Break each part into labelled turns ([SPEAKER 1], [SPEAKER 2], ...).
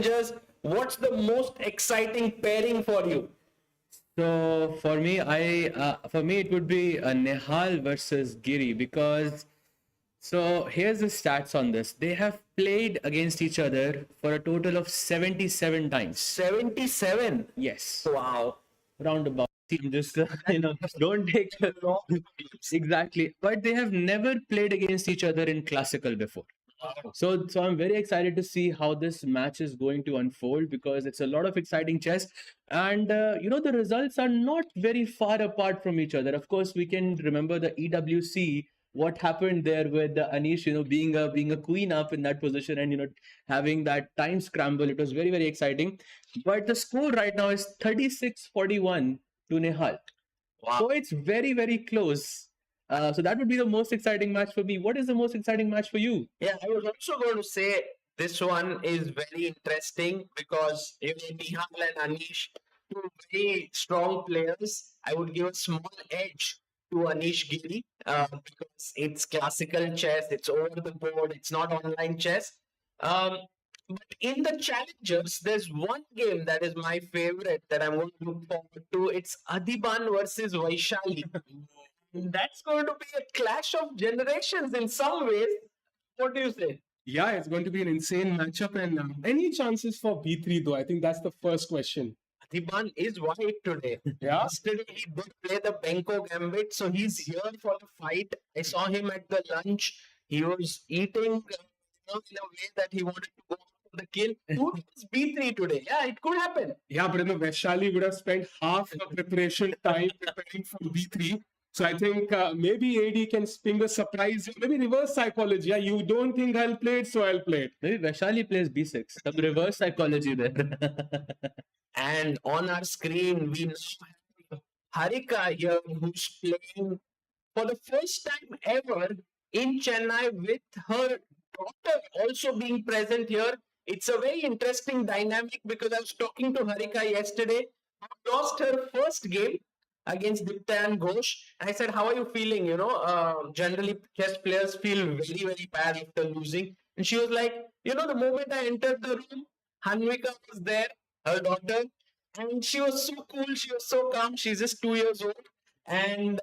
[SPEAKER 1] Just what's the most exciting pairing for you?
[SPEAKER 2] So for me it would be Nihal versus Giri because here's the stats on this. They have played against each other for a total of 77 times.
[SPEAKER 1] 77.
[SPEAKER 2] Yes,
[SPEAKER 1] Wow.
[SPEAKER 2] roundabout. Just don't take exactly. But they have never played against each other in classical before. So I'm very excited to see how this match is going to unfold because it's a lot of exciting chess, and the results are not very far apart from each other. Of course, we can remember the EWC, what happened there with Anish, being a queen up in that position and having that time scramble. It was very very exciting, but the score right now is 36-41 to Nehal.
[SPEAKER 1] Wow.
[SPEAKER 2] So it's very very close. So that would be the most exciting match for me. What is the most exciting match for you?
[SPEAKER 1] Yeah, I was also going to say this one is very interesting because Nihal and Anish, two very strong players. I would give a small edge to Anish Giri because it's classical chess, it's over the board, it's not online chess. Um, but in the challengers, there's one game that is my favorite that I'm going to look forward to. It's Adiban versus Vaishali. That's going to be a clash of generations in some ways. What do you say?
[SPEAKER 3] Yeah, it's going to be an insane matchup. And any chances for B3 though? I think that's the first question.
[SPEAKER 1] Adiban is white today.
[SPEAKER 3] Yeah.
[SPEAKER 1] Yesterday he did play the Benko Gambit, so he's here for the fight. I saw him at the lunch. He was eating in a way that he wanted to go for the kill. Who is B3 today? Yeah, it could happen.
[SPEAKER 3] Yeah, but Vaishali would have spent half the preparation time preparing for B3. So I think maybe AD can spring a surprise, maybe reverse psychology. Yeah, you don't think I'll play it, so I'll play it.
[SPEAKER 2] Maybe Vaishali plays B6. Some reverse psychology there.
[SPEAKER 1] And on our screen, we now have Harika here, who's playing for the first time ever in Chennai with her daughter also being present here. It's a very interesting dynamic because I was talking to Harika yesterday, who lost her first game against Dipta and Ghosh. I said, how are you feeling? Generally chess players feel very, very bad after losing. And she was like, the moment I entered the room, Hanvika was there, her daughter, and she was so cool, she was so calm. She's just 2 years old. And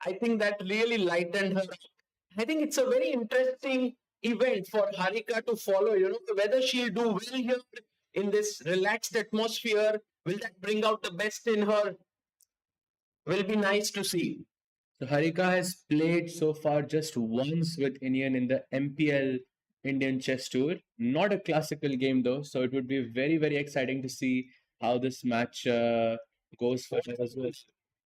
[SPEAKER 1] I think that really lightened her up. I think it's a very interesting event for Harika to follow, whether she'll do well here in this relaxed atmosphere. Will that bring out the best in her? Will be nice to see.
[SPEAKER 2] So Harika has played so far just once with Indian in the MPL Indian Chess Tour. Not a classical game though, so it would be very, very exciting to see how this match goes for her as well.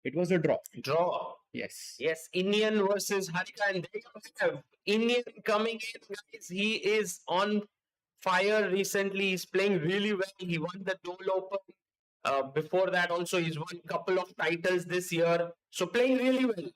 [SPEAKER 2] It was a draw.
[SPEAKER 1] Draw.
[SPEAKER 2] Yes.
[SPEAKER 1] Yes, Indian versus Harika, and they have Indian coming in, guys. He is on fire recently. He's playing really well. He won the Dole Open. Before that, also, he's won a couple of titles this year. So, playing really well.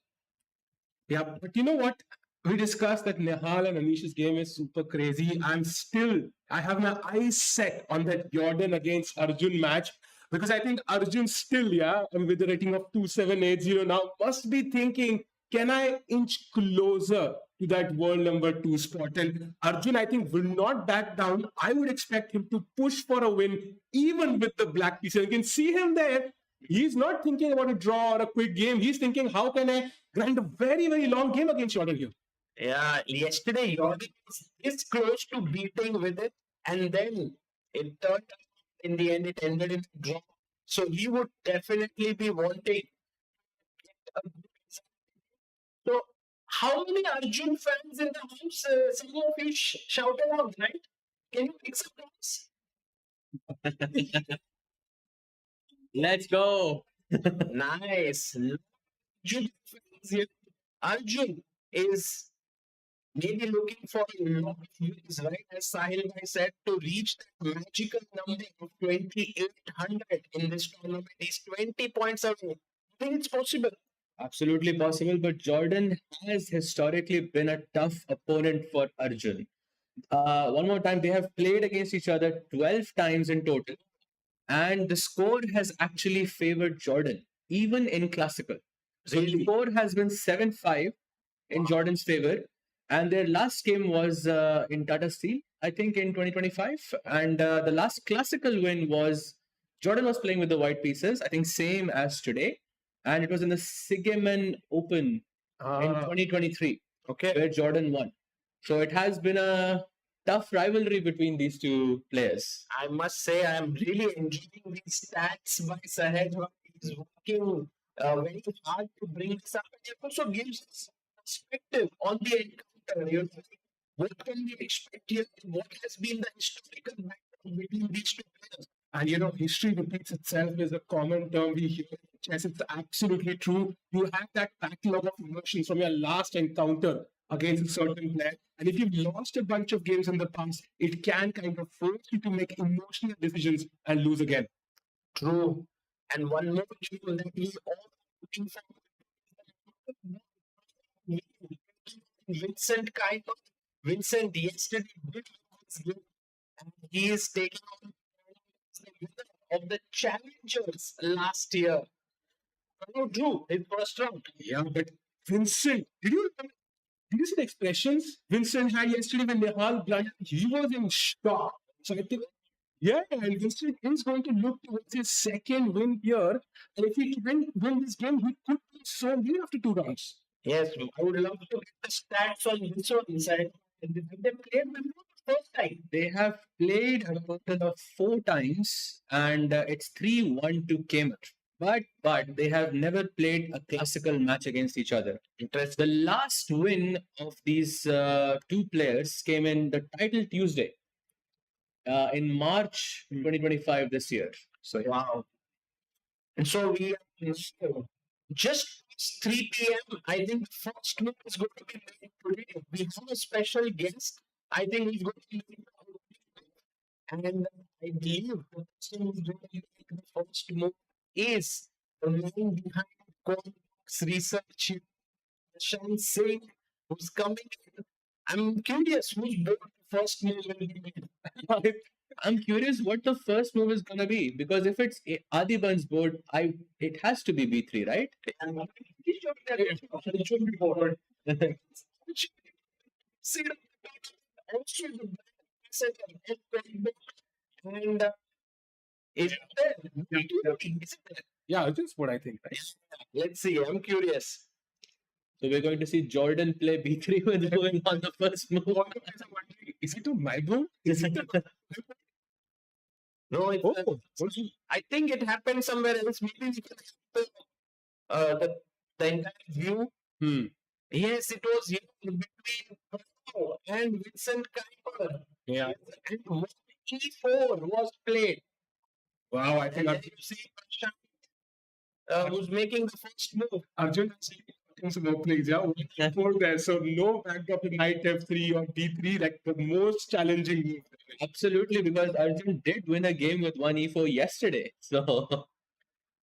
[SPEAKER 3] Yeah, but you know what? We discussed that Nihal and Anish's game is super crazy. I have my eyes set on that Jordan against Arjun match because I think Arjun still, with the rating of 2780 now, must be thinking, can I inch closer to that world number 2 spot? And Arjun, I think, will not back down. I would expect him to push for a win, even with the black piece. You can see him there. He's not thinking about a draw or a quick game. He's thinking, how can I grind a very, very long game against Jordan here?
[SPEAKER 1] Yeah, yesterday Jordan was this close to beating with it, and then it turned out in the end, it ended in a draw. So he would definitely be wanting. So, how many Arjun fans in the house? Some of you shouted out, right? Can you make some noise?
[SPEAKER 2] Let's go.
[SPEAKER 1] Nice. Arjun fans here. Arjun is maybe looking for a lot of wins, right? As Sahil Bhai said, to reach that magical number of 2,800 in this tournament. He's 20 points away. I think it's possible.
[SPEAKER 2] Absolutely possible, but Jordan has historically been a tough opponent for Arjun. One more time, they have played against each other 12 times in total, and the score has actually favored Jordan, even in classical. So the
[SPEAKER 1] Really?
[SPEAKER 2] score has been 7-5 in Jordan's favor. And their last game was in Tata Steel, I think, in 2025. And the last classical win was Jordan was playing with the white pieces, I think, same as today. And it was in the Siggemen Open in 2023,
[SPEAKER 3] Okay.
[SPEAKER 2] where Jordan won. So it has been a tough rivalry between these two players.
[SPEAKER 1] I must say, I'm really enjoying these stats by Sahaj. He's working very hard to bring this up. And it also gives us perspective on the encounter. You know, what can we expect here? What has been the historical background between these two players?
[SPEAKER 3] And you know, history repeats itself is a common term we hear in chess. It's absolutely true. You have that backlog of emotions from your last encounter against a certain player. And if you've lost a bunch of games in the past, it can kind of force you to make emotional decisions and lose again.
[SPEAKER 1] True. And one more game that we all are looking for. Vincent Keymer. Vincent yesterday did his game, and he is taking on the winner of the Challengers last year. Pranav drew his first round.
[SPEAKER 3] Yeah, but Vincent, did you see the expressions Vincent had yesterday when Nihal blundered? He was in shock. So I think, yeah, and Vincent is going to look towards his second win here. And if he can win this game, he could be so lead after 2 rounds.
[SPEAKER 1] Yes, I would love to get the stats on this one side. Have they played before the first time?
[SPEAKER 2] They have played a total of 4 times, and it's 3-1 to Keymer. But they have never played a classical match against each other.
[SPEAKER 1] Interesting.
[SPEAKER 2] The last win of these two players came in the title Tuesday in March 2025 this year. So yeah.
[SPEAKER 1] Wow. And so we are just 3 p.m. I think the first move is going to be made today. We have a special guest. I think he's going to be and I believe the person who's going to make the first move is the man behind Quantbox Research, Vaishali Singh, who's coming in. I'm curious whose board the first move will be made.
[SPEAKER 2] I'm curious what the first move is going to be, because if it's Adiban's board, it has to be B3, right?
[SPEAKER 3] It should be forward.
[SPEAKER 1] See the also the and is it there?
[SPEAKER 3] Yeah, that's what I think. Right?
[SPEAKER 1] Let's see. I'm curious.
[SPEAKER 2] So we're going to see Jordan play B3 with going on the first move.
[SPEAKER 3] Is it to my board?
[SPEAKER 1] No, it's I think it happened somewhere else. Maybe we can the entire view. Yes, it was here between Pranav and Vincent Keymer.
[SPEAKER 3] Yeah.
[SPEAKER 1] And E4 was played.
[SPEAKER 3] Wow, I think
[SPEAKER 1] And then you see Vaishali, who's making the first move.
[SPEAKER 3] Arjun has some more plays. Yeah, four there. So no backdrop to knight F3 or D3, like the most challenging move.
[SPEAKER 2] Absolutely, because Arjun did win a game with 1E4 yesterday. So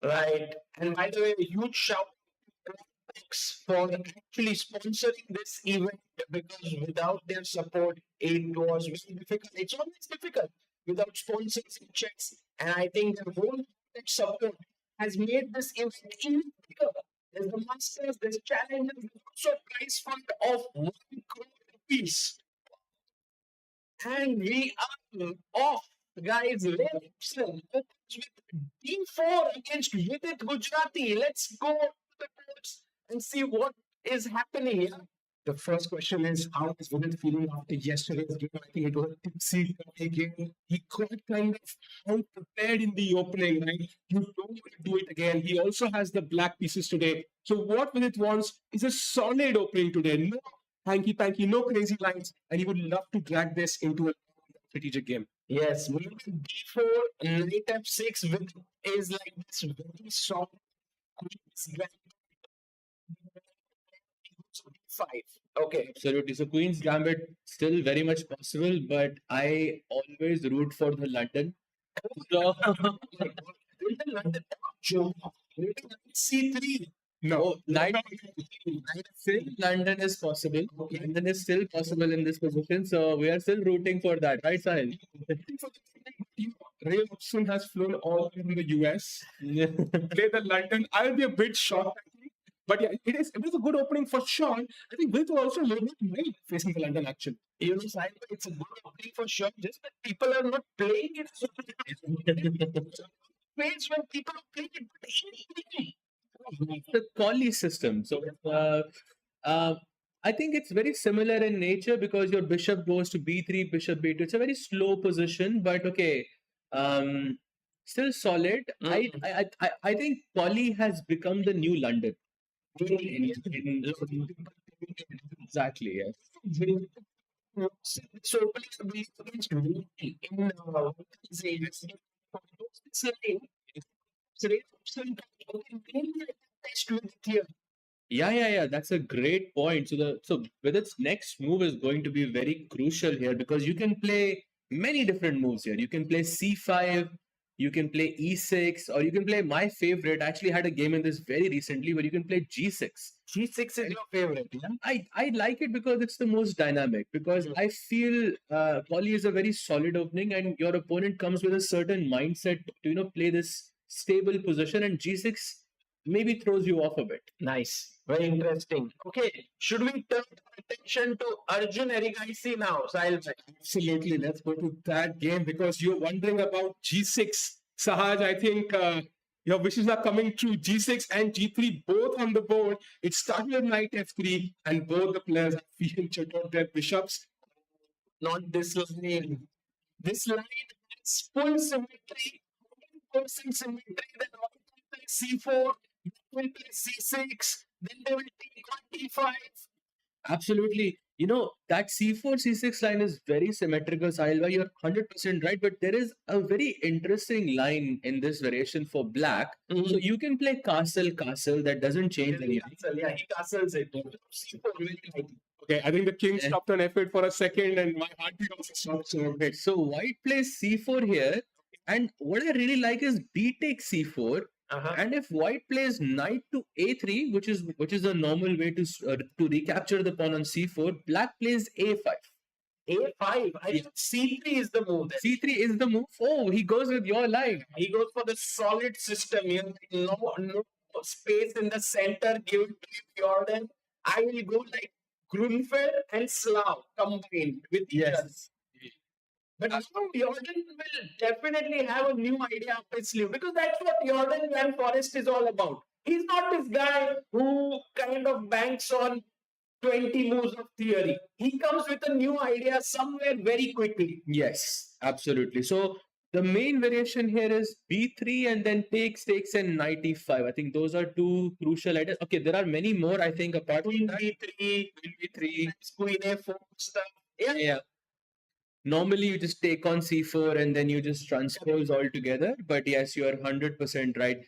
[SPEAKER 1] Right. And by the way, a huge shout out to for actually sponsoring this event, because without their support, it was very difficult. It's always difficult without sponsors and checks. And I think the whole support has made this event even bigger. There's the Masters, there's challenges, there's also a prize fund of 1 crore rupees. And we are off, guys. Robson opens with D4 against Vidit Gujrathi. Let's go to the boards and see what is happening here.
[SPEAKER 3] The first question is, how is Vidit feeling after yesterday's game? I think it was a tipsy game. He got kind of unprepared in the opening, right? You don't want to do it again. He also has the black pieces today. So what Vidit wants is a solid opening today. No hanky-panky, no crazy lines. And he would love to drag this into a strategic game.
[SPEAKER 1] Yes, maybe D4, knight F6 with is like this very soft queen's gambit. D5. Okay.
[SPEAKER 2] absolutely. So Queen's Gambit still very much possible, but I always root for the London. So
[SPEAKER 1] C3.
[SPEAKER 3] No,
[SPEAKER 2] Knight still London is possible. London is still possible in this position, so we are still rooting for that, right, Sahil?
[SPEAKER 3] Robson has flown all over the US. Play the London. I'll be a bit shocked, I think. But yeah, it is a good opening for sure. I think Vidit will also learn well facing the London action.
[SPEAKER 1] You know, Simon, it's a good opening for sure. Just that people are not playing it. Ways when people are playing it, but
[SPEAKER 2] The Collie system. So uh, I think it's very similar in nature because your bishop goes to b3, bishop b2. It's a very slow position, but okay, still solid. I think Collie has become the new London. Exactly. Yes.
[SPEAKER 1] so opening the base against Rooney in say, it's like Robson can really test with it here.
[SPEAKER 2] Yeah. That's a great point. So with its next move is going to be very crucial here because you can play many different moves here. You can play c5, you can play e6, or you can play my favorite. I actually had a game in this very recently where you can play g6.
[SPEAKER 1] G6 is your favorite, yeah?
[SPEAKER 2] I like it because it's the most dynamic. Because I feel Poly is a very solid opening, and your opponent comes with a certain mindset to play this stable position, and g6 maybe throws you off a bit.
[SPEAKER 1] Nice. Very interesting. Okay, should we turn our attention to Arjun Erigaisi now, Sahil?
[SPEAKER 3] Absolutely. Let's go to that game because you're wondering about G6. Sahaj, I think your wishes are coming true. G6 and G3 both on the board. It started with knight F3 and both the players have featured on their bishops.
[SPEAKER 1] Not this line. This line has full symmetry, 100% symmetry. Then all will play C4, they will play C6, then they will take on D5.
[SPEAKER 2] Absolutely. That c4 c6 line is very symmetrical, Sahilva. You're 100% right, but there is a very interesting line in this variation for black. So you can play castle, that doesn't change anything.
[SPEAKER 1] Castle, yeah, he castles it. C4 very light.
[SPEAKER 3] Okay, I think the king stopped on F8 for a second and my heartbeat also stopped. So, okay.
[SPEAKER 2] So white plays c4 here, and what I really like is b takes c4. And if white plays knight to a3, which is a normal way to recapture the pawn on c4, black plays a5.
[SPEAKER 1] A5? I think C3 is the move then.
[SPEAKER 2] C3 is the move. Oh, he goes with your line.
[SPEAKER 1] He goes for the solid system here. No space in the center given to Jordan. I will go like Grunfeld and Slav combined with each other. But now Jordan will definitely have a new idea up his sleeve because that's what Jordan and Forest is all about. He's not this guy who kind of banks on 20 moves of theory. He comes with a new idea somewhere very quickly.
[SPEAKER 2] Yes, absolutely. So the main variation here is b3 and then takes and knight e5. I think those are two crucial ideas. Okay, there are many more, I think, apart from that.
[SPEAKER 1] b3, queen a4 stuff. Yeah.
[SPEAKER 2] Normally, you just take on c4 and then you just transpose all together. But yes, you are 100% right.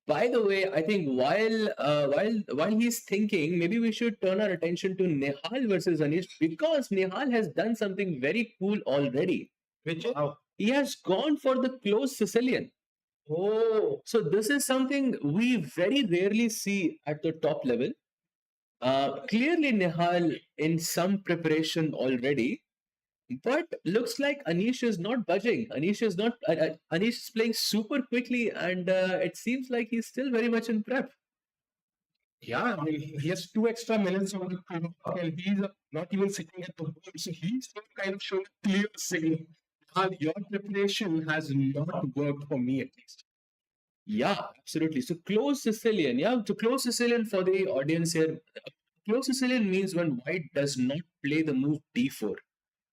[SPEAKER 2] By the way, I think while he's thinking, maybe we should turn our attention to Nihal versus Anish because Nihal has done something very cool already.
[SPEAKER 1] Which is?
[SPEAKER 2] He has gone for the close Sicilian.
[SPEAKER 1] Oh,
[SPEAKER 2] so this is something we very rarely see at the top level. Clearly, Nihal in some preparation already. But looks like Anish is not budging. Anish is playing super quickly, and it seems like he's still very much in prep.
[SPEAKER 3] Yeah, I mean, he has 2 extra minutes on the clock, and he's not even sitting at the board, so he's kind of showing a clear signal. Your preparation has not worked for me, at least.
[SPEAKER 2] Yeah, absolutely. So close Sicilian. Yeah, so close Sicilian for the audience here. Close Sicilian means when white does not play the move d4.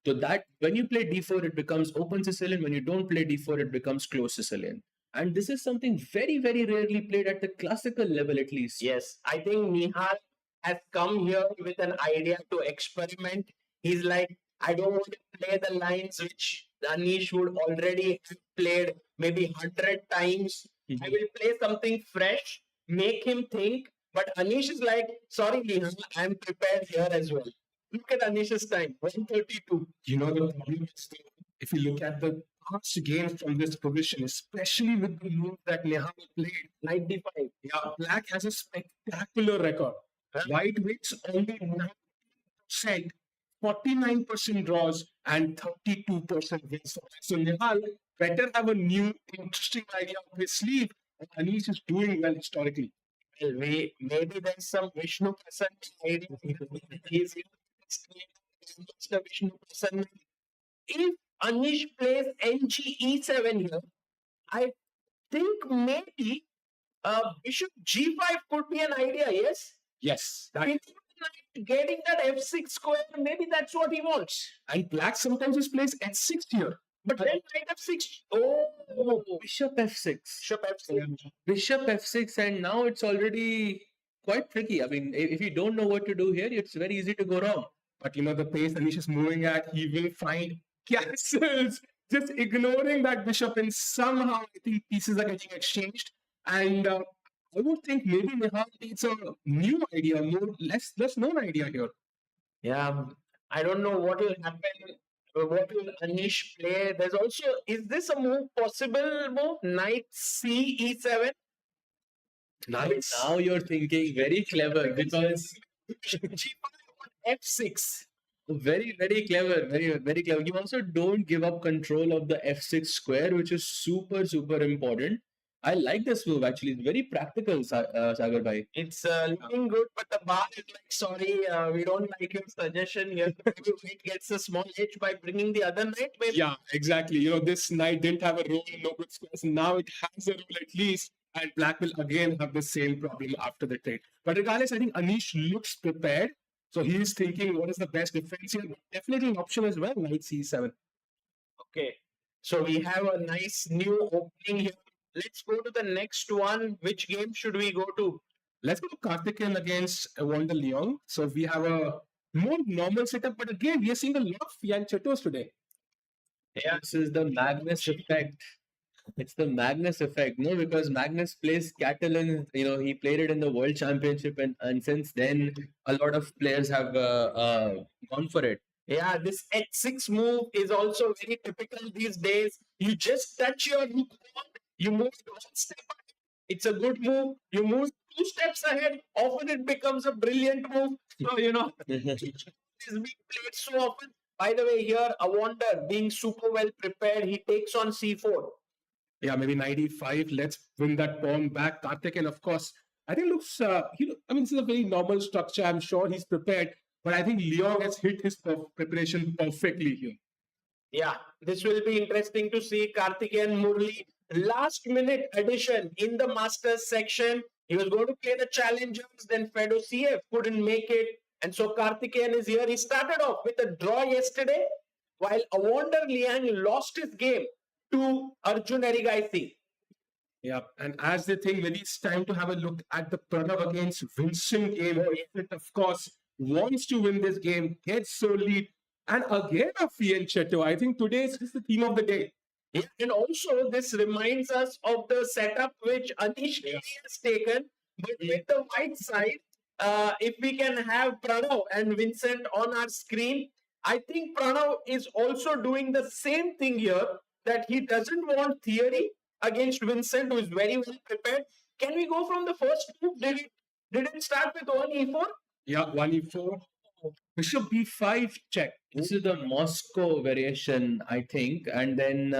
[SPEAKER 2] So that when you play d4, it becomes open Sicilian. When you don't play d4, it becomes close Sicilian. And this is something very, very rarely played at the classical level, at least.
[SPEAKER 1] Yes, I think Nihal has come here with an idea to experiment. He's like, I don't want to play the lines which Anish would already have played maybe 100 times. I will play something fresh, make him think. But Anish is like, sorry, Nihal, I'm prepared here as well. Look at Anish's time, 132.
[SPEAKER 3] You know, the problem is, if you look at the past games from this position, especially with the move that Nihal played,
[SPEAKER 1] 95.
[SPEAKER 3] Yeah, black has a spectacular record. White wins only 9%, 49% draws, and 32% wins. So Nihal better have a new, interesting idea up his sleeve. And Anish is doing well historically.
[SPEAKER 1] Well, maybe there's some Vishnu Prasanna idea. He's Mr. Vishnu Prasanna. If Anish plays NGE7 here, I think maybe Bishop G5 could be an idea, yes?
[SPEAKER 3] Yes.
[SPEAKER 1] Before the knight getting that F6 square, maybe that's what he wants.
[SPEAKER 3] And black sometimes just plays H6 here.
[SPEAKER 1] But then knight F6. Oh,
[SPEAKER 2] Bishop F6.
[SPEAKER 1] Bishop F6.
[SPEAKER 2] Bishop F6, and now it's already quite tricky. I mean, if you don't know what to do here, it's very easy to go wrong.
[SPEAKER 3] But the pace Anish is moving at, he will find castles, just ignoring that bishop, and somehow I think pieces are getting exchanged. And I would think maybe Nihal needs a new idea, less known idea here.
[SPEAKER 1] Yeah, I don't know what will happen. What will Anish play? There's also, is this a possible move? Knight C E7.
[SPEAKER 3] Nice.
[SPEAKER 2] Now you're thinking very clever because
[SPEAKER 1] F6.
[SPEAKER 2] very clever, very clever. You also don't give up control of the F6 square, which is super important. I like this move actually. It's very practical, Sagar bhai.
[SPEAKER 1] It's looking good, but the bar is like, sorry, we don't like your suggestion here. Maybe it gets a small edge by bringing the other knight. Maybe.
[SPEAKER 3] Yeah, exactly. This knight didn't have a role, no good squares. Now it has a role at least, and black will again have the same problem after the trade. But regardless, I think Anish looks prepared. So he is thinking, what is the best defense here? Definitely an option as well, knight c7.
[SPEAKER 1] Okay, so we have a nice new opening here. Let's go to the next one. Which game should we go to?
[SPEAKER 3] Let's go to Karthik against Wanda Leong. So we have a more normal setup, but again, we are seeing a lot of fianchettos today.
[SPEAKER 1] Yeah.
[SPEAKER 2] This is the Magnus effect. It's the Magnus effect, no? Because Magnus plays Catalan, he played it in the World Championship, and since then, a lot of players have gone for it.
[SPEAKER 1] Yeah, this H6 move is also very typical these days. You just touch your rook pawn, you move one step up. It's a good move. You move 2 steps ahead. Often it becomes a brilliant move. So, it's being played so often. By the way, here, a wonder, being super well prepared, he takes on C4.
[SPEAKER 3] Yeah, maybe knight e5. Let's win that pawn back. Karthik, of course, I think looks, this is a very normal structure. I'm sure he's prepared. But I think Leong has hit his preparation perfectly here.
[SPEAKER 1] Yeah, this will be interesting to see. Karthik and Murli, last minute addition in the Masters section. He was going to play the challengers, then Fedo CF couldn't make it. And so Karthikeyan is here. He started off with a draw yesterday, while Awonder Liang lost his game to Arjun Erigaisi.
[SPEAKER 3] Yeah, and as they think, maybe it's time to have a look at the Pranav against Vincent Keymer. Vincent, of course, wants to win this game, gets so lead, and again a fianchetto. I think today is the theme of the day.
[SPEAKER 1] Yeah, and also this reminds us of the setup which Anish Giri has taken, but with the white side. If we can have Pranav and Vincent on our screen, I think Pranav is also doing the same thing here, that he doesn't want theory against Vincent, who is very well prepared. Can we go from the first move? Did it start with 1 e4?
[SPEAKER 3] Yeah, 1 e4. Bishop b5 check.
[SPEAKER 2] This is the Moscow variation, I think, and then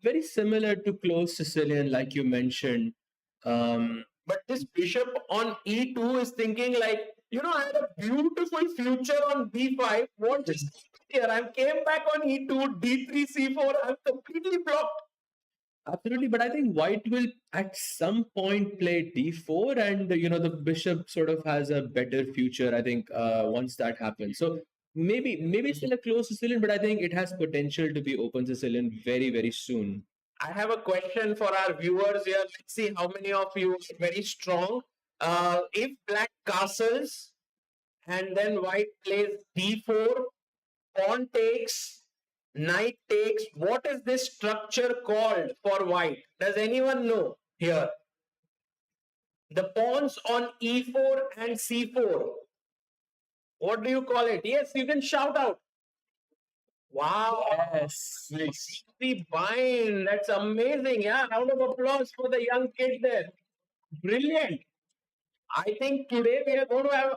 [SPEAKER 2] very similar to close Sicilian, like you mentioned.
[SPEAKER 1] But this bishop on e2 is thinking like, I had a beautiful future on b5. What just here? I came back on e2, d3, c4. I'm completely blocked.
[SPEAKER 2] Absolutely, but I think white will at some point play d4, and the bishop sort of has a better future, I think, once that happens. So maybe it's still a close Sicilian, but I think it has potential to be open Sicilian very, very soon.
[SPEAKER 1] I have a question for our viewers here. Let's see how many of you are very strong. If black castles and then white plays d4, pawn takes, knight takes, what is this structure called for white? Does anyone know here? The pawns on e4 and c4. What do you call it? Yes, you can shout out. Wow.
[SPEAKER 2] Yes.
[SPEAKER 1] C3 bind. That's amazing. Yeah. Round of applause for the young kid there. Brilliant. I think today we are going to have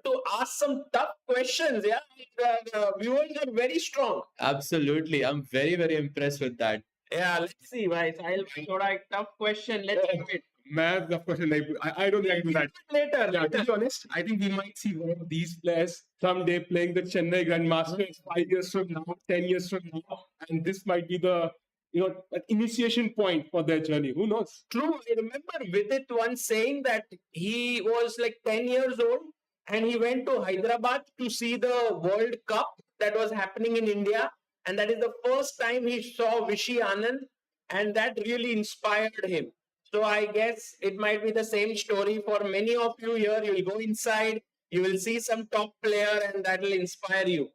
[SPEAKER 1] to ask some tough questions. Yeah. The viewers are very strong.
[SPEAKER 2] Absolutely. I'm very, very impressed with that.
[SPEAKER 1] Yeah. Let's see, guys. I'll throw a tough question. Let's have it.
[SPEAKER 3] Math, of course, like, I don't think I do that.
[SPEAKER 1] Later.
[SPEAKER 3] Yeah, to be honest, I think we might see one of these players someday playing the Chennai Grand Masters 5 years from now, 10 years from now, and this might be the an initiation point for their journey. Who knows?
[SPEAKER 1] True. I remember Vidit once saying that he was like 10 years old and he went to Hyderabad to see the World Cup that was happening in India. And that is the first time he saw Vishy Anand, and that really inspired him. So I guess it might be the same story for many of you here. You'll go inside, you will see some top player, and that will inspire you.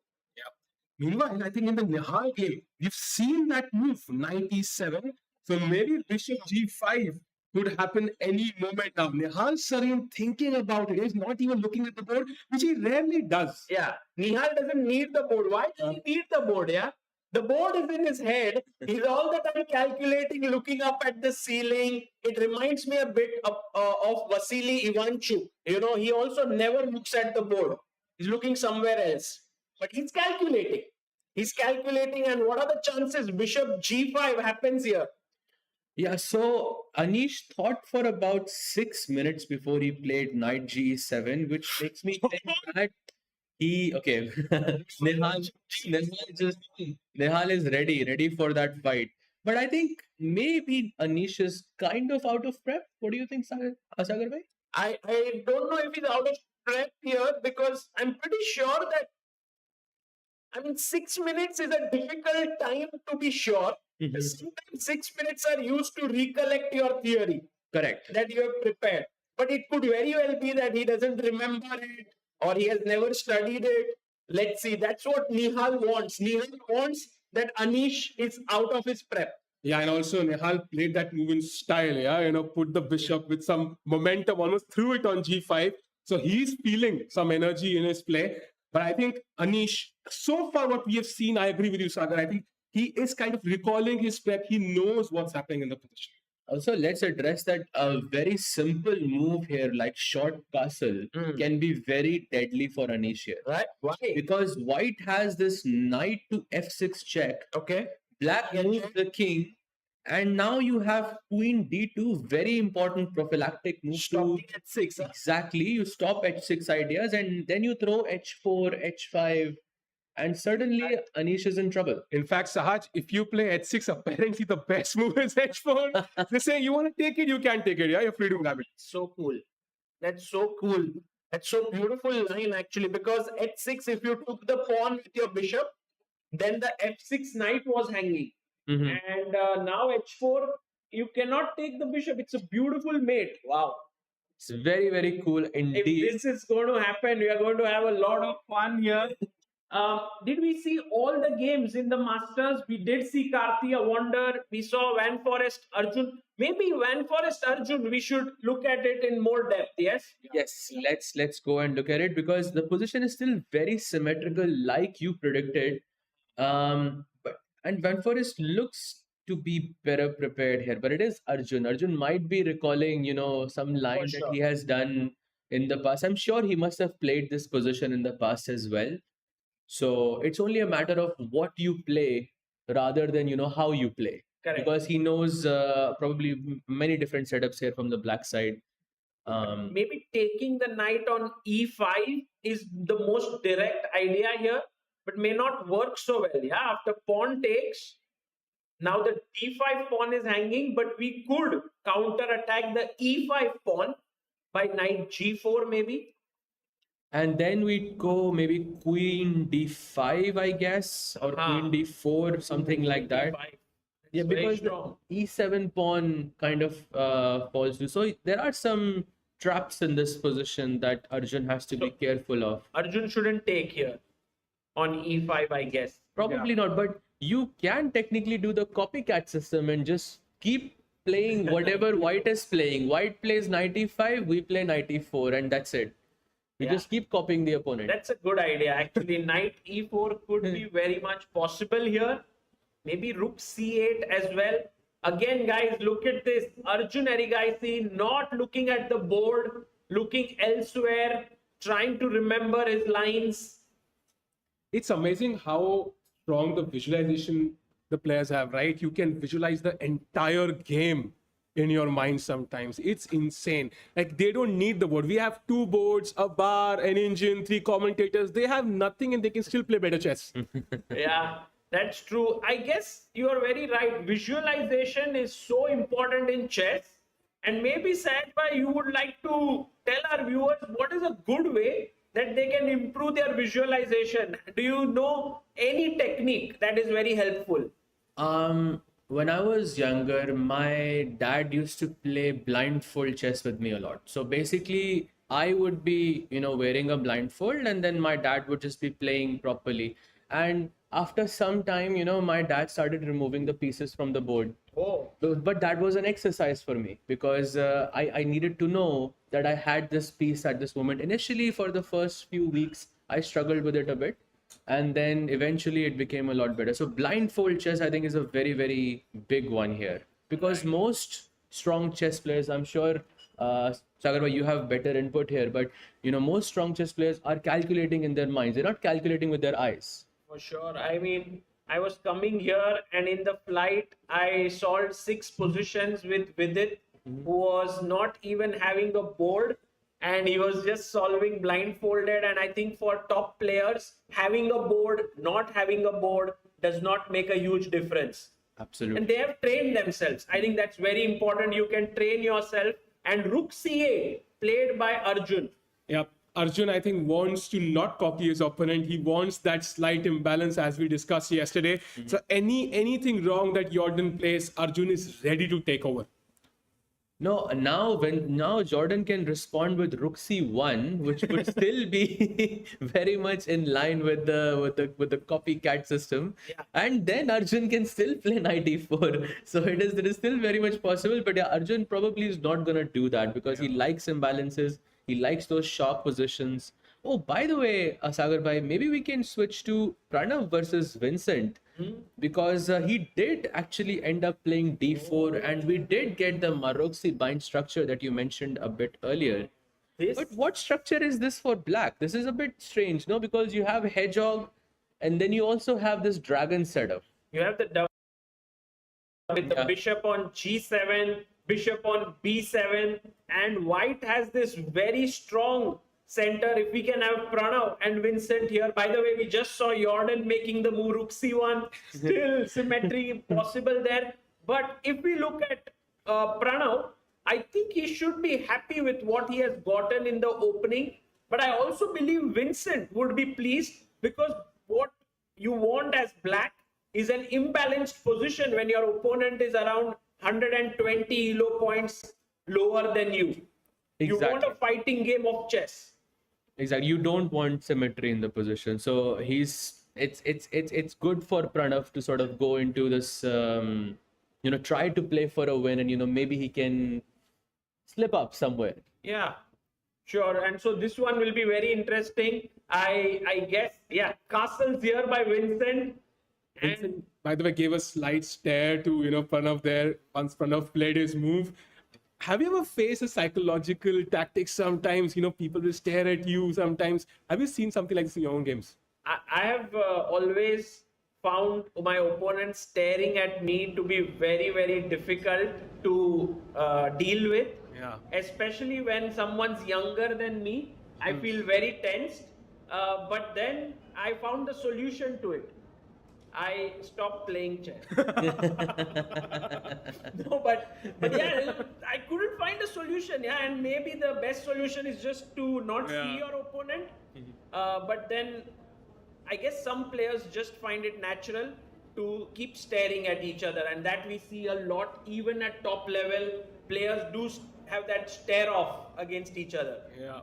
[SPEAKER 3] Meanwhile, I think in the Nihal game, we've seen that move, 97. So maybe Bishop G5 could happen any moment now. Nihal Sarin thinking about it. He's not even looking at the board, which he rarely does.
[SPEAKER 1] Yeah, Nihal doesn't need the board. Why does he need the board? Yeah, the board is in his head. He's all the time calculating, looking up at the ceiling. It reminds me a bit of Vaishali Ivanchuk. He also never looks at the board. He's looking somewhere else. But he's calculating. And what are the chances Bishop G5 happens here?
[SPEAKER 2] Yeah, so Anish thought for about 6 minutes before he played Knight G7, which makes me think that Nihal is ready for that fight. But I think maybe Anish is kind of out of prep. What do you think, Sagar bhai?
[SPEAKER 1] I don't know if he's out of prep here, because I'm pretty sure that 6 minutes is a difficult time to be sure. Sometimes 6 minutes are used to recollect your theory.
[SPEAKER 2] Correct.
[SPEAKER 1] That you have prepared. But it could very well be that he doesn't remember it, or he has never studied it. Let's see. That's what Nihal wants. Nihal wants that Anish is out of his prep.
[SPEAKER 3] Yeah, and also Nihal played that move in style. Yeah, put the bishop with some momentum, almost threw it on G5. So he's feeling some energy in his play. But I think Anish, so far what we have seen, I agree with you, Sagar. I think he is kind of recalling his prep. He knows what's happening in the position.
[SPEAKER 2] Also, let's address that a very simple move here, like short castle, can be very deadly for Anish here.
[SPEAKER 1] Right? Why?
[SPEAKER 2] Because white has this knight to f6 check.
[SPEAKER 1] Okay.
[SPEAKER 2] Black moves the king. And now you have queen d2, very important prophylactic move.
[SPEAKER 1] Stopping at 6. Huh?
[SPEAKER 2] Exactly. You stop h6 ideas and then you throw h4, h5. And suddenly Anish is in trouble.
[SPEAKER 3] In fact, Sahaj, if you play h6, apparently the best move is h4. They say you want to take it, you can take it. Yeah, you're free to grab it.
[SPEAKER 1] So cool. That's so cool. That's so beautiful line actually, because h6, if you took the pawn with your bishop, then the f6 knight was hanging. And now h4, you cannot take the bishop. It's a beautiful mate. Wow.
[SPEAKER 2] It's very, very cool indeed.
[SPEAKER 1] If this is going to happen, we are going to have a lot of fun here. Did we see all the games in the Masters? We did see Karthik, a wonder. We saw Van Forest, Arjun. Maybe Van Forest, Arjun, we should look at it in more depth, yes?
[SPEAKER 2] Yes, let's go and look at it, because the position is still very symmetrical, like you predicted. And Van Forest looks to be better prepared here, but it is Arjun. Arjun might be recalling, some line that he has done in the past. I'm sure he must have played this position in the past as well. So it's only a matter of what you play rather than, how you play.
[SPEAKER 1] Correct.
[SPEAKER 2] Because he knows probably many different setups here from the black side.
[SPEAKER 1] Maybe taking the knight on e5 is the most direct idea here, but may not work so well. Yeah, after pawn takes, now the d5 pawn is hanging, but we could counter attack the e5 pawn by knight g4 maybe.
[SPEAKER 2] And then we go maybe queen d5, I guess, or queen d4, something like that. Yeah, because the e7 pawn kind of falls to. So there are some traps in this position that Arjun has to be careful of.
[SPEAKER 1] Arjun shouldn't take here on e5, I guess.
[SPEAKER 2] Probably not, but you can technically do the copycat system and just keep playing whatever white is playing. White plays knight e5, we play knight e4, and that's it. We just keep copying the opponent.
[SPEAKER 1] That's a good idea. Actually, knight e4 could be very much possible here. Maybe rook c8 as well. Again, guys, look at this. Arjun Erigaisi not looking at the board, looking elsewhere, trying to remember his lines.
[SPEAKER 3] It's amazing how strong the visualization the players have, right? You can visualize the entire game in your mind sometimes. It's insane. Like, they don't need the board. We have 2 boards, a bar, an engine, 3 commentators. They have nothing and they can still play better chess.
[SPEAKER 1] Yeah, that's true. I guess you are very right. Visualization is so important in chess. And maybe, Sajbhai, you would like to tell our viewers what is a good way that they can improve their visualization. Do you know any technique that is very helpful?
[SPEAKER 2] When I was younger, my dad used to play blindfold chess with me a lot. So basically, I would be, wearing a blindfold, and then my dad would just be playing properly. And after some time, my dad started removing the pieces from the board.
[SPEAKER 1] Oh,
[SPEAKER 2] But that was an exercise for me because I needed to know that I had this piece at this moment. Initially, for the first few weeks, I struggled with it a bit, and then eventually it became a lot better. So blindfold chess, I think, is a very, very big one here because most strong chess players, I'm sure, Sagarba, you have better input here, but most strong chess players are calculating in their minds. They're not calculating with their eyes.
[SPEAKER 1] for sure. I mean, I was coming here and in the flight, I solved 6 positions with Vidit, who was not even having a board and he was just solving blindfolded. And I think for top players, having a board, not having a board does not make a huge difference.
[SPEAKER 2] Absolutely.
[SPEAKER 1] And they have trained themselves. I think that's very important. You can train yourself. And Rook C8, played by Arjun.
[SPEAKER 3] Yeah, Arjun, I think, wants to not copy his opponent. He wants that slight imbalance, as we discussed yesterday. So anything wrong that Jordan plays, Arjun is ready to take over.
[SPEAKER 2] No, now Jordan can respond with Rook C1, which would still be very much in line with the copycat system, and then Arjun can still play knight e4. So it is still very much possible. But yeah, Arjun probably is not gonna do that because he likes imbalances. He likes those shock positions. Oh, by the way, Sagar bhai, maybe we can switch to Pranav versus Vincent because he did actually end up playing d4, and we did get the Maroczy bind structure that you mentioned a bit earlier.
[SPEAKER 1] This,
[SPEAKER 2] But what structure is this for black? This is a bit strange, no? Because you have hedgehog, and then you also have this dragon setup.
[SPEAKER 1] you have the with the
[SPEAKER 2] Yeah.
[SPEAKER 1] bishop on g7, bishop on b7, and white has this very strong center. If we can have Pranav and Vincent here, by the way, we just saw Jordan making the move rook c1, still symmetry possible there. But if we look at Pranav, I think he should be happy with what he has gotten in the opening. But I also believe Vincent would be pleased because what you want as black is an imbalanced position when your opponent is around 120 elo points lower than you. You want
[SPEAKER 2] Exactly.
[SPEAKER 1] a fighting game of chess.
[SPEAKER 2] Exactly. You don't want symmetry in the position. So it's good for Pranav to sort of go into this try to play for a win, and maybe he can slip up somewhere.
[SPEAKER 1] Yeah, sure. And so this one will be very interesting. I guess, yeah, castles here by Vincent.
[SPEAKER 3] Vincent, by the way, gave a slight stare to Pranav there once Pranav played his move. Have you ever faced a psychological tactic sometimes? People will stare at you sometimes. Have you seen something like this in your own games?
[SPEAKER 1] I have always found my opponent staring at me to be very, very difficult to deal with.
[SPEAKER 3] Yeah.
[SPEAKER 1] Especially when someone's younger than me, I feel very tensed. But then I found the solution to it. I stopped playing chess. No, but yeah, I couldn't find a solution. Yeah, and maybe the best solution is just to not see your opponent. But then I guess some players just find it natural to keep staring at each other, and that we see a lot even at top level. Players do have that stare off against each other.
[SPEAKER 3] Yeah.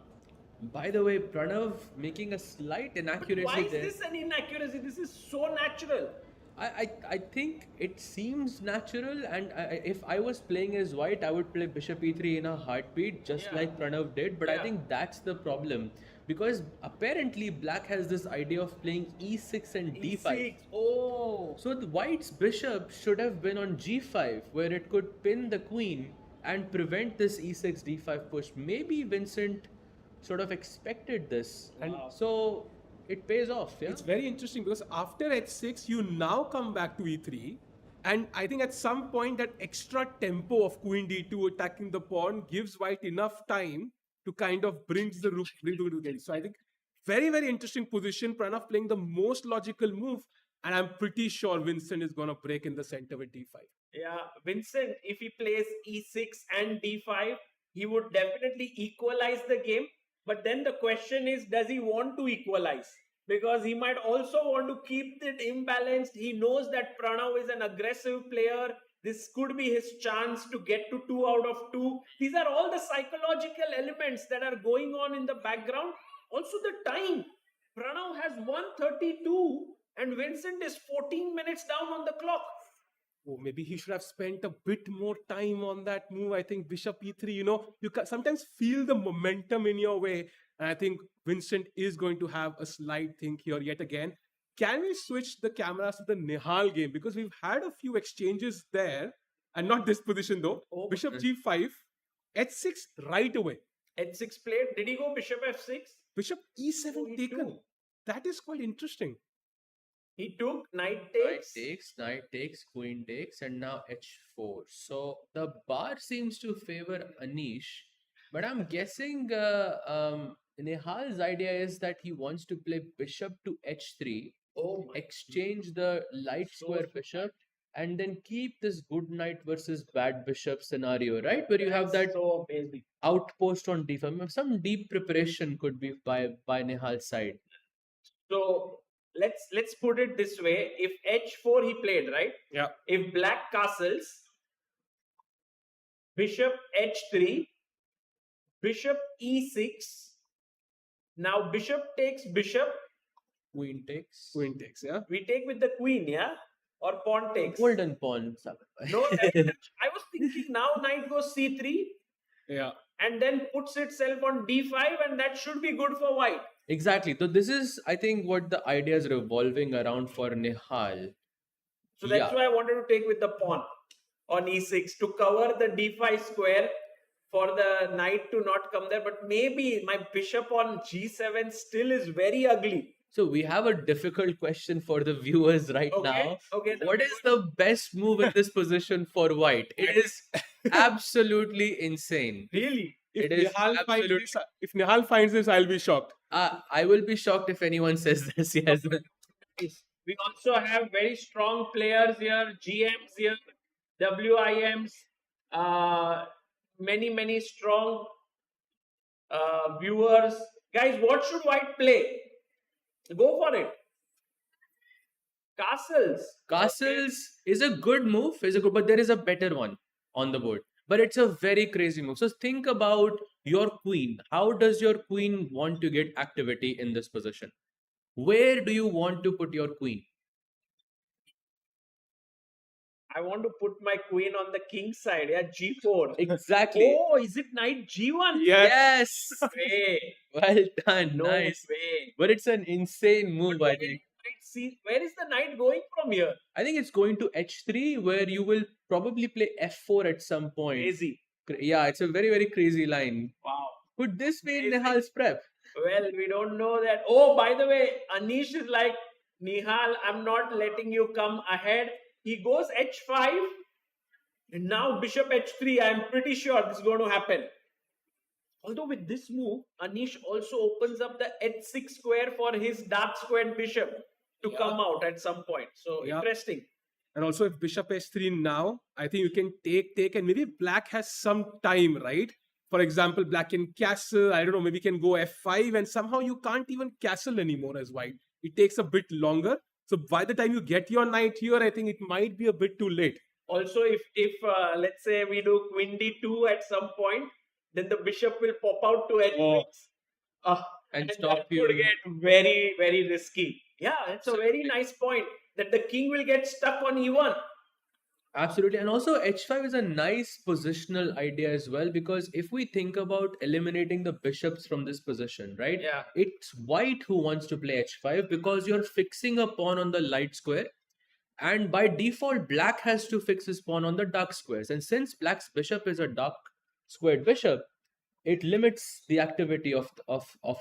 [SPEAKER 2] By the way, Pranav making a slight inaccuracy
[SPEAKER 1] Why is
[SPEAKER 2] there.
[SPEAKER 1] this an inaccuracy? This is so natural.
[SPEAKER 2] I think it seems natural, and if I was playing as white, I would play bishop e3 in a heartbeat, just
[SPEAKER 1] Yeah.
[SPEAKER 2] like Pranav did. But I
[SPEAKER 1] Yeah.
[SPEAKER 2] think that's the problem, because apparently black has this idea of playing e6 and d5.
[SPEAKER 1] E6. Oh.
[SPEAKER 2] So the white's bishop should have been on g5, where it could pin the queen and prevent this e6 d5 push. Maybe Vincent sort of expected this, and so it pays off. Yeah.
[SPEAKER 3] It's very interesting because after h6, you now come back to e3, And I think at some point that extra tempo of Queen D2 attacking the pawn gives White enough time to kind of bring the rook together. So I think very, very interesting position. Pranav playing the most logical move. And I'm pretty sure Vincent is going to break in the center with D5.
[SPEAKER 1] Yeah, Vincent, if he plays E6 and D5, he would definitely equalize the game. But then the question is, does he want to equalize? Because he might also want to keep it imbalanced. He knows that Pranav is an aggressive player. This could be his chance to get to 2 out of 2. These are all the psychological elements that are going on in the background. Also the time. Pranav has 132 and Vincent is 14 minutes down on the clock.
[SPEAKER 3] Oh, maybe he should have spent a bit more time on that move. I think Bishop E3, you can sometimes feel the momentum in your way. And I think Vincent is going to have a slight think here yet again. Can we switch the cameras to the Nihal game? Because we've had a few exchanges there, and not this position though.
[SPEAKER 1] Oh,
[SPEAKER 3] Bishop G5, H6 right away.
[SPEAKER 1] H6 played. Did he go Bishop F6?
[SPEAKER 3] Bishop E7
[SPEAKER 1] Oh, he
[SPEAKER 3] taken.
[SPEAKER 1] took.
[SPEAKER 3] That is quite interesting.
[SPEAKER 1] He took knight
[SPEAKER 2] Knight takes, queen takes, and now h4. So the bar seems to favor Anish, but I'm guessing Nihal's idea is that he wants to play bishop to h3,
[SPEAKER 1] Oh,
[SPEAKER 2] exchange the light square bishop, and then keep this good knight versus bad bishop scenario, right? Where you have that
[SPEAKER 1] so amazing.
[SPEAKER 2] outpost on d5. Some deep preparation could be by Nihal's side.
[SPEAKER 1] So let's put it this way: if h4 he played, right?
[SPEAKER 3] Yeah.
[SPEAKER 1] If black castles, bishop h3, bishop e6. Now bishop takes bishop.
[SPEAKER 2] Queen takes.
[SPEAKER 3] Queen takes, yeah.
[SPEAKER 1] We take with the queen, yeah, or pawn takes.
[SPEAKER 2] Golden pawn.
[SPEAKER 1] No, I was thinking now knight goes c3.
[SPEAKER 3] Yeah.
[SPEAKER 1] And then puts itself on d5, and that should be good for white.
[SPEAKER 2] Exactly. So this is, I think, what the idea is revolving around for Nihal.
[SPEAKER 1] So that's why I wanted to take with the pawn on e6 to cover the d5 square for the knight to not come there. But maybe my bishop on g7 still is very ugly.
[SPEAKER 2] So we have a difficult question for the viewers right now.
[SPEAKER 1] Okay.
[SPEAKER 2] What is the best move in this position for white? It is absolutely insane.
[SPEAKER 1] Really?
[SPEAKER 3] If
[SPEAKER 2] It is
[SPEAKER 3] Nihal finds this, I'll be shocked.
[SPEAKER 2] I will be shocked if anyone says this. Yes.
[SPEAKER 1] We also have very strong players here, GMs here, WIMs, many strong viewers. Guys, what should white play? Go for it. Castles.
[SPEAKER 2] Is a good move, but there is a better one on the board. But it's a very crazy move. So think about your queen. How does your queen want to get activity in this position? Where do you want to put your queen?
[SPEAKER 1] I want to put my queen on the king side. Yeah, g4.
[SPEAKER 2] Exactly.
[SPEAKER 1] Oh, is it knight g1?
[SPEAKER 2] Yes.
[SPEAKER 1] Way.
[SPEAKER 2] Well done.
[SPEAKER 1] No
[SPEAKER 2] Nice.
[SPEAKER 1] way.
[SPEAKER 2] But it's an insane move, I think.
[SPEAKER 1] See, where is the knight going from here?
[SPEAKER 2] I think it's going to h3, where you will probably play f4 at some point.
[SPEAKER 1] Crazy.
[SPEAKER 2] Yeah, it's a very crazy line.
[SPEAKER 1] Wow.
[SPEAKER 2] Could this be
[SPEAKER 1] Amazing.
[SPEAKER 2] Nihal's prep?
[SPEAKER 1] Well, we don't know that. Oh, by the way, Anish is like, Nihal, I'm not letting you come ahead. He goes h5. And now bishop h3. I'm pretty sure this is going to happen. Although with this move, Anish also opens up the h6 square for his dark squared bishop to come out at some point. So interesting.
[SPEAKER 3] And also if bishop h3 now, I think you can take, and maybe black has some time, right? For example, black can castle, I don't know, maybe can go f5, and somehow you can't even castle anymore as white. It takes a bit longer. So by the time you get your knight here, I think it might be a bit too late.
[SPEAKER 1] Also, if let's say we do queen d2 at some point, then the bishop will pop out to h6.
[SPEAKER 2] And
[SPEAKER 1] that
[SPEAKER 2] stop you.
[SPEAKER 1] could get very risky. Yeah, it's a very nice point that the king will get stuck on e1.
[SPEAKER 2] Absolutely. And also h5 is a nice positional idea as well, because if we think about eliminating the bishops from this position, right?
[SPEAKER 1] Yeah.
[SPEAKER 2] It's white who wants to play h5 because you're fixing a pawn on the light square. And by default, black has to fix his pawn on the dark squares. And since black's bishop is a dark squared bishop, it limits the activity of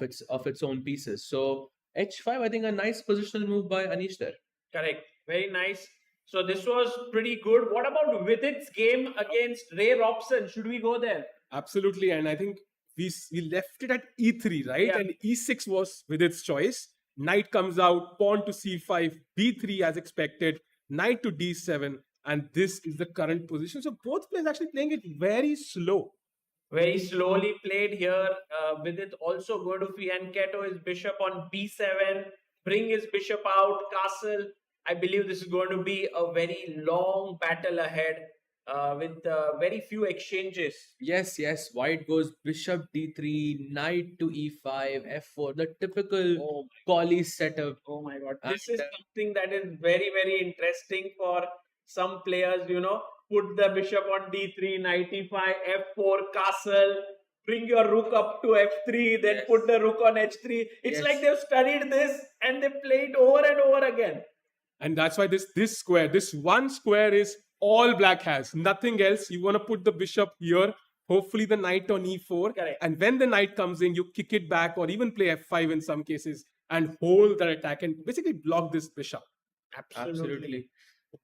[SPEAKER 2] its own pieces. So h5, I think, a nice positional move by Anish there.
[SPEAKER 1] Correct. Very nice. So this was pretty good. What about Vidit's game against Ray Robson? Should we go there?
[SPEAKER 3] Absolutely, and I think we left it at e3, right?
[SPEAKER 1] Yeah.
[SPEAKER 3] And e6 was with its choice. Knight comes out, pawn to c5, b3 as expected, knight to d7, and this is the current position. So both players actually playing it very slow.
[SPEAKER 1] Very slowly played here. Vidit also going to fianchetto his bishop on b7, bring his bishop out, castle. I believe this is going to be a very long battle ahead with very few exchanges.
[SPEAKER 2] Yes, yes. White goes bishop d3, knight to e5, f4, the typical
[SPEAKER 1] Oh
[SPEAKER 2] Collie setup.
[SPEAKER 1] Oh my god.
[SPEAKER 2] And,
[SPEAKER 1] This is something that is very, very interesting for some players, Put the bishop on d3, knight e5, f4, castle, bring your rook up to f3, then
[SPEAKER 2] Yes.
[SPEAKER 1] put the rook on h3. It's
[SPEAKER 2] Yes.
[SPEAKER 1] like they've studied this and they played over and over again.
[SPEAKER 3] And that's why this one square is all black has, nothing else. You want to put the bishop here, hopefully the knight on e4.
[SPEAKER 1] Correct.
[SPEAKER 3] And when the knight comes in, you kick it back or even play f5 in some cases and hold that attack and basically block this bishop.
[SPEAKER 2] Absolutely.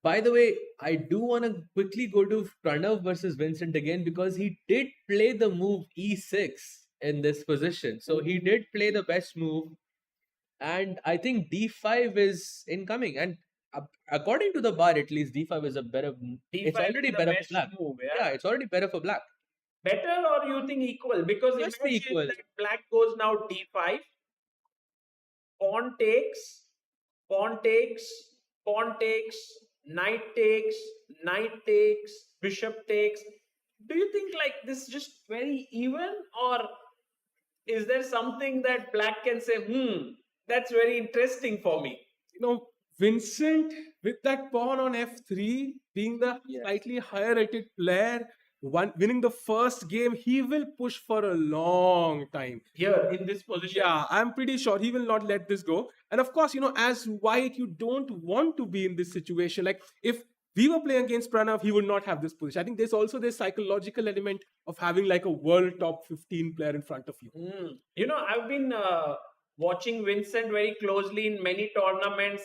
[SPEAKER 2] By the way, I do want to quickly go to Pranav versus Vincent again because he did play the move e6 in this position. So he did play the best move. And I think d5 is incoming. And according to the bar, at least d5 is a better. It's
[SPEAKER 1] D5
[SPEAKER 2] already
[SPEAKER 1] is the
[SPEAKER 2] better for
[SPEAKER 1] best
[SPEAKER 2] black.
[SPEAKER 1] move,
[SPEAKER 2] Yeah, it's already better for black.
[SPEAKER 1] Better or you think equal? Because
[SPEAKER 2] Must be
[SPEAKER 1] imagine
[SPEAKER 2] equal.
[SPEAKER 1] that black goes now d5, pawn takes, pawn takes, pawn takes, knight takes, knight takes, bishop takes. Do you think like this is just very even, or is there something that black can say, that's very interesting for me?
[SPEAKER 3] Vincent with that pawn on f3, being the slightly higher rated player, winning the first game, he will push for a long time.
[SPEAKER 1] Here in this position.
[SPEAKER 3] Yeah, I'm pretty sure he will not let this go. And of course, as white, you don't want to be in this situation. Like if we were playing against Pranav, he would not have this position. I think there's also this psychological element of having like a world top 15 player in front of you.
[SPEAKER 1] I've been watching Vincent very closely in many tournaments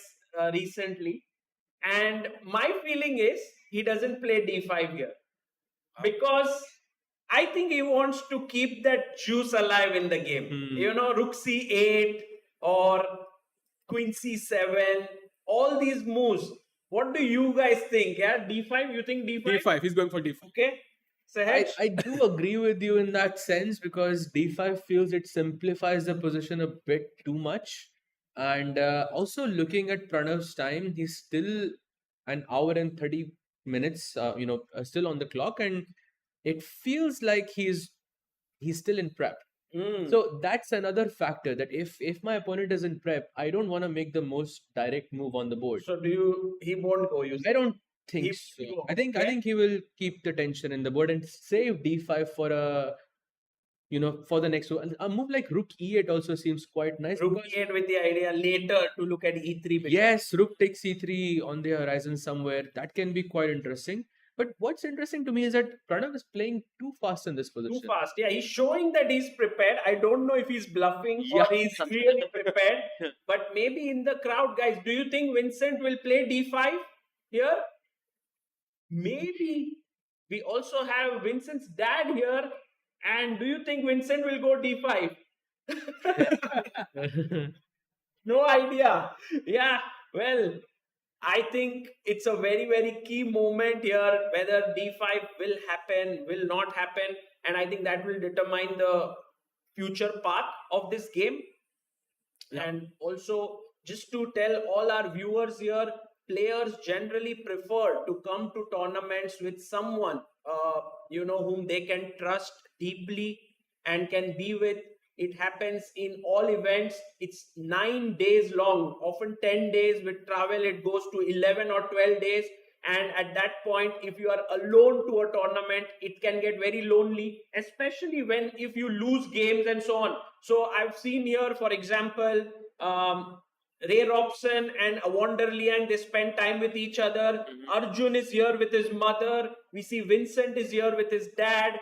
[SPEAKER 1] recently, and my feeling is he doesn't play d5 here because I think he wants to keep that juice alive in the game. Rook c8 or queen c7, all these moves. What do you guys think? Yeah, d5. You think d5?
[SPEAKER 3] D5. He's going for D5.
[SPEAKER 1] Okay.
[SPEAKER 2] I do agree with you in that sense because d5 feels it simplifies the position a bit too much. And also looking at Pranav's time, he's still an hour and 30 minutes, still on the clock, and it feels like he's still in prep. So that's another factor that if my opponent is in prep, I don't want to make the most direct move on the board.
[SPEAKER 1] So he won't go.
[SPEAKER 2] I don't think
[SPEAKER 1] He
[SPEAKER 2] so.
[SPEAKER 1] will go.
[SPEAKER 2] I think he will keep the tension in the board and save d5 for for the next one. A move like rook e8 also seems quite nice.
[SPEAKER 1] Rook e8 with the idea later to look at e3 bishop.
[SPEAKER 2] Yes, rook takes e3 on the horizon somewhere. That can be quite interesting. But what's interesting to me is that Pranav is playing too fast in this position.
[SPEAKER 1] Too fast. Yeah, he's showing that he's prepared. I don't know if he's bluffing or he's really prepared. But maybe in the crowd, guys, do you think Vincent will play d5 here? Maybe. We also have Vincent's dad here. And do you think Vincent will go d5? No idea. Yeah, well, I think it's a very, very key moment here, whether d5 will happen, will not happen. And I think that will determine the future path of this game. And also, just to tell all our viewers here, players generally prefer to come to tournaments with someone, whom they can trust deeply and can be with. It happens in all events. It's 9 days long, often 10 days. With travel, it goes to 11 or 12 days. And at that point, if you are alone to a tournament, it can get very lonely, especially if you lose games and so on. So I've seen here, for example, Ray Robson and Wander Leong, they spend time with each other. Arjun is here with his mother. We see Vincent is here with his dad.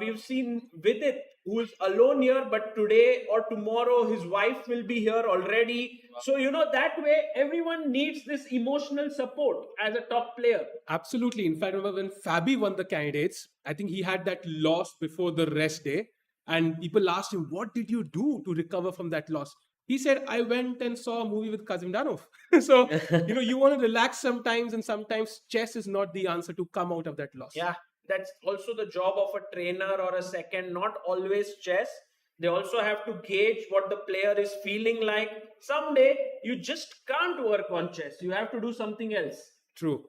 [SPEAKER 4] we've seen Vidit, who's alone here, but today or tomorrow his wife will be here already. So, that way everyone needs this emotional support as a top player.
[SPEAKER 3] Absolutely. In fact, remember when Fabi won the candidates, I think he had that loss before the rest day. And people asked him, what did you do to recover from that loss? He said, I went and saw a movie with Kazimdanov. So, you want to relax sometimes, and sometimes chess is not the answer to come out of that loss.
[SPEAKER 4] Yeah, that's also the job of a trainer or a second, not always chess. They also have to gauge what the player is feeling like. Someday, you just can't work on chess. You have to do something else.
[SPEAKER 3] True.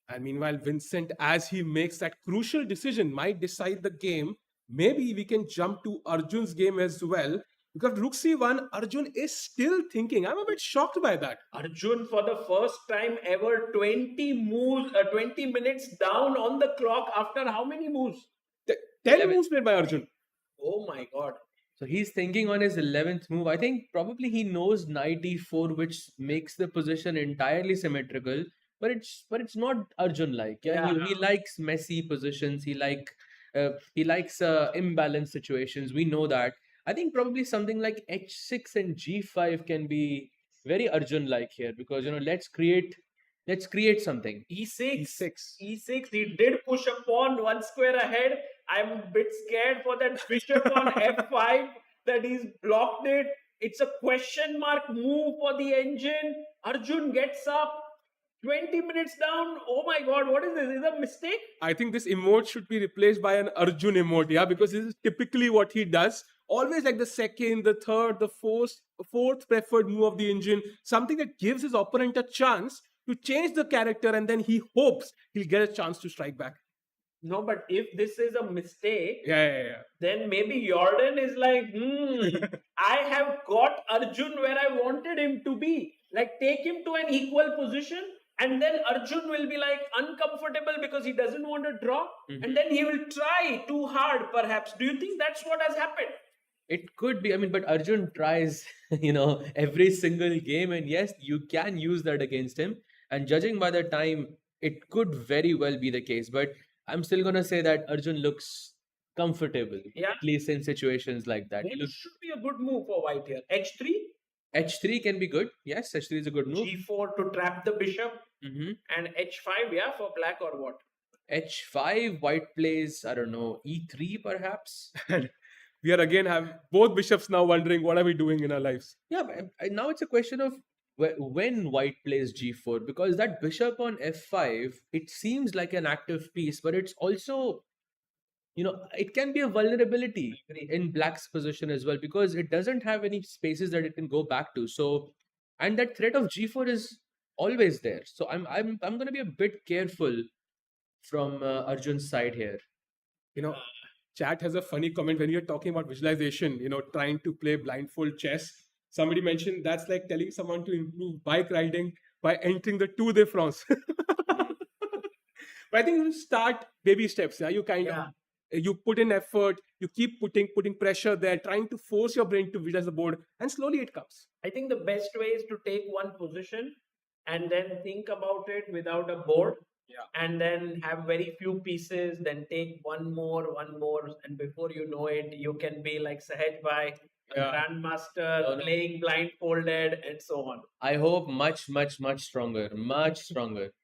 [SPEAKER 3] And meanwhile, Vincent, as he makes that crucial decision, might decide the game. Maybe we can jump to Arjun's game as well. Because Rook C1, Arjun is still thinking. I'm a bit shocked by that.
[SPEAKER 4] Arjun, for the first time ever, 20 minutes down on the clock after how many moves?
[SPEAKER 3] 10 moves played by Arjun.
[SPEAKER 4] Oh my God.
[SPEAKER 2] So he's thinking on his 11th move. I think probably he knows knight e4, which makes the position entirely symmetrical. But it's not Arjun like. Yeah, he likes messy positions. He likes imbalanced situations. We know that. I think probably something like h6 and g5 can be very Arjun like here, because let's create something.
[SPEAKER 4] E6. He did push a pawn one square ahead. I'm a bit scared for that bishop on f5 that he's blocked it. It's a question mark move for the engine. Arjun gets up. 20 minutes down. Oh my God, what is this? Is it a mistake?
[SPEAKER 3] I think this emote should be replaced by an Arjun emote, yeah, because this is typically what he does. Always like the second, the third, the fourth preferred move of the engine, something that gives his opponent a chance to change the character, and then he hopes he'll get a chance to strike back.
[SPEAKER 4] No, but if this is a mistake,
[SPEAKER 3] yeah.
[SPEAKER 4] then maybe Jordan is like, I have got Arjun where I wanted him to be. Like, take him to an equal position, and then Arjun will be like uncomfortable because he doesn't want to draw, and then he will try too hard, perhaps. Do you think that's what has happened?
[SPEAKER 2] It could be. I mean, but Arjun tries, every single game, and yes, you can use that against him. And judging by the time, it could very well be the case. But I'm still gonna say that Arjun looks comfortable, at least in situations like that.
[SPEAKER 4] It should be a good move for white here. H3.
[SPEAKER 2] H3 can be good. Yes, H3 is a good move.
[SPEAKER 4] G4 to trap the bishop. And H5, for black or what?
[SPEAKER 2] H5, white plays, I don't know, E3 perhaps.
[SPEAKER 3] We are again have both bishops now wondering what are we doing in our lives.
[SPEAKER 2] Yeah, but now it's a question of when white plays G4, because that bishop on F5, it seems like an active piece, but it's also, it can be a vulnerability in black's position as well, because it doesn't have any spaces that it can go back to. So, and that threat of G4 is always there. So I'm going to be a bit careful from Arjun's side here.
[SPEAKER 3] Chat has a funny comment when you're talking about visualization, trying to play blindfold chess. Somebody mentioned that's like telling someone to improve bike riding by entering the Tour de France. But I think you start baby steps. Yeah? You kind of, you put in effort, you keep putting pressure there, trying to force your brain to visualize the board, and slowly it comes.
[SPEAKER 4] I think the best way is to take one position and then think about it without a board. And then have very few pieces, then take one more, and before you know it, you can be like Sahaj Bhai, Grand Master, playing blindfolded, and so on.
[SPEAKER 2] I hope much stronger.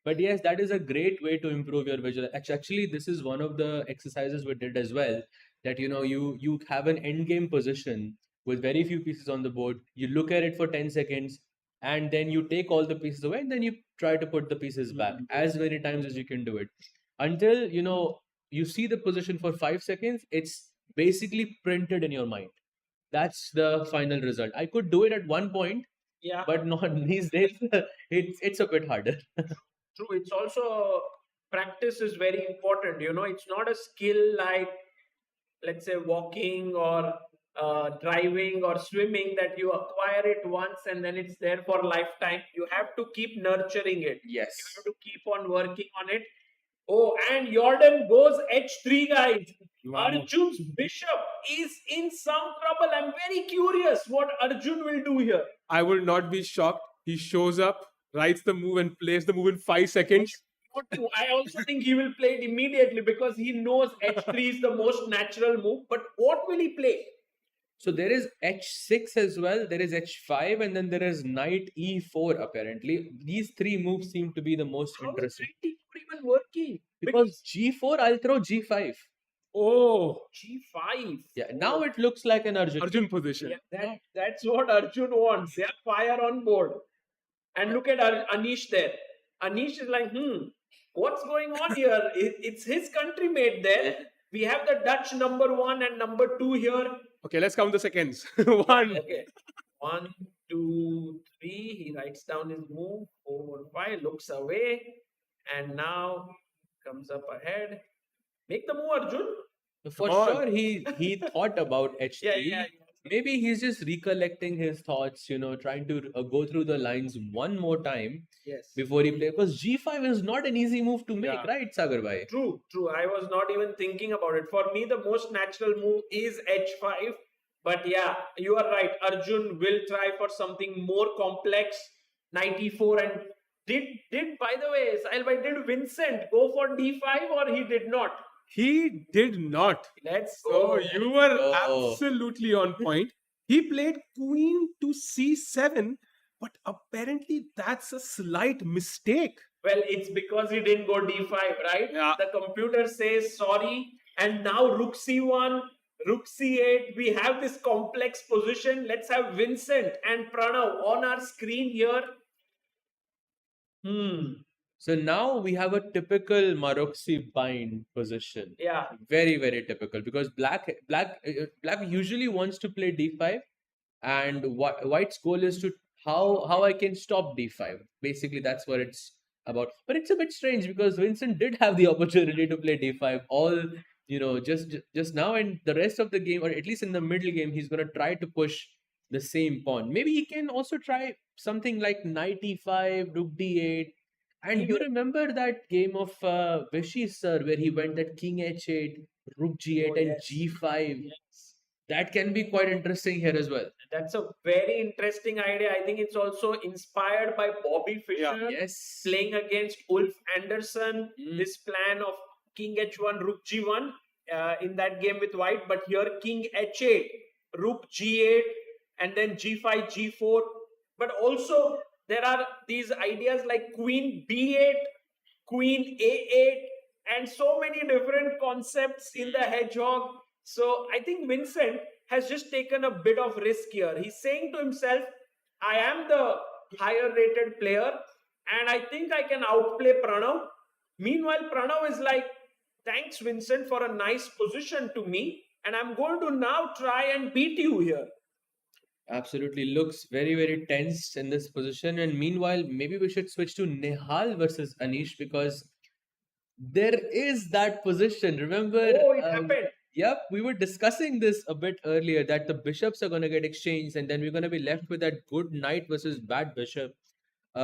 [SPEAKER 2] But yes, that is a great way to improve your visual. Actually, this is one of the exercises we did as well. That you have an end game position with very few pieces on the board. You look at it for 10 seconds. And then you take all the pieces away, and then you try to put the pieces back as many times as you can do it. Until, you see the position for 5 seconds, it's basically printed in your mind. That's the final result. I could do it at one point, but not these days. It's a bit harder.
[SPEAKER 4] True. It's also, practice is very important. It's not a skill like, let's say, walking or driving or swimming that you acquire it once and then it's there for lifetime. You have to keep nurturing it.
[SPEAKER 2] Yes.
[SPEAKER 4] You have to keep on working on it. Oh, and Jordan goes H3, guys. Wow. Arjun's bishop is in some trouble. I'm very curious what Arjun will do here.
[SPEAKER 3] I will not be shocked. He shows up, writes the move, and plays the move in 5 seconds.
[SPEAKER 4] I also think he will play it immediately because he knows h3 is the most natural move. But what will he play?
[SPEAKER 2] So there is h6 as well, there is h5, and then there is knight e4 apparently. These three moves seem to be the most
[SPEAKER 4] How is
[SPEAKER 2] interesting.
[SPEAKER 4] knight e4 even working?
[SPEAKER 2] Because g4, I'll throw g5.
[SPEAKER 3] Oh,
[SPEAKER 4] G5.
[SPEAKER 2] Yeah, now it looks like an Arjun.
[SPEAKER 3] Arjun position.
[SPEAKER 4] Yeah, that's what Arjun wants. Yeah, fire on board. And look at Anish there. Anish is like, what's going on here? It's his country made there. We have the Dutch number 1 and number 2 here.
[SPEAKER 3] Okay, let's count the seconds. One.
[SPEAKER 4] Okay. 1, 2, 3. He writes down his move. 4, 5. Looks away. And now comes up ahead. Make the move, Arjun.
[SPEAKER 2] For
[SPEAKER 3] Come on.
[SPEAKER 2] sure, he thought about h3.
[SPEAKER 4] Yeah.
[SPEAKER 2] Maybe he's just recollecting his thoughts, trying to go through the lines one more time
[SPEAKER 4] Yes.
[SPEAKER 2] before he plays. Because g5 is not an easy move to make,
[SPEAKER 3] Yeah.
[SPEAKER 2] right, Sagar bhai?
[SPEAKER 4] True. I was not even thinking about it. For me, the most natural move is h5. But yeah, you are right. Arjun will try for something more complex. Knight e4 and did by the way, Sahil bhai, did Vincent go for d5 or he did not?
[SPEAKER 3] He did not.
[SPEAKER 4] Let's
[SPEAKER 3] So
[SPEAKER 4] go.
[SPEAKER 3] you were
[SPEAKER 2] Oh.
[SPEAKER 3] absolutely on point. He played queen to c7, but apparently that's a slight mistake.
[SPEAKER 4] Well, it's because he didn't go d5, right?
[SPEAKER 3] Yeah.
[SPEAKER 4] The computer says sorry, and now rook c1, rook c8. We have this complex position. Let's have Vincent and Pranav on our screen here.
[SPEAKER 2] So now we have a typical Maroksi bind position.
[SPEAKER 4] Yeah.
[SPEAKER 2] Very, very typical because black usually wants to play d5, and white's goal is to how I can stop d5. Basically, that's what it's about. But it's a bit strange because Vincent did have the opportunity to play d5 all just now, and the rest of the game, or at least in the middle game, he's gonna try to push the same pawn. Maybe he can also try something like knight e5, rook d8. And you remember that game of Vishi sir where he went at king h8, rook g8 and
[SPEAKER 4] yes.
[SPEAKER 2] g5.
[SPEAKER 4] Yes.
[SPEAKER 2] That can be quite interesting here as well.
[SPEAKER 4] That's a very interesting idea. I think it's also inspired by Bobby Fischer
[SPEAKER 2] Yes.
[SPEAKER 4] playing against Ulf Anderson. This plan of king h1, rook g1 in that game with white. But here king h8, rook g8, and then g5, g4. But also there are these ideas like queen b8, queen a8, and so many different concepts in the hedgehog. So I think Vincent has just taken a bit of risk here. He's saying to himself, I am the higher rated player and I think I can outplay Pranav. Meanwhile, Pranav is like, thanks Vincent for a nice position to me, and I'm going to now try and beat you here.
[SPEAKER 2] Absolutely looks very, very tense in this position. And meanwhile, maybe we should switch to Nihal versus Anish because there is that position. Remember?
[SPEAKER 4] Oh, it happened.
[SPEAKER 2] Yep, we were discussing this a bit earlier that the bishops are going to get exchanged, and then we're going to be left with that good knight versus bad bishop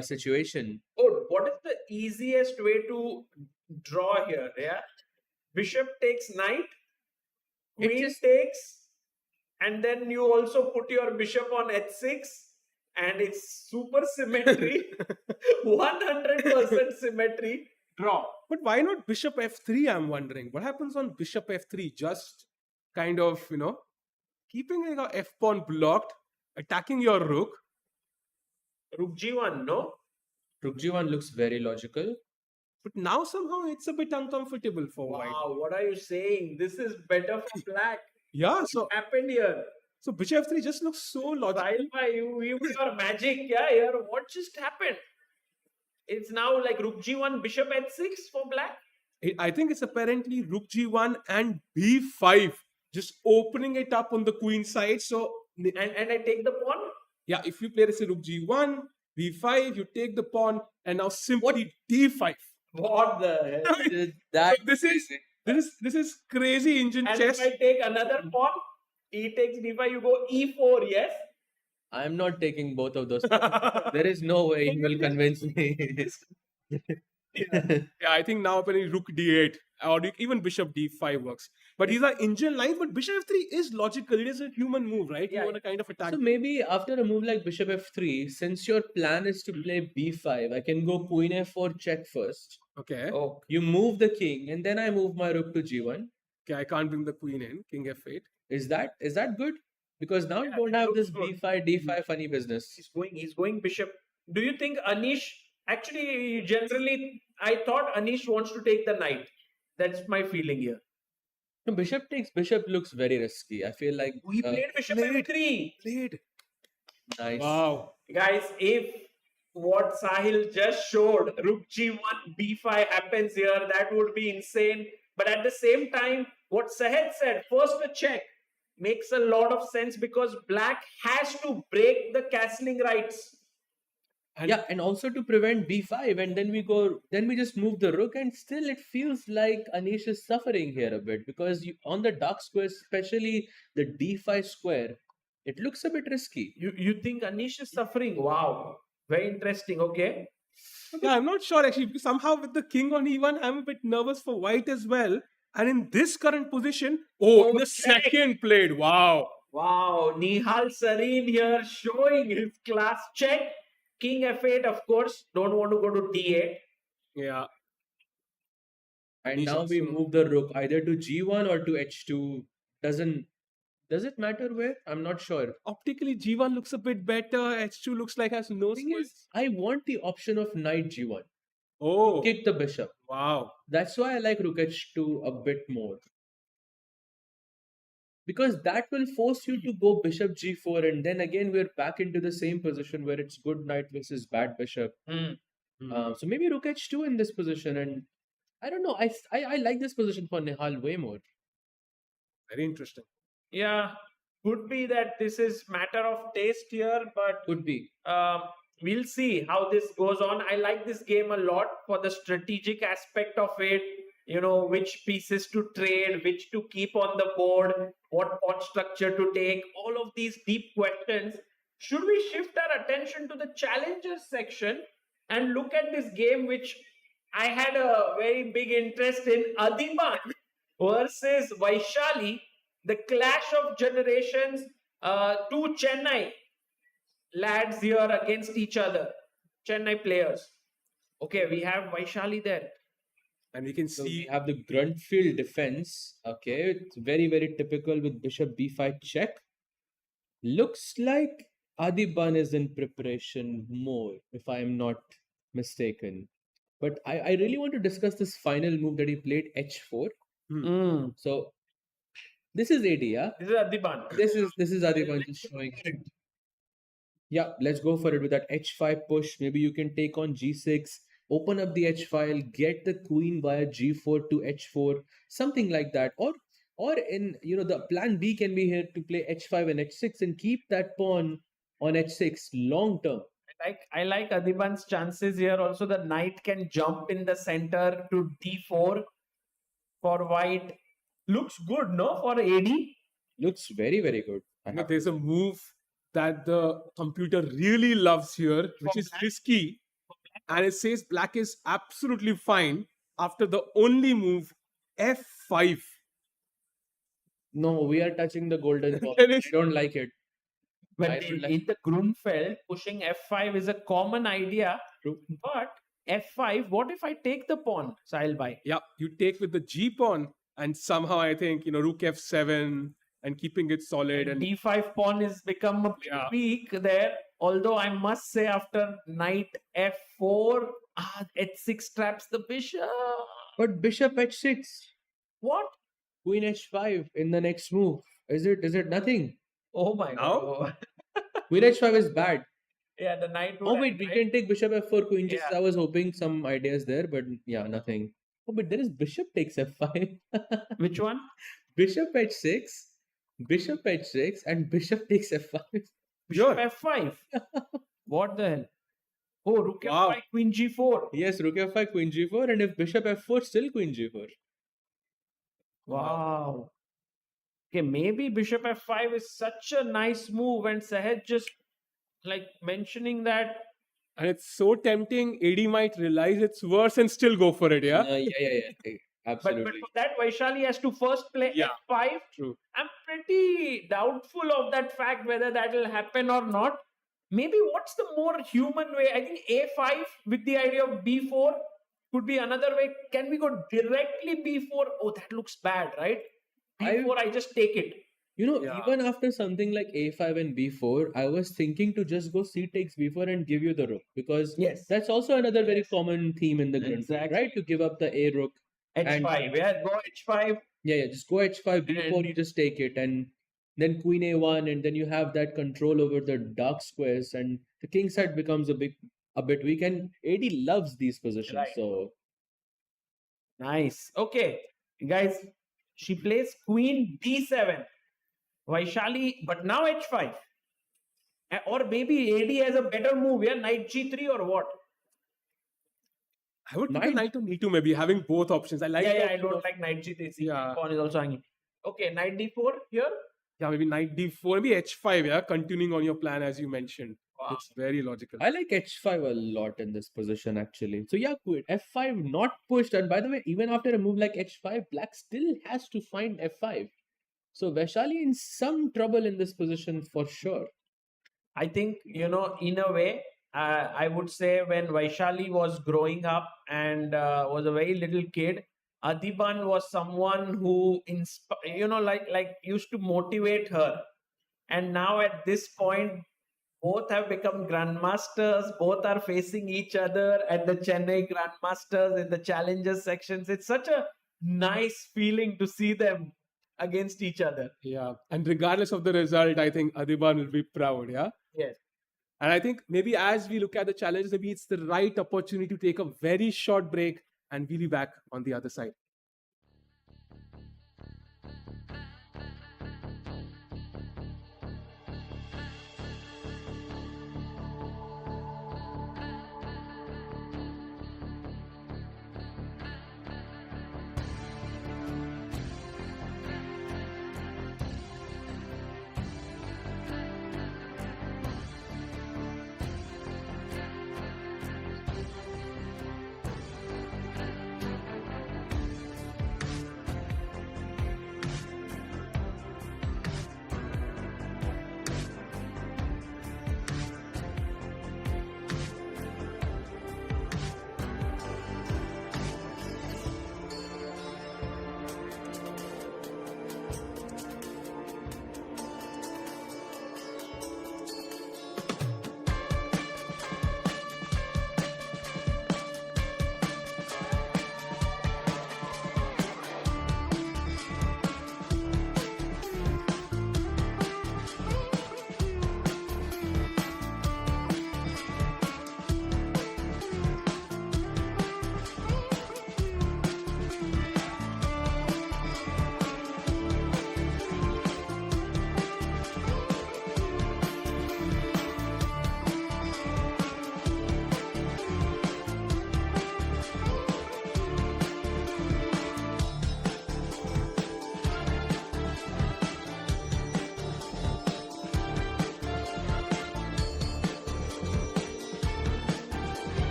[SPEAKER 2] situation.
[SPEAKER 4] Oh, what is the easiest way to draw here? Yeah, bishop takes knight, queen takes, and then you also put your bishop on h6, and it's super symmetry, 100% symmetry. Draw.
[SPEAKER 3] But why not bishop f3? I'm wondering. What happens on bishop f3? Just kind of, keeping your f pawn blocked, attacking your rook.
[SPEAKER 4] Rook g1, no?
[SPEAKER 2] Rook g1 looks very logical.
[SPEAKER 3] But now somehow it's a bit uncomfortable for white.
[SPEAKER 4] Wow, what are you saying? This is better for black.
[SPEAKER 3] Yeah,
[SPEAKER 4] What
[SPEAKER 3] so
[SPEAKER 4] happened here?
[SPEAKER 3] bishop f3 just looks so logical.
[SPEAKER 4] Sahil, you with your magic, yeah, here. What just happened? It's now like rook g1, bishop h6 for black.
[SPEAKER 3] I think it's apparently rook g1 and b5, just opening it up on the queen side. So
[SPEAKER 4] And I take the pawn.
[SPEAKER 3] yeah, if you play let's say rook g1, b5, you take the pawn, and now simply d5.
[SPEAKER 4] What the hell?
[SPEAKER 2] That
[SPEAKER 3] This is crazy engine
[SPEAKER 4] And
[SPEAKER 3] chess.
[SPEAKER 4] if I take another pawn, he takes d5, you go e4, yes?
[SPEAKER 2] I'm not taking both of those. There is no way he will convince me.
[SPEAKER 3] Yeah, I think now apparently rook d8 or even bishop d5 works. But these are Indian lines, but bishop f3 is logical. It is a human move, right? You
[SPEAKER 4] Yeah.
[SPEAKER 3] want to kind of attack.
[SPEAKER 2] So maybe after a move like bishop f3, since your plan is to play b5, I can go queen f4 check first.
[SPEAKER 3] Okay.
[SPEAKER 4] Oh,
[SPEAKER 2] You move the king, and then I move my rook to g1.
[SPEAKER 3] Okay, I can't bring the queen in. King f8.
[SPEAKER 2] Is that good? Because now you
[SPEAKER 4] Yeah,
[SPEAKER 2] don't
[SPEAKER 4] that
[SPEAKER 2] have
[SPEAKER 4] looks
[SPEAKER 2] this
[SPEAKER 4] good.
[SPEAKER 2] b5 d5 funny business.
[SPEAKER 4] he's going bishop. Do you think Anish actually generally I thought Anish wants to take the knight. That's my feeling here.
[SPEAKER 2] No, bishop takes bishop looks very risky. I feel like
[SPEAKER 4] He played bishop
[SPEAKER 3] Played.
[SPEAKER 4] f3.
[SPEAKER 3] Played.
[SPEAKER 2] nice.
[SPEAKER 3] Wow.
[SPEAKER 4] Guys, if what Sahil just showed, rook g1, b5 happens here, that would be insane. But at the same time, what Sahed said, first a check, makes a lot of sense because black has to break the castling rights.
[SPEAKER 3] And
[SPEAKER 2] Yeah, and also to prevent b5, and then we just move the rook, and still it feels like Anish is suffering here a bit because on the dark square, especially the d5 square, it looks a bit risky.
[SPEAKER 4] You think Anish is suffering? Wow. Very interesting. Okay.
[SPEAKER 3] yeah, I'm not sure actually. Because somehow with the king on e1, I'm a bit nervous for white as well. And in this current position, in the
[SPEAKER 4] check.
[SPEAKER 3] second played. Wow.
[SPEAKER 4] Wow. Nihal Sarin here showing his class. Check. King f8, of course. Don't want to go to d8.
[SPEAKER 3] Yeah.
[SPEAKER 2] And
[SPEAKER 3] Anish
[SPEAKER 2] now we
[SPEAKER 3] also-
[SPEAKER 2] move the rook either to g1 or to h2. Does it matter where? I'm not sure.
[SPEAKER 3] Optically, g1 looks a bit better. h2 looks like has no
[SPEAKER 2] Thing
[SPEAKER 3] squares.
[SPEAKER 2] is, I want the option of knight g1.
[SPEAKER 3] Oh,
[SPEAKER 2] Kick the bishop.
[SPEAKER 3] wow.
[SPEAKER 2] That's why I like rook h2 a bit more. Because that will force you to go bishop g4, and then again we're back into the same position where it's good knight versus bad bishop. So maybe rook h2 in this position, and I don't know. I like this position for Nihal way more.
[SPEAKER 3] Very interesting.
[SPEAKER 4] Yeah. Could be that this is matter of taste here, but
[SPEAKER 2] Could be.
[SPEAKER 4] we'll see how this goes on. I like this game a lot for the strategic aspect of it. You know, which pieces to trade, which to keep on the board, what pawn structure to take, all of these deep questions. Should we shift our attention to the challengers section and look at this game, which I had a very big interest in, Adiban versus Vaishali, the clash of generations, two Chennai lads here against each other, Chennai players. Okay, we have Vaishali there.
[SPEAKER 3] And we can
[SPEAKER 2] So we
[SPEAKER 3] see
[SPEAKER 2] have the Gruntfield defense. Okay, it's very, very typical with bishop b5 check. Looks like Adiban is in preparation more, if I am not mistaken. But I really want to discuss this final move that he played h4. So this is AD, yeah?
[SPEAKER 4] This is Adiban.
[SPEAKER 2] This is Adiban just showing. Yeah, let's go for it with that h5 push. Maybe you can take on g6, open up the h file, get the queen via g4 to h4, something like that. Or in the plan B can be here to play h5 and h6 and keep that pawn on h6 long term.
[SPEAKER 4] I like Adiban's chances here. Also, the knight can jump in the center to d4 for white. Looks good, no, for AD?
[SPEAKER 2] Looks very, very good.
[SPEAKER 3] there's a move that the computer really loves here, which is risky. And it says black is absolutely fine after the only move f5.
[SPEAKER 2] No, we are touching the golden ball.
[SPEAKER 3] It
[SPEAKER 2] I
[SPEAKER 3] is-
[SPEAKER 2] don't like it.
[SPEAKER 4] But
[SPEAKER 2] I don't
[SPEAKER 4] in
[SPEAKER 2] like-
[SPEAKER 4] the Grunfeld, pushing f5 is a common idea.
[SPEAKER 2] True.
[SPEAKER 4] But f5, what if I take the pawn, Sahil bhai?
[SPEAKER 3] Yeah, you take with the g pawn, and somehow I think rook f7 and keeping it solid. And
[SPEAKER 4] d5 pawn is become a bit
[SPEAKER 3] Yeah.
[SPEAKER 4] weak there. Although I must say, after knight f4, h6 traps the bishop.
[SPEAKER 2] But bishop h6,
[SPEAKER 4] What?
[SPEAKER 2] queen h5 in the next move. Is it nothing?
[SPEAKER 4] Oh my
[SPEAKER 3] Now?
[SPEAKER 4] god.
[SPEAKER 2] Queen h5 is bad.
[SPEAKER 4] Yeah, the knight.
[SPEAKER 2] Oh wait, we can take bishop f4, queen g6.
[SPEAKER 4] Yeah.
[SPEAKER 2] I was hoping some ideas there, but yeah, nothing. Oh, but there is bishop takes f5.
[SPEAKER 4] Which one?
[SPEAKER 2] Bishop h6, bishop h6, and bishop takes f5.
[SPEAKER 3] Sure.
[SPEAKER 4] f5. What the hell? Oh, rook
[SPEAKER 3] Wow.
[SPEAKER 4] f5, queen g4.
[SPEAKER 2] Yes, rook f5, queen g4, and if bishop f4, still queen g4.
[SPEAKER 4] Wow. Okay, maybe bishop f5 is such a nice move, and Sahed just like mentioning that
[SPEAKER 3] And it's so tempting. AD might realize it's worse and still go for it. Yeah.
[SPEAKER 2] Yeah.
[SPEAKER 4] But
[SPEAKER 2] Absolutely.
[SPEAKER 4] for that, Vaishali has to first play
[SPEAKER 3] Yeah.
[SPEAKER 4] F5.
[SPEAKER 3] True.
[SPEAKER 4] I'm pretty doubtful of that fact whether that will happen or not. Maybe what's the more human way? I think A5 with the idea of B4 could be another way. Can we go directly B4? Oh, that looks bad, right? B4, I just take it.
[SPEAKER 3] Yeah.
[SPEAKER 2] Even after something like A5 and B4, I was thinking to just go C takes B4 and give you the rook, because
[SPEAKER 4] Yes.
[SPEAKER 2] that's also another very common theme in the Grand Prix,
[SPEAKER 1] Exactly.
[SPEAKER 2] right? To give up the A rook.
[SPEAKER 4] H5. Yeah, go H5.
[SPEAKER 2] Yeah, just go H5, B4, you just take it, and then Queen A1, and then you have that control over the dark squares, and the king side becomes a bit weak, and AD loves these positions.
[SPEAKER 4] Right.
[SPEAKER 2] So
[SPEAKER 4] Nice. Okay, guys, she plays Queen D7. Vaishali, but now H5. Or maybe AD has a better move, yeah? Knight G3 or what?
[SPEAKER 3] I would pick a
[SPEAKER 2] Knight-
[SPEAKER 3] knight on E2 maybe, having both options. I like the
[SPEAKER 4] I
[SPEAKER 3] option
[SPEAKER 4] don't
[SPEAKER 3] of-
[SPEAKER 4] like Knight G3.
[SPEAKER 3] Yeah.
[SPEAKER 4] Pawn is also hanging. Okay, Knight D4 here.
[SPEAKER 3] Yeah, maybe knight D4, maybe H5, yeah, continuing on your plan as you mentioned.
[SPEAKER 4] Wow.
[SPEAKER 3] It's very logical.
[SPEAKER 2] I like H5 a lot in this position actually. So yeah, good. F5 not pushed, and by the way, even after a move like H5, Black still has to find F5. So Vaishali in some trouble in this position for sure.
[SPEAKER 4] I think, in a way, I would say when Vaishali was growing up and was a very little kid, Adiban was someone who, used to motivate her. And now at this point, both have become grandmasters. Both are facing each other at the Chennai Grand Masters in the Challengers sections. It's such a nice feeling to see them against each other.
[SPEAKER 3] Yeah. And regardless of the result, I think Adiban will be proud, yeah?
[SPEAKER 4] Yes.
[SPEAKER 3] And I think maybe as we look at the challenges, maybe it's the right opportunity to take a very short break, and we'll be back on the other side.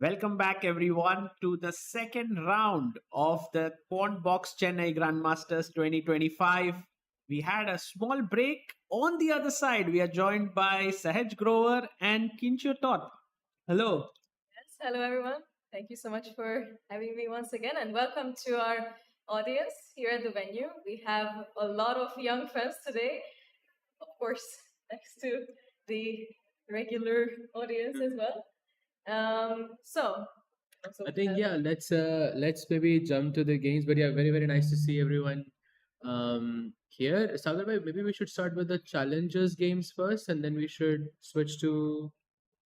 [SPEAKER 4] Welcome back, everyone, to the second round of the Quantbox Chennai Grand Masters 2025. We had a small break. On the other side, we are joined by Sahaj Grover and Kincho Tot. Hello.
[SPEAKER 5] Yes, hello everyone. Thank you so much for having me once again, and welcome to our audience here at the venue. We have a lot of young fans today, of course, next to the regular audience as well. So,
[SPEAKER 2] I think let's maybe jump to the games. But yeah, very very nice to see everyone here. Sagar bhai, maybe we should start with the challengers games first, and then we should switch to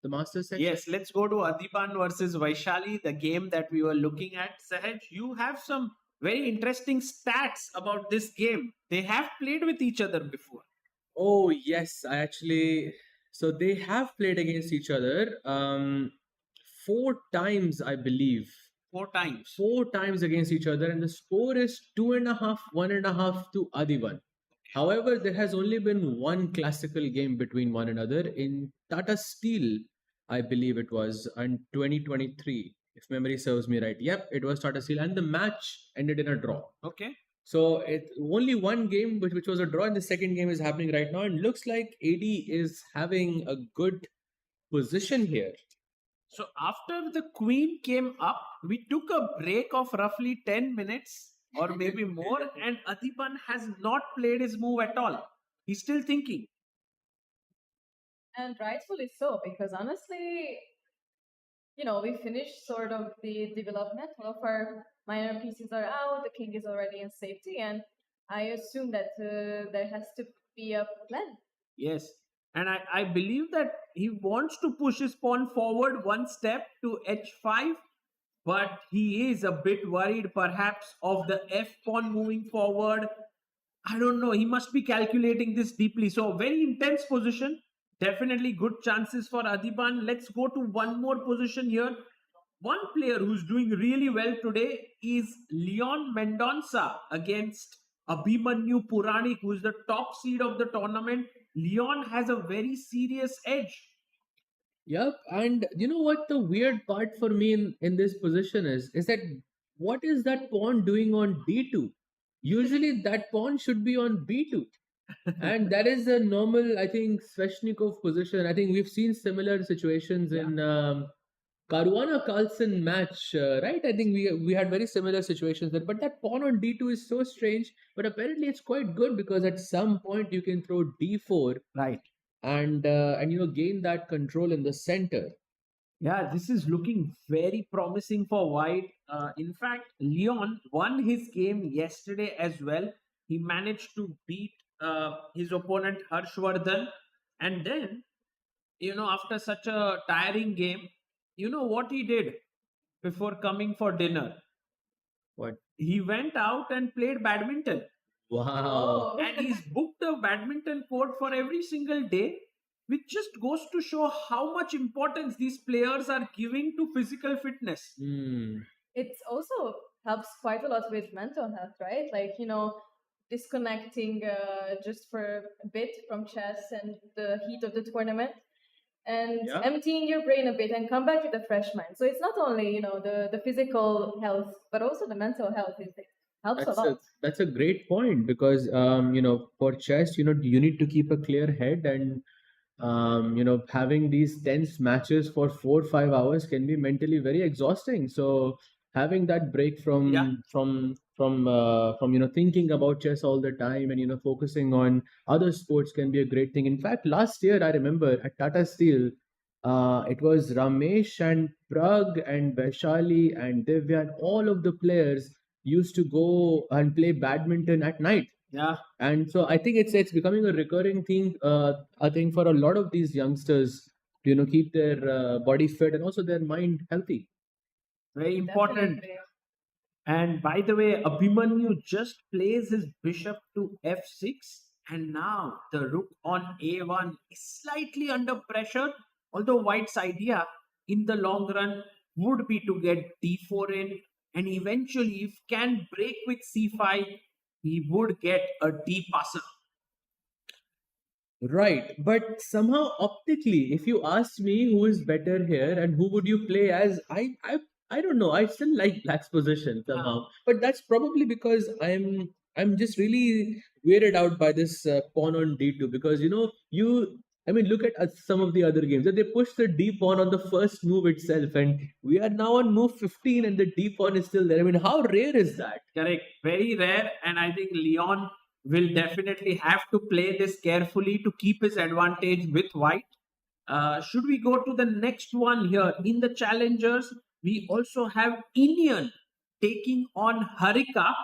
[SPEAKER 2] the Masters section.
[SPEAKER 4] Yes, let's go to Adiban versus Vaishali, the game that we were looking at. Sahaj, you have some very interesting stats about this game. They have played with each other before.
[SPEAKER 2] Oh yes, I actually. So they have played against each other. 4 times, I believe.
[SPEAKER 4] 4 times.
[SPEAKER 2] 4 times against each other, and the score is 2.5, 1.5 to Adiban. However, there has only been one classical game between one another in Tata Steel, I believe it was, in 2023, if memory serves me right. Yep, it was Tata Steel, and the match ended in a draw.
[SPEAKER 4] Okay.
[SPEAKER 2] So it only one game which was a draw, and the second game is happening right now, and looks like AD is having a good position here.
[SPEAKER 4] So after the queen came up, we took a break of roughly 10 minutes or maybe more, and Adiban has not played his move at all. He's still thinking.
[SPEAKER 5] and rightfully so, because honestly, we finished sort of the development. All of our minor pieces are out. The king is already in safety, and I assume that there has to be a plan.
[SPEAKER 4] Yes. And I believe that he wants to push his pawn forward one step to h5, but he is a bit worried perhaps of the f pawn moving forward. I don't know. He must be calculating this deeply. So, very intense position. Definitely good chances for Adiban. Let's go to one more position here. One player who's doing really well today is Leon Mendonça against Abhimanyu Puranik, who's the top seed of the tournament. Leon has a very serious edge.
[SPEAKER 2] Yep, and you know what the weird part for me in this position is that what is that pawn doing on d2? Usually that pawn should be on b2. And that is a normal, I think, Sveshnikov position. I think we've seen similar situations in Caruana Carlson match, right? I think we had very similar situations there. But that pawn on d2 is so strange. But apparently it's quite good because at some point you can throw d4
[SPEAKER 4] Right.
[SPEAKER 2] and gain that control in the center.
[SPEAKER 4] Yeah, this is looking very promising for White. In fact, Leon won his game yesterday as well. He managed to beat his opponent Harshvardhan. And then, after such a tiring game, you know what he did before coming for dinner?
[SPEAKER 2] What?
[SPEAKER 4] He went out and played badminton.
[SPEAKER 2] Wow.
[SPEAKER 5] Oh,
[SPEAKER 4] And he's booked a badminton court for every single day, which just goes to show how much importance these players are giving to physical fitness.
[SPEAKER 2] Hmm.
[SPEAKER 5] it also helps quite a lot with mental health, right? Like, disconnecting just for a bit from chess and the heat of the tournament, and
[SPEAKER 2] Yeah.
[SPEAKER 5] emptying your brain a bit and come back with a fresh mind. So it's not only, the physical health, but also the mental health. It helps a lot.
[SPEAKER 2] That's a great point because for chess you need to keep a clear head, and having these tense matches for 4 5 hours can be mentally very exhausting. So having that break from
[SPEAKER 4] Yeah.
[SPEAKER 2] thinking about chess all the time and focusing on other sports can be a great thing. In fact, last year I remember at Tata Steel, it was Ramesh and Prag and Vaishali and Divya and all of the players used to go and play badminton at night.
[SPEAKER 4] Yeah.
[SPEAKER 2] And so I think it's becoming a recurring thing. I think for a lot of these youngsters to keep their body fit and also their mind healthy.
[SPEAKER 4] Very important.
[SPEAKER 5] Definitely.
[SPEAKER 4] And by the way, Abhimanyu just plays his bishop to f6, and now the rook on a1 is slightly under pressure. Although White's idea in the long run would be to get d4 in, and eventually, if can break with c5, he would get a d passer.
[SPEAKER 2] Right, but somehow optically, if you ask me who is better here and who would you play as, I don't know. I still like Black's position somehow, but that's probably because I'm just really weirded out by this pawn on d2 because I mean look at some of the other games that they push the d pawn on the first move itself, and we are now on move 15 and the d pawn is still there. I mean, how rare is that?
[SPEAKER 4] Correct. Very rare. And I think Leon will definitely have to play this carefully to keep his advantage with white. Should we go to the next one here? In the challengers, we also have Indian taking on Harika.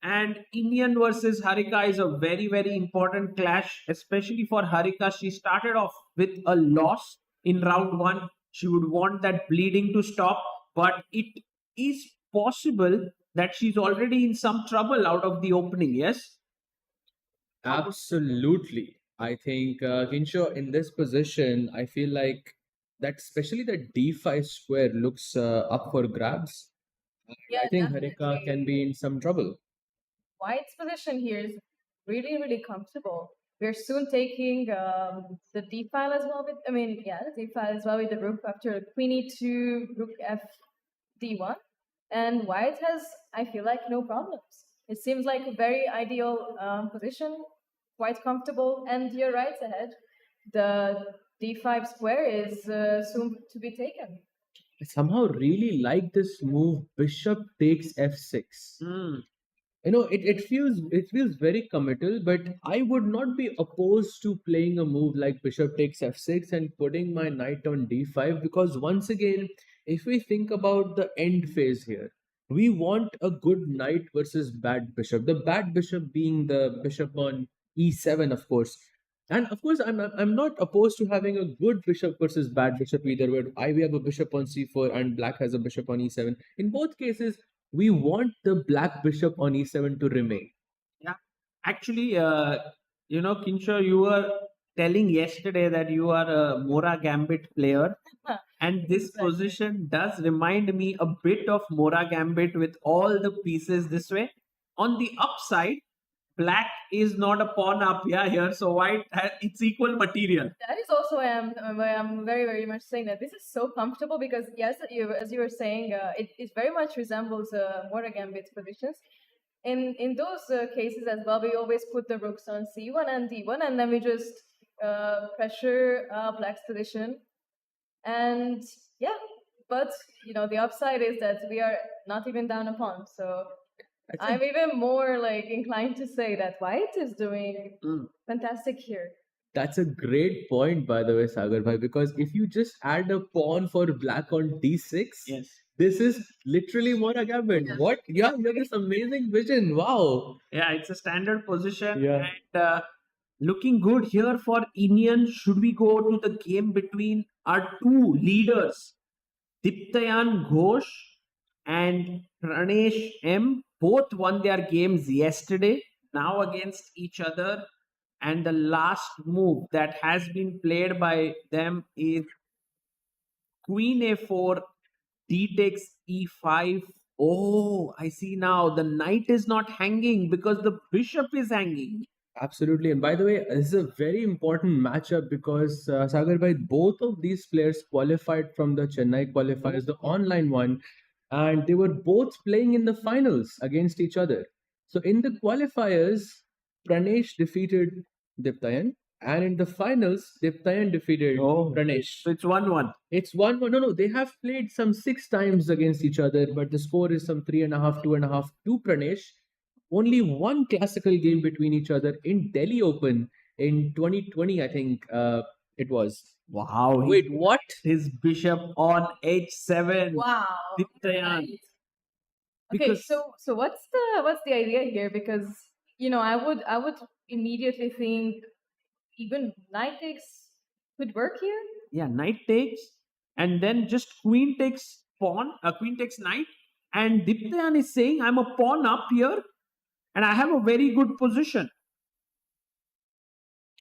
[SPEAKER 4] And Indian versus Harika is a very, very important clash, especially for Harika. She started off with a loss in round one. She would want that bleeding to stop, but it is possible that she's already in some trouble out of the opening. Yes.
[SPEAKER 2] Absolutely. I think Kinshaw in this position, I feel like that especially the d5 square looks up for grabs.
[SPEAKER 5] Yeah,
[SPEAKER 2] I think Harika can be in some trouble.
[SPEAKER 5] White's position here is really, really comfortable. We're soon taking the d file as well. The d file as well with the rook after queen e2, rook f d1. And White has, I feel like, no problems. It seems like a very ideal position, quite comfortable. And you're right, ahead. The d5 square is soon to be taken.
[SPEAKER 2] I somehow really like this move, bishop takes f6. It feels very committal, but I would not be opposed to playing a move like bishop takes f6 and putting my knight on d5 because once again, if we think about the end phase here, we want a good knight versus bad bishop. The bad bishop being the bishop on e7, of course. And of course, I'm not opposed to having a good bishop versus bad bishop either, where we have a bishop on c4 and black has a bishop on e7. In both cases, we want the black bishop on e7 to remain.
[SPEAKER 4] Yeah. Actually, Kinshaw, you were telling yesterday that you are a Mora Gambit player. And this position does remind me a bit of Mora Gambit with all the pieces this way. On the upside, black is not a pawn up here, so white it's equal material.
[SPEAKER 5] That is also why I'm very, very much saying that this is so comfortable because, yes, as you were saying, it very much resembles Mora Gambit's positions. In those cases as well, we always put the rooks on c1 and d1, and then we just pressure black's position. And yeah, but the upside is that we are not even down a pawn, so I'm even more like inclined to say that white is doing fantastic here.
[SPEAKER 2] That's a great point, by the way, Sagar bhai, because if you just add a pawn for black on d6,
[SPEAKER 4] Yes.
[SPEAKER 2] this is literally Mora Gambit.
[SPEAKER 5] Yes.
[SPEAKER 2] What? Yeah, you have this amazing vision. Wow.
[SPEAKER 4] Yeah, it's a standard position.
[SPEAKER 2] Yeah.
[SPEAKER 4] And looking good here for Indian. Should we go to the game between our two leaders, Diptayan Ghosh and Pranesh M? Both won their games yesterday, now against each other. And the last move that has been played by them is Queen A4, D takes E5. Oh, I see now. The knight is not hanging because the bishop is hanging.
[SPEAKER 2] Absolutely. And by the way, this is a very important matchup because Sagar bhai, both of these players qualified from the Chennai qualifiers, the online one, and they were both playing in the finals against each other. So in the qualifiers, Pranesh defeated Diptayan, and in the finals, Diptayan defeated Pranesh.
[SPEAKER 4] So it's 1-1.
[SPEAKER 2] It's 1-1. No, they have played some 6 times against each other, but the score is some 3.5, 2.5 to Pranesh. Only one classical game between each other in Delhi Open in 2020, I think it was.
[SPEAKER 4] Wow.
[SPEAKER 2] Wait, what?
[SPEAKER 4] His bishop on h7.
[SPEAKER 5] Wow.
[SPEAKER 4] Diptayan.
[SPEAKER 5] Right. Okay,
[SPEAKER 4] Because
[SPEAKER 5] so what's the idea here? Because I would immediately think even knight takes could work here.
[SPEAKER 4] yeah, knight takes, and then just queen takes pawn, queen takes knight, and Diptayan is saying, I'm a pawn up here, and I have a very good position.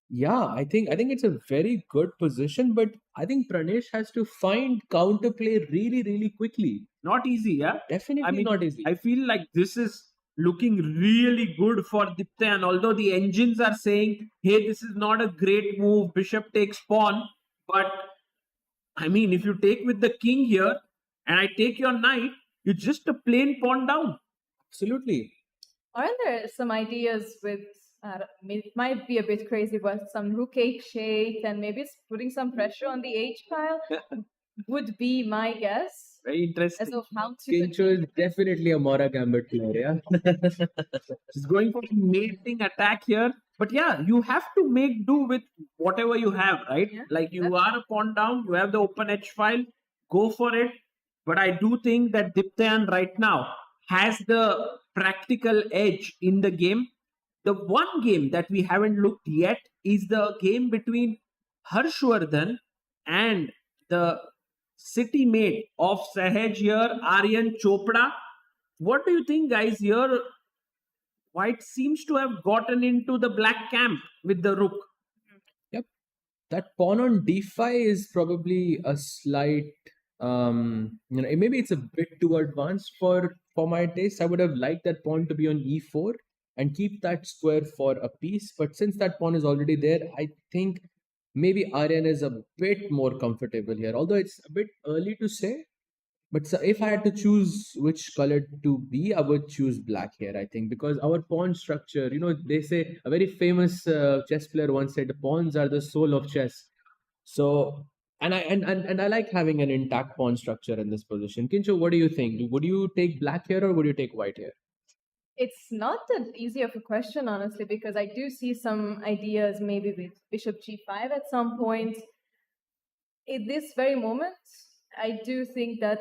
[SPEAKER 2] Yeah, I think it's a very good position, but I think Pranesh has to find counterplay really, really quickly.
[SPEAKER 4] Not easy, yeah.
[SPEAKER 2] Definitely
[SPEAKER 4] I mean,
[SPEAKER 2] not easy.
[SPEAKER 4] I feel like this is looking really good for Diptan. Although the engines are saying, hey, this is not a great move, bishop takes pawn. But I mean, if you take with the king here and I take your knight, you just a plain pawn down.
[SPEAKER 2] Absolutely.
[SPEAKER 5] Aren't there some ideas with, it might be a bit crazy, but some rook h8 and maybe putting some pressure on the h file would be my guess
[SPEAKER 4] Very
[SPEAKER 5] as
[SPEAKER 4] interesting.
[SPEAKER 5] of how to.
[SPEAKER 2] Kincho is definitely a Mora Gambit player, yeah.
[SPEAKER 4] She's going for a mating attack here. But yeah, you have to make do with whatever you have, right?
[SPEAKER 5] Yeah,
[SPEAKER 4] Like you are a pawn down, you have the open H file, go for it. But I do think that Diptayan right now has the practical edge in the game. The one game that we haven't looked yet is the game between Harshvardhan and the city mate of Sahaj here, Aryan Chopra. What do you think, guys? Here, White seems to have gotten into the black camp with the rook.
[SPEAKER 2] Yep. That pawn on d5 is probably a slight, maybe it's a bit too advanced for my taste. I would have liked that pawn to be on e4 and keep that square for a piece. But since that pawn is already there, I think maybe Aryan is a bit more comfortable here. Although it's a bit early to say. But if I had to choose which color to be, I would choose black here, I think, because our pawn structure, they say a very famous chess player once said, the pawns are the soul of chess. So, and I like having an intact pawn structure in this position. Kincho, what do you think? Would you take black here or would you take white here?
[SPEAKER 5] It's not that easy of a question, honestly, because I do see some ideas maybe with bishop g5 at some point. In this very moment, I do think that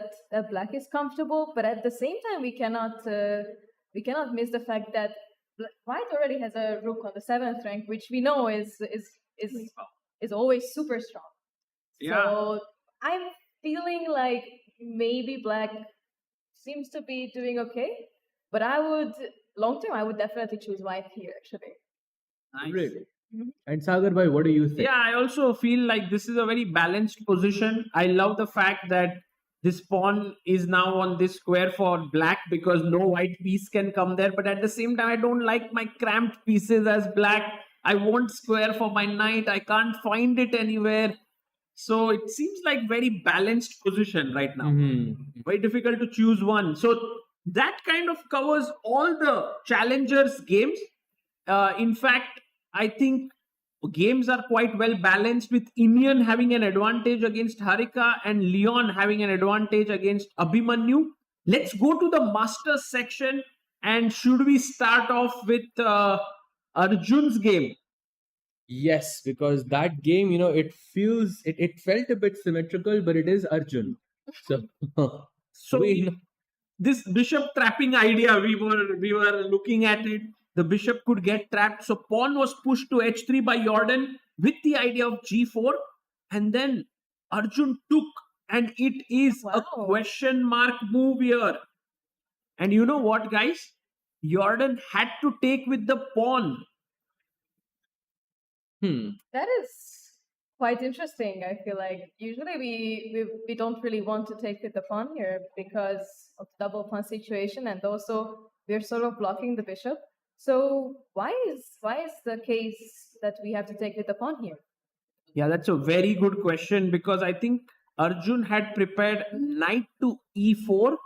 [SPEAKER 5] black is comfortable, but at the same time, we cannot miss the fact that white already has a rook on the 7th rank, which we know is always super strong.
[SPEAKER 4] Yeah.
[SPEAKER 5] So I'm feeling like maybe black seems to be doing okay, but long term, I would definitely choose white here, actually.
[SPEAKER 4] Nice.
[SPEAKER 2] Really?
[SPEAKER 5] Mhm.
[SPEAKER 2] And Sagar bhai, what do you think?
[SPEAKER 4] Yeah, I also feel like this is a very balanced position. I love the fact that this pawn is now on this square for black because no white piece can come there. But at the same time, I don't like my cramped pieces as black. I want square for my knight. I can't find it anywhere. So it seems like very balanced position right now.
[SPEAKER 2] Mhm.
[SPEAKER 4] Very difficult to choose one. So that kind of covers all the challengers games. In fact, I think games are quite well balanced with Indian having an advantage against Harika and Leong having an advantage against Abhimanyu. Let's go to the Masters section. And should we start off with Arjun's game?
[SPEAKER 2] Yes, because that game, it felt a bit symmetrical, but it is Arjun. So,
[SPEAKER 4] So
[SPEAKER 2] we,
[SPEAKER 4] this bishop trapping idea, we were looking at it. The bishop could get trapped. So pawn was pushed to h3 by Jordan with the idea of g4. And then Arjun took, and it is a
[SPEAKER 5] Wow.
[SPEAKER 4] question mark move here. And you know what, guys? Jordan had to take with the pawn.
[SPEAKER 5] That is quite interesting. I feel like usually we don't really want to take with the pawn here because of the double pawn situation, and also we're sort of blocking the bishop. So why is the case that we have to take with the pawn here?
[SPEAKER 4] Yeah, that's a very good question because I think Arjun had prepared knight to e4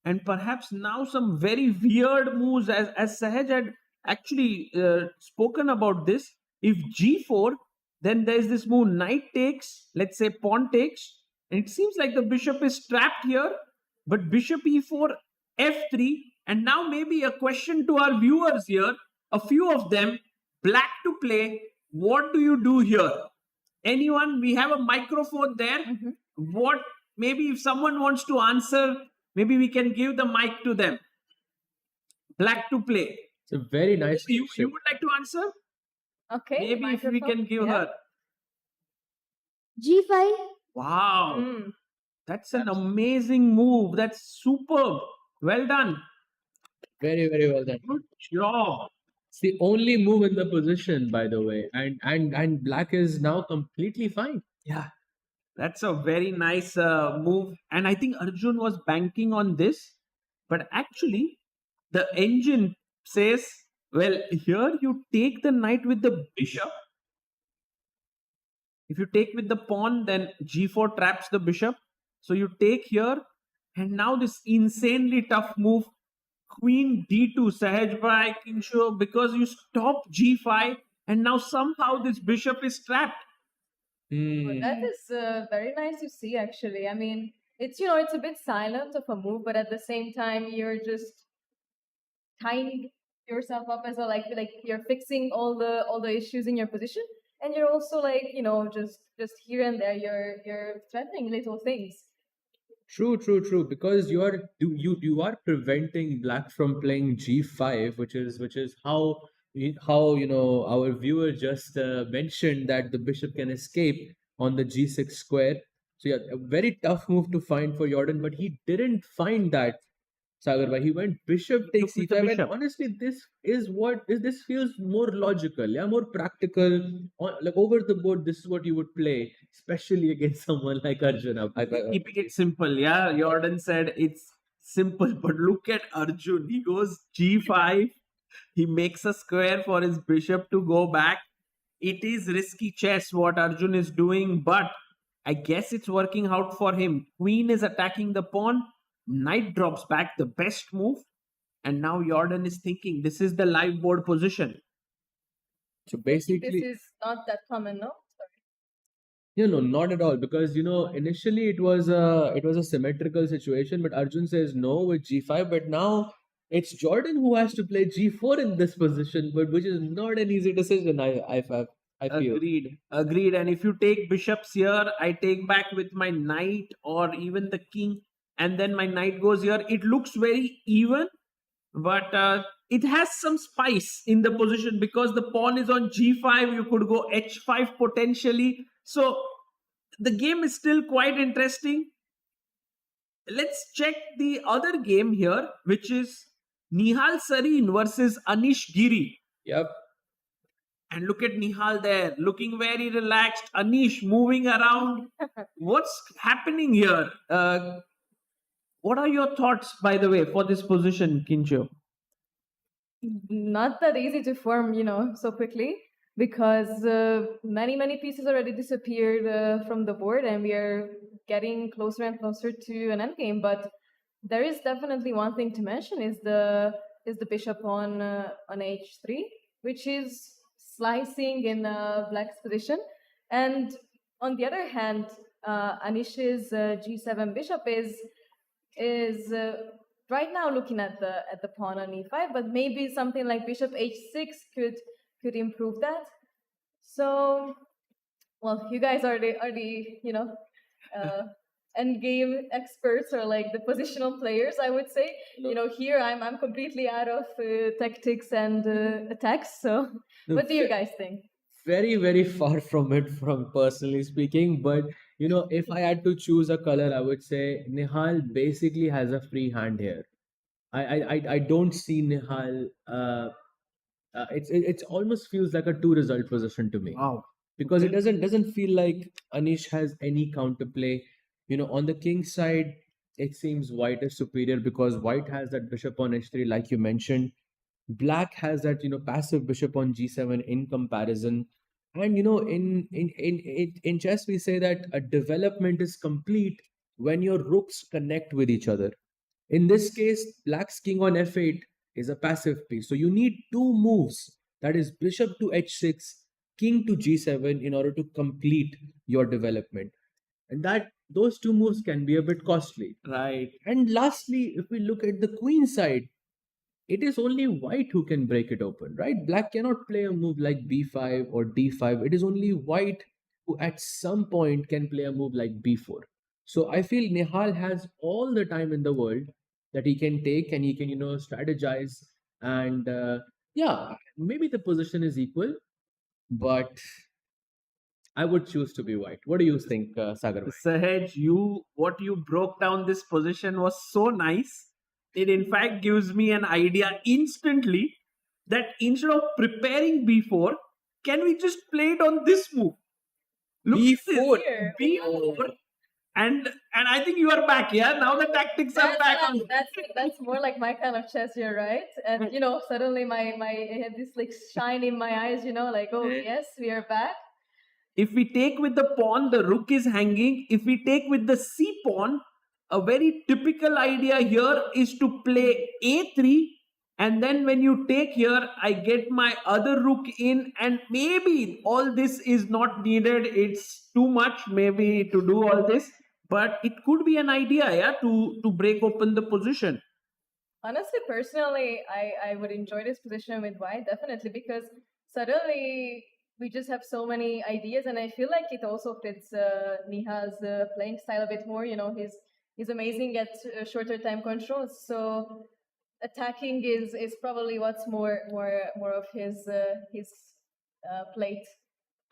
[SPEAKER 4] and perhaps now some very weird moves as Sahaj had actually spoken about this. If g4, then there's this move knight takes, let's say pawn takes, and it seems like the bishop is trapped here, but bishop e4, f3, and now maybe a question to our viewers here, a few of them, black to play, what do you do here? Anyone? We have a microphone there.
[SPEAKER 5] Mhm.
[SPEAKER 4] What, maybe if someone wants to answer, maybe we can give the mic to them. Black to play.
[SPEAKER 2] it's a very nice
[SPEAKER 4] You
[SPEAKER 2] question.
[SPEAKER 4] would like to answer?
[SPEAKER 5] Okay.
[SPEAKER 4] Maybe if we
[SPEAKER 5] microphone.
[SPEAKER 4] can give
[SPEAKER 5] Yeah.
[SPEAKER 4] her.
[SPEAKER 6] G5.
[SPEAKER 4] Wow.
[SPEAKER 5] Mm.
[SPEAKER 4] That's an amazing move. That's superb. Well done.
[SPEAKER 2] Very, very well done.
[SPEAKER 4] Good job.
[SPEAKER 2] It's the only move in the position, by the way, and black is now completely fine.
[SPEAKER 4] Yeah. That's a very nice move. And I think Arjun was banking on this. But actually, The engine says, well, here you take the knight with the bishop. If you take with the pawn, then g4 traps the bishop. So you take here, and now this insanely tough move, queen d2, Sahaj Bhai, Kinsho, because you stop g5, and now somehow this bishop is trapped.
[SPEAKER 5] That is very nice to see, actually. I mean, it's it's a bit silent of a move, but at the same time, you're just tying yourself up as well. Like you're fixing all the issues in your position, and you're also like just here and there, you're threatening little things.
[SPEAKER 2] True, true, true. Because you are preventing black from playing g5, which is how our viewer just mentioned that the bishop can escape on the g6 square. So yeah, a very tough move to find for Jordan, but he didn't find that. Sagar, he went bishop takes
[SPEAKER 4] with the
[SPEAKER 2] c5, and
[SPEAKER 4] bishop.
[SPEAKER 2] honestly, this feels more logical, yeah, more practical. Like over the board, this is what you would play, especially against someone like Arjun.
[SPEAKER 4] Keeping it simple, yeah. Jordan said it's simple, but look at Arjun. He goes g5. He makes a square for his bishop to go back. It is risky chess what Arjun is doing, but I guess it's working out for him. Queen is attacking the pawn. Knight drops back, the best move. And now Jordan is thinking this is the live board position.
[SPEAKER 2] So
[SPEAKER 5] This
[SPEAKER 2] basically,
[SPEAKER 5] is not that common, no?
[SPEAKER 2] not at all, because initially it was a symmetrical situation, but Arjun says no with g5, but now it's Jordan who has to play g4 in this position, but which is not an easy decision. I feel.
[SPEAKER 4] Agreed. And if you take bishops here, I take back with my knight or even the king, and then my knight goes here. It looks very even, but it has some spice in the position because the pawn is on g5. You could go h5 potentially. So the game is still quite interesting. Let's check the other game here, which is Nihal Sarin versus Anish Giri.
[SPEAKER 2] Yep.
[SPEAKER 4] And look at Nihal there, looking very relaxed. Anish moving around. What's happening here? What are your thoughts, by the way, for this position, Kincho?
[SPEAKER 5] Not that easy to form, so quickly, because many pieces already disappeared from the board, and we are getting closer and closer to an endgame. But there is definitely one thing to mention: is the bishop on h3, which is slicing in black's position, and on the other hand, Anish's g7 bishop is right now looking at the pawn on e5, but maybe something like bishop h6 could improve that. So, well, you guys are the end game experts, or like the positional players, I would say. Here I'm completely out of tactics and attacks. So,
[SPEAKER 2] No,
[SPEAKER 5] what do you guys think?
[SPEAKER 2] very, very far from it, from personally speaking. But if I had to choose a color, I would say Nihal basically has a free hand here. I don't see Nihal. It's almost feels like a two result position to me,
[SPEAKER 4] Wow.
[SPEAKER 2] because it
[SPEAKER 4] Okay.
[SPEAKER 2] doesn't feel like Anish has any counterplay. On the king side, it seems white is superior because white has that bishop on h3, like you mentioned. Black has that passive bishop on g7 in comparison. And in chess we say that a development is complete when your rooks connect with each other. In this case, black's king on f8 is a passive piece, so you need two moves, that is bishop to h6, king to g7, in order to complete your development, and that those two moves can be a bit costly.
[SPEAKER 4] Right.
[SPEAKER 2] And lastly, if we look at the queen side, it is only white who can break it open, right? Black cannot play a move like b5 or d5. It is only white who at some point can play a move like b4. So I feel Nihal has all the time in the world that he can take, and he can strategize. And yeah, maybe the position is equal, but I would choose to be white. What do you think, Sagar bhai?
[SPEAKER 4] Sahaj, what you broke down this position was so nice. It in fact gives me an idea instantly that instead of preparing b4, can we just play it on this move? Look at this.
[SPEAKER 2] b4.
[SPEAKER 5] Here.
[SPEAKER 4] b4, and I think you are back. Yeah, now the tactics are back.
[SPEAKER 5] That's more like my kind of chess here, right? And suddenly I had this like shine in my eyes, like, oh yes, we are back.
[SPEAKER 4] If we take with the pawn, the rook is hanging. If we take with the c pawn, a very typical idea here is to play a3, and then when you take here, I get my other rook in, and maybe all this is not needed. It's too much maybe to do all this, but it could be an idea, yeah, to break open the position.
[SPEAKER 5] Honestly, personally, I would enjoy this position with white, definitely, because suddenly we just have so many ideas, and I feel like it also fits Nihal's playing style a bit more. He's amazing at shorter time controls, so attacking is probably what's more of his plate.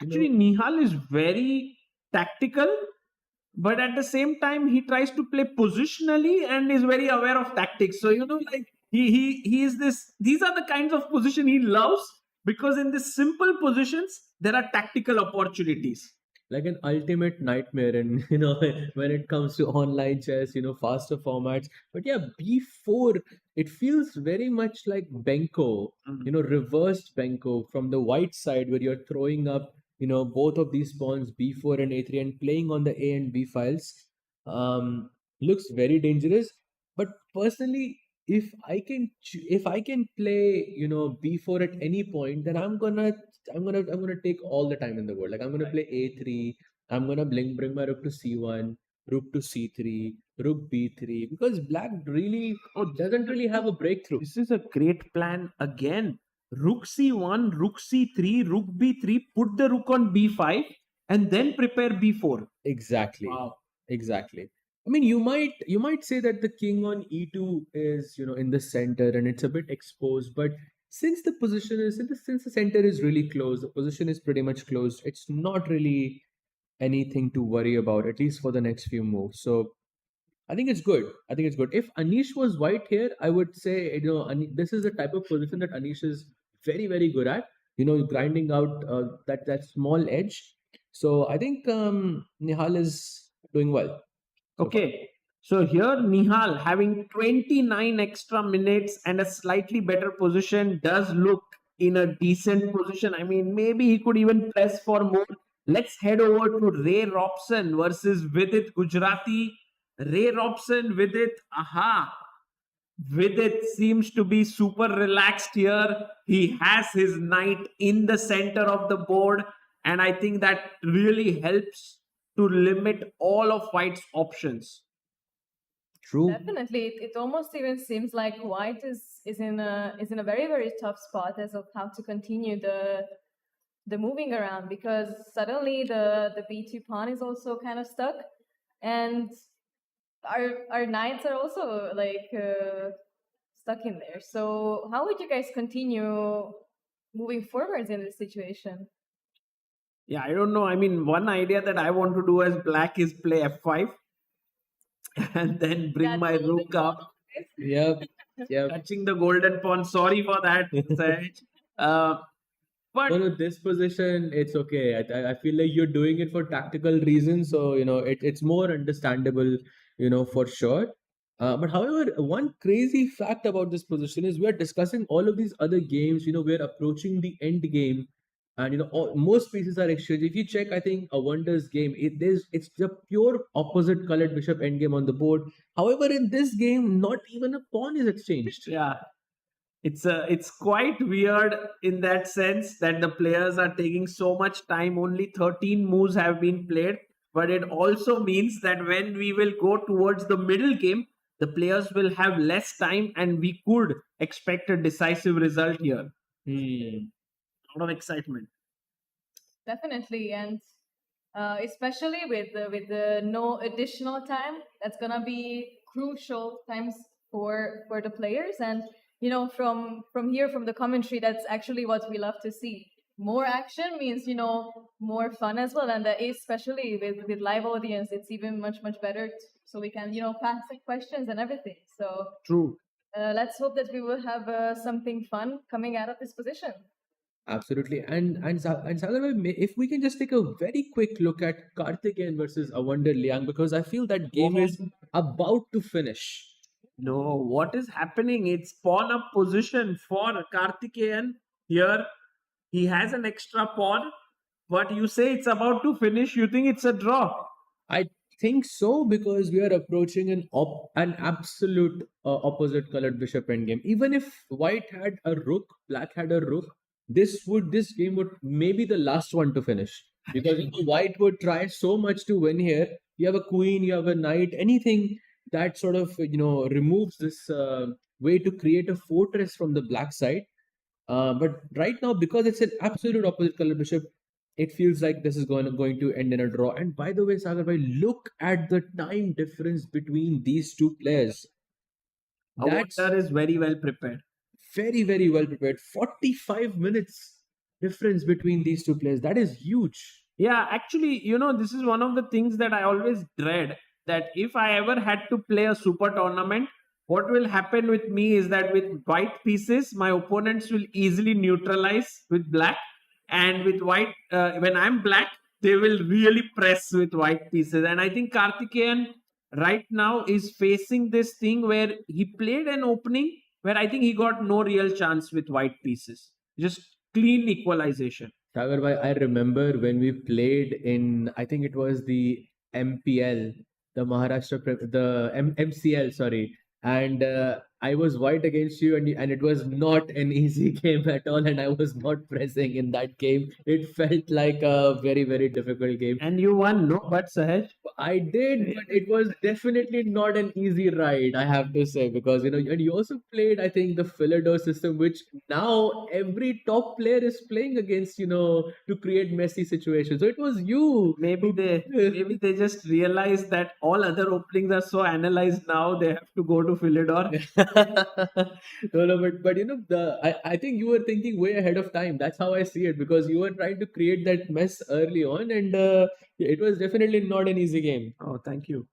[SPEAKER 4] Actually, Nihal is very tactical, but at the same time, he tries to play positionally and is very aware of tactics. So like he is this. These are the kinds of position he loves, because in these simple positions there are tactical opportunities.
[SPEAKER 2] Like an ultimate nightmare, and when it comes to online chess, faster formats. But yeah, b4, it feels very much like benko, reversed benko from the white side, where you're throwing up both of these pawns, b4 and a3, and playing on the a and b files. Looks very dangerous. But personally, if I can play b4 at any point, then I'm gonna take all the time in the world. Like, I'm gonna play a3. I'm gonna bring my rook to c1, rook to c3, rook b3, because black really doesn't really have a breakthrough.
[SPEAKER 4] This is a great plan again. Rook c1, rook c3, rook b3. Put the rook on b5, and then prepare b4.
[SPEAKER 2] Exactly.
[SPEAKER 3] Wow.
[SPEAKER 2] Exactly. I mean, you might say that the king on e2 is in the center and it's a bit exposed, but since the center is really closed, the position is pretty much closed. It's not really anything to worry about, at least for the next few moves. So I think it's good. I think it's good. If Anish was white here, I would say this is the type of position that Anish is very, very good at. Grinding out that small edge. So I think Nihal is doing well.
[SPEAKER 4] Okay. So here Nihal having 29 extra minutes and a slightly better position does look in a decent position. I mean, maybe he could even press for more. Let's head over to Ray Robson versus Vidit Gujrathi. Ray Robson, Vidit, aha. Vidit seems to be super relaxed here. He has his knight in the center of the board, and I think that really helps to limit all of White's options.
[SPEAKER 2] True.
[SPEAKER 5] Definitely, it almost even seems like white is in a very very tough spot as of how to continue the moving around, because suddenly the b2 pawn is also kind of stuck, and our knights are also like stuck in there. So how would you guys continue moving forwards in this situation?
[SPEAKER 4] Yeah, I don't know. I mean, one idea that I want to do as black is play f5 and then bring
[SPEAKER 5] That
[SPEAKER 4] my
[SPEAKER 5] golden
[SPEAKER 4] rook up,
[SPEAKER 5] pawn.
[SPEAKER 2] Yep. Yep.
[SPEAKER 4] touching the golden pawn. Sorry for that, Sahaj. But
[SPEAKER 2] No, this position, it's okay. I feel like you're doing it for tactical reasons, so it's more understandable, for sure. But however, one crazy fact about this position is we are discussing all of these other games. We're approaching the end game, and most pieces are exchanged. If you check, I think a Wonders game, it's the pure opposite colored bishop endgame on the board. However, in this game, not even a pawn is exchanged.
[SPEAKER 4] yeah, it's quite weird in that sense that the players are taking so much time. Only 13 moves have been played, but it also means that when we will go towards the middle game, the players will have less time, and we could expect a decisive result here.
[SPEAKER 2] Hmm.
[SPEAKER 4] A lot of excitement.
[SPEAKER 5] Definitely, and especially with the no additional time, that's gonna be crucial times for the players. And from here, from the commentary, that's actually what we love to see. More action means more fun as well, and especially with live audience, it's even much better. So we can pass the questions and everything. So
[SPEAKER 4] True.
[SPEAKER 5] let's hope that we will have something fun coming out of this position.
[SPEAKER 2] Absolutely. And Sagar, bhai, if we can just take a very quick look at Karthik versus Avander Liang, because I feel that game is about to finish.
[SPEAKER 4] No, what is happening? It's pawn up position for Karthikeyan here. He has an extra pawn, but you say it's about to finish. You think it's a draw?
[SPEAKER 2] I think so because we are approaching an absolute opposite colored bishop endgame. Even if white had a rook, black had a rook, this game would maybe the last one to finish because white would try so much to win here. You have a queen, you have a knight, anything that sort of removes this way to create a fortress from the black side. But right now, because it's an absolute opposite color bishop, it feels like this is going to end in a draw. And by the way, Sagar bhai, look at the time difference between these two players. That's
[SPEAKER 4] Water is very well prepared.
[SPEAKER 2] very, very well prepared. 45 minutes difference between these two players. That is huge.
[SPEAKER 4] Yeah, actually, this is one of the things that I always dread, that if I ever had to play a super tournament, what will happen with me is that with white pieces, my opponents will easily neutralize with black, and with white, when I'm black, they will really press with white pieces. And I think Karthikeyan right now is facing this thing where he played an opening where I think he got no real chance with white pieces, just clean equalization.
[SPEAKER 2] Sagar bhai, I remember when we played in, I think it was the MPL, the MCL, sorry. And I was white against you, and it was not an easy game at all. And I was not pressing in that game. It felt like a very, very difficult game.
[SPEAKER 4] And you won, no? But Sahaj,
[SPEAKER 2] I did, but it was definitely not an easy ride, I have to say, because and you also played, I think, the Philidor system, which now every top player is playing against, to create messy situations. So it was you.
[SPEAKER 4] maybe they just realized that all other openings are so analyzed now. They have to go to Philidor.
[SPEAKER 2] No, but I think you were thinking way ahead of time. That's how I see it because you were trying to create that mess early on, and it was definitely not an easy game.
[SPEAKER 4] Oh, thank you.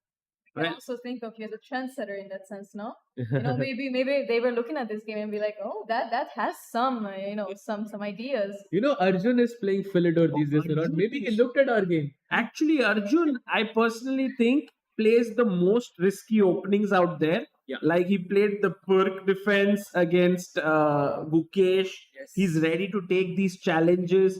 [SPEAKER 5] I
[SPEAKER 4] Well,
[SPEAKER 5] also think of you as a trendsetter in that sense, no? Maybe they were looking at this game and be like, oh, that has some some ideas.
[SPEAKER 2] Arjun is playing Philidor these days a lot. Maybe he looked at our game.
[SPEAKER 4] actually, Arjun, I personally think plays the most risky openings out there.
[SPEAKER 2] Yeah.
[SPEAKER 4] Like he played the Perk defense against Gukesh.
[SPEAKER 2] Yes.
[SPEAKER 4] He's ready to take these challenges.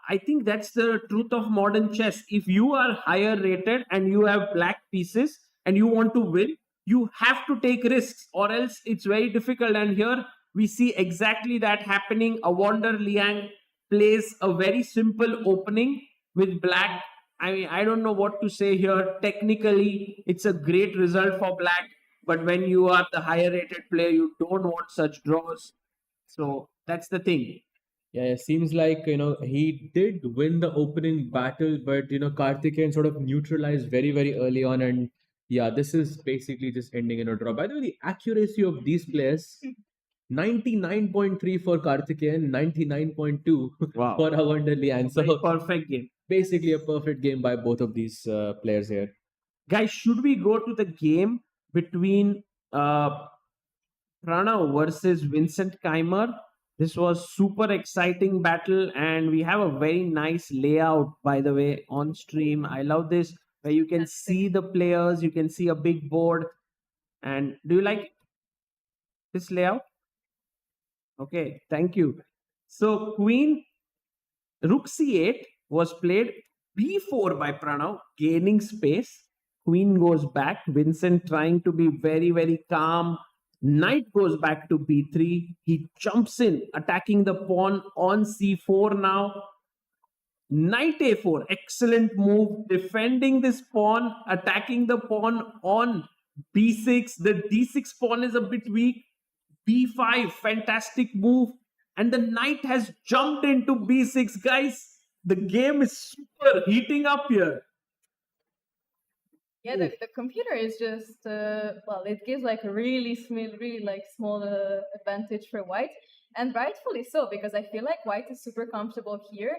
[SPEAKER 4] I think that's the truth of modern chess. If you are higher rated and you have black pieces and you want to win, you have to take risks, or else it's very difficult. And here we see exactly that happening. Wander Liang plays a very simple opening with black. I mean, I don't know what to say here. Technically, it's a great result for black, but when you are the higher rated player, you don't want such draws. So that's the thing.
[SPEAKER 2] Yeah, it seems like he did win the opening battle, but Karthikeyan sort of neutralized very, very early on, and yeah, this is basically just ending in a draw. By the way, the accuracy of these players 99.3 for Karthikeyan, 99.2
[SPEAKER 4] Wow.
[SPEAKER 2] for Avander Liang.
[SPEAKER 4] Very
[SPEAKER 2] So
[SPEAKER 4] perfect game.
[SPEAKER 2] basically a perfect game by both of these players here.
[SPEAKER 4] Guys, should we go to the game between Pranav versus Vincent Keymer? This was super exciting battle, and we have a very nice layout, by the way, on stream. I love this, where you can see the players, you can see a big board. And do you like this layout? Okay, thank you. So Queen Rook C8 was played B4 by Pranav, gaining space. Queen goes back. Vincent trying to be very, very calm. Knight goes back to B3. He jumps in, attacking the pawn on C4 now. Knight A4, excellent move. Defending this pawn, attacking the pawn on B6. The D6 pawn is a bit weak. B5, fantastic move. And the knight has jumped into B6. Guys, the game is super heating up here.
[SPEAKER 5] Yeah, the computer is just it gives like a really small advantage for white, and rightfully so, because I feel like white is super comfortable here.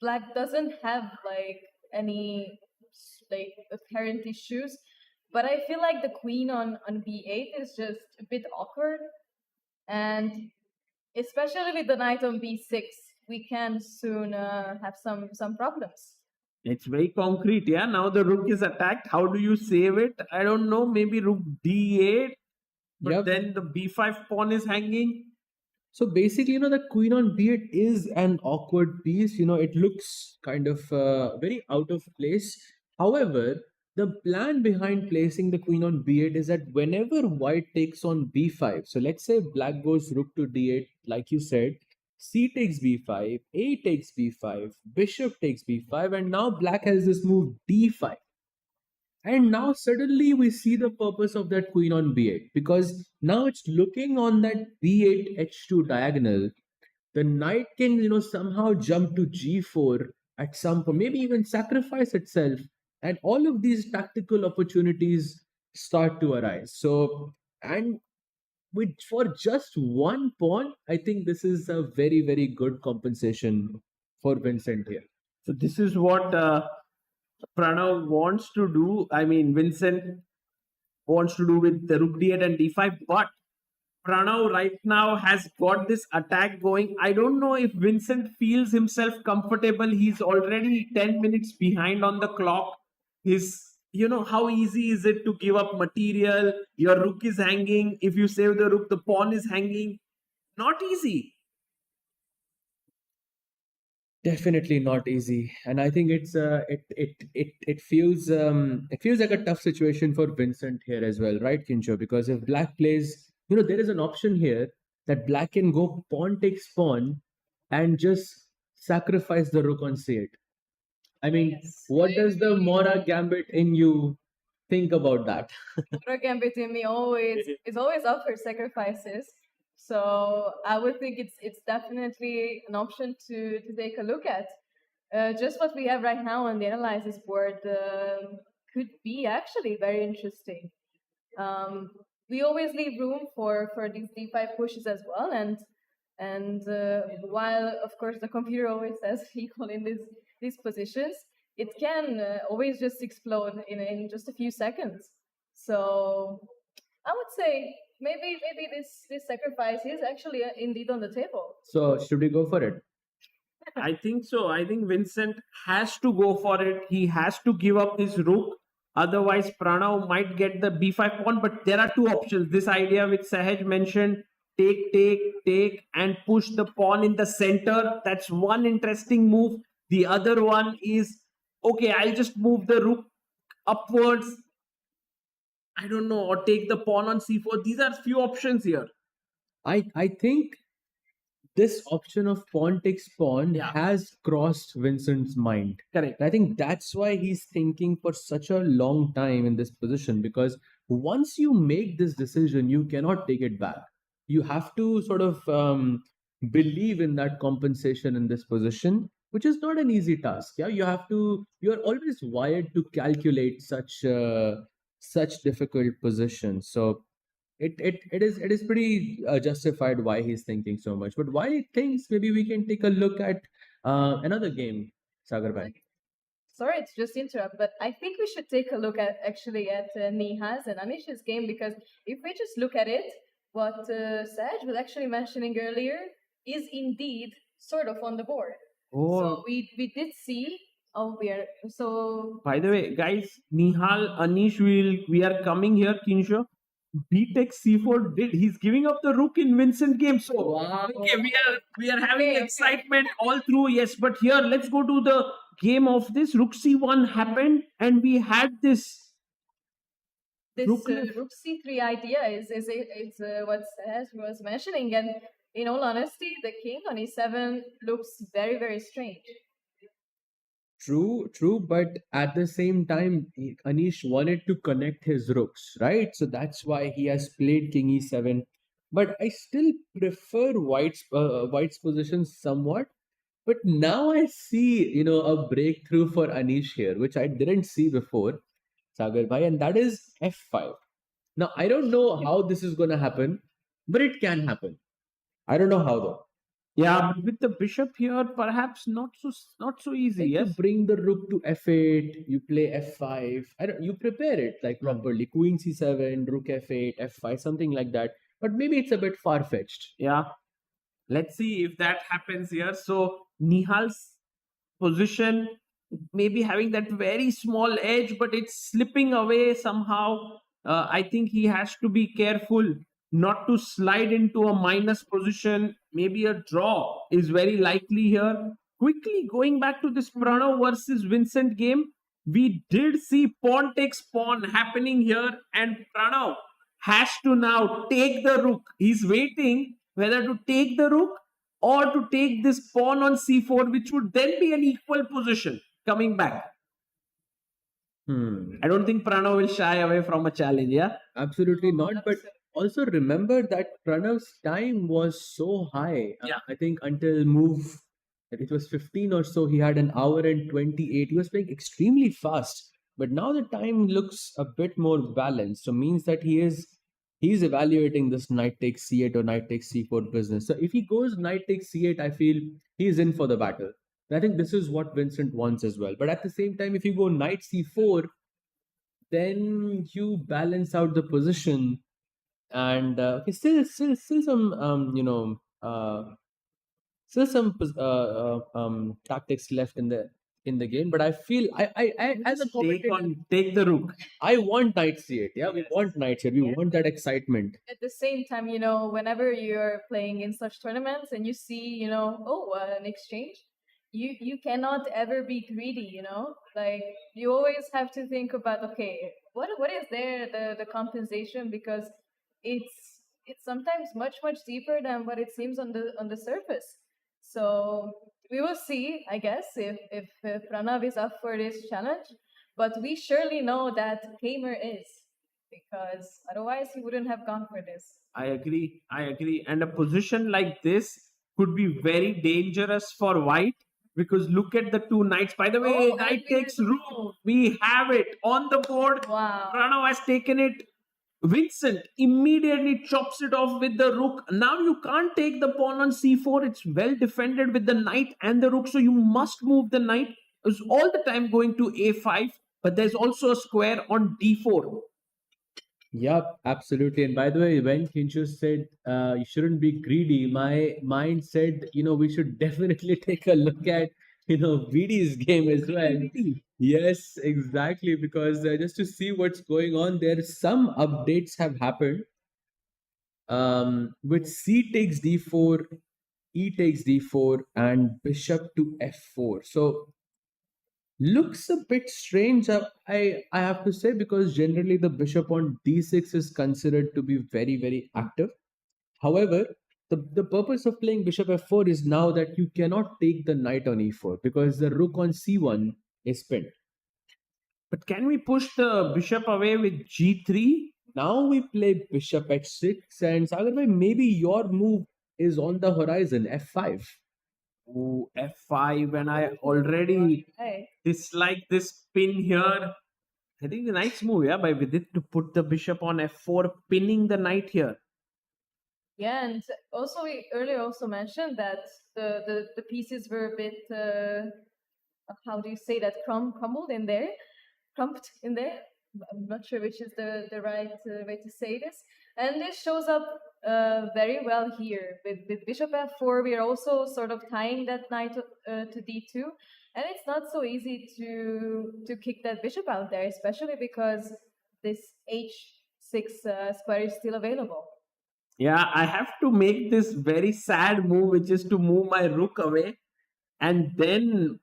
[SPEAKER 5] Black doesn't have like any like apparent issues, but I feel like the queen on b8 is just a bit awkward, and especially with the knight on b6, we can soon have some problems.
[SPEAKER 4] It's very concrete, yeah. Now the rook is attacked. How do you save it? I don't know. Maybe rook d8, but
[SPEAKER 2] Yep.
[SPEAKER 4] then the b5 pawn is hanging.
[SPEAKER 2] So basically, the queen on b8 is an awkward piece. It looks kind of very out of place. However, the plan behind placing the queen on b8 is that whenever white takes on b5, so let's say black goes rook to d8, like you said, c takes b5, a takes b5, bishop takes b5, and now black has this move d5. And now suddenly we see the purpose of that queen on b8 because now it's looking on that b8 h2 diagonal. The knight can, somehow jump to g4 at some point, maybe even sacrifice itself. And all of these tactical opportunities start to arise. So, and for just one pawn, I think this is a very, very good compensation for Vincent here.
[SPEAKER 4] So this is what Pranav wants to do. I mean, Vincent wants to do with the rook d8 and d5, but Pranav right now has got this attack going. I don't know if Vincent feels himself comfortable. He's already 10 minutes behind on the clock. How easy is it to give up material? Your rook is hanging. If you save the rook, the pawn is hanging. Not easy.
[SPEAKER 2] Definitely not easy, and I think it feels like a tough situation for Vincent here as well, right, Kincho? Because if black plays, there is an option here that black can go pawn takes pawn and just sacrifice the rook on c8. I mean, what does the Mora gambit in you think about that?
[SPEAKER 5] Mora gambit in me is always up for sacrifices. So I would think it's definitely an option to take a look at. Just what we have right now on the analysis board could be actually very interesting. We always leave room for these d5 pushes as well, and while of course the computer always says equal in these positions, it can always just explode in just a few seconds. So I would say maybe this sacrifice is actually indeed on the table.
[SPEAKER 2] So should we go for it?
[SPEAKER 4] I think so. I think Vincent has to go for it. He has to give up his rook. Otherwise, Pranav might get the b5 pawn. But there are two options. This idea which Sahaj mentioned, take, and push the pawn in the center. That's one interesting move. The other one is, okay, I'll just move the rook upwards. I don't know, or take the pawn on c4. These are few options here.
[SPEAKER 2] I think this option of pawn takes pawn has crossed Vincent's mind.
[SPEAKER 4] Correct.
[SPEAKER 2] I think that's why he's thinking for such a long time in this position, because once you make this decision, you cannot take it back. You have to sort of believe in that compensation in this position, which is not an easy task. Yeah, you're always wired to calculate such difficult positions. So it is pretty justified why he's thinking so much. But while he thinks, maybe we can take a look at another game, Sagar Bhai.
[SPEAKER 5] Sorry to just interrupt, but I think we should take a look at Nihal's and Anish's game, because if we just look at it, what Saj was actually mentioning earlier is indeed sort of on the board.
[SPEAKER 4] Oh.
[SPEAKER 5] So we did see. Oh,
[SPEAKER 4] By the way, guys, Nihal, Anish, we are coming here, Kinsho. B takes c4 did. He's giving up the rook in Vincent game. So
[SPEAKER 2] Wow.
[SPEAKER 4] okay, we are having excitement all through. Yes, but here let's go to the game of this. Rook c1 happened, and we had this.
[SPEAKER 5] Rook c3 idea is what Saj was mentioning, and in all honesty, the king on e7 looks very, very strange.
[SPEAKER 2] True, but at the same time, Anish wanted to connect his rooks, right? So that's why he has played king e7. But I still prefer White's position somewhat. But now I see, a breakthrough for Anish here, which I didn't see before, Sagar Bhai, and that is f5. Now I don't know how this is going to happen, but it can happen. I don't know how though.
[SPEAKER 4] Yeah, but with the bishop here, perhaps not so easy. Yes,
[SPEAKER 2] you bring the rook to f8, you play f5. You prepare it like properly. Queen c7, rook f8, f5, something like that. But maybe it's a bit far fetched.
[SPEAKER 4] Yeah, Let's see if that happens here. So Nihal's position maybe having that very small edge, but it's slipping away somehow. I think he has to be careful not to slide into a minus position. Maybe a draw is very likely here. Quickly going back to this Pranav versus Vincent game, we did see pawn takes pawn happening here, and Pranav has to now take the rook. He's waiting whether to take the rook or to take this pawn on c4, which would then be an equal position coming back. I don't think Pranav will shy away from a challenge, yeah?
[SPEAKER 2] Absolutely not. But also remember that Pranav's time was so high.
[SPEAKER 4] Yeah.
[SPEAKER 2] I think until move, it was 15 or so, he had an hour and 28. He was playing extremely fast. But now the time looks a bit more balanced. So means that he's evaluating this knight takes c8 or knight takes c4 business. So if he goes knight takes c8, I feel he's in for the battle. And I think this is what Vincent wants as well. But at the same time, if you go knight c4, then you balance out the position, and okay, still some still some tactics left in the game. But I feel I as a commentator,
[SPEAKER 4] Take the rook.
[SPEAKER 2] I want knight c8. Yeah, we
[SPEAKER 4] Yes.
[SPEAKER 2] want knight c8. We
[SPEAKER 5] Yeah.
[SPEAKER 2] want that excitement.
[SPEAKER 5] At the same time, whenever you're playing in such tournaments and you see, an exchange, you cannot ever be greedy. Like you always have to think about, okay, what is there the compensation, because it's sometimes much deeper than what it seems on the surface. So we will see, I guess, if Pranav is up for this challenge. But we surely know that Keymer is, because otherwise he wouldn't have gone for this.
[SPEAKER 4] I agree. And a position like this could be very dangerous for white, because look at the two knights. By the way,
[SPEAKER 5] Oh,
[SPEAKER 4] knight
[SPEAKER 5] and we
[SPEAKER 4] takes
[SPEAKER 5] have the
[SPEAKER 4] rook. We have it on the board.
[SPEAKER 5] Wow.
[SPEAKER 4] Pranav has taken it. Vincent immediately chops it off with the rook. Now you can't take the pawn on c4. It's well defended with the knight and the rook, so you must move the knight. It's all the time going to a5, but there's also a square on d4.
[SPEAKER 2] Yep, absolutely. And by the way, when Kinchu said you shouldn't be greedy, my mind said, we should definitely take a look at, VD's game as well. Yes, exactly. Because just to see what's going on there, some updates have happened. With C takes D4, E takes D4, and bishop to F4. So looks a bit strange, I have to say, because generally the bishop on d6 is considered to be very active. However, the purpose of playing bishop f4 is now that you cannot take the knight on e4 because the rook on c1 is pinned.
[SPEAKER 4] But can we push the bishop away with g3?
[SPEAKER 2] Now we play bishop h6, and Sagar bhai, maybe your move is on the horizon, f5.
[SPEAKER 4] Oh, f5, and I already
[SPEAKER 5] Right.
[SPEAKER 4] dislike this pin here. I think the nice move, yeah, by Vidit to put the bishop on f4, pinning the knight here.
[SPEAKER 5] Yeah, and also we earlier also mentioned that the pieces were a bit how do you say that, crumbled in there, crumped in there. I'm not sure which is the right way to say this. And this shows up very well here with bishop f4. We are also sort of tying that knight to d2, and it's not so easy to kick that bishop out there, especially because this h6 square is still available.
[SPEAKER 4] Yeah, I have to make this very sad move, which is to move my rook away. And then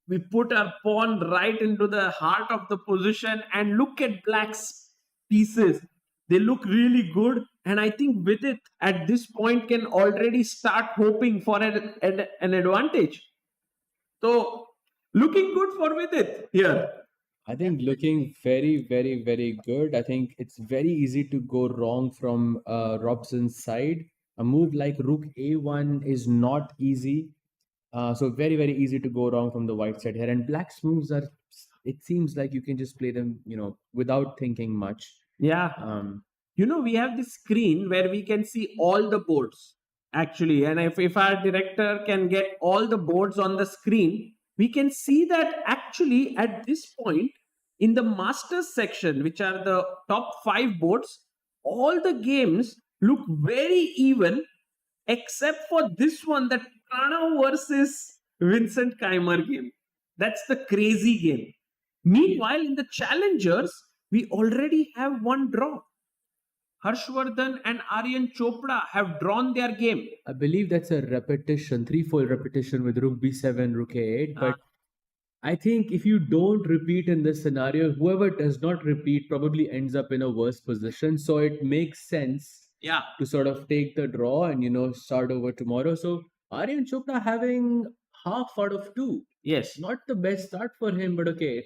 [SPEAKER 4] we put our pawn right into the heart of the position. And look at black's pieces. They look really good. And I think Vidit at this point can already start hoping for an advantage. So, looking good for Vidit here.
[SPEAKER 2] I think looking very good. I think it's very easy to go wrong from Robson's side. A move like rook a1 is not easy. So very easy to go wrong from the white side here. And black's moves are, it seems like you can just play them, without thinking much.
[SPEAKER 4] Yeah. We have this screen where we can see all the boards actually. And if our director can get all the boards on the screen, we can see that actually at this point in the Masters section, which are the top 5 boards, all the games look very even except for this one, that Pranav versus Vincent Keymer game. That's the crazy game. Meanwhile, in the challengers, we already have one draw. Harshvardhan and Aryan Chopra have drawn their game.
[SPEAKER 2] I believe that's a repetition, threefold repetition with Rook B7, Rook A8. But I think if you don't repeat in this scenario, whoever does not repeat probably ends up in a worse position. So it makes sense
[SPEAKER 4] Yeah.
[SPEAKER 2] to sort of take the draw and start over tomorrow. So Aryan Chopra having half out of two.
[SPEAKER 4] Yes,
[SPEAKER 2] Not the best start for him, but okay,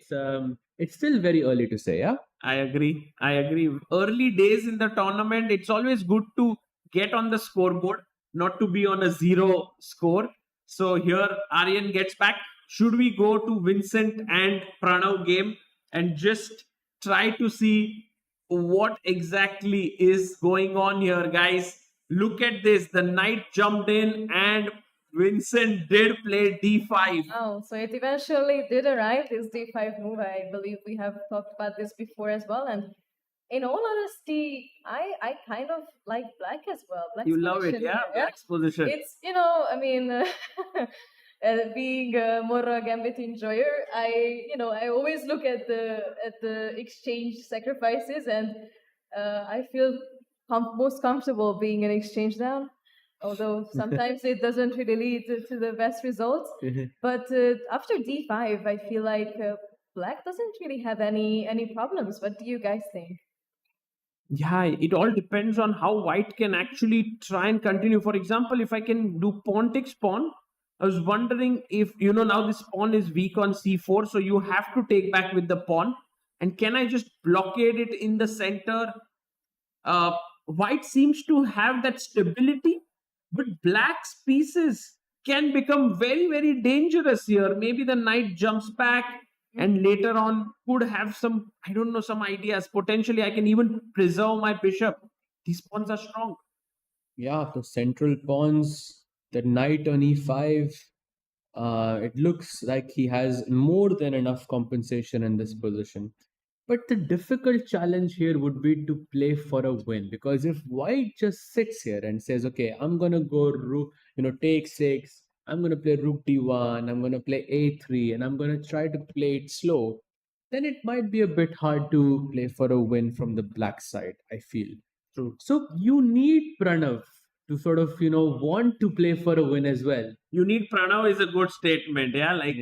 [SPEAKER 2] it's still very early to say, yeah.
[SPEAKER 4] I agree. I agree. Early days in the tournament, it's always good to get on the scoreboard, not to be on a zero score. So here, Aryan gets back. Should we go to Vincent and Pranav game and just try to see what exactly is going on here, guys? Look at this. The knight jumped in and Vincent did play d5.
[SPEAKER 5] Oh, so it eventually did arrive, this d5 move. I believe we have talked about this before as well. And in all honesty, I kind of like black as well. Black's
[SPEAKER 4] You love it,
[SPEAKER 5] position
[SPEAKER 4] yeah?
[SPEAKER 5] here,
[SPEAKER 4] Black's position.
[SPEAKER 5] It's, I mean, being more a gambit enjoyer, I always look at the exchange sacrifices, and I feel most comfortable being an exchange down. Although sometimes it doesn't really lead to the best results. But after d5, I feel like black doesn't really have any problems. What do you guys think?
[SPEAKER 4] Yeah, it all depends on how white can actually try and continue. For example, if I can do pawn takes pawn, I was wondering if, now this pawn is weak on c4, so you have to take back with the pawn. And can I just blockade it in the center? White seems to have that stability, but black's pieces can become very, very dangerous here. Maybe the knight jumps back and later on could have some, I don't know, some ideas. Potentially, I can even preserve my bishop. These pawns are strong.
[SPEAKER 2] Yeah, the central pawns, the knight on e5. It looks like he has more than enough compensation in this position. But the difficult challenge here would be to play for a win, because if white just sits here and says, okay, I'm gonna go rook, take 6, I'm gonna play rook d1, I'm gonna play a3, and I'm gonna try to play it slow, then it might be a bit hard to play for a win from the black side, I feel.
[SPEAKER 4] True.
[SPEAKER 2] So you need Pranav to sort of, want to play for a win as well.
[SPEAKER 4] You need Pranav is a good statement. Yeah, like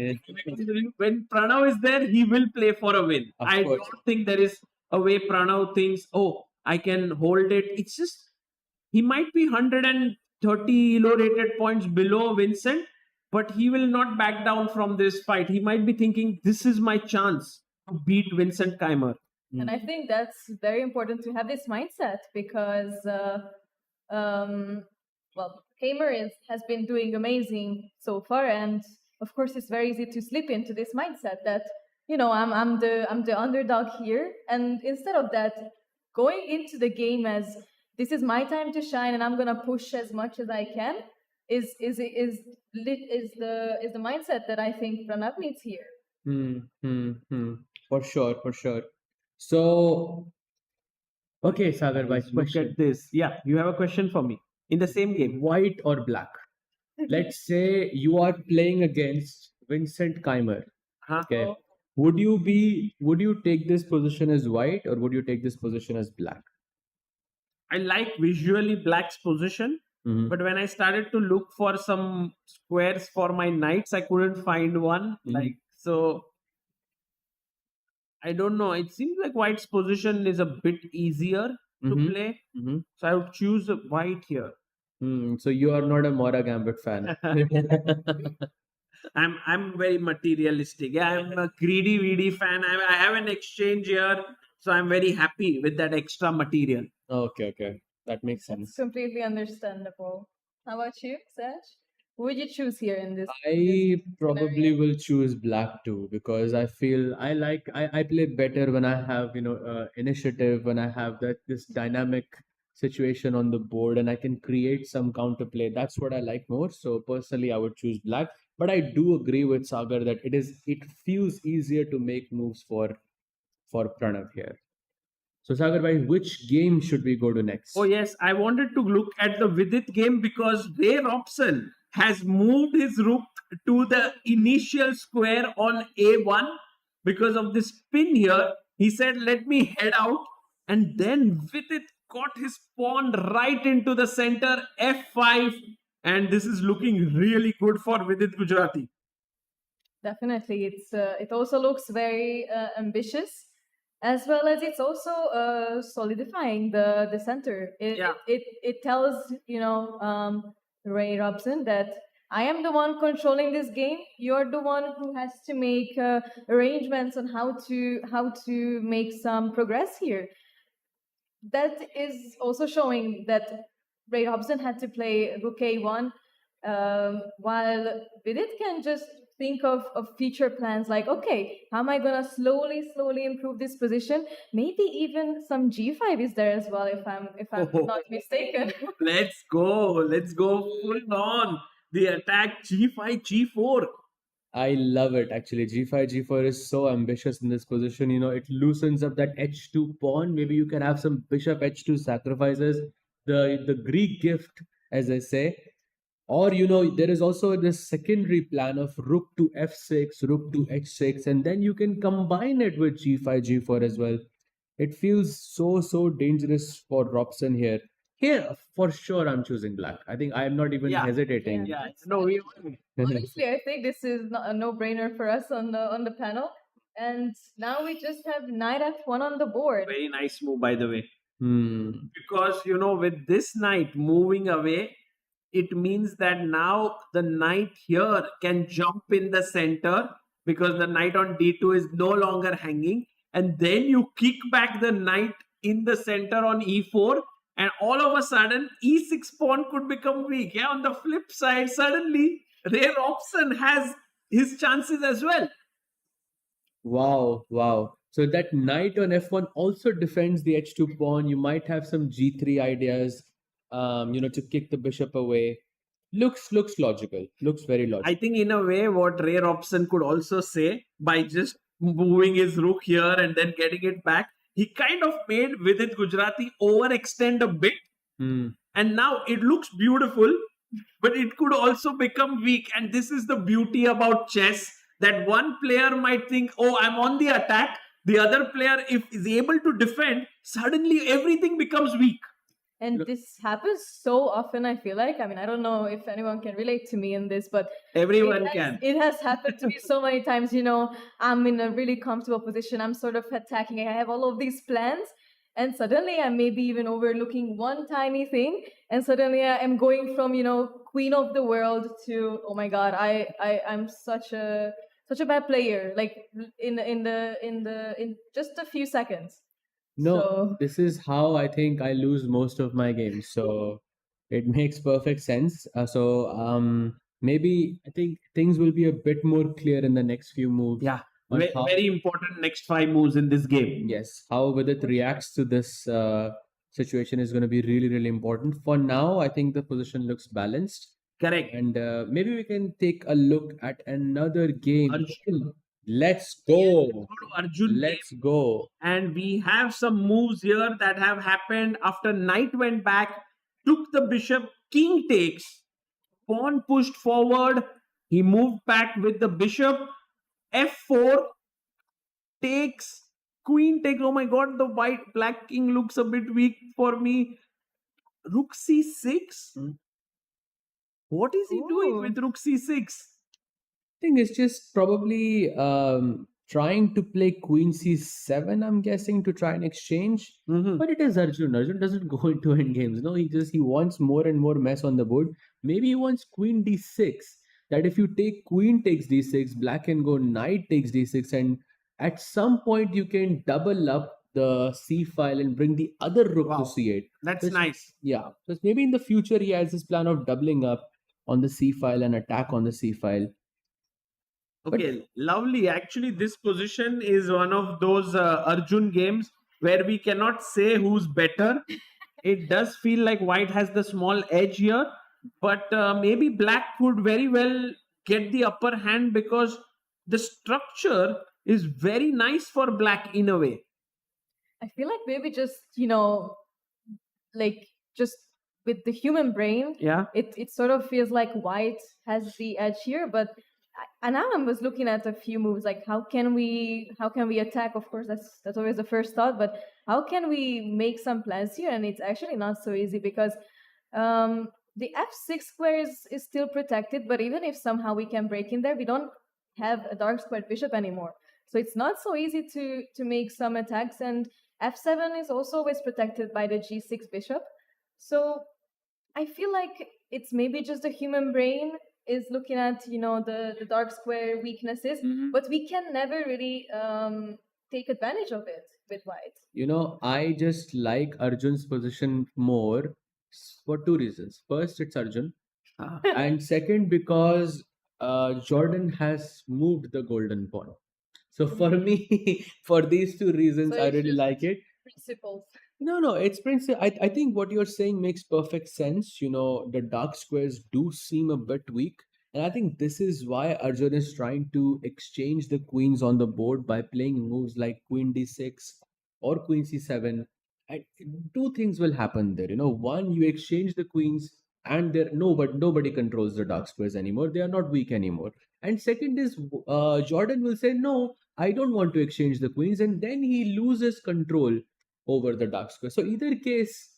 [SPEAKER 4] when Pranav is there, he will play for a win.
[SPEAKER 2] Of
[SPEAKER 4] I
[SPEAKER 2] course.
[SPEAKER 4] don't think there is a way Pranav thinks, oh, I can hold it. It's just he might be 130 low rated points below Vincent, but he will not back down from this fight. He might be thinking, this is my chance to beat Vincent Keymer.
[SPEAKER 5] And I think that's very important to have this mindset because, Keymer has been doing amazing so far, and of course, it's very easy to slip into this mindset that I'm the underdog here, and instead of that, going into the game as this is my time to shine, and I'm gonna push as much as I can is the mindset that I think Pranav needs here.
[SPEAKER 2] For sure, for sure. So, okay, Sagar, bhai,
[SPEAKER 4] Look
[SPEAKER 2] question.
[SPEAKER 4] at this. Yeah, you have a question for me in the same game.
[SPEAKER 2] White or black? Let's say you are playing against Vincent Keymer.
[SPEAKER 4] Huh?
[SPEAKER 2] Okay. Would you take this position as white, or would you take this position as black?
[SPEAKER 4] I like visually black's position, but when I started to look for some squares for my knights, I couldn't find one. So I don't know. It seems like white's position is a bit easier to play. So I would choose white here.
[SPEAKER 2] So you are not a Mora Gambit fan.
[SPEAKER 4] I'm very materialistic. Yeah, I'm a greedy fan. I have an exchange here, so I'm very happy with that extra material.
[SPEAKER 2] Okay. That makes
[SPEAKER 5] It's
[SPEAKER 2] sense.
[SPEAKER 5] completely understandable. How about you, Saj? Who would you choose here in this?
[SPEAKER 2] I probably will choose black too, because I feel I play better when I have initiative, when I have this dynamic situation on the board and I can create some counterplay. That's what I like more. So personally, I would choose black. But I do agree with Sagar that it feels easier to make moves for Pranav here. So Sagar bhai, which game should we go to next?
[SPEAKER 4] Oh yes, I wanted to look at the Vidit game because Robson has moved his rook to the initial square on A1 because of this pin here. He said, "Let me head out," and then Vidit got his pawn right into the center F5, and this is looking really good for Vidit Gujrathi.
[SPEAKER 5] Definitely, it also looks very ambitious, as well as it's also solidifying the center.
[SPEAKER 4] Yeah.
[SPEAKER 5] It tells Ray Robson that I am the one controlling this game. You're the one who has to make arrangements on how to make some progress here. That is also showing that Ray Robson had to play Rook A1, while Vidit can just think of future plans like, okay, how am I gonna slowly improve this position? Maybe even some G5 is there as well, if I'm not mistaken.
[SPEAKER 4] Let's go full on the attack G5 G4.
[SPEAKER 2] I love it actually. G5, G4 is so ambitious in this position. It loosens up that H2 pawn. Maybe you can have some bishop H2 sacrifices. The Greek gift, as I say. Or there is also this secondary plan of rook to F6, rook to H6, and then you can combine it with G5, G4 as well. It feels so dangerous for Robson here. Here, for sure, I'm choosing black. I think I'm not even
[SPEAKER 4] Yeah.
[SPEAKER 2] hesitating.
[SPEAKER 4] Yeah, no, we
[SPEAKER 5] Honestly, I think this is not a no-brainer for us on the panel. And now we just have knight F1 on the board.
[SPEAKER 4] very nice move by the way.
[SPEAKER 2] Hmm.
[SPEAKER 4] Because with this knight moving away, it means that now the knight here can jump in the center because the knight on d2 is no longer hanging, and then you kick back the knight in the center on e4, and all of a sudden e6 pawn could become weak. Yeah, on the flip side, suddenly Ray Robson has his chances as well.
[SPEAKER 2] Wow. So that knight on f1 also defends the h2 pawn. You might have some g3 ideas, to kick the bishop away. Looks logical. Looks very logical.
[SPEAKER 4] I think in a way what Ray Robson could also say by just moving his rook here and then getting it back, he kind of made Vidit Gujrathi overextend a bit,
[SPEAKER 2] Hmm.
[SPEAKER 4] and now it looks beautiful, but it could also become weak. And this is the beauty about chess, that one player might think, oh, I'm on the attack. The other player, if is able to defend, suddenly everything becomes weak.
[SPEAKER 5] And this happens so often, I feel like. I mean, I don't know if anyone can relate to me in this, but
[SPEAKER 4] Everyone
[SPEAKER 5] it has,
[SPEAKER 4] can.
[SPEAKER 5] it has happened to me so many times. I'm in a really comfortable position. I'm sort of attacking. I have all of these plans. And suddenly I'm maybe even overlooking one tiny thing. And suddenly I am going from, queen of the world to, oh my God, I'm such a bad player. Like in just a few seconds.
[SPEAKER 2] No,
[SPEAKER 5] So-
[SPEAKER 2] this is how I think I lose most of my games. So it makes perfect sense. Maybe I think things will be a bit more clear in the next few moves.
[SPEAKER 4] Yeah.
[SPEAKER 2] on how-
[SPEAKER 4] Very important next 5 moves in this game.
[SPEAKER 2] Yes, how Vidit reacts to this situation is going to be really important. For now, I think the position looks balanced,
[SPEAKER 4] Correct.
[SPEAKER 2] and maybe we can take a look at another game.
[SPEAKER 4] Arjun.
[SPEAKER 2] Let's go.
[SPEAKER 4] Go to Arjun
[SPEAKER 2] Let's go.
[SPEAKER 4] and we have some moves here that have happened after knight went back, took the bishop, king takes, pawn pushed forward, he moved back with the bishop, f4 takes, queen takes. Oh my god, the black king looks a bit weak for me. Rook c6. What is he doing
[SPEAKER 5] Ooh.
[SPEAKER 4] with rook c6?
[SPEAKER 2] I think it's just probably trying to play queen c7, I'm guessing, to try and exchange. But it is Arjun. Arjun doesn't go into end games. No, he wants more and more mess on the board. Maybe he wants queen d6. That if you take queen takes d6, black can go knight takes d6, and at some point you can double up the c file and bring the other rook
[SPEAKER 4] Wow.
[SPEAKER 2] to c8.
[SPEAKER 4] That's
[SPEAKER 2] This-
[SPEAKER 4] nice.
[SPEAKER 2] Yeah, because maybe in the future he has this plan of doubling up on the c file and attack on the c file.
[SPEAKER 4] Okay, lovely. Actually, this position is one of those Arjun games where we cannot say who's better. It does feel like white has the small edge here, but maybe black could very well get the upper hand because the structure is very nice for black in a way.
[SPEAKER 5] I feel like maybe just, like just with the human brain,
[SPEAKER 4] Yeah.
[SPEAKER 5] it sort of feels like white has the edge here. But and now I was looking at a few moves, like how can we attack? Of course, that's always the first thought, but how can we make some plans here? And it's actually not so easy because the f6 square is still protected, but even if somehow we can break in there, we don't have a dark squared bishop anymore. So it's not so easy to make some attacks, and f7 is also always protected by the g6 bishop. So I feel like it's maybe just the human brain is looking at the dark square weaknesses, but we can never really take advantage of it with white.
[SPEAKER 2] I just like Arjun's position more for two reasons. First, it's Arjun, and second, because Jordan has moved the golden pawn. So for me, for these two reasons,
[SPEAKER 5] So
[SPEAKER 2] I
[SPEAKER 5] it's
[SPEAKER 2] really
[SPEAKER 5] just
[SPEAKER 2] like it.
[SPEAKER 5] principles.
[SPEAKER 2] No, it's principle. I think what you're saying makes perfect sense. The dark squares do seem a bit weak. And I think this is why Arjun is trying to exchange the queens on the board by playing moves like Queen D6 or Queen C7. And two things will happen there. One, you exchange the queens and there nobody controls the dark squares anymore. They are not weak anymore. And second is Jordan will say, no, I don't want to exchange the queens. And then he loses control over the dark square. So either case,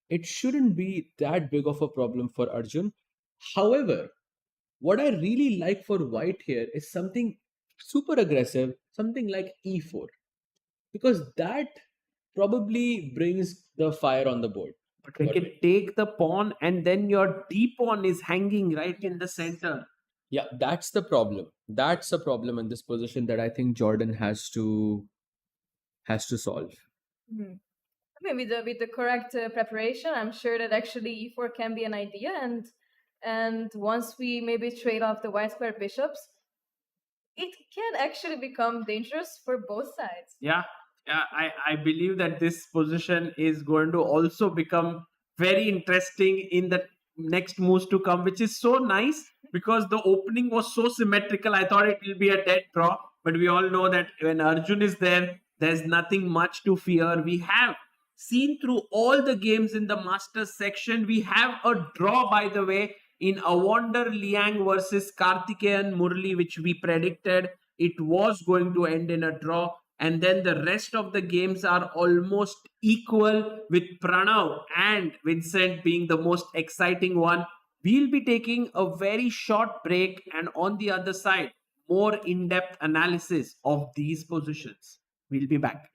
[SPEAKER 2] it shouldn't be that big of a problem for Arjun. However, what I really like for white here is something super aggressive, something like e4, because that probably brings the fire on the board.
[SPEAKER 4] But they can take the pawn, and then your d pawn is hanging right in the center.
[SPEAKER 2] Yeah, that's the problem. That's a problem in this position that I think Jordan has to solve.
[SPEAKER 5] Mhm. I mean, with the correct preparation, I'm sure that actually e4 can be an idea, and once we maybe trade off the white square bishops, it can actually become dangerous for both sides.
[SPEAKER 4] Yeah, I believe that this position is going to also become very interesting in the next moves to come, which is so nice because the opening was so symmetrical. I thought it will be a dead draw, but we all know that when Arjun is there, there's nothing much to fear. We have seen through all the games in the Masters section, we have a draw, by the way, in Awonder Leong versus Karthikeyan Murli, which we predicted it was going to end in a draw. And then the rest of the games are almost equal, with Pranav and Vincent being the most exciting one. We'll be taking a very short break, and on the other side, more in-depth analysis of these positions. We'll be back.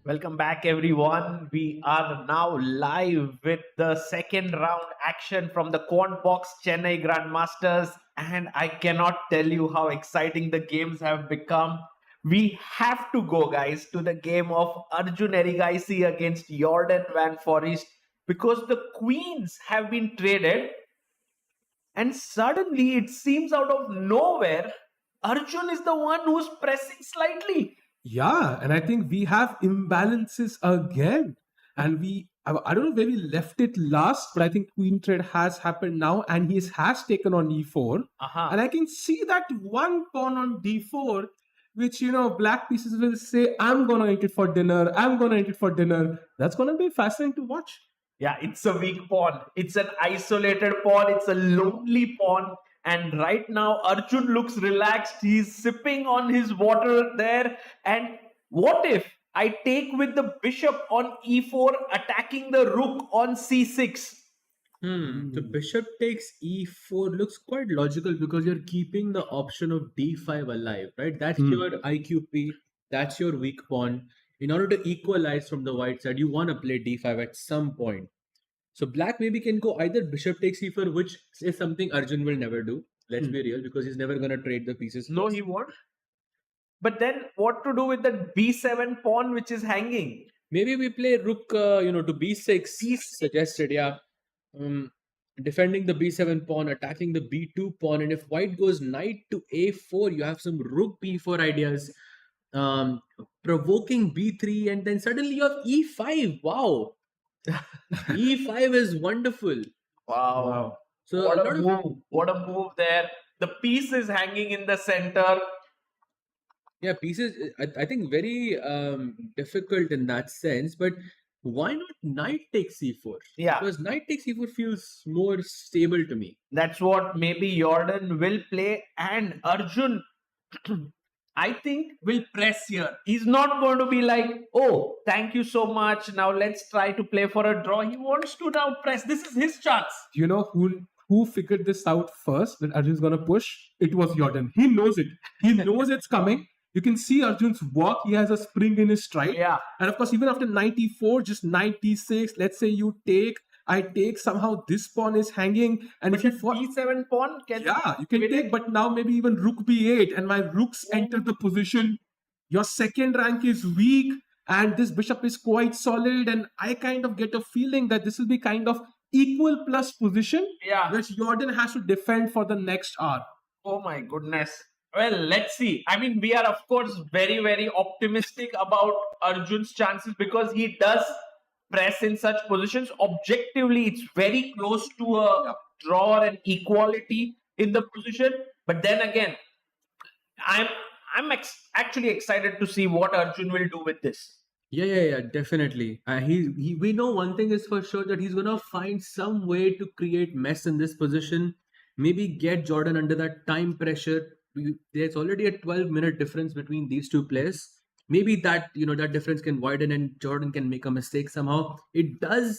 [SPEAKER 4] Welcome back, everyone. We are now live with the second round action from the Quantbox Chennai Grand Masters, and I cannot tell you how exciting the games have become. We have to go, guys, to the game of Arjun Erigaisi against Jordan Van Foreest because the queens have been traded, and suddenly it seems out of nowhere, Arjun is the one who's pressing slightly.
[SPEAKER 3] Yeah, and I think we have imbalances again. And I don't know where we left it last, but I think queen trade has happened now, and he has taken on e4.
[SPEAKER 4] Uh-huh.
[SPEAKER 3] And I can see that one pawn on d4, which, black pieces will say, I'm going to eat it for dinner. I'm going to eat it for dinner. That's going to be fascinating to watch.
[SPEAKER 4] Yeah, it's a weak pawn. It's an isolated pawn. It's a lonely pawn. And right now, Arjun looks relaxed. He's sipping on his water there. And what if I take with the bishop on e4, attacking the rook on c6?
[SPEAKER 2] The bishop takes e4 looks quite logical because you're keeping the option of d5 alive, right? That's your IQP, that's your weak pawn. In order to equalize from the white side, you want to play d5 at some point. So black maybe can go either bishop takes e4, which is something Arjun will never do. Let's be real, because he's never going to trade the pieces.
[SPEAKER 4] No, he won't. But then what to do with the b7 pawn which is hanging?
[SPEAKER 2] Maybe we play rook, to b6. Suggested, yeah. Defending the b7 pawn, attacking the b2 pawn, and if white goes knight to a4, you have some rook b4 ideas. Provoking b3, and then suddenly you have e5. Wow. e5 is wonderful.
[SPEAKER 4] Wow.
[SPEAKER 2] So
[SPEAKER 4] What
[SPEAKER 2] a
[SPEAKER 4] a
[SPEAKER 2] lot of
[SPEAKER 4] move. What a move there. The piece is hanging in the center.
[SPEAKER 2] yeah pieces. I think very difficult in that sense. But why not knight takes c4?
[SPEAKER 4] Yeah.
[SPEAKER 2] Because knight takes c4 feels more stable to me.
[SPEAKER 4] That's what maybe Jordan will play, and Arjun, I think, will press here. He's not going to be like, oh, thank you so much. Now let's try to play for a draw. He wants to now press. This is his chance.
[SPEAKER 3] Do you know who figured this out first that Arjun's going to push? It was Jordan. He knows it. He knows it's coming. You can see Arjun's walk. He has a spring in his stride.
[SPEAKER 4] Yeah.
[SPEAKER 3] And of course, even after 94, just 96, let's say you take, I take, somehow this pawn is hanging. And if you
[SPEAKER 4] b7 pawn can.
[SPEAKER 3] yeah, you can take, but now maybe even rook b8, and my rooks enter the position. Your second rank is weak, and this bishop is quite solid. And I kind of get a feeling that this will be kind of equal plus position,
[SPEAKER 4] Yeah.
[SPEAKER 3] which Jordan has to defend for the next hour.
[SPEAKER 4] Oh my goodness. Well, let's see. I mean, we are, of course, very, very optimistic about Arjun's chances because he does press in such positions. Objectively, it's very close to a draw and equality in the position. But then again, I'm actually excited to see what Arjun will do with this.
[SPEAKER 2] Yeah, definitely. We know one thing is for sure, that he's gonna find some way to create mess in this position. Maybe get Jordan under that time pressure. There's already a 12-minute difference between these two players. Maybe that that difference can widen and Jordan can make a mistake somehow. It does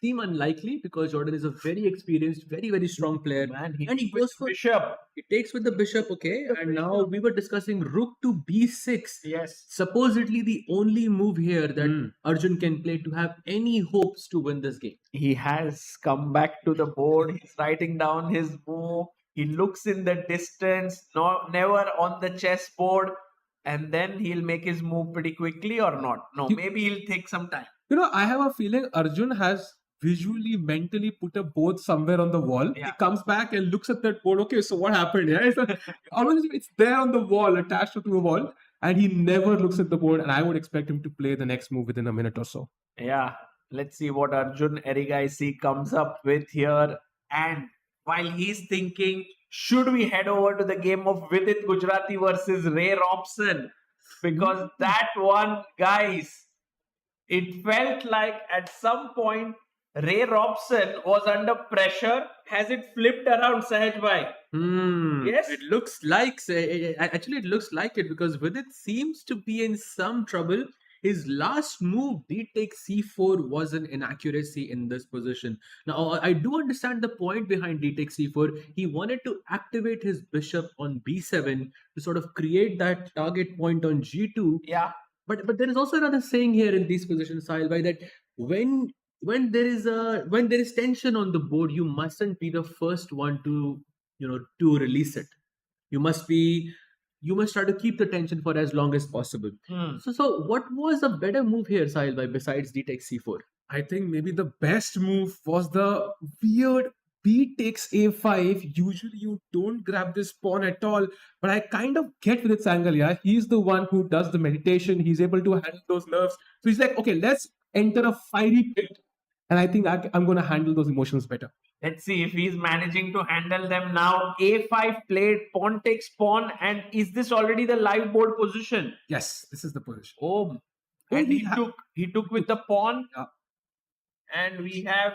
[SPEAKER 2] seem unlikely because Jordan is a very experienced, very, very strong player.
[SPEAKER 4] Man,
[SPEAKER 2] And he goes for
[SPEAKER 4] bishop.
[SPEAKER 2] He takes with the bishop, okay. And now we were discussing rook to b6.
[SPEAKER 4] Yes.
[SPEAKER 2] Supposedly the only move here that Arjun can play to have any hopes to win this game.
[SPEAKER 4] He has come back to the board. He's writing down his move. He looks in the distance, never on the chessboard, and then he'll make his move pretty quickly or not. No, maybe he'll take some time.
[SPEAKER 3] I have a feeling Arjun has visually, mentally put a board somewhere on the wall.
[SPEAKER 4] Yeah.
[SPEAKER 3] He comes back and looks at that board. Okay, so what happened? Yeah, it's there on the wall, attached to a wall, and he never looks at the board. And I would expect him to play the next move within a minute or so.
[SPEAKER 4] Yeah, let's see what Arjun Erigaisi comes up with here. And while he's thinking, should we head over to the game of Vidit Gujrathi versus Ray Robson? Because that one, guys, it felt like at some point Ray Robson was under pressure. Has it flipped around, Sahaj bhai? Yes?
[SPEAKER 2] It looks like, actually, it looks like it because Vidit seems to be in some trouble. His last move, d takes c4, was an inaccuracy in this position. Now, I do understand the point behind d takes c4. He wanted to activate his bishop on b7 to sort of create that target point on g2.
[SPEAKER 4] Yeah.
[SPEAKER 2] But there is also another saying here in these positions, Sahil, by that when when there is tension on the board, you mustn't be the first one to to release it. You must be you must try to keep the tension for as long as possible. So what was a better move here, Sahil, by besides d takes c4?
[SPEAKER 3] I think maybe the best move was the weird B takes A5. Usually you don't grab this pawn at all, but I kind of get with its angle. Yeah, he's the one who does the meditation. He's able to handle those nerves. So he's like, okay, let's enter a fiery pit, and I think I'm going to handle those emotions better.
[SPEAKER 4] Let's see if he's managing to handle them now. A5 played, pawn takes pawn, and is this already the live board position?
[SPEAKER 3] Yes, this is the position.
[SPEAKER 4] Oh, and he took with the pawn.
[SPEAKER 3] Yeah.
[SPEAKER 4] And we have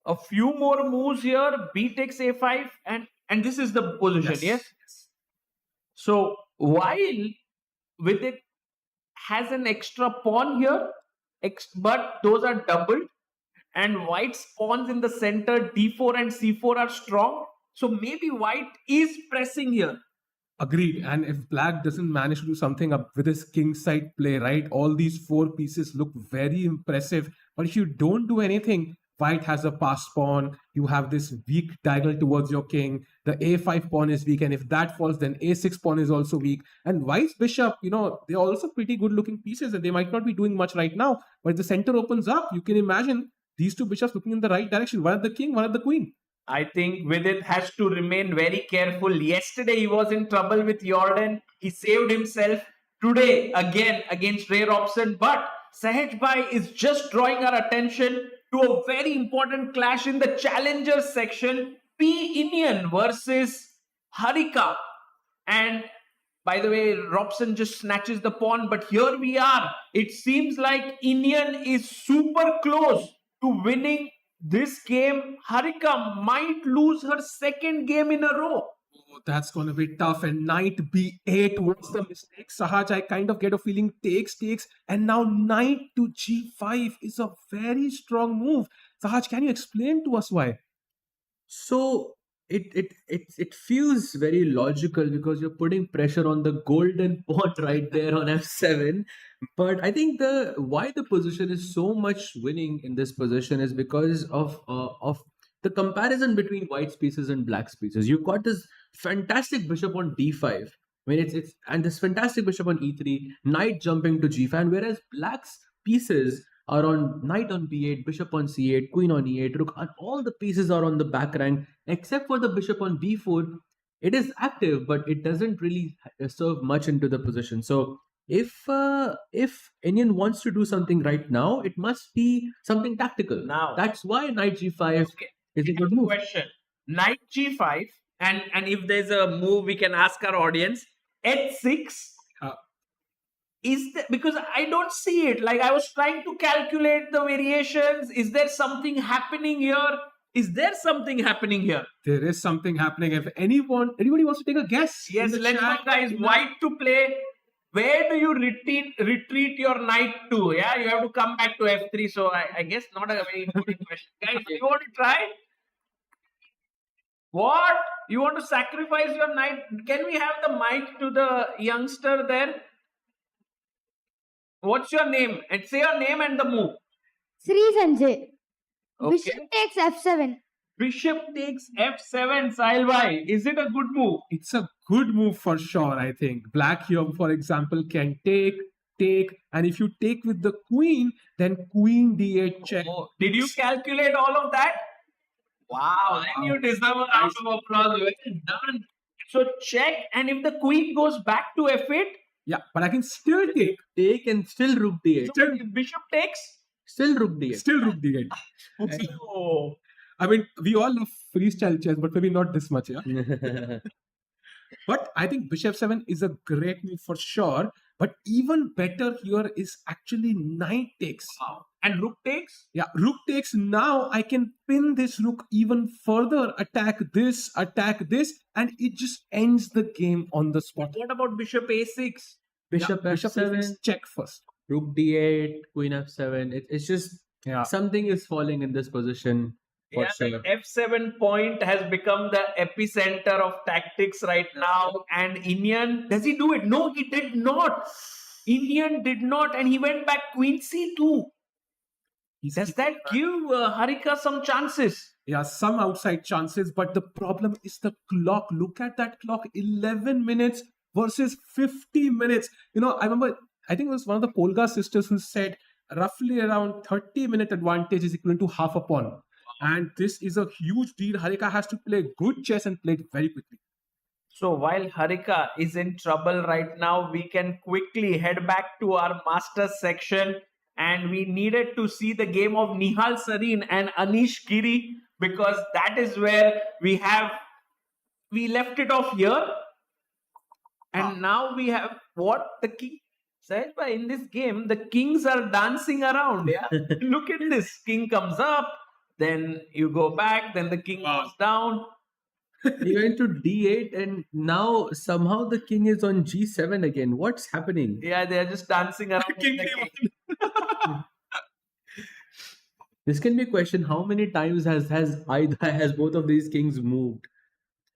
[SPEAKER 4] a few more moves here. B takes A5, and this is the position. Yes. So while Vidit has an extra pawn here, but those are doubled, and White's pawns in the center D4 and C4 are strong. So maybe White is pressing here.
[SPEAKER 3] Agreed. And if Black doesn't manage to do something up with his king side play, right, all these four pieces look very impressive. But if you don't do anything, White has a passed pawn. You have this weak diagonal towards your king. The A5 pawn is weak. And if that falls, then A6 pawn is also weak. And White's bishop, they're also pretty good looking pieces. And they might not be doing much right now. But if the center opens up, you can imagine these two bishops looking in the right direction. One at the king, one at the queen.
[SPEAKER 4] I think Vidit has to remain very careful. Yesterday he was in trouble with Jordan. He saved himself. Today again against Ray Robson. But Sahaj Bhai is just drawing our attention to a very important clash in the challengers section. P. Indian versus Harika. And by the way, Robson just snatches the pawn. But here we are. It seems like Indian is super close to winning this game. Harika might lose her second game in a row.
[SPEAKER 3] Oh, that's going to be tough. And knight b8 was the mistake. Sahaj, I kind of get a feeling takes. And now knight to g5 is a very strong move. Sahaj, can you explain to us why?
[SPEAKER 2] So it feels very logical because you're putting pressure on the golden pawn right there on f7. But I think why the position is so much winning in this position is because of the comparison between White's pieces and Black's pieces. You've got this fantastic bishop on d5. I mean, it's and this fantastic bishop on e3, knight jumping to g5, and whereas Black's pieces are on knight on b8, bishop on c8, queen on e8, rook, and all the pieces are on the back rank except for the bishop on b4. It is active, but it doesn't really serve much into the position. So if Indian wants to do something right now, it must be something tactical.
[SPEAKER 4] Now
[SPEAKER 2] That's why knight g5 is a good move.
[SPEAKER 4] Question: knight g5, and if there's a move, we can ask our audience. H6. Is there, because I don't see it. Like I was trying to calculate the variations. Is there something happening here? Is there something happening here?
[SPEAKER 3] There is something happening. If anybody wants to take a guess.
[SPEAKER 4] Yes, let's go, guys. White to play. Where do you retreat your knight to? Yeah, you have to come back to f3. So I guess not a very important question. Guys, you want to try? What? You want to sacrifice your knight? Can we have the mic to the youngster there? What's your name? And say your name and the move.
[SPEAKER 6] Sri Sanjay.
[SPEAKER 4] Okay.
[SPEAKER 6] Bishop takes f7.
[SPEAKER 4] Bishop takes f7, Sahil bhai. Is it a good move?
[SPEAKER 3] It's a good move for sure, I think. Black here, for example, can take, and if you take with the queen, then queen d8 check.
[SPEAKER 4] Oh, did you calculate all of that? Wow, then you deserve a round of applause. Well done. So check, and if the queen goes back to f8,
[SPEAKER 3] Yeah, but I can still take.
[SPEAKER 2] Take and still rook d8.
[SPEAKER 4] so if bishop takes.
[SPEAKER 2] Still rook d8.
[SPEAKER 3] Still rook d8.
[SPEAKER 4] Oh.
[SPEAKER 3] I mean, we all love freestyle chess, but maybe not this much, yeah? But I think bishop 7 is a great move for sure. But even better here is actually knight takes.
[SPEAKER 4] Wow. And rook takes?
[SPEAKER 3] Yeah, rook takes. Now I can pin this rook even further, attack this, and it just ends the game on the spot.
[SPEAKER 4] What about bishop a6?
[SPEAKER 2] Bishop
[SPEAKER 3] Bishop
[SPEAKER 2] f7,
[SPEAKER 3] A6, check first.
[SPEAKER 2] rook d8, queen f7. It's just
[SPEAKER 3] Yeah.
[SPEAKER 2] something is falling in this position for sure.
[SPEAKER 4] F7 point has become the epicenter of tactics right now. And Indian, does he do it? No, he did not. Indian did not, and he went back Queen C2.
[SPEAKER 3] He's
[SPEAKER 4] Does
[SPEAKER 3] keeping
[SPEAKER 4] that give Harika some chances?
[SPEAKER 3] Yeah, some outside chances, but the problem is the clock. Look at that clock, 11 minutes versus 50 minutes. I remember, I think it was one of the Polga sisters who said roughly around 30-minute advantage is equivalent to half a pawn. And this is a huge deal. Harika has to play good chess and play it very quickly.
[SPEAKER 4] So while Harika is in trouble right now, we can quickly head back to our Masters section. And we needed to see the game of Nihal Sarin and Anish Giri, because that is where we left it off here. And now we have what the king said. In this game, the kings are dancing around. Yeah, look at this. King comes up, then you go back, then the king goes down.
[SPEAKER 2] He went to d8, and now somehow the king is on g7 again. What's happening?
[SPEAKER 4] Yeah, they're just dancing around.
[SPEAKER 3] King
[SPEAKER 4] the
[SPEAKER 3] came
[SPEAKER 4] king.
[SPEAKER 2] This can be a question: how many times has both of these kings moved?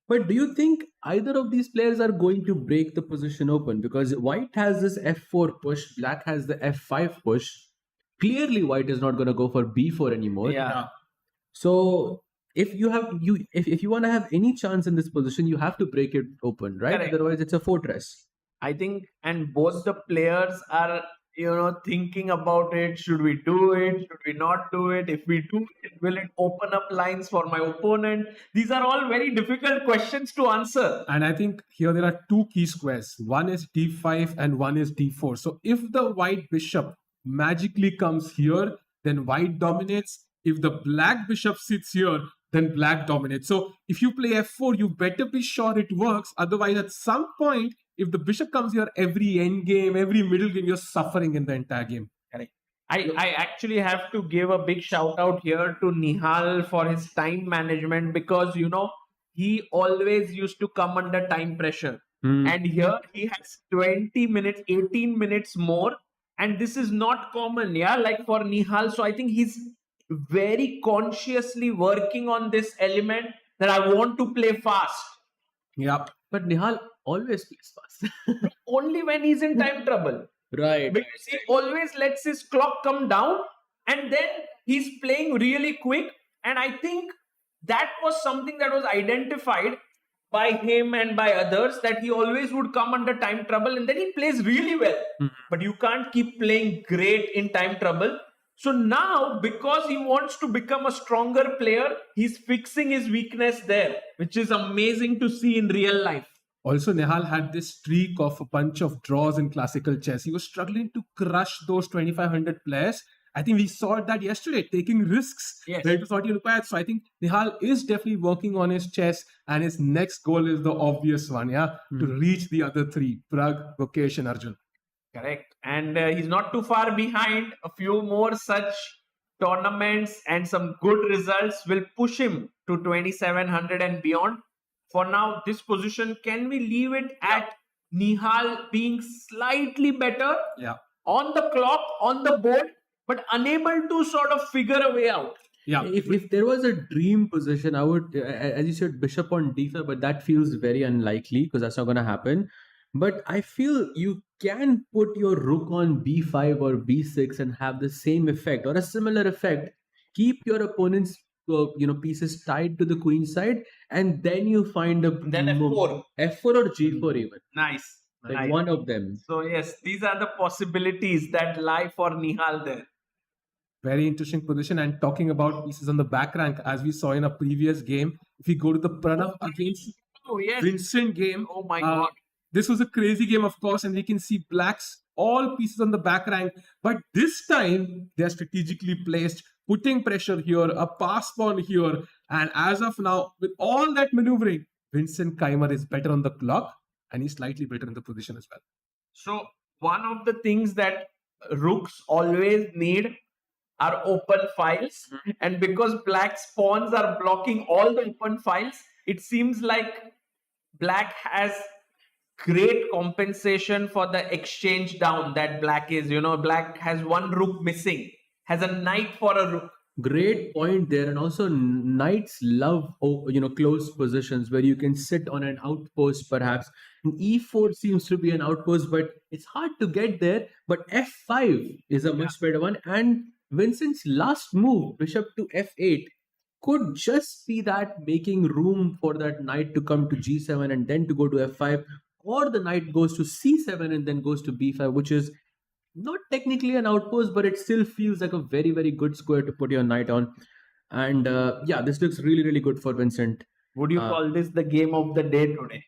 [SPEAKER 2] But do you think either of these players are going to break the position open? Because white has this f4 push, black has the f5 push. Clearly, white is not going to go for b4 anymore.
[SPEAKER 4] Yeah.
[SPEAKER 2] So if you want to have any chance in this position, you have to break it open, right?
[SPEAKER 4] Correct.
[SPEAKER 2] Otherwise, it's a fortress.
[SPEAKER 4] I think, and both the players are, thinking about it. Should we do it? Should we not do it? If we do it, will it open up lines for my opponent? These are all very difficult questions to answer.
[SPEAKER 3] And I think here there are two key squares. One is d5 and one is d4. So if the white bishop magically comes here, then white dominates. If the black bishop sits here, then black dominates. So if you play f4, you better be sure it works. Otherwise, at some point, if the bishop comes here, every end game, every middle game, you're suffering in the entire game.
[SPEAKER 4] I actually have to give a big shout out here to Nihal for his time management, because he always used to come under time pressure. And here he has 20 minutes, 18 minutes more. And this is not common, like for Nihal. So I think he's very consciously working on this element that I want to play fast.
[SPEAKER 3] Yep.
[SPEAKER 2] But Nihal always plays fast.
[SPEAKER 4] Only when he's in time trouble.
[SPEAKER 2] Right.
[SPEAKER 4] Because he always lets his clock come down and then he's playing really quick. And I think that was something that was identified by him and by others, that he always would come under time trouble and then he plays really well. But you can't keep playing great in time trouble. So now, because he wants to become a stronger player, he's fixing his weakness there, which is amazing to see in real life.
[SPEAKER 3] Also, Nihal had this streak of a bunch of draws in classical chess. He was struggling to crush those 2,500 players. I think we saw that yesterday, taking risks.
[SPEAKER 4] Yes.
[SPEAKER 3] Where it was not required. So I think Nihal is definitely working on his chess, and his next goal is the obvious one, to reach the other three, Prague, Vokesh, and Arjun.
[SPEAKER 4] Correct. And he's not too far behind. A few more such tournaments and some good results will push him to 2,700 and beyond. For now, this position, can we leave it at Nihal being slightly better on the clock, on the board, but unable to sort of figure a way out?
[SPEAKER 3] Yeah.
[SPEAKER 2] If there was a dream position, I would, as you said, bishop on d5, but that feels very unlikely because that's not going to happen. But I feel you can put your rook on b5 or b6 and have the same effect or a similar effect. Keep your opponent's pieces tied to the queen side, and then you find a
[SPEAKER 4] Then f4
[SPEAKER 2] or g4 even.
[SPEAKER 4] Nice.
[SPEAKER 2] One of them.
[SPEAKER 4] So yes, these are the possibilities that lie for Nihal there.
[SPEAKER 3] Very interesting position. And talking about pieces on the back rank, as we saw in a previous game, if we go to the Pranav against Vincent game,
[SPEAKER 4] Oh my God.
[SPEAKER 3] This was a crazy game, of course, and we can see blacks all pieces on the back rank. But this time, they are strategically placed, putting pressure here, a pass pawn here. And as of now, with all that maneuvering, Vincent Keymer is better on the clock, and he's slightly better in the position as well.
[SPEAKER 4] So one of the things that rooks always need are open files. And because black pawns are blocking all the open files, it seems like black has great compensation for the exchange down that black is. Black has one rook missing, has a knight for a rook.
[SPEAKER 2] Great point there. And also, knights love, close positions where you can sit on an outpost, perhaps. And e4 seems to be an outpost, but it's hard to get there. But f5 is a much better one. And Vincent's last move, bishop to f8, could just be that making room for that knight to come to g7 and then to go to f5, or the knight goes to c7 and then goes to b5, which is not technically an outpost, but it still feels like a very, very good square to put your knight on. And yeah, this looks really, really good for Vincent.
[SPEAKER 4] Would you
[SPEAKER 2] Uh,
[SPEAKER 4] call this the game of the day today?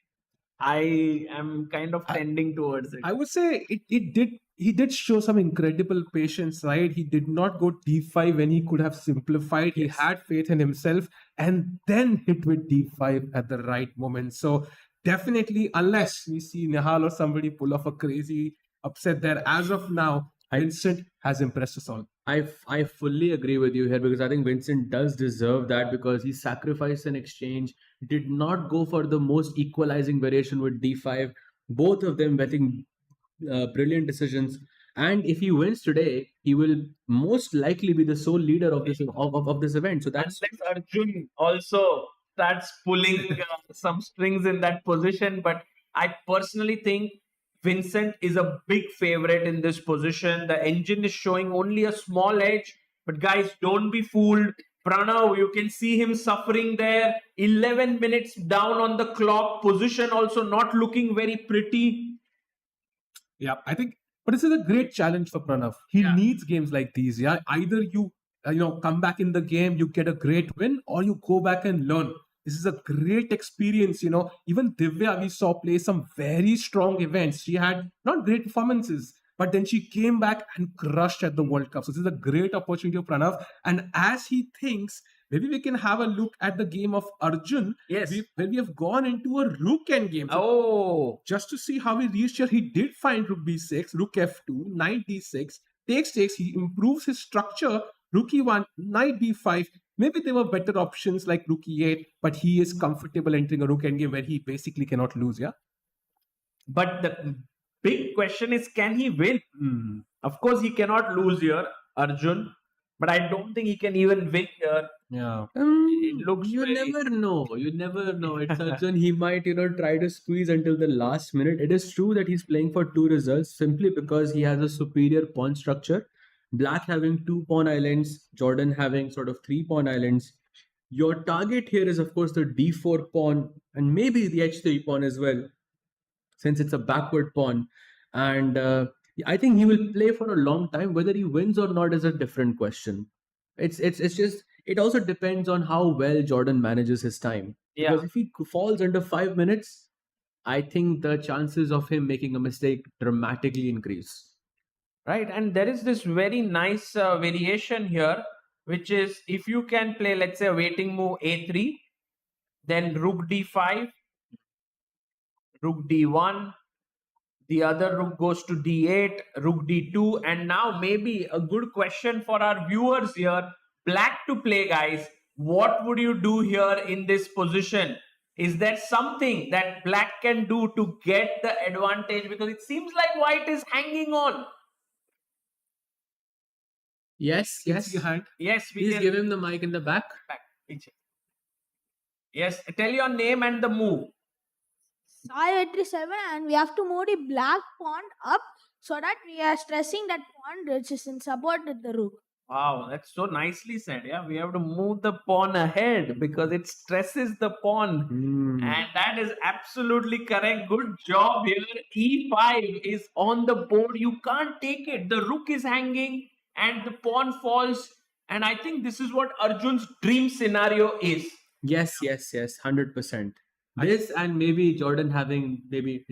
[SPEAKER 4] I am kind of tending towards it.
[SPEAKER 3] I would say he did show some incredible patience, right? He did not go d5 when he could have simplified. He had faith in himself and then hit with d5 at the right moment. So definitely, unless we see Nihal or somebody pull off a crazy upset there, as of now, Vincent has impressed us all.
[SPEAKER 2] I fully agree with you here, because I think Vincent does deserve that, because he sacrificed an exchange, did not go for the most equalizing variation with d5. Both of them, I think, brilliant decisions. And if he wins today, he will most likely be the sole leader of this event. So that's
[SPEAKER 4] Unless Arjun also starts pulling some strings in that position. But I personally think Vincent is a big favorite in this position. The engine is showing only a small edge. But guys, don't be fooled. Pranav, you can see him suffering there. 11 minutes down on the clock. Position also not looking very pretty.
[SPEAKER 3] Yeah, I think, but this is a great challenge for Pranav. He needs games like these. Yeah, either you come back in the game, you get a great win, or you go back and learn. This is a great experience. Even Divya we saw play some very strong events. She had not great performances, but then she came back and crushed at the World Cup. So this is a great opportunity for Pranav. And as he thinks, maybe we can have a look at the game of Arjun.
[SPEAKER 4] Yes.
[SPEAKER 3] Where we have gone into a rook endgame. So
[SPEAKER 4] Oh,
[SPEAKER 3] just to see how he reached here, he did find rook b6, rook f2, knight d6, takes, he improves his structure, rook e1, knight b5. Maybe there were better options like rook e8, but he is comfortable entering a rook endgame where he basically cannot lose, yeah?
[SPEAKER 4] but the big question is, can he win?
[SPEAKER 3] Hmm.
[SPEAKER 4] Of course, he cannot lose here, Arjun. But I don't think he can even win here.
[SPEAKER 3] Yeah.
[SPEAKER 4] It looks
[SPEAKER 2] you
[SPEAKER 4] very-
[SPEAKER 2] never know. You never know. It's Arjun. He might, try to squeeze until the last minute. It is true that he's playing for two results simply because he has a superior pawn structure. Black having two pawn islands, Jordan having sort of three pawn islands. Your target here is, of course, the d4 pawn and maybe the h3 pawn as well, since it's a backward pawn. And I think he will play for a long time. Whether he wins or not is a different question. It's just, it also depends on how well Jordan manages his time.
[SPEAKER 4] Yeah.
[SPEAKER 2] Because if he falls under 5 minutes, I think the chances of him making a mistake dramatically increase.
[SPEAKER 4] Right, and there is this very nice variation here, which is if you can play, let's say, a waiting move a3, then rook d5, rook d1, the other rook goes to d8, rook d2, and now maybe a good question for our viewers here, black to play, guys. What would you do here in this position? Is there something that black can do to get the advantage? Because it seems like white is hanging on.
[SPEAKER 2] Yes, yes.
[SPEAKER 3] Behind.
[SPEAKER 4] Yes, we
[SPEAKER 2] Please
[SPEAKER 4] can
[SPEAKER 2] give him the mic in the back.
[SPEAKER 4] back. Yes, tell your name and the move.
[SPEAKER 6] Sai 87, and we have to move the black pawn up so that we are stressing that pawn which is in support with the rook.
[SPEAKER 4] Wow, that's so nicely said. Yeah, we have to move the pawn ahead because it stresses the pawn.
[SPEAKER 2] Hmm.
[SPEAKER 4] And that is absolutely correct. Good job here. E5 is on the board. You can't take it. The rook is hanging and the pawn falls. And I think this is what Arjun's dream scenario is.
[SPEAKER 2] Yes, 100%. This and maybe Jordan having maybe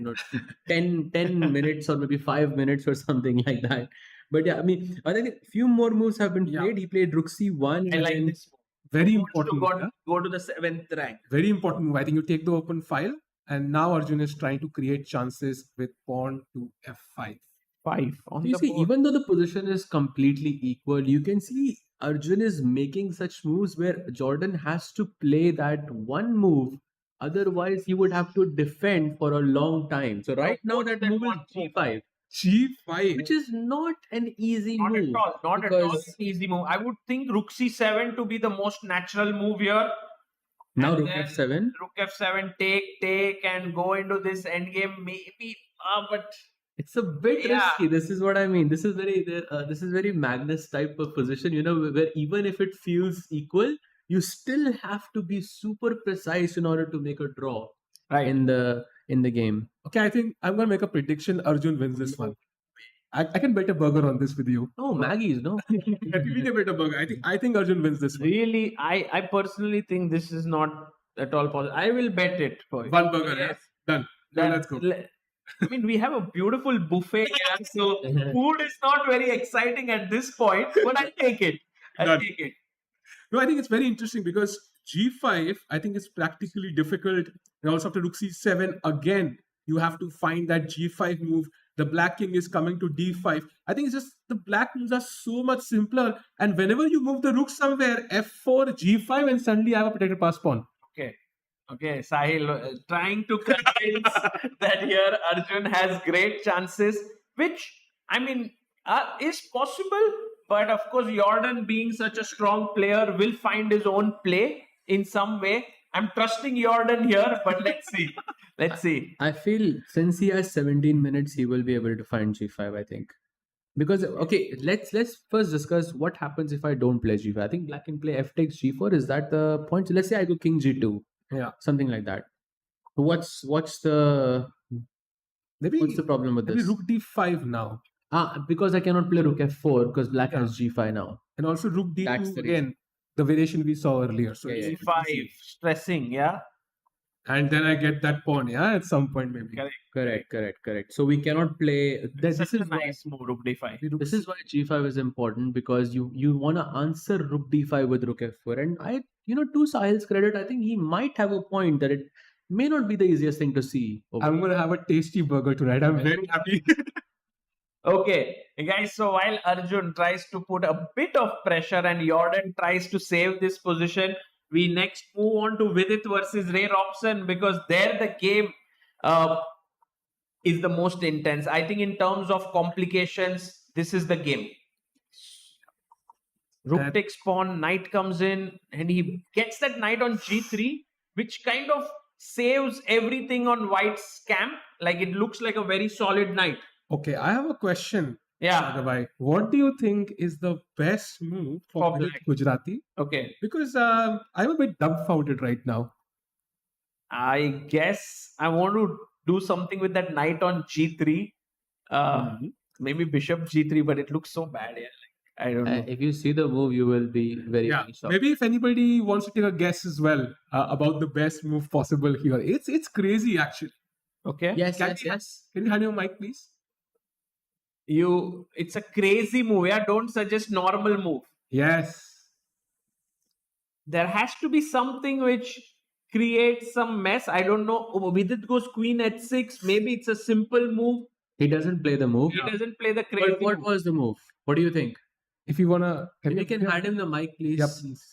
[SPEAKER 2] 10 minutes or maybe 5 minutes or something like that. But yeah, I mean, I think a few more moves have been played. He played rook c1.
[SPEAKER 4] I like this.
[SPEAKER 3] Very
[SPEAKER 4] He wants to
[SPEAKER 3] important.
[SPEAKER 4] go,
[SPEAKER 3] yeah?
[SPEAKER 4] go to the 7th rank.
[SPEAKER 3] Very important move. I think you take the open file, and now Arjun is trying to create chances with pawn to f5.
[SPEAKER 4] 5 on
[SPEAKER 2] You
[SPEAKER 4] the
[SPEAKER 2] see,
[SPEAKER 4] board.
[SPEAKER 2] even though the position is completely equal, you can see Arjun is making such moves where Jordan has to play that one move. Otherwise, he would have to defend for a long time. So right now that
[SPEAKER 4] that
[SPEAKER 2] move is
[SPEAKER 4] one move.
[SPEAKER 2] g5.
[SPEAKER 3] G5.
[SPEAKER 2] which is not an easy
[SPEAKER 4] Not
[SPEAKER 2] move.
[SPEAKER 4] at all. Not at all
[SPEAKER 2] because
[SPEAKER 4] an easy move. I would think Rook C7 to be the most natural move here.
[SPEAKER 2] now
[SPEAKER 4] And
[SPEAKER 2] Rook
[SPEAKER 4] then
[SPEAKER 2] F7.
[SPEAKER 4] Rook F7, take, and go into this endgame. Maybe, but
[SPEAKER 2] It's a bit
[SPEAKER 4] Yeah.
[SPEAKER 2] risky. This is what I mean. This is very Magnus type of position, where even if it feels equal, you still have to be super precise in order to make a draw
[SPEAKER 4] right.
[SPEAKER 2] in the game.
[SPEAKER 3] Okay, I think I'm gonna make a prediction. Arjun wins this one. I can bet a burger on this with you.
[SPEAKER 2] Oh, Maggie's, no?
[SPEAKER 3] I think we can bet a burger. I think Arjun wins this one.
[SPEAKER 4] Really, I personally think this is not at all possible. I will bet it for you.
[SPEAKER 3] One burger.
[SPEAKER 4] Yes.
[SPEAKER 3] Done. Now
[SPEAKER 4] Then
[SPEAKER 3] let's go.
[SPEAKER 4] I mean, we have a beautiful buffet here, so food is not very exciting at this point, but I'll take it. I'll
[SPEAKER 3] Done.
[SPEAKER 4] take it.
[SPEAKER 3] No, I think it's very interesting because G5, I think is practically difficult. And also after Rook C7, again, you have to find that G5 move. The black king is coming to D5. I think it's just the black moves are so much simpler. And whenever you move the rook somewhere, F4, G5, and suddenly I have a protected pass pawn.
[SPEAKER 4] Okay, Sahil, trying to convince that here Arjun has great chances, which, I mean, is possible. But of course, Jordan, being such a strong player, will find his own play in some way. I'm trusting Jordan here, but let's see. Let's see.
[SPEAKER 2] I feel since he has 17 minutes, he will be able to find G5, I think. Because, okay, let's first discuss what happens if I don't play G5. I think black can play F takes G4. Is that the point? So let's say I go King G2.
[SPEAKER 3] Yeah.
[SPEAKER 2] Something like that. What's the
[SPEAKER 3] Maybe
[SPEAKER 2] problem with
[SPEAKER 3] maybe
[SPEAKER 2] this?
[SPEAKER 3] Rook D5 now.
[SPEAKER 2] Because I cannot play Rook F4 because black
[SPEAKER 3] Yeah.
[SPEAKER 2] has G5 now.
[SPEAKER 3] And also Rook
[SPEAKER 2] That's
[SPEAKER 3] D2
[SPEAKER 2] the
[SPEAKER 3] again, the variation we saw earlier. So
[SPEAKER 2] Yeah,
[SPEAKER 3] it's
[SPEAKER 2] yeah.
[SPEAKER 4] C5, stressing, yeah?
[SPEAKER 3] And then I get that pawn, yeah, at some point maybe.
[SPEAKER 4] Correct.
[SPEAKER 2] So we cannot play.
[SPEAKER 4] This
[SPEAKER 2] This
[SPEAKER 4] is a
[SPEAKER 2] is why.
[SPEAKER 4] nice move, Rook D5.
[SPEAKER 2] This is why G5 is important because you want to answer Rook D5 with Rook F4. And to Sahil's credit, I think he might have a point that it may not be the easiest thing to see.
[SPEAKER 3] I'm going to have a tasty burger tonight. I'm very happy.
[SPEAKER 4] Okay, guys, so while Arjun tries to put a bit of pressure and Jordan tries to save this position, we next move on to Vidit versus Ray Robson because there the game is the most intense. I think in terms of complications, this is the game. Rook
[SPEAKER 3] And-
[SPEAKER 4] takes pawn, knight comes in, and he gets that knight on G3, which kind of saves everything on White's camp. Like it looks like a very solid knight.
[SPEAKER 3] Okay, I have a question.
[SPEAKER 4] Yeah.
[SPEAKER 3] Raghavai. What do you think is the best move for
[SPEAKER 4] For
[SPEAKER 3] Vidit Gujrathi?
[SPEAKER 4] Okay.
[SPEAKER 3] Because I'm a bit dumbfounded right now.
[SPEAKER 4] I guess I want to do something with that knight on G3. Maybe bishop G3, but it looks so bad. Yeah. Like, I don't know.
[SPEAKER 2] If you see the move, you will be very,
[SPEAKER 3] Yeah,
[SPEAKER 2] very shocked.
[SPEAKER 3] maybe if anybody wants to take a guess as well about the best move possible here, it's crazy actually.
[SPEAKER 4] Okay.
[SPEAKER 2] Yes,
[SPEAKER 3] Can
[SPEAKER 2] yes,
[SPEAKER 3] we-
[SPEAKER 2] yes.
[SPEAKER 3] Can you hand your mic, please?
[SPEAKER 4] It's a crazy move. Yeah. Don't suggest normal move.
[SPEAKER 3] Yes.
[SPEAKER 4] There has to be something which creates some mess. I don't know. Vidit goes queen h6. Maybe it's a simple move.
[SPEAKER 2] He doesn't play the move.
[SPEAKER 4] He doesn't play the crazy
[SPEAKER 2] But what
[SPEAKER 4] move.
[SPEAKER 2] was the move? What do you think?
[SPEAKER 3] If you wanna,
[SPEAKER 2] If you can hand him the mic, please.
[SPEAKER 3] Yeah, please.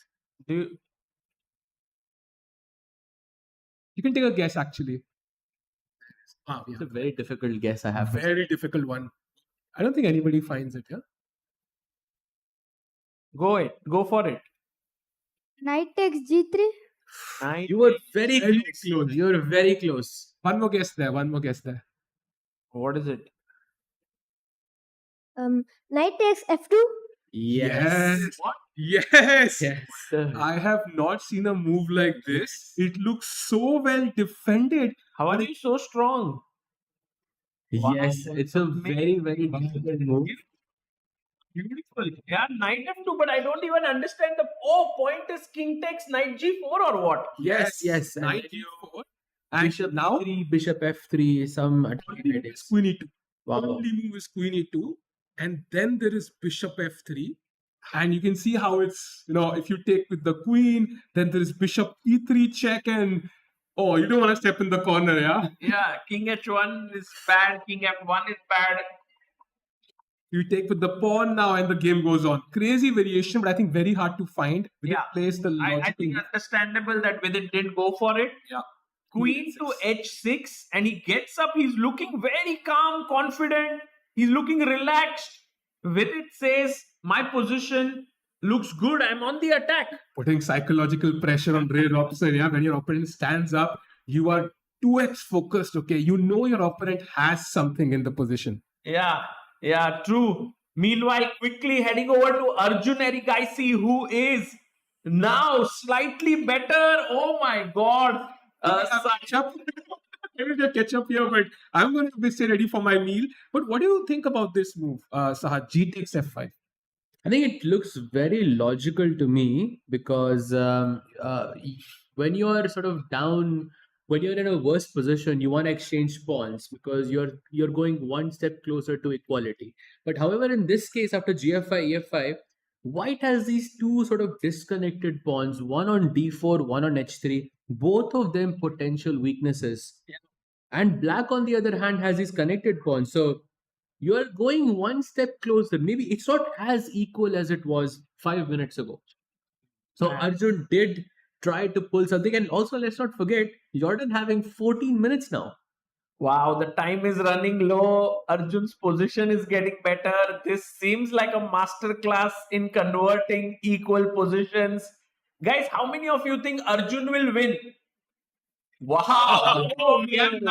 [SPEAKER 4] Do you,
[SPEAKER 3] You can take a guess actually.
[SPEAKER 2] It's a very difficult guess, I have to say.
[SPEAKER 3] Very difficult one. I don't think anybody finds it. Yeah.
[SPEAKER 4] go for it.
[SPEAKER 6] Knight takes G3.
[SPEAKER 4] Knight.
[SPEAKER 2] You were very
[SPEAKER 3] Very
[SPEAKER 2] close.
[SPEAKER 3] close.
[SPEAKER 2] You were very close.
[SPEAKER 3] One more guess there. One more guess there.
[SPEAKER 4] What is it?
[SPEAKER 6] Knight takes F2.
[SPEAKER 2] Yes.
[SPEAKER 4] What?
[SPEAKER 3] Yes.
[SPEAKER 2] Yes. sir.
[SPEAKER 3] I have not seen a move like this. It looks so well defended.
[SPEAKER 4] How are you so strong? Wow,
[SPEAKER 2] Yes, it's a very, very difficult move.
[SPEAKER 4] Beautiful. Yeah, knight f2, but I don't even understand the. Oh, point is king takes knight g4 or what?
[SPEAKER 2] Yes. And
[SPEAKER 3] Knight
[SPEAKER 2] then you-
[SPEAKER 3] G4. And
[SPEAKER 2] Bishop
[SPEAKER 3] now
[SPEAKER 2] E3, Bishop F3, some
[SPEAKER 3] only
[SPEAKER 2] attacking
[SPEAKER 3] move is
[SPEAKER 2] ideas.
[SPEAKER 3] Queen E2.
[SPEAKER 2] Wow.
[SPEAKER 3] Only move is Queen E2. And then there is Bishop F3. And you can see how it's, if you take with the Queen, then there is Bishop E3 check and oh, you don't want to step in the corner, yeah?
[SPEAKER 4] Yeah, king h1 is bad, king f1 is bad.
[SPEAKER 3] You take with the pawn now and the game goes on. Crazy variation, but I think very hard to find. Vidit
[SPEAKER 4] Yeah.
[SPEAKER 3] plays the
[SPEAKER 4] I
[SPEAKER 3] logical
[SPEAKER 4] think
[SPEAKER 3] move.
[SPEAKER 4] understandable that Vidit didn't go for it.
[SPEAKER 3] Yeah.
[SPEAKER 4] Queen to h6, and he gets up. He's looking very calm, confident. He's looking relaxed. Vidit says, my position looks good. I'm on the attack.
[SPEAKER 3] Putting psychological pressure on Ray Robson. Yeah, when your opponent stands up, you are 2x focused. Okay, you know your opponent has something in the position.
[SPEAKER 4] Yeah, true. Meanwhile, quickly heading over to Arjun Erigaisi, who is now slightly better. Oh my God.
[SPEAKER 3] Ketchup. I will get ketchup here, but I'm going to stay ready for my meal. But what do you think about this move, Saha? G takes F5.
[SPEAKER 2] I think it looks very logical to me because when you are sort of down, when you're in a worse position, you want to exchange pawns because you're going one step closer to equality. But however, in this case, after GF5, EF5, White has these two sort of disconnected pawns, one on D4, one on H3, both of them potential weaknesses. And Black, on the other hand, has these connected pawns. So you are going one step closer. Maybe it's not as equal as it was 5 minutes ago. So Arjun did try to pull something. And also, let's not forget, Jordan having 14 minutes now.
[SPEAKER 4] Wow, the time is running low. Arjun's position is getting better. This seems like a masterclass in converting equal positions. Guys, how many of you think Arjun will win? Wow, we have 90%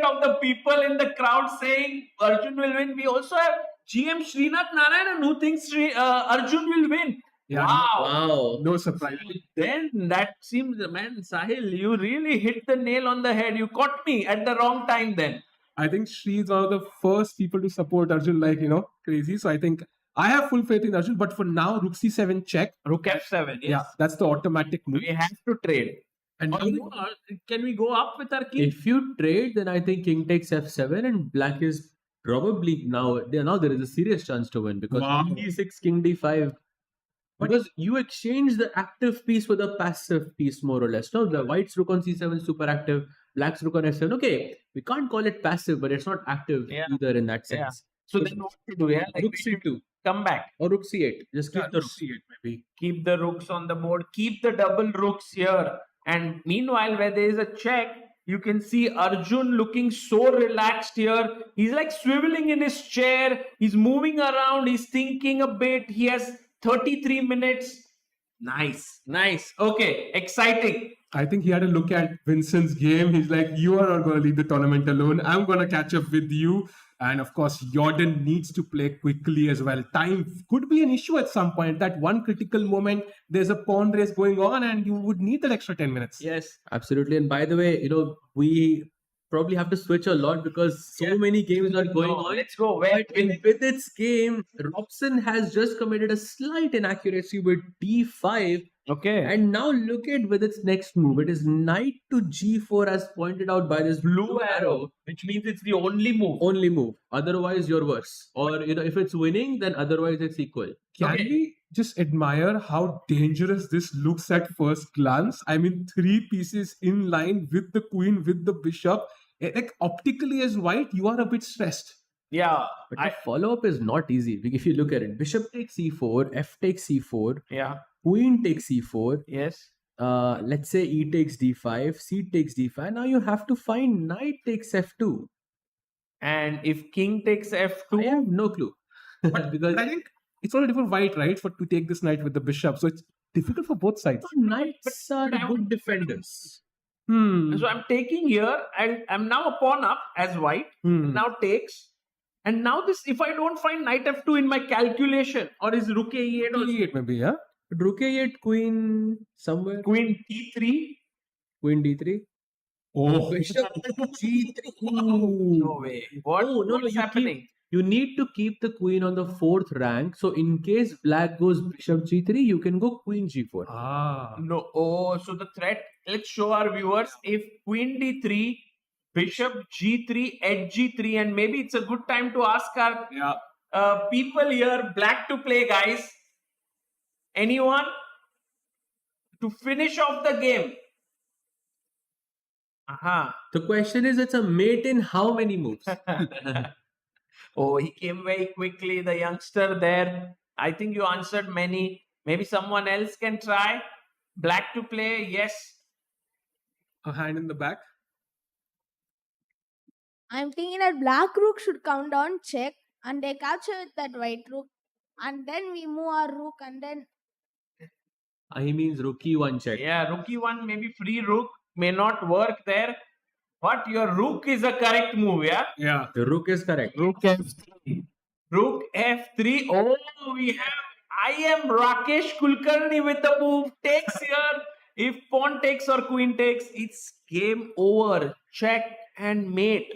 [SPEAKER 4] of the people in the crowd saying Arjun will win. We also have GM Srinath Narayanan who thinks Arjun will win.
[SPEAKER 3] Yeah,
[SPEAKER 2] Wow.
[SPEAKER 3] No surprise.
[SPEAKER 4] Then that seems, man, Sahil, you really hit the nail on the head. You caught me at the wrong time then.
[SPEAKER 3] I think Sri is one of the first people to support Arjun, like, crazy. So I think I have full faith in Arjun. But for now, Rook C7 check.
[SPEAKER 4] Rook F7, yes.
[SPEAKER 3] Yeah, that's the automatic move.
[SPEAKER 4] We have to trade.
[SPEAKER 3] And
[SPEAKER 4] Can we go up with our king?
[SPEAKER 2] If you trade, then I think King takes F7 and Black is probably now there is a serious chance to win because King D6, King D5. Because you exchange the active piece with a passive piece, more or less. No, the White's Rook on C7 is super active, Black's Rook on F7. Okay, we can't call it passive, but it's not active either in that sense.
[SPEAKER 4] Yeah. So then what to do? Yeah,
[SPEAKER 2] Rook C2
[SPEAKER 4] come back
[SPEAKER 2] or Rook C8. Just keep the
[SPEAKER 3] Rook C8 maybe.
[SPEAKER 4] Keep the rooks on the board. Keep the double rooks here. And meanwhile, where there is a check, you can see Arjun looking so relaxed here. He's like swiveling in his chair. He's moving around. He's thinking a bit. He has 33 minutes. Nice. Okay, exciting.
[SPEAKER 3] I think he had a look at Vincent's game. He's like, you are not going to leave the tournament alone. I'm going to catch up with you. And of course, Jordan needs to play quickly as well. Time could be an issue at some point. That one critical moment, there's a pawn race going on and you would need that extra 10 minutes.
[SPEAKER 4] Yes.
[SPEAKER 2] Absolutely. And by the way, we probably have to switch a lot because so many games are going on.
[SPEAKER 4] Let's go.
[SPEAKER 2] But in Vidit's game, Robson has just committed a slight inaccuracy with D5.
[SPEAKER 4] Okay.
[SPEAKER 2] And now look at Vidit's next move. It is knight to G4 as pointed out by this blue arrow.
[SPEAKER 4] Which means it's the only move.
[SPEAKER 2] Only move. Otherwise, you're worse. Or, if it's winning, then otherwise it's equal.
[SPEAKER 3] Can we just admire how dangerous this looks at first glance? I mean, 3 pieces in line with the queen, with the bishop. Like optically as White, you are a bit stressed.
[SPEAKER 4] Yeah.
[SPEAKER 2] But the follow-up is not easy. If you look at it, bishop takes C4, F takes C4,
[SPEAKER 4] Yeah.
[SPEAKER 2] queen takes C4,
[SPEAKER 4] Yes.
[SPEAKER 2] let's say E takes D5, C takes D5. Now you have to find knight takes F2.
[SPEAKER 4] And if king takes F2,
[SPEAKER 2] I have no clue. Because
[SPEAKER 3] I think it's only for White, right, to take this knight with the bishop. So it's difficult for both sides.
[SPEAKER 2] knights are good defenders.
[SPEAKER 4] so I'm taking here, and I'm now a pawn up as White. Now takes. And now this, if I don't find knight F2 in my calculation, or is rook A8 or
[SPEAKER 3] E8 maybe, yeah?
[SPEAKER 2] Rook A8, queen somewhere.
[SPEAKER 4] queen T3?
[SPEAKER 2] Queen D3.
[SPEAKER 3] Oh,
[SPEAKER 2] Bishop G3.
[SPEAKER 4] No way. What? What's happening?
[SPEAKER 2] You need to keep the queen on the 4th rank. So in case black goes bishop G3, you can go queen G4.
[SPEAKER 4] No. Oh, so the threat, let's show our viewers. If queen D3, bishop G3, edge G3, and maybe it's a good time to ask our people here, black to play, guys. Anyone? To finish off the game.
[SPEAKER 2] The question is, it's a mate in how many moves?
[SPEAKER 4] Oh, he came very quickly, the youngster there. I think you answered many. Maybe someone else can try. Black to play, yes.
[SPEAKER 3] A hand in the back.
[SPEAKER 6] I'm thinking that black rook should come down, check, and they capture with that white rook, and then we move our rook, and then
[SPEAKER 2] He means rookie one check.
[SPEAKER 4] Yeah, rookie one, maybe free rook may not work there, but your rook is a correct move, yeah?
[SPEAKER 3] Yeah.
[SPEAKER 2] The rook is correct.
[SPEAKER 1] Rook F3.
[SPEAKER 4] Rook F3. Oh, we have I am Rakesh Kulkarni with the move. Takes here. If pawn takes or queen takes, it's game over. Check and mate.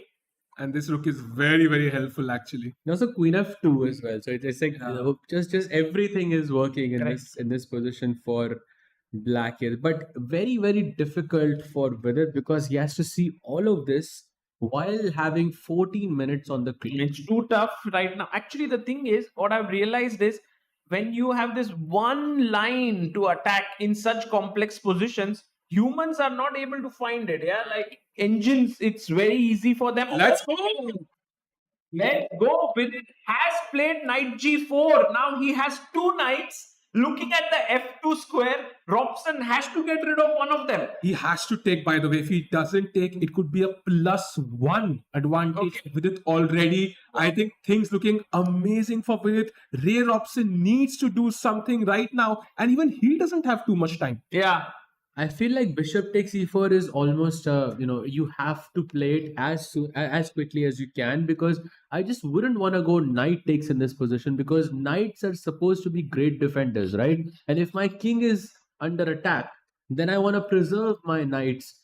[SPEAKER 3] And this rook is very, very helpful actually.
[SPEAKER 2] And also queen f2 as well. So it's like just everything is working in
[SPEAKER 4] Correct.
[SPEAKER 2] this position for black here. But very, very difficult for Vidit because he has to see all of this while having 14 minutes on the clock.
[SPEAKER 4] It's too tough right now. Actually, the thing is, what I've realized is when you have this one line to attack in such complex positions, humans are not able to find it. Yeah, like engines, it's very easy for them.
[SPEAKER 3] Let's
[SPEAKER 4] go. Let's go. Vidit has played knight g4. Now he has two knights. Looking at the f2 square, Robson has to get rid of one of them.
[SPEAKER 3] He has to take, by the way. If he doesn't take, it could be a +1 advantage with it already. I think things looking amazing for Vidit. Ray Robson needs to do something right now, and even he doesn't have too much time.
[SPEAKER 4] Yeah.
[SPEAKER 2] I feel like bishop takes e4 is almost you have to play it as quickly as you can because I just wouldn't want to go knight takes in this position because knights are supposed to be great defenders, right? And if my king is under attack, then I want to preserve my knights,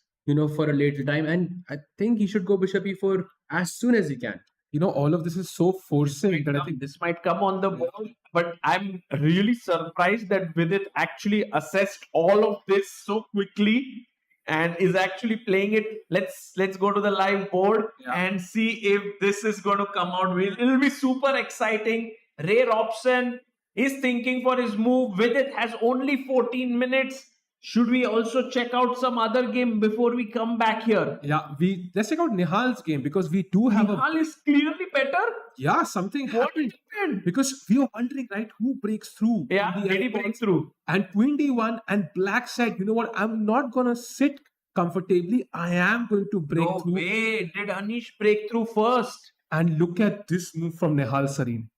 [SPEAKER 2] for a later time. And I think he should go bishop e4 as soon as he can.
[SPEAKER 3] All of this is so forcing that I think
[SPEAKER 4] This might come on the board, but I'm really surprised that Vidit actually assessed all of this so quickly and is actually playing it. Let's go to the live board and see if this is going to come out. It'll be super exciting. Ray Robson is thinking for his move. Vidit has only 14 minutes. Should we also check out some other game before we come back here?
[SPEAKER 3] let's check out Nihal's game because we do have
[SPEAKER 4] Nihal is clearly better.
[SPEAKER 3] something
[SPEAKER 4] What
[SPEAKER 3] happened
[SPEAKER 4] happened?
[SPEAKER 3] because we were wondering, right, who breaks through?
[SPEAKER 4] Yeah,
[SPEAKER 3] in the
[SPEAKER 4] did he
[SPEAKER 3] end
[SPEAKER 4] break
[SPEAKER 3] box?
[SPEAKER 4] through?
[SPEAKER 3] And Queen D1 and Black said, you know what, I'm not gonna sit comfortably. I am going to break
[SPEAKER 4] No
[SPEAKER 3] through.
[SPEAKER 4] way. Did Anish break through first?
[SPEAKER 3] And look at this move from Nihal Sarin.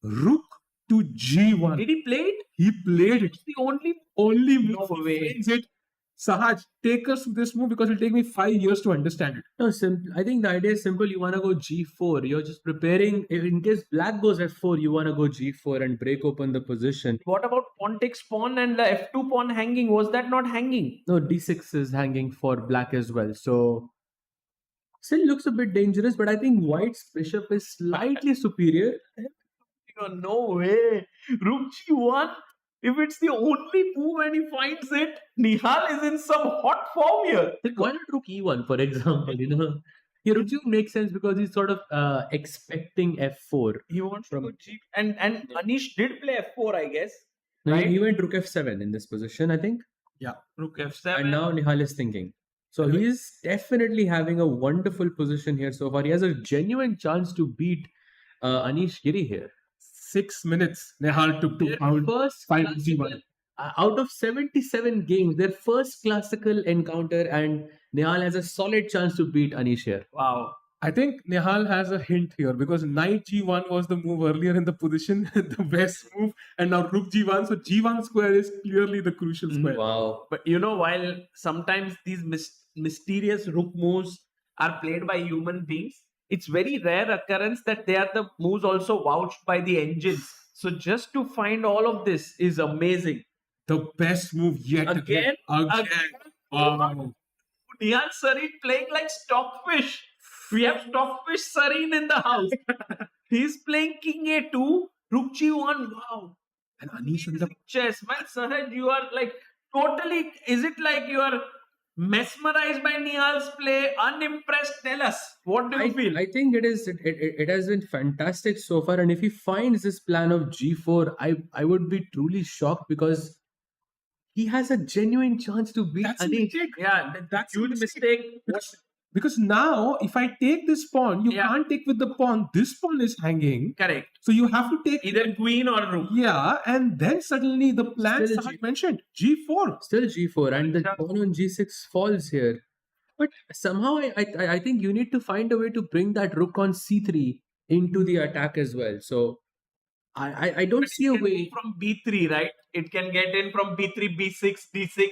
[SPEAKER 3] Rook to G1.
[SPEAKER 4] Did he play it?
[SPEAKER 3] He played it.
[SPEAKER 4] It's the only.
[SPEAKER 3] Only move.
[SPEAKER 4] No
[SPEAKER 3] He
[SPEAKER 4] way.
[SPEAKER 3] plays it. Sahaj, take us through this move because it'll take me 5 years to understand it.
[SPEAKER 2] No, I think the idea is simple. You want to go g4. You're just preparing. If in case black goes f4, you want to go g4 and break open the position.
[SPEAKER 4] What about pawn takes pawn and the f2 pawn hanging? Was that not hanging?
[SPEAKER 2] No, d6 is hanging for black as well. So still looks a bit dangerous, but I think white's bishop is slightly superior.
[SPEAKER 4] No way. Rook g1. If it's the only move and he finds it, Nihal is in some hot form here.
[SPEAKER 2] Like, why not rook e1, for example? Here, rook e1 makes sense because he's sort of expecting f4.
[SPEAKER 4] He wants to go g. And Anish did play f4, I guess.
[SPEAKER 2] No,
[SPEAKER 4] Right.
[SPEAKER 2] he went rook f7 in this position, I think.
[SPEAKER 4] Rook f7.
[SPEAKER 2] And now Nihal is thinking. So he's definitely having a wonderful position here so far. He has a genuine chance to beat Anish Giri here.
[SPEAKER 3] 6 minutes Nihal took to pound
[SPEAKER 2] First
[SPEAKER 3] final
[SPEAKER 2] classical,
[SPEAKER 3] G1.
[SPEAKER 2] out of 77 games, their first classical encounter, and Nihal has a solid chance to beat Anish here.
[SPEAKER 4] Wow.
[SPEAKER 3] I think Nihal has a hint here because knight G1 was the move earlier in the position, the best move, and now rook G1. So G1 square is clearly the crucial square.
[SPEAKER 2] Wow.
[SPEAKER 4] But while sometimes these mysterious rook moves are played by human beings, it's very rare occurrence that they are the moves also vouched by the engines. So just to find all of this is amazing.
[SPEAKER 3] The best move yet
[SPEAKER 4] Again?
[SPEAKER 3] Wow.
[SPEAKER 4] Nihal Sarin playing like Stockfish. We have Stockfish Sarin in the house. He's playing King A2, Rook G1. Wow.
[SPEAKER 3] And Anish with the
[SPEAKER 4] Chess. Man, Sahaj, you are like totally. Is it like you are mesmerized by Nihal's play, unimpressed? Tell us. What do you feel?
[SPEAKER 2] I think it has been fantastic so far. And if he finds this plan of G4, I would be truly shocked because he has a genuine chance to beat
[SPEAKER 3] That's a
[SPEAKER 2] Anish.
[SPEAKER 3] mistake.
[SPEAKER 4] Yeah,
[SPEAKER 3] That's a
[SPEAKER 4] huge mistake.
[SPEAKER 3] Because now, if I take this pawn, you
[SPEAKER 4] Yeah.
[SPEAKER 3] can't take with the pawn. This pawn is hanging.
[SPEAKER 4] Correct.
[SPEAKER 3] So you have to take
[SPEAKER 4] Either queen or rook.
[SPEAKER 3] Yeah, and then suddenly the plan
[SPEAKER 2] Still
[SPEAKER 3] Sahaj mentioned G4.
[SPEAKER 2] Still G4, and the pawn on G6 falls here. But somehow I think you need to find a way to bring that rook on c3 into the attack as well. So I don't
[SPEAKER 4] But
[SPEAKER 2] see
[SPEAKER 4] it
[SPEAKER 2] a
[SPEAKER 4] can
[SPEAKER 2] way.
[SPEAKER 4] move from B3, right? It can get in from B3, B6, D6.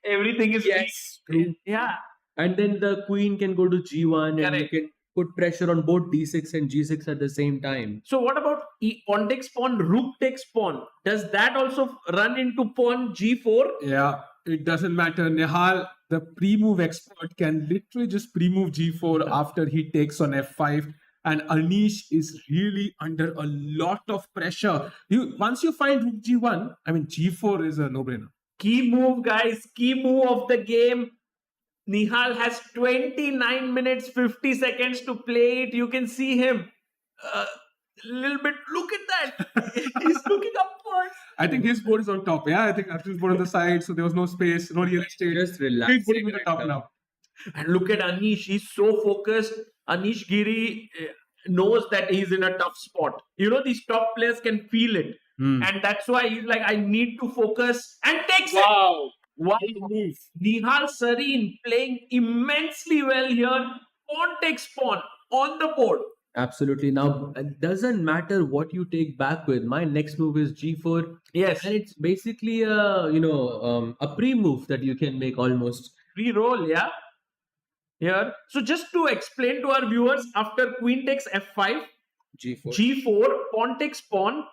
[SPEAKER 4] Everything is
[SPEAKER 2] Yes, true.
[SPEAKER 4] Yeah,
[SPEAKER 2] And then the queen can go to g1 and you
[SPEAKER 4] correct.
[SPEAKER 2] can put pressure on both d6 and g6 at the same time.
[SPEAKER 4] So what about pawn takes pawn, rook takes pawn? Does that also run into pawn G4?
[SPEAKER 3] Yeah, it doesn't matter. Nihal, the pre-move expert, can literally just pre-move G4 after he takes on F5. And Anish is really under a lot of pressure. Once you find rook G1, I mean G4 is a no-brainer.
[SPEAKER 4] Key move, guys. Key move of the game. Nihal has 29 minutes 50 seconds to play it. You can see him a little bit. Look at that. He's looking upwards.
[SPEAKER 3] I think his board is on top. Yeah, I think Arjun's board on the side, so there was no space, no real estate.
[SPEAKER 2] Just
[SPEAKER 3] He's
[SPEAKER 2] relax.
[SPEAKER 3] putting it on top now.
[SPEAKER 4] And look at Anish. He's so focused. Anish Giri knows that he's in a tough spot. You know, these top players can feel it. And that's why he's like, I need to focus, and takes it.
[SPEAKER 3] Wow.
[SPEAKER 4] Wow.
[SPEAKER 3] Move.
[SPEAKER 4] Nihal Sarin playing immensely well here. Pawn takes pawn on the board.
[SPEAKER 2] Absolutely. Now, it doesn't matter what you take back with. My next move is g4.
[SPEAKER 4] Yes.
[SPEAKER 2] And it's basically a pre-move that you can make almost.
[SPEAKER 4] Re-roll, yeah. Here. So just to explain to our viewers, after queen takes f5,
[SPEAKER 2] g4.
[SPEAKER 4] g4, pawn takes pawn.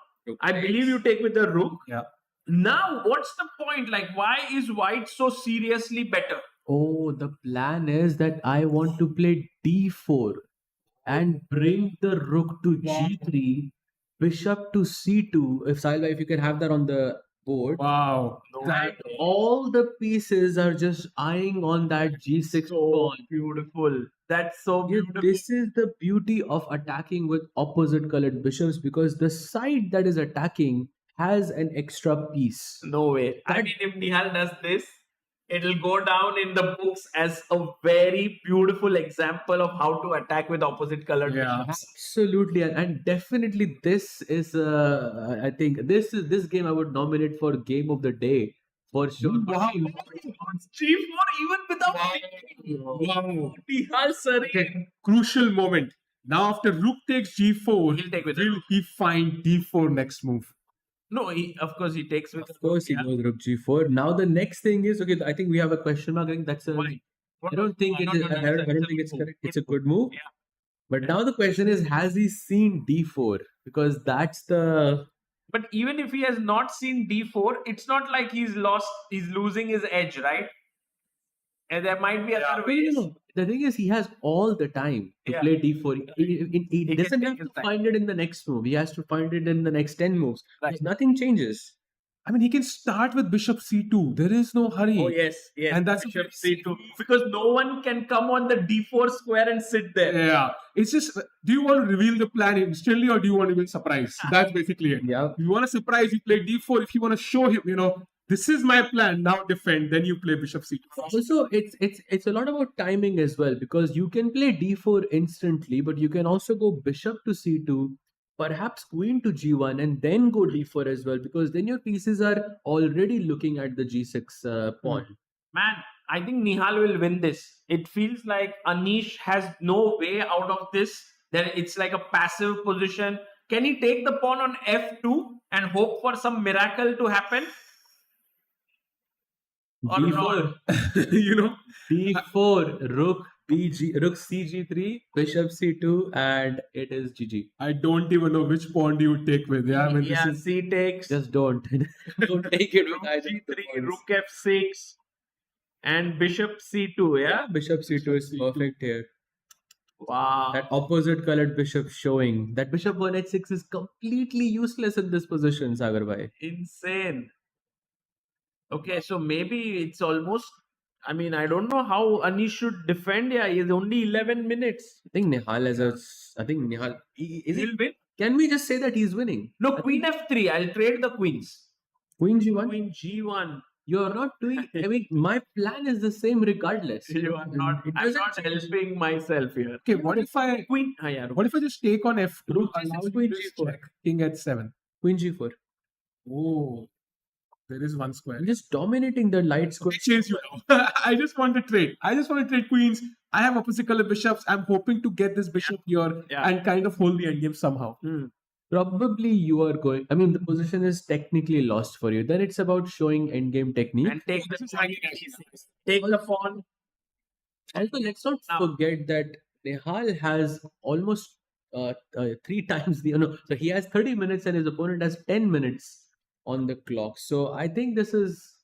[SPEAKER 4] I believe you take with the rook.
[SPEAKER 3] Yeah.
[SPEAKER 4] Now, what's the point? Like, why is white so seriously better?
[SPEAKER 2] Oh, the plan is that I want to play d4 and bring the rook to g3, bishop to c2. If Sailva, if you can have that on the board.
[SPEAKER 3] Wow.
[SPEAKER 2] That all the pieces are just eyeing on that g6
[SPEAKER 4] So
[SPEAKER 2] pawn.
[SPEAKER 4] beautiful. That's so
[SPEAKER 2] Yeah,
[SPEAKER 4] beautiful.
[SPEAKER 2] this is the beauty of attacking with opposite colored bishops, because the side that is attacking has an extra piece.
[SPEAKER 4] No way. I
[SPEAKER 2] That-
[SPEAKER 4] mean, if Nihal does this, it'll go down in the books as a very beautiful example of how to attack with opposite colored
[SPEAKER 3] Yeah.
[SPEAKER 4] bishops.
[SPEAKER 2] Absolutely, and definitely this is I think this game I would nominate for game of the day for sure.
[SPEAKER 3] Wow.
[SPEAKER 4] G4 even without
[SPEAKER 3] Wow.
[SPEAKER 4] Nihal Sarin.
[SPEAKER 3] Okay, crucial moment. Now, after rook takes G4,
[SPEAKER 4] He'll take with the
[SPEAKER 3] will
[SPEAKER 4] rook.
[SPEAKER 3] he find D4 next move?
[SPEAKER 4] No, of course he takes with.
[SPEAKER 2] Of course, he
[SPEAKER 4] yeah.
[SPEAKER 2] goes rook g4. Now the next thing is, okay, I think we have a question mark. I think that's a.
[SPEAKER 4] Why?
[SPEAKER 2] I don't think it is. I don't think it's correct. It's a good move.
[SPEAKER 4] Yeah.
[SPEAKER 2] But now the question is, has he seen d4? Because that's the.
[SPEAKER 4] But even if he has not seen D4, it's not like he's losing his edge, right? And there might be other
[SPEAKER 2] No, no,
[SPEAKER 4] ways.
[SPEAKER 2] no. The thing is, he has all the time to
[SPEAKER 4] Yeah.
[SPEAKER 2] play d4. He
[SPEAKER 4] can
[SPEAKER 2] doesn't
[SPEAKER 4] take
[SPEAKER 2] have
[SPEAKER 4] his
[SPEAKER 2] to
[SPEAKER 4] time.
[SPEAKER 2] find it in the next move. He has to find it in the next 10 moves.
[SPEAKER 4] Right.
[SPEAKER 2] Nothing changes.
[SPEAKER 3] I mean, he can start with bishop C2. There is no hurry.
[SPEAKER 4] Oh yes, yes.
[SPEAKER 3] And that's
[SPEAKER 4] Bishop
[SPEAKER 3] a very
[SPEAKER 4] C2 because no one can come on the D4 square and sit there.
[SPEAKER 3] Yeah. It's just, do you want to reveal the plan instantly or do you want to be surprised? That's basically it.
[SPEAKER 2] Yeah.
[SPEAKER 3] If you want to surprise, you play D4. If you want to show him, this is my plan, now defend, then you play bishop C2.
[SPEAKER 2] Also, it's a lot about timing as well, because you can play d4 instantly, but you can also go bishop to c2, perhaps queen to g1, and then go d4 as well, because then your pieces are already looking at the g6 pawn.
[SPEAKER 4] Man, I think Nihal will win this. It feels like Anish has no way out of this. That it's like a passive position. Can he take the pawn on f2 and hope for some miracle to happen? Or
[SPEAKER 2] d4, d4, rook cg3, bishop c2, and it is gg.
[SPEAKER 3] I don't even know which pawn do you take with. Yeah, I mean,
[SPEAKER 4] Yeah,
[SPEAKER 3] this is,
[SPEAKER 4] C takes.
[SPEAKER 2] Just don't take it with
[SPEAKER 4] Rook
[SPEAKER 2] either of the
[SPEAKER 4] G3,
[SPEAKER 2] pawns.
[SPEAKER 4] Rook F6, and Bishop C2. Yeah.
[SPEAKER 2] Bishop c2 is perfect here.
[SPEAKER 4] Wow.
[SPEAKER 2] That opposite colored bishop showing that bishop on h6 is completely useless in this position, Sagar bhai.
[SPEAKER 4] Insane. Okay, so maybe it's almost. I mean, I don't know how Anish should defend. Yeah, he's only 11 minutes.
[SPEAKER 2] I think Nihal has a. I think Nihal. Is
[SPEAKER 4] He'll
[SPEAKER 2] it?
[SPEAKER 4] win.
[SPEAKER 2] Can we just say that he's winning?
[SPEAKER 4] No, Queen F3. I'll trade the queens.
[SPEAKER 2] Queen g1.
[SPEAKER 4] Queen G1.
[SPEAKER 2] You're not doing. I mean, my plan is the same regardless.
[SPEAKER 4] You are not.
[SPEAKER 2] It
[SPEAKER 4] I'm
[SPEAKER 2] doesn't
[SPEAKER 4] not
[SPEAKER 2] change.
[SPEAKER 4] helping myself here.
[SPEAKER 3] okay, what if I
[SPEAKER 4] Queen. Yeah,
[SPEAKER 3] just take on F2?
[SPEAKER 2] Rook G6,
[SPEAKER 3] allows
[SPEAKER 2] Queen
[SPEAKER 3] you to
[SPEAKER 2] G4.
[SPEAKER 3] check King at 7.
[SPEAKER 2] Queen g4.
[SPEAKER 3] Oh. There is one square.
[SPEAKER 2] Just dominating the light square.
[SPEAKER 3] I chase you now. I just want to trade. I just want to trade queens. I have opposite color bishops. I'm hoping to get this bishop here and kind of hold the endgame somehow.
[SPEAKER 2] Probably you are going. I mean, the position is technically lost for you. Then it's about showing endgame technique.
[SPEAKER 4] And take
[SPEAKER 3] This is
[SPEAKER 4] the
[SPEAKER 3] hanging
[SPEAKER 4] take the pawn.
[SPEAKER 2] Also, let's not forget that Nihal has almost 3 times the. No, so he has 30 minutes and his opponent has 10 minutes on the clock. So I think this is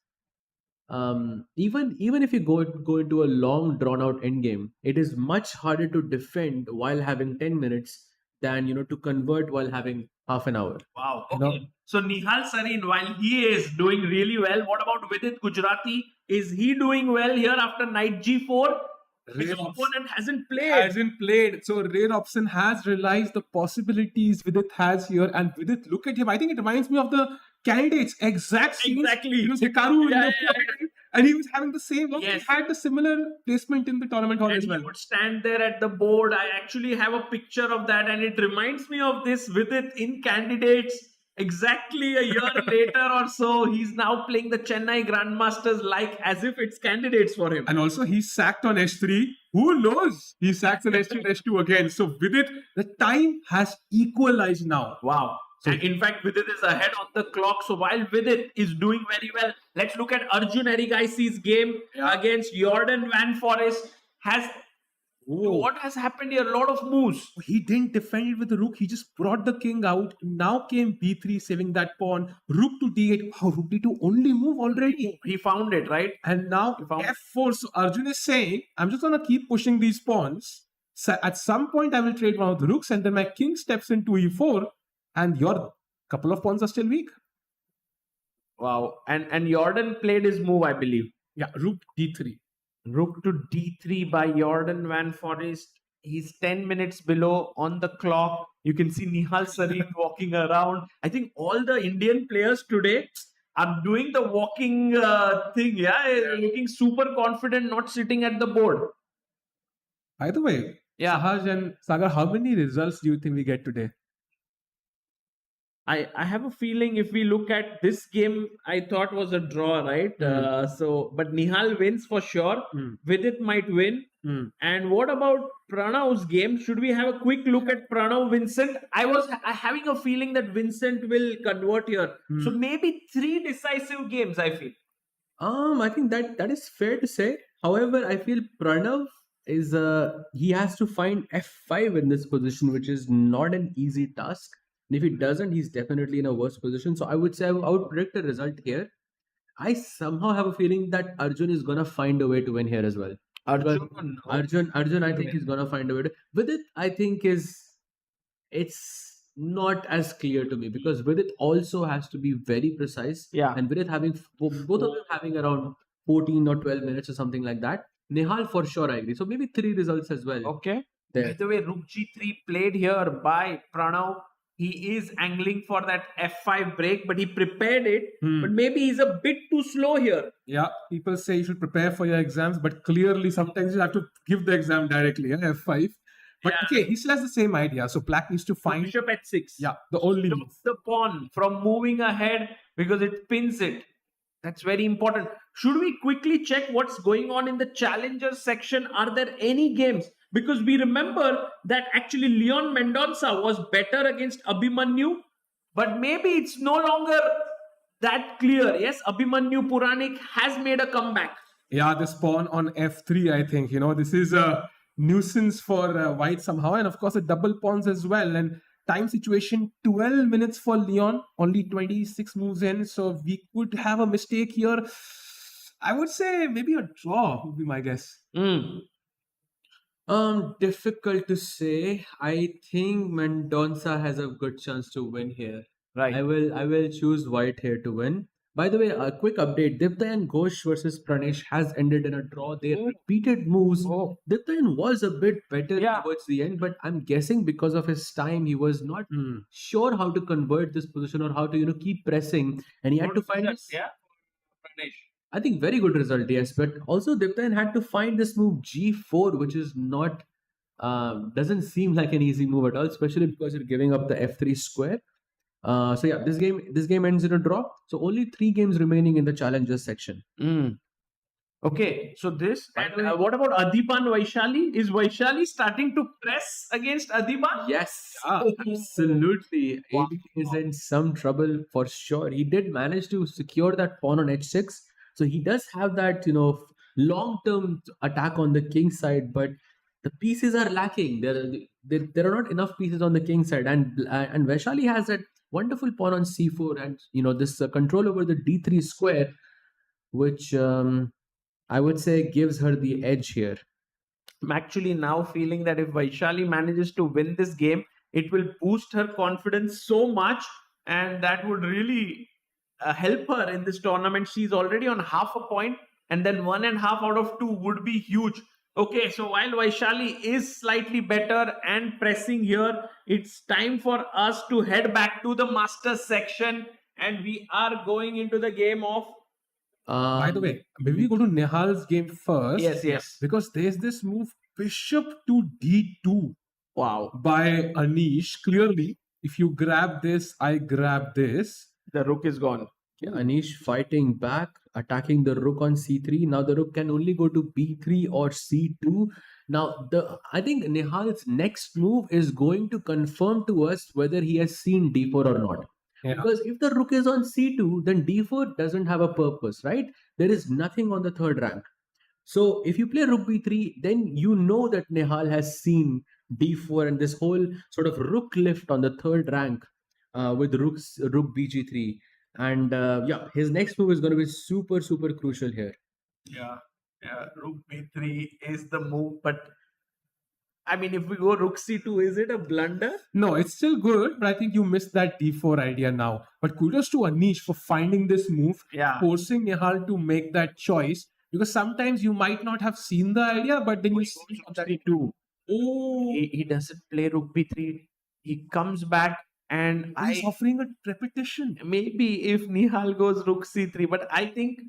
[SPEAKER 2] even if you go into a long drawn out endgame, it is much harder to defend while having 10 minutes than to convert while having half an hour.
[SPEAKER 4] Wow.
[SPEAKER 3] You know-
[SPEAKER 4] Okay. So Nihal Sarin, while he is doing really well, what about Vidit Gujrathi? Is he doing well here after knight g4? His
[SPEAKER 3] Rare Robson
[SPEAKER 4] opponent hasn't played.
[SPEAKER 3] hasn't played. So Ray Robson has realized the possibilities Vidit has here. And Vidit, look at him. I think it reminds me of the candidates. Exact scenes.
[SPEAKER 4] Exactly.
[SPEAKER 3] It was Hikaru in
[SPEAKER 4] Yeah,
[SPEAKER 3] the and he was having the same one.
[SPEAKER 4] Yes.
[SPEAKER 3] He had the similar placement in the tournament hall
[SPEAKER 4] And
[SPEAKER 3] as
[SPEAKER 4] he
[SPEAKER 3] well.
[SPEAKER 4] would stand there at the board. I actually have a picture of that, and it reminds me of this Vidit in candidates. Exactly a year later or so, he's now playing the Chennai Grand Masters like as if it's candidates for him.
[SPEAKER 3] And also, he's sacked on S3. Who knows? He sacks on S2 and S2 again. So, Vidit, the time has equalized now.
[SPEAKER 4] Wow. And in fact, Vidit is ahead on the clock. So while Vidit is doing very well, let's look at Arjun Erigaisi's game against Jordan Van Forest. What has happened here? A lot of moves.
[SPEAKER 3] He didn't defend it with the rook. He just brought the king out. Now came b3, saving that pawn. Rook to d8. Oh, rook d2 only move already.
[SPEAKER 4] He found it, right?
[SPEAKER 3] And now
[SPEAKER 4] found-
[SPEAKER 3] f4. So Arjun is saying, I'm just going to keep pushing these pawns. So at some point, I will trade one of the rooks, and then my king steps into e4, and your couple of pawns are still weak.
[SPEAKER 4] Wow. And Jordan played his move, I believe.
[SPEAKER 3] Yeah, rook d3.
[SPEAKER 4] Rook to d3 by Jordan Van Forest. He's 10 minutes below on the clock. You can see Nihal Sarin walking around. I think all the Indian players today are doing the walking thing. Yeah, looking super confident, not sitting at the board.
[SPEAKER 3] By the way, Sahaj and Sagar, how many results do you think we get today?
[SPEAKER 4] I have a feeling if we look at this game, I thought was a draw, right? But Nihal wins for sure. Vidit might win. And what about Pranav's game? Should we have a quick look at Pranav Vincent? I was having a feeling that Vincent will convert here. So maybe 3 decisive games, I feel.
[SPEAKER 2] I think that is fair to say. However, I feel Pranav is he has to find f5 in this position, which is not an easy task. And if he doesn't, he's definitely in a worse position. So I would say I would predict a result here. I somehow have a feeling that Arjun is gonna find a way to win here as well. Arjun, I think he's gonna find a way to. With it, I think it's not as clear to me because with it also has to be very precise.
[SPEAKER 4] Yeah.
[SPEAKER 2] And with it having both of them having around 14 or 12 minutes or something like that. Nihal for sure, I agree. So maybe 3 results as well.
[SPEAKER 4] Okay.
[SPEAKER 2] There.
[SPEAKER 4] By the way, Rook G3 played here by Pranav. He is angling for that F5 break, but he prepared it. But maybe he's a bit too slow here.
[SPEAKER 3] Yeah, people say you should prepare for your exams, but clearly sometimes you have to give the exam directly, f5. But okay, he still has the same idea. So Black needs to find
[SPEAKER 4] Bishop at 6.
[SPEAKER 3] the only move.
[SPEAKER 4] Stops the pawn from moving ahead because it pins it. That's very important. Should we quickly check what's going on in the challengers section? Are there any games? Because we remember that actually Leon Mendonça was better against Abhimanyu, but maybe it's no longer that clear. Yes, Abhimanyu Puranik has made a comeback.
[SPEAKER 3] Yeah, this pawn on f3, I think. This is a nuisance for white somehow. And of course, the double pawns as well. And time situation, 12 minutes for Leon, only 26 moves in. So we could have a mistake here. I would say maybe a draw would be my guess.
[SPEAKER 2] Difficult to say. I think Mendonça has a good chance to win here.
[SPEAKER 4] Right.
[SPEAKER 2] I will choose white here to win. By the way, a quick update. Diptayan Ghosh versus Pranesh has ended in a draw. They repeated moves. Diptayan was a bit better towards the end, but I'm guessing because of his time, he was not sure how to convert this position or how to keep pressing, and he had to find this.
[SPEAKER 4] Yeah, Pranesh.
[SPEAKER 2] I think very good result, yes. But also Diptayan had to find this move G4, which is not doesn't seem like an easy move at all, especially because you're giving up the F3 square. So yeah, this game ends in a draw. So only 3 games remaining in the challengers section.
[SPEAKER 4] Okay, so this and what about Adiban Vaishali? Is Vaishali starting to press against Adiban?
[SPEAKER 2] Yes,
[SPEAKER 3] Yeah.
[SPEAKER 2] absolutely.
[SPEAKER 4] Wow.
[SPEAKER 2] AD is in some trouble for sure. He did manage to secure that pawn on h6, so he does have that long-term attack on the king side, but the pieces are lacking. There are not enough pieces on the king side, and Vaishali has that wonderful pawn on c4, and this control over the d3 square, which I would say gives her the edge here.
[SPEAKER 4] I'm actually now feeling that if Vaishali manages to win this game, it will boost her confidence so much, and that would really help her in this tournament. She's already on half a point, and then 1.5 out of 2 would be huge. Okay, so while Vaishali is slightly better and pressing here, it's time for us to head back to the Masters section, and we are going into the game of.
[SPEAKER 3] By the way, maybe we go to Nihal's game first.
[SPEAKER 4] Yes.
[SPEAKER 3] Because there's this move bishop to d2
[SPEAKER 4] Wow,
[SPEAKER 3] by Anish. Clearly, if you grab this, I grab this.
[SPEAKER 4] the rook is gone.
[SPEAKER 2] Yeah, Anish fighting back, attacking the rook on c3. Now the rook can only go to b3 or c2. Now I think Nihal's next move is going to confirm to us whether he has seen d4 or not.
[SPEAKER 3] Yeah.
[SPEAKER 2] Because if the rook is on c2, then d4 doesn't have a purpose, right? There is nothing on the third rank. So if you play rook b3, then you know that Nihal has seen d4 and this whole sort of rook lift on the third rank with rook bg3. And yeah, his next move is going to be super, super crucial here.
[SPEAKER 4] Yeah, rook b3 is the move, but I mean, if we go rook c2, is it a blunder?
[SPEAKER 3] No, it's still good, but I think you missed that d4 idea now. But kudos to Anish for finding this move,
[SPEAKER 4] Yeah.
[SPEAKER 3] forcing Nihal to make that choice. Because sometimes you might not have seen the idea, but then you see that
[SPEAKER 4] c2.
[SPEAKER 3] oh,
[SPEAKER 4] He doesn't play rook b3. He comes back, and
[SPEAKER 3] he's offering a repetition.
[SPEAKER 4] maybe if Nihal goes rook c3, but I think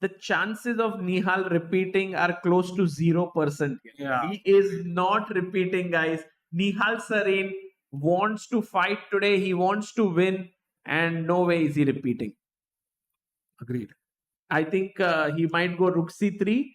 [SPEAKER 4] the chances of Nihal repeating are close to 0%.
[SPEAKER 3] Yeah.
[SPEAKER 4] He is not repeating, guys. Nihal Sarin wants to fight today. He wants to win, and no way is he repeating.
[SPEAKER 3] Agreed.
[SPEAKER 4] I think he might go rook c3,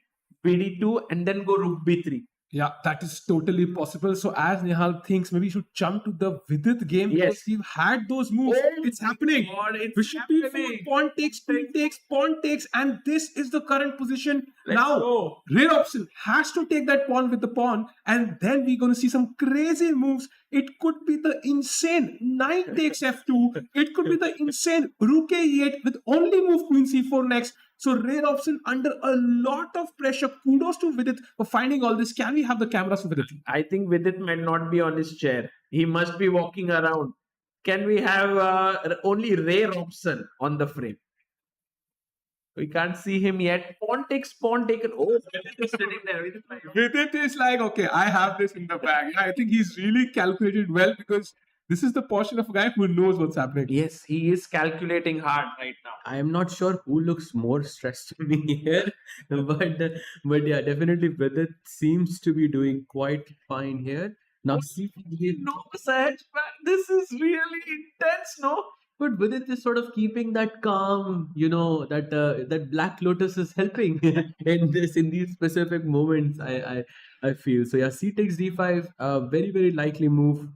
[SPEAKER 4] bd2, and then go rook b3.
[SPEAKER 3] Yeah, that is totally possible. So as Nihal thinks, maybe you should jump to the Vidit game
[SPEAKER 4] Yes.
[SPEAKER 3] because we've had those moves.
[SPEAKER 4] Oh
[SPEAKER 3] It's happening.
[SPEAKER 4] God, it's
[SPEAKER 3] Bishop b4,
[SPEAKER 4] happening.
[SPEAKER 3] pawn takes, queen takes, pawn takes, and this is the current position.
[SPEAKER 4] Let's
[SPEAKER 3] now,
[SPEAKER 4] go.
[SPEAKER 3] Robson has to take that pawn with the pawn, and then we're going to see some crazy moves. It could be the insane knight takes f2. It could be the insane rook a8 with only move queen c4 next. So Robson under a lot of pressure. Kudos to Vidit for finding all this. Can we have the cameras for Vidit?
[SPEAKER 4] I think Vidit might not be on his chair. He must be walking around. Can we have only Ray Robson on the frame? We can't see him yet. Pawn takes, pawn taken. Oh, Vidit is sitting there. Vidit like,
[SPEAKER 3] Vidit is like, okay, I have this in the bag. I think he's really calculated well because this is the portion of a guy who knows what's happening.
[SPEAKER 4] yes, he is calculating hard right now.
[SPEAKER 2] I am not sure who looks more stressed to me here, but yeah, definitely Vidit seems to be doing quite fine here. Now, see,
[SPEAKER 4] No, Sahaj, this is really intense, no?
[SPEAKER 2] but Vidit is sort of keeping that calm, that Black Lotus is helping in these specific moments. I feel so. Yeah, C takes D5, very very likely move.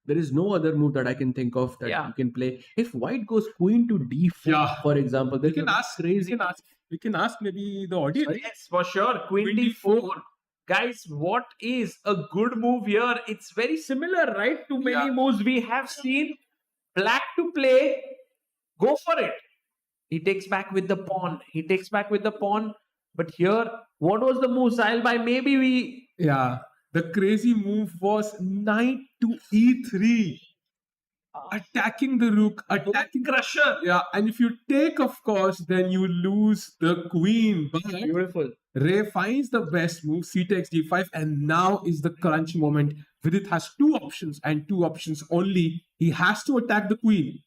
[SPEAKER 2] There is no other move that I can think of that
[SPEAKER 4] Yeah.
[SPEAKER 2] you can play. If White goes Queen to D4,
[SPEAKER 3] Yeah.
[SPEAKER 2] for example,
[SPEAKER 3] We
[SPEAKER 2] there's
[SPEAKER 3] can
[SPEAKER 2] a
[SPEAKER 3] ask.
[SPEAKER 2] crazy.
[SPEAKER 3] We can ask maybe the audience.
[SPEAKER 4] Yes, for sure. Queen
[SPEAKER 3] Queen
[SPEAKER 4] d4. Guys, what is a good move here? It's very similar, right, to many
[SPEAKER 3] Yeah.
[SPEAKER 4] moves we have seen. Black to play. Go for it. He takes back with the pawn. He takes back with the pawn. But here, what was the move, Sahil? By maybe we.
[SPEAKER 3] Yeah, the crazy move was knight to e3, attacking the rook, attacking.
[SPEAKER 4] Crusher.
[SPEAKER 3] Yeah, and if you take, of course, then you lose the queen. But
[SPEAKER 4] Beautiful.
[SPEAKER 3] Ray finds the best move, c takes d5, and now is the crunch moment. Vidit has two options and two options only. He has to attack the queen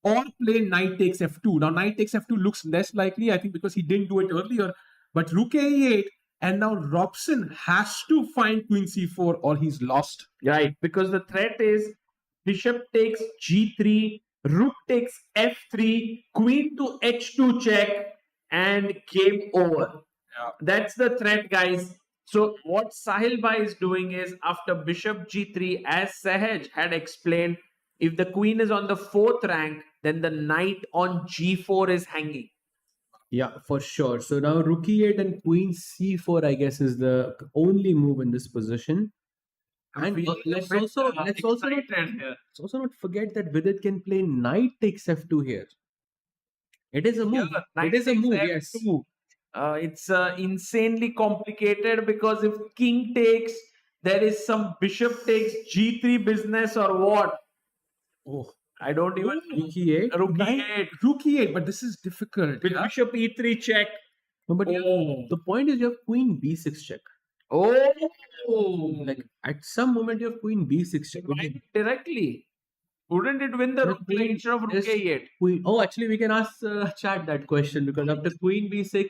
[SPEAKER 3] or play knight takes f2. Now, knight takes f2 looks less likely, I think, because he didn't do it earlier. But rook a8, and now Robson has to find queen c4 or he's lost.
[SPEAKER 4] Right. Because the threat is bishop takes g3, Rook takes f3, queen to h2 check, and game over.
[SPEAKER 3] Yeah.
[SPEAKER 4] That's the threat, guys. So what Sahil Bhai is doing is after bishop g3, as Sahaj had explained, if the queen is on the 4th rank, then the knight on g4 is hanging.
[SPEAKER 2] Yeah, for sure. So now rook e8 and queen c4, I guess, is the only move in this position. And let's also not forget that Vidit can play knight takes f2 here. It is a move.
[SPEAKER 4] Knight
[SPEAKER 2] It is a
[SPEAKER 4] takes
[SPEAKER 2] move. Yes.
[SPEAKER 4] f2. It's insanely complicated because if king takes, there is some bishop takes g3 business or what.
[SPEAKER 2] Oh,
[SPEAKER 4] I don't even know.
[SPEAKER 2] rook e8.
[SPEAKER 4] Rook
[SPEAKER 3] Knight-
[SPEAKER 4] e8
[SPEAKER 3] Rook e8, but this is difficult.
[SPEAKER 4] with
[SPEAKER 3] yeah?
[SPEAKER 4] bishop e3 check.
[SPEAKER 2] No, but
[SPEAKER 3] Oh.
[SPEAKER 2] the point is you have queen b6 check.
[SPEAKER 4] Oh,
[SPEAKER 2] Like at some moment you have queen b6 check.
[SPEAKER 4] right directly. Wouldn't it win the
[SPEAKER 2] The
[SPEAKER 4] rook
[SPEAKER 2] queen
[SPEAKER 4] instead of rook
[SPEAKER 2] is-
[SPEAKER 4] a8?
[SPEAKER 2] Queen. Oh, actually, we can ask chat that question because after queen b6,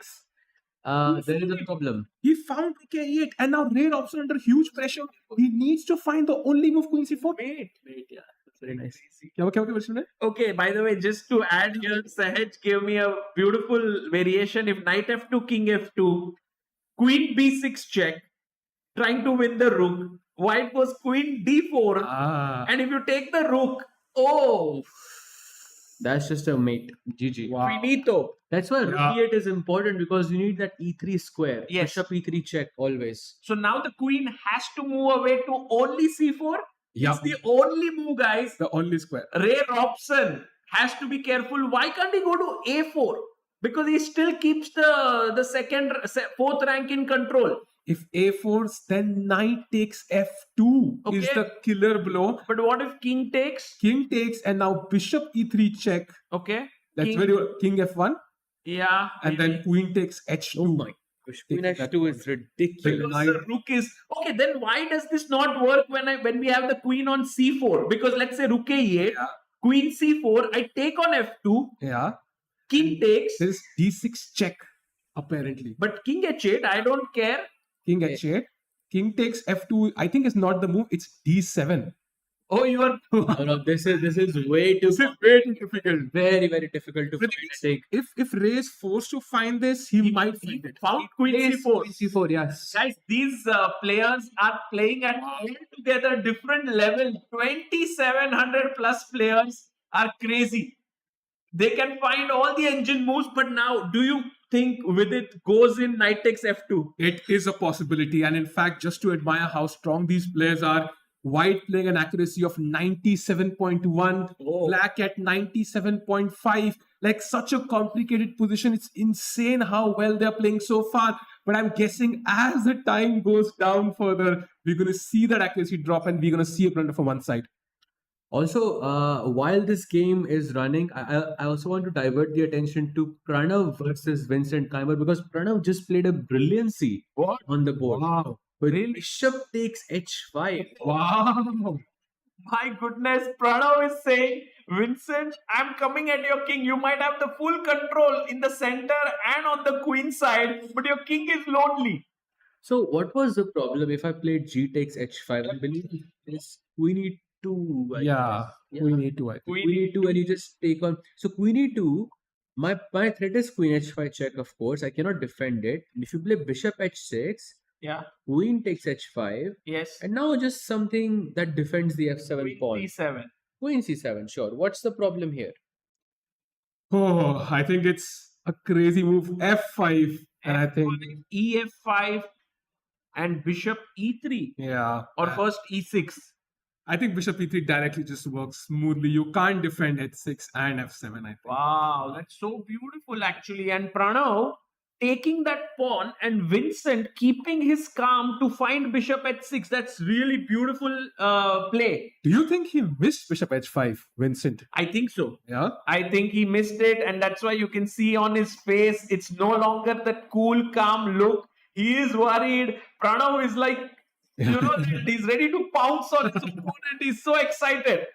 [SPEAKER 2] there is a problem.
[SPEAKER 3] He found rook a8 and now Ray Robson under huge pressure. He needs to find the only move queen c4.
[SPEAKER 4] Wait, yeah. That's very nice.
[SPEAKER 3] क्या version है?
[SPEAKER 4] Okay, by the way, just to add here, Sahaj gave me a beautiful variation. If knight f2, king f2, queen b6 check, trying to win the rook. White was queen d4.
[SPEAKER 3] Ah.
[SPEAKER 4] And if you take the rook, oh,
[SPEAKER 2] That's just a mate. GG.
[SPEAKER 3] Wow.
[SPEAKER 4] finito.
[SPEAKER 2] That's why rook
[SPEAKER 3] Yeah.
[SPEAKER 2] e8 is important because you need that e3 square.
[SPEAKER 4] Yes.
[SPEAKER 2] Bishop e3 check always.
[SPEAKER 4] So now the queen has to move away to only c4.
[SPEAKER 3] Yeah.
[SPEAKER 4] It's the only move, guys.
[SPEAKER 3] The only square.
[SPEAKER 4] Ray Robson has to be careful. Why can't he go to a4? Because he still keeps the second, 4th rank in control.
[SPEAKER 3] If a4, then knight takes f2 is
[SPEAKER 4] Okay.
[SPEAKER 3] the killer blow.
[SPEAKER 4] But what if king takes?
[SPEAKER 3] King takes and now bishop e3 check.
[SPEAKER 4] Okay.
[SPEAKER 3] That's
[SPEAKER 4] King-
[SPEAKER 3] where you king f1
[SPEAKER 4] Yeah.
[SPEAKER 3] and then queen takes h2.
[SPEAKER 2] Oh my gosh. Queen
[SPEAKER 3] Taking that
[SPEAKER 2] h2
[SPEAKER 3] one.
[SPEAKER 2] is ridiculous.
[SPEAKER 4] Because the rook is okay. Then why does this not work when we have the queen on c4? Because let's say rook a8,
[SPEAKER 3] Yeah.
[SPEAKER 4] queen c4, I take on f2,
[SPEAKER 3] Yeah.
[SPEAKER 4] king takes,
[SPEAKER 3] There is d6 check apparently.
[SPEAKER 4] but king h8, I don't care.
[SPEAKER 3] King h8. King takes f2. I think is not the move. It's d7.
[SPEAKER 4] Oh, you are
[SPEAKER 2] No, no, this is way too
[SPEAKER 3] Way too difficult.
[SPEAKER 2] very difficult to
[SPEAKER 3] But
[SPEAKER 2] find a take.
[SPEAKER 3] If Ray is forced to find this, he might find it.
[SPEAKER 4] found queen c4.
[SPEAKER 2] c4, yes.
[SPEAKER 4] Guys, these players are playing at altogether different level. 2,700 plus players are crazy. They can find all the engine moves, but now, do you think Vidit goes in knight takes f2?
[SPEAKER 3] It is a possibility. And in fact, just to admire how strong these players are, white playing an accuracy of 97.1,
[SPEAKER 4] Oh.
[SPEAKER 3] black at 97.5. Like such a complicated position. It's insane how well they're playing so far. But I'm guessing as the time goes down further, we're going to see that accuracy drop and we're going to see a blunder from one side.
[SPEAKER 2] Also, while this game is running, I also want to divert the attention to Pranav versus Vincent Keymer because Pranav just played a brilliancy on the board.
[SPEAKER 3] Wow.
[SPEAKER 2] With
[SPEAKER 4] Really?
[SPEAKER 2] bishop takes h5.
[SPEAKER 3] Wow.
[SPEAKER 4] My goodness, Pranav is saying, Vincent, I'm coming at your king. You might have the full control in the center and on the queen side, but your king is lonely.
[SPEAKER 2] So what was the problem if I played g takes h5? I believe it's queen e2. I
[SPEAKER 3] Yeah.
[SPEAKER 2] guess.
[SPEAKER 3] We need to. I think.
[SPEAKER 2] Queen e2 and you just take on. So queen e2, my threat is queen h5 check, of course. I cannot defend it. If you play bishop h6,
[SPEAKER 4] Yeah,
[SPEAKER 2] queen takes h5,
[SPEAKER 4] yes.
[SPEAKER 2] and now just something that defends the f7
[SPEAKER 4] Queen
[SPEAKER 2] pawn.
[SPEAKER 4] d7.
[SPEAKER 2] Queen c7, sure. What's the problem here?
[SPEAKER 3] Oh, I think it's a crazy move. F5. And I think,
[SPEAKER 4] ef5 and bishop e3
[SPEAKER 3] yeah.
[SPEAKER 4] or first e6.
[SPEAKER 3] I think bishop e3 directly just works smoothly. You can't defend h6 and f7, I think.
[SPEAKER 4] Wow, that's so beautiful actually. And Pranav taking that pawn and Vincent keeping his calm to find bishop h6. That's really beautiful play.
[SPEAKER 3] Do you think he missed bishop h5, Vincent?
[SPEAKER 4] I think so.
[SPEAKER 3] Yeah?
[SPEAKER 4] I think he missed it, and that's why you can see on his face it's no longer that cool, calm look. He is worried. Pranav is like, he's ready to pounce on his opponent. He's so excited.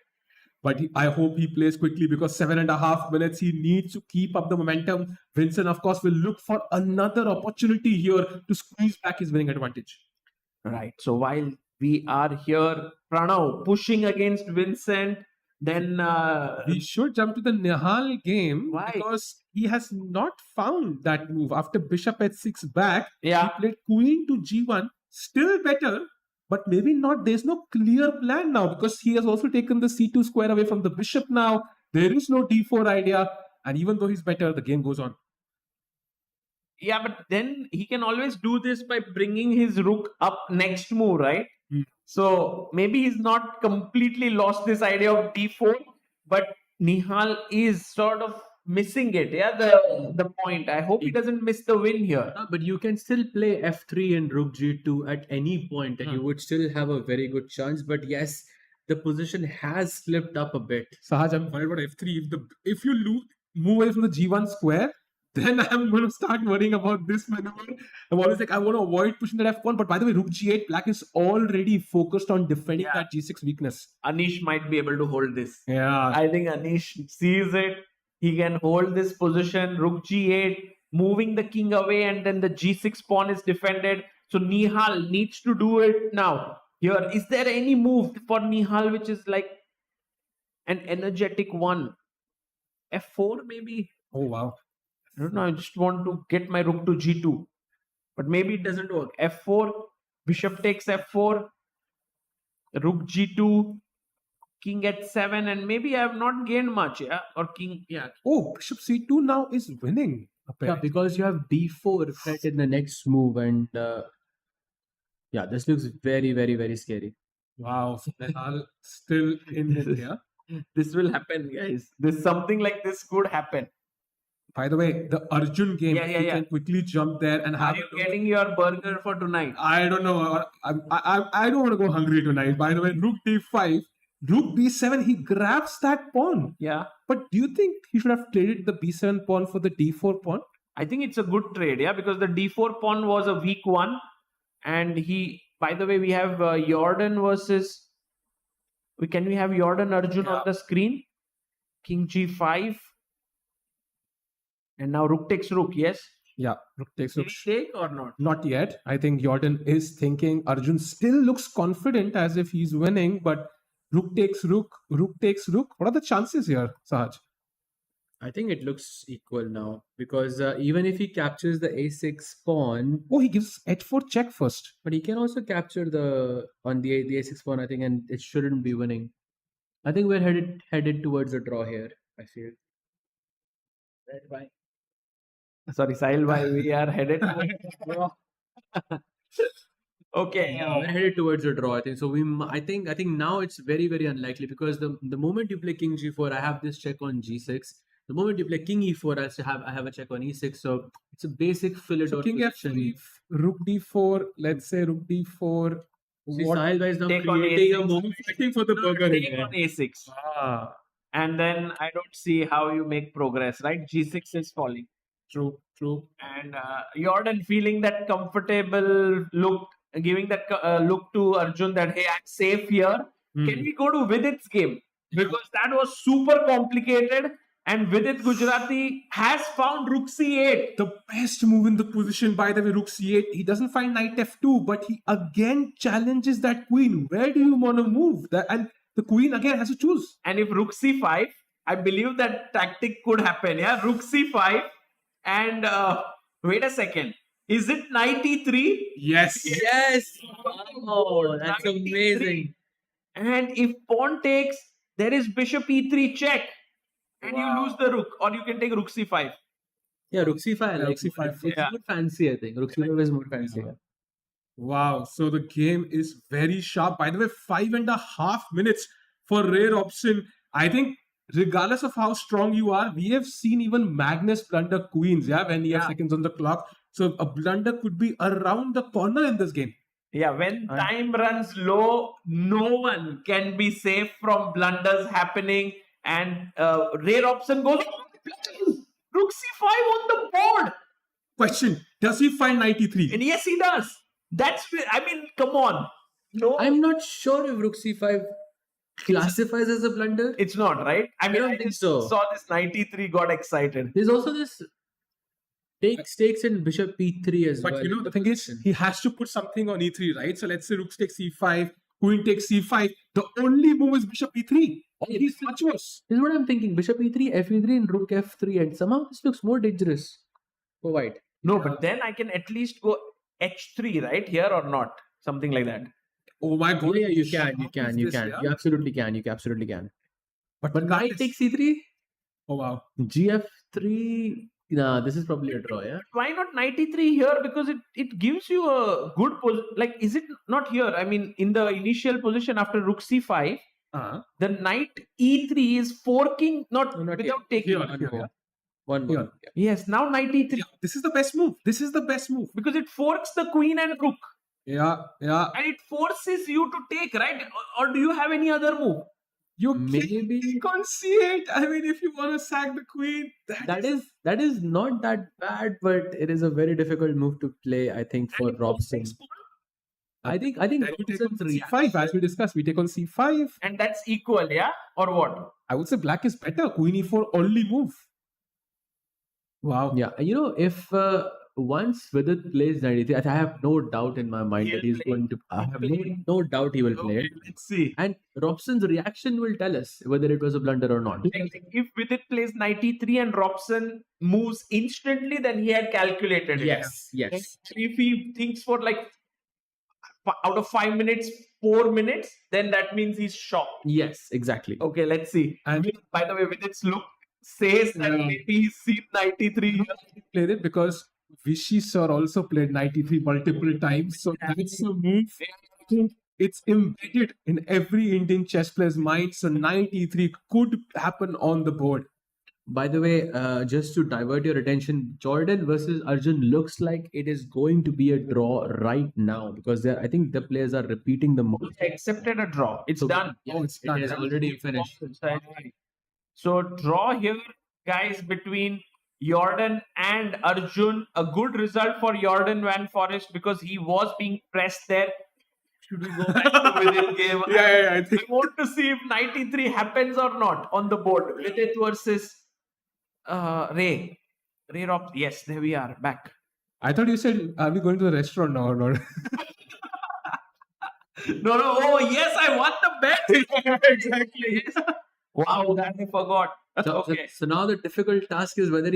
[SPEAKER 3] But I hope he plays quickly because 7.5 minutes, he needs to keep up the momentum. Vincent, of course, will look for another opportunity here to squeeze back his winning advantage.
[SPEAKER 4] Right. So while we are here, Pranav pushing against Vincent, Then
[SPEAKER 3] We should jump to the Nihal game
[SPEAKER 4] Why?
[SPEAKER 3] because he has not found that move. After bishop h6 back,
[SPEAKER 4] Yeah.
[SPEAKER 3] he played queen to g1, still better, but maybe not. There's no clear plan now because he has also taken the c2 square away from the bishop now. There is no d4 idea, and even though he's better, the game goes on.
[SPEAKER 4] yeah, but then he can always do this by bringing his rook up next move, right?
[SPEAKER 3] Hmm.
[SPEAKER 4] So maybe he's not completely lost this idea of d4, but Nihal is sort of missing it. Yeah, the point. I hope he doesn't miss the win here.
[SPEAKER 2] But you can still play f3 and rook g2 at any point, and you would still have a very good chance. But yes, the position has slipped up a bit.
[SPEAKER 3] Sahaj, I'm worried about f3. If you move away from the g1 square, then I'm going to start worrying about this maneuver. I'm always like, I want to avoid pushing that f1. But by the way, rook g8, black is already focused on defending that g6 weakness.
[SPEAKER 4] Anish might be able to hold this.
[SPEAKER 3] Yeah.
[SPEAKER 4] I think Anish sees it. He can hold this position. Rook g8, moving the king away, and then the g6 pawn is defended. So Nihal needs to do it now. Here, is there any move for Nihal which is like an energetic one? f4 maybe?
[SPEAKER 3] Oh, wow.
[SPEAKER 4] I don't know. I just want to get my rook to g2. But maybe it doesn't work. f4, bishop takes f4, rook g2, king h7, and maybe I have not gained much, yeah? Or king, yeah.
[SPEAKER 3] Oh, bishop c2 now is winning.
[SPEAKER 2] Yeah,
[SPEAKER 3] apparently.
[SPEAKER 2] because you have d4 threat in the next move, and yeah, this looks very, very, very scary.
[SPEAKER 3] Wow. So Nihal still in it, yeah?
[SPEAKER 4] This will happen, guys. Something like this could happen.
[SPEAKER 3] By the way, the Arjun game,
[SPEAKER 4] Yeah,
[SPEAKER 3] you can quickly jump there and
[SPEAKER 4] Are
[SPEAKER 3] have
[SPEAKER 4] you
[SPEAKER 3] a look.
[SPEAKER 4] getting your burger for tonight?
[SPEAKER 3] I don't know. I don't want to go hungry tonight. By the way, rook d5, rook b7, he grabs that pawn.
[SPEAKER 4] Yeah.
[SPEAKER 3] But do you think he should have traded the b7 pawn for the d4 pawn?
[SPEAKER 4] I think it's a good trade, yeah, because the d4 pawn was a weak one. And by the way, we have Jordan versus. Can we have Jordan Arjun on the screen? King g5. And now rook takes rook, yes?
[SPEAKER 3] Yeah, rook takes
[SPEAKER 4] Did
[SPEAKER 3] rook.
[SPEAKER 4] he take or not?
[SPEAKER 3] Not yet. I think Jordan is thinking. Arjun still looks confident as if he's winning, but rook takes rook, rook takes rook. What are the chances here, Sahaj?
[SPEAKER 2] I think it looks equal now because even if he captures the a6 pawn,
[SPEAKER 3] Oh, he gives h4 check first.
[SPEAKER 2] but he can also capture the a6 pawn, I think, and it shouldn't be winning. I think we're headed towards a draw here. I feel.
[SPEAKER 4] Red by. Sorry, Sahil bhai, we are headed towards Okay.
[SPEAKER 2] We're headed towards a draw. I think so. I think now it's very, very unlikely because the moment you play king g4, I have this check on g6. The moment you play king e4, I have a check on e6. So it's a basic Philidor
[SPEAKER 3] So king
[SPEAKER 2] position.
[SPEAKER 3] f3, rook d4. Let's say rook d4.
[SPEAKER 2] See,
[SPEAKER 3] What-
[SPEAKER 2] Sahil bhai is now
[SPEAKER 4] Take on
[SPEAKER 2] creating a
[SPEAKER 4] A6.
[SPEAKER 2] move fighting for the burger.
[SPEAKER 4] Take
[SPEAKER 2] here.
[SPEAKER 4] on a6.
[SPEAKER 3] Ah,
[SPEAKER 4] And then I don't see how you make progress, right? g6 is falling.
[SPEAKER 3] true, true.
[SPEAKER 4] And Jordan feeling that comfortable look, giving that look to Arjun that, hey, I'm safe here. Can we go to Vidit's game? Because that was super complicated. And Vidit Gujrathi has found rook c8.
[SPEAKER 3] The best move in the position, by the way, rook c8. He doesn't find knight f2, but he again challenges that queen. Where do you want to move? And the queen again has to choose.
[SPEAKER 4] And if rook c5, I believe that tactic could happen. Yeah, rook c5. And wait a second. Is it knight e3?
[SPEAKER 3] Yes.
[SPEAKER 2] Yes. Oh, that's
[SPEAKER 4] Knight E3.
[SPEAKER 2] amazing.
[SPEAKER 4] And if pawn takes, there is bishop e3 check. And you lose the rook. Or you can take rook c5.
[SPEAKER 2] Yeah, rook c5.
[SPEAKER 3] Yeah,
[SPEAKER 2] Like,
[SPEAKER 3] rook c5.
[SPEAKER 2] It's
[SPEAKER 4] Yeah.
[SPEAKER 2] more fancy, I think. Rook c5 is more fancy.
[SPEAKER 3] Yeah. Wow. So the game is very sharp. By the way, 5.5 minutes for Ray Robson. I think regardless of how strong you are, we have seen even Magnus blunder queens, yeah, when he has seconds on the clock. So a blunder could be around the corner in this game.
[SPEAKER 4] Yeah, when time runs low, no one can be safe from blunders happening. And Ray Robson goes, rook c5 on the board.
[SPEAKER 3] Question, does he find knight e3?
[SPEAKER 4] And yes, he does. Come on. No,
[SPEAKER 2] I'm not sure if rook c5 classifies as a blunder.
[SPEAKER 4] it's not, right? I
[SPEAKER 2] don't think
[SPEAKER 4] just
[SPEAKER 2] so.
[SPEAKER 4] saw this knight e3, got excited.
[SPEAKER 2] There's also this stakes in bishop p3 as well.
[SPEAKER 3] But you know, the thing is, he has to put something on e3, right? So let's say rook takes c5, queen takes c5. The only move is bishop e3. He's virtuous.
[SPEAKER 2] This is what I'm thinking. Bishop e3, fe3, and rook f3, and somehow this looks more dangerous for white.
[SPEAKER 4] No, but then I can at least go h3, right? Here or not? Something like that.
[SPEAKER 3] Oh my god.
[SPEAKER 2] Yeah, you
[SPEAKER 3] How
[SPEAKER 2] can.
[SPEAKER 3] is this, yeah?
[SPEAKER 2] You absolutely can. You absolutely can. But
[SPEAKER 3] look at
[SPEAKER 2] knight
[SPEAKER 3] this.
[SPEAKER 2] takes c3,
[SPEAKER 3] Oh wow.
[SPEAKER 2] gf3. Nah, this is probably a draw, yeah?
[SPEAKER 4] Why not knight e3 here? Because it gives you a good position. Like, is it not here? I mean, in the initial position after rook c5, the knight e3 is forking, not
[SPEAKER 2] No, not
[SPEAKER 4] without
[SPEAKER 2] here.
[SPEAKER 4] taking.
[SPEAKER 3] Here.
[SPEAKER 2] One
[SPEAKER 3] Here.
[SPEAKER 2] more. Yeah.
[SPEAKER 4] Yes, now knight e3
[SPEAKER 3] Yeah, this is the best move. This is the best move.
[SPEAKER 4] because it forks the queen and rook,
[SPEAKER 3] Yeah.
[SPEAKER 4] and it forces you to take, right? Or do you have any other move?
[SPEAKER 3] You
[SPEAKER 2] Maybe
[SPEAKER 3] can't see it. I mean, if you want to sack the queen,
[SPEAKER 2] that is not that bad, but it is a very difficult move to play, I think, for Robson. I think
[SPEAKER 3] Then you take on
[SPEAKER 2] Robson's
[SPEAKER 3] c5,
[SPEAKER 2] reaction.
[SPEAKER 3] as we discussed. We take on c5.
[SPEAKER 4] And that's equal, yeah? Or what?
[SPEAKER 3] I would say black is better. Queen e4 only move. Wow.
[SPEAKER 2] Yeah, if once Vidit plays 93, I have no doubt in my mind that
[SPEAKER 4] He'll
[SPEAKER 2] he's
[SPEAKER 4] play.
[SPEAKER 2] going to. I
[SPEAKER 4] He'll
[SPEAKER 2] have
[SPEAKER 4] play.
[SPEAKER 2] no doubt he will play it.
[SPEAKER 4] Let's see.
[SPEAKER 2] And Robson's reaction will tell us whether it was a blunder or not.
[SPEAKER 4] If Vidit plays knight e3 and Robson moves instantly, then he had calculated it.
[SPEAKER 2] Yes.
[SPEAKER 4] If he thinks for like out of 5 minutes, 4 minutes, then that means he's shocked.
[SPEAKER 2] Yes, exactly.
[SPEAKER 4] Okay, let's see.
[SPEAKER 3] And
[SPEAKER 4] By the way, Vidit's look says that
[SPEAKER 3] Yeah.
[SPEAKER 4] maybe he's seen 93.
[SPEAKER 3] played it because Vishy sir also played 93 multiple times. So that's a move. I think it's embedded in every Indian chess player's mind. So 93 could happen on the board.
[SPEAKER 2] By the way, just to divert your attention, Jordan versus Arjun looks like it is going to be a draw right now because I think the players are repeating the move.
[SPEAKER 4] Accepted a draw. It's
[SPEAKER 2] So,
[SPEAKER 4] done.
[SPEAKER 3] Oh, it's
[SPEAKER 2] It
[SPEAKER 3] done.
[SPEAKER 2] is already finished.
[SPEAKER 4] So draw here, guys, between Jordan and Arjun. A good result for Jordan Van Forest because he was being pressed there. Should we go back to Vidit game?
[SPEAKER 3] Yeah, I
[SPEAKER 4] I
[SPEAKER 3] think.
[SPEAKER 4] want to see if 93 happens or not on the board. Vidit versus Ray. Ray Rob. Yes, there we are. Back.
[SPEAKER 3] I thought you said, are we going to the restaurant now or not?
[SPEAKER 4] No. Oh, yes, I won the bet. Exactly. Yes. Wow, that I forgot. Okay.
[SPEAKER 2] So now the difficult task is whether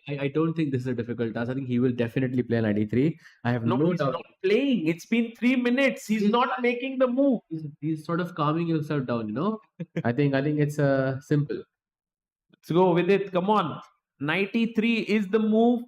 [SPEAKER 2] I don't think this is a difficult task. I think he will definitely play 93. I have
[SPEAKER 4] No,
[SPEAKER 2] no
[SPEAKER 4] he's
[SPEAKER 2] doubt.
[SPEAKER 4] not playing. It's been 3 minutes. He's not making the move.
[SPEAKER 2] He's sort of calming himself down, I think it's simple.
[SPEAKER 4] Let's go with it. Come on. 93 is the move.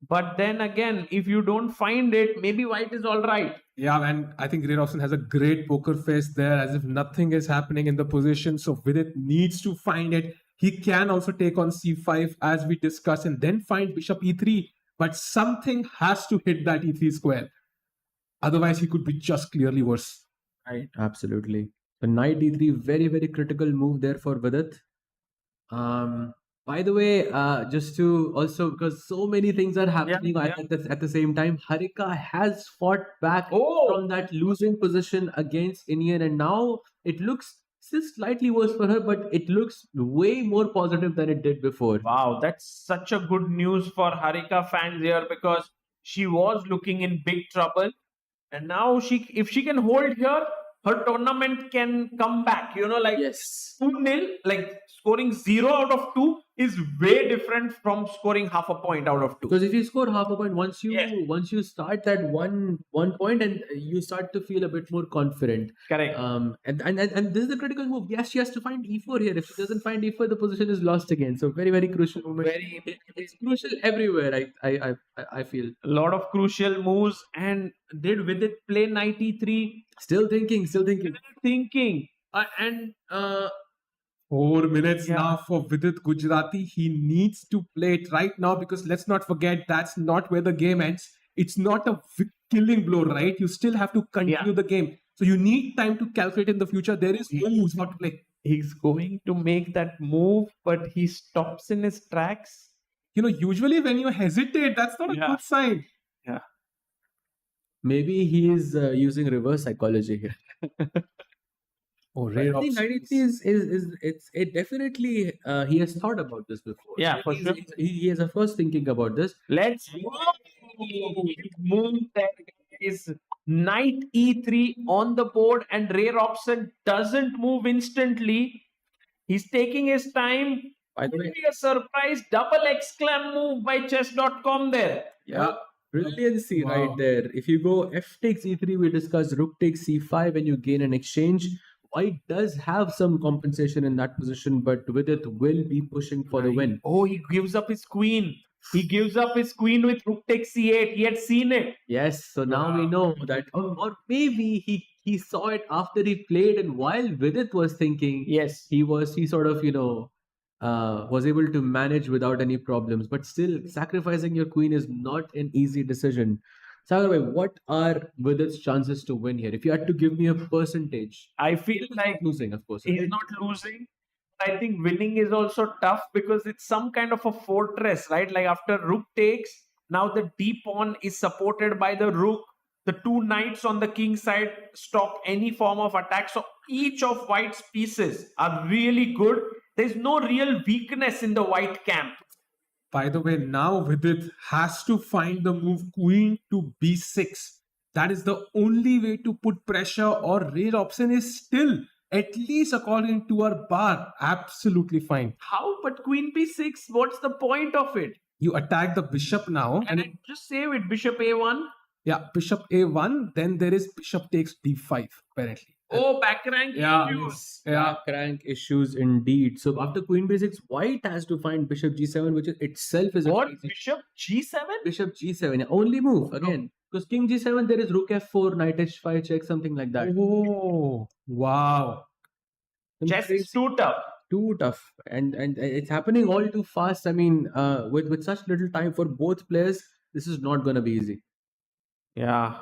[SPEAKER 4] But then again, if you don't find it, maybe white is all right.
[SPEAKER 3] Yeah, and I think Ray Robson has a great poker face there as if nothing is happening in the position. So Vidit needs to find it. He can also take on c5 as we discussed and then find bishop e3. But something has to hit that e3 square. Otherwise, he could be just clearly worse.
[SPEAKER 2] Right. Absolutely. The knight d3, very, very critical move there for Vidit. By the way, just to also, because so many things are happening at the same time, Harika has fought back from that losing position against Indian, and now it looks still slightly worse for her, but it looks way more positive than it did before.
[SPEAKER 4] Wow, that's such a good news for Harika fans here because she was looking in big trouble. And now if she can hold here, her tournament can come back. Like
[SPEAKER 2] Yes.
[SPEAKER 4] 2-0, like scoring 0 out of 2 is way different from scoring half a point out of 2.
[SPEAKER 2] Because if you score half a point, once you
[SPEAKER 4] Yes.
[SPEAKER 2] start that one point, and you start to feel a bit more confident.
[SPEAKER 4] Correct.
[SPEAKER 2] And this is the critical move. Yes, she has to find e4 here. If she doesn't find e4, the position is lost again. So very, very crucial moment. It's crucial everywhere. I feel.
[SPEAKER 4] A lot of crucial moves. And did Vidit play 93?
[SPEAKER 2] Still thinking.
[SPEAKER 4] Thinking.
[SPEAKER 3] 4 minutes
[SPEAKER 4] Yeah.
[SPEAKER 3] now for Vidit Gujrathi. He needs to play it right now because let's not forget that's not where the game ends. It's not a killing blow, right? You still have to continue the game. So you need time to calculate in the future. There is no moves not to play.
[SPEAKER 4] He's going to make that move, but he stops in his tracks.
[SPEAKER 3] Usually when you hesitate, that's not a good sign.
[SPEAKER 2] Maybe he is using reverse psychology here.
[SPEAKER 3] Oh,
[SPEAKER 2] But I think 93 it definitely he has thought about this before.
[SPEAKER 4] Yeah, for sure.
[SPEAKER 2] He is of course thinking about this.
[SPEAKER 4] Let's move that is knight e3 on the board, and Ray Robson doesn't move instantly. He's taking his time.
[SPEAKER 2] By the
[SPEAKER 4] Could
[SPEAKER 2] way,
[SPEAKER 4] be a surprise double exclam move by chess.com there.
[SPEAKER 3] Yeah.
[SPEAKER 2] brilliancy
[SPEAKER 3] Wow.
[SPEAKER 2] right there. If you go f takes e3, we discussed rook takes c5 and you gain an exchange. White does have some compensation in that position, but with it will be pushing for the win.
[SPEAKER 4] Oh, he gives up his queen. He gives up his queen with rook takes c8. He had seen it.
[SPEAKER 2] Yes, so now we know that, or maybe he saw it after he played, and while Vidit was thinking,
[SPEAKER 4] Yes.
[SPEAKER 2] he sort of was able to manage without any problems. But still, sacrificing your queen is not an easy decision. So, by the way, what are Vidit's chances to win here? If you had to give me a percentage,
[SPEAKER 4] I feel like
[SPEAKER 2] losing, of course.
[SPEAKER 4] he's not losing. I think winning is also tough because it's some kind of a fortress, right? Like after rook takes, now the d pawn is supported by the rook. The two knights on the king side stop any form of attack. So each of white's pieces are really good. There's no real weakness in the white camp.
[SPEAKER 3] By the way, now Vidit has to find the move queen to b6. That is the only way to put pressure, or Ray Robson is still, at least according to our bar, absolutely fine.
[SPEAKER 4] How? But queen b6, what's the point of it?
[SPEAKER 3] You attack the bishop now,
[SPEAKER 4] And I just save it, bishop a1.
[SPEAKER 3] yeah, bishop a1, then there is bishop takes d5, apparently.
[SPEAKER 4] Oh, back rank
[SPEAKER 3] Yeah.
[SPEAKER 4] issues.
[SPEAKER 3] Yeah.
[SPEAKER 2] Rank issues indeed. So after queen b6, white has to find bishop g7, which is itself is a
[SPEAKER 4] What?
[SPEAKER 2] crazy-
[SPEAKER 4] Bishop g7?
[SPEAKER 2] Bishop g7, yeah, only move again. Because king g7, there is rook f4, knight h5 check, something like that.
[SPEAKER 3] Oh, wow.
[SPEAKER 2] Some
[SPEAKER 4] Chess
[SPEAKER 2] crazy-
[SPEAKER 4] is too tough.
[SPEAKER 2] too tough, and it's happening all too fast. I mean, with such little time for both players, this is not going to be easy.
[SPEAKER 4] Yeah.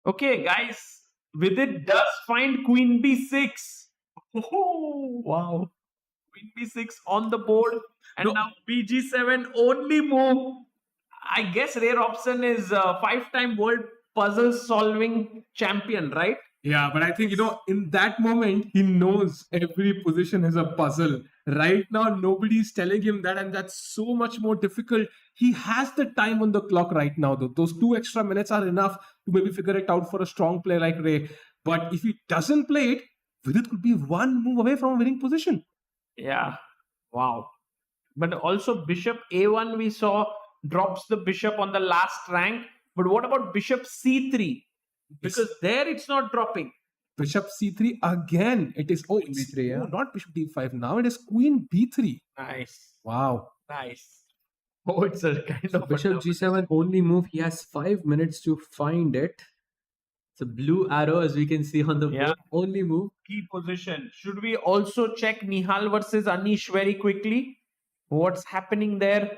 [SPEAKER 4] Okay, guys. Vidit does find queen b6. Oh, wow. Queen b6 on the board. And
[SPEAKER 3] No.
[SPEAKER 4] now bg7 only move. I guess Ray Robson is a 5-time world puzzle solving champion, right?
[SPEAKER 3] Yeah, but I think, in that moment, he knows every position is a puzzle. Right now, nobody's telling him that, and that's so much more difficult. He has the time on the clock right now, though. Those 2 extra minutes are enough to maybe figure it out for a strong player like Ray. But if he doesn't play it, Vidit could be one move away from a winning position.
[SPEAKER 4] Yeah. Wow. But also bishop a1 we saw drops the bishop on the last rank. But what about bishop c3? Because there it's not dropping.
[SPEAKER 3] Bishop c3 again. It is
[SPEAKER 2] Queen b3, yeah.
[SPEAKER 3] not bishop d5. Now it is queen b3.
[SPEAKER 4] Nice.
[SPEAKER 3] Wow.
[SPEAKER 4] Nice. Oh, it's a kind of
[SPEAKER 2] Bishop g7 only move. He has 5 minutes to find it. It's a blue arrow, as we can see on the
[SPEAKER 4] Yeah.
[SPEAKER 2] board. Only move.
[SPEAKER 4] key position. Should we also check Nihal versus Anish very quickly? What's happening there?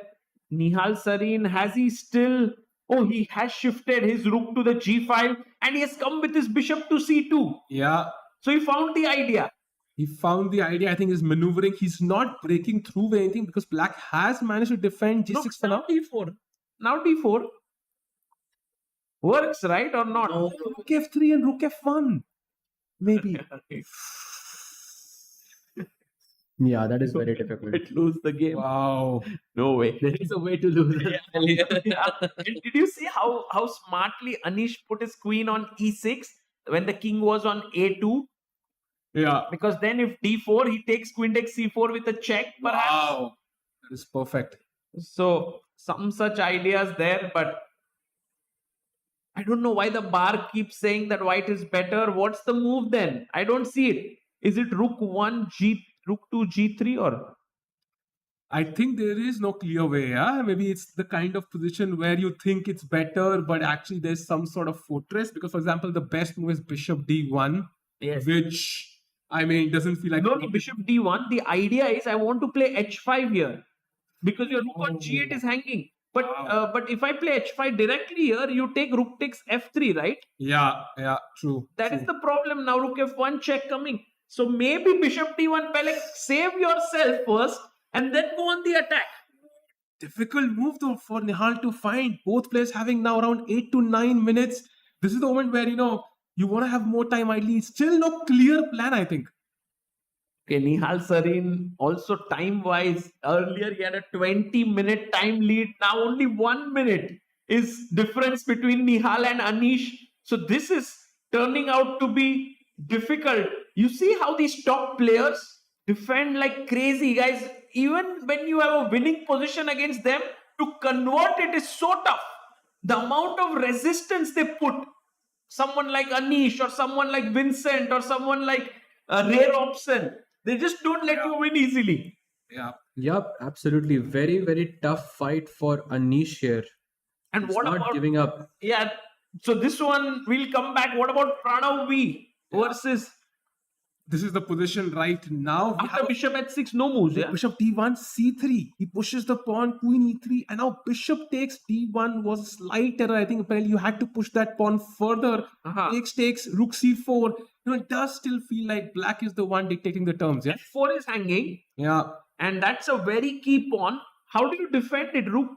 [SPEAKER 4] Nihal Sarin, has he still... Oh, he has shifted his rook to the g file and he has come with his bishop to c2.
[SPEAKER 3] Yeah.
[SPEAKER 4] So he found the idea.
[SPEAKER 3] He found the idea. I think he's maneuvering. He's not breaking through with anything because black has managed to defend g6 for now.
[SPEAKER 4] d4. Now d4. Works, right, or not?
[SPEAKER 3] No, rook f3 and rook f1. Maybe.
[SPEAKER 2] Yeah, that is very difficult.
[SPEAKER 4] Might lose the game.
[SPEAKER 3] Wow.
[SPEAKER 4] No way.
[SPEAKER 2] There is a way to lose.
[SPEAKER 4] Yeah. And did you see how smartly Anish put his queen on e6 when the king was on a2?
[SPEAKER 3] Yeah.
[SPEAKER 4] Because then if d4, he takes queen takes c4 with a check, perhaps.
[SPEAKER 3] Wow. That is perfect.
[SPEAKER 4] So some such ideas there, but I don't know why the bar keeps saying that white is better. What's the move then? I don't see it. Is it rook 1, rook 2, g3 or?
[SPEAKER 3] I think there is no clear way. Yeah, maybe it's the kind of position where you think it's better, but actually there's some sort of fortress. Because, for example, the best move is bishop d1,
[SPEAKER 4] Yes.
[SPEAKER 3] which I mean doesn't feel like
[SPEAKER 4] No, bishop d1. The idea is I want to play h5 here because your rook on g8 is hanging. But but if I play h5 directly here, you take rook takes f3, right?
[SPEAKER 3] Yeah, true.
[SPEAKER 4] That
[SPEAKER 3] true.
[SPEAKER 4] is the problem now. Rook f1 check coming. So maybe bishop d1 Pelek, save yourself first and then go on the attack.
[SPEAKER 3] Difficult move though for Nihal to find. Both players having now around 8 to 9 minutes. This is the moment where you want to have more time ideally. Still no clear plan, I think.
[SPEAKER 4] Okay, Nihal Sarin also time-wise, earlier he had a 20-minute time lead. Now only 1 minute is difference between Nihal and Anish. So this is turning out to be difficult. You see how these top players defend like crazy, guys. Even when you have a winning position against them, to convert it is so tough. The amount of resistance they put, someone like Anish or someone like Vincent or someone like Ray Robson, they just don't let you win easily.
[SPEAKER 3] Yeah.
[SPEAKER 2] Yep, absolutely. Very, very tough fight for Anish here.
[SPEAKER 4] And
[SPEAKER 2] He's
[SPEAKER 4] what
[SPEAKER 2] not
[SPEAKER 4] about
[SPEAKER 2] giving up.
[SPEAKER 4] Yeah, so this one will come back. What about Pranav V versus
[SPEAKER 3] This is the position right now. We
[SPEAKER 4] after
[SPEAKER 3] have
[SPEAKER 4] Bishop h6, no moves, yeah?
[SPEAKER 3] Bishop d1, c3. He pushes the pawn, queen e3, and now bishop takes d1 was a slight error. I think apparently you had to push that pawn further. Takes rook c4. It does still feel like black is the one dictating the terms. Yeah.
[SPEAKER 4] f4 is hanging,
[SPEAKER 3] Yeah.
[SPEAKER 4] and that's a very key pawn. How do you defend it? Rook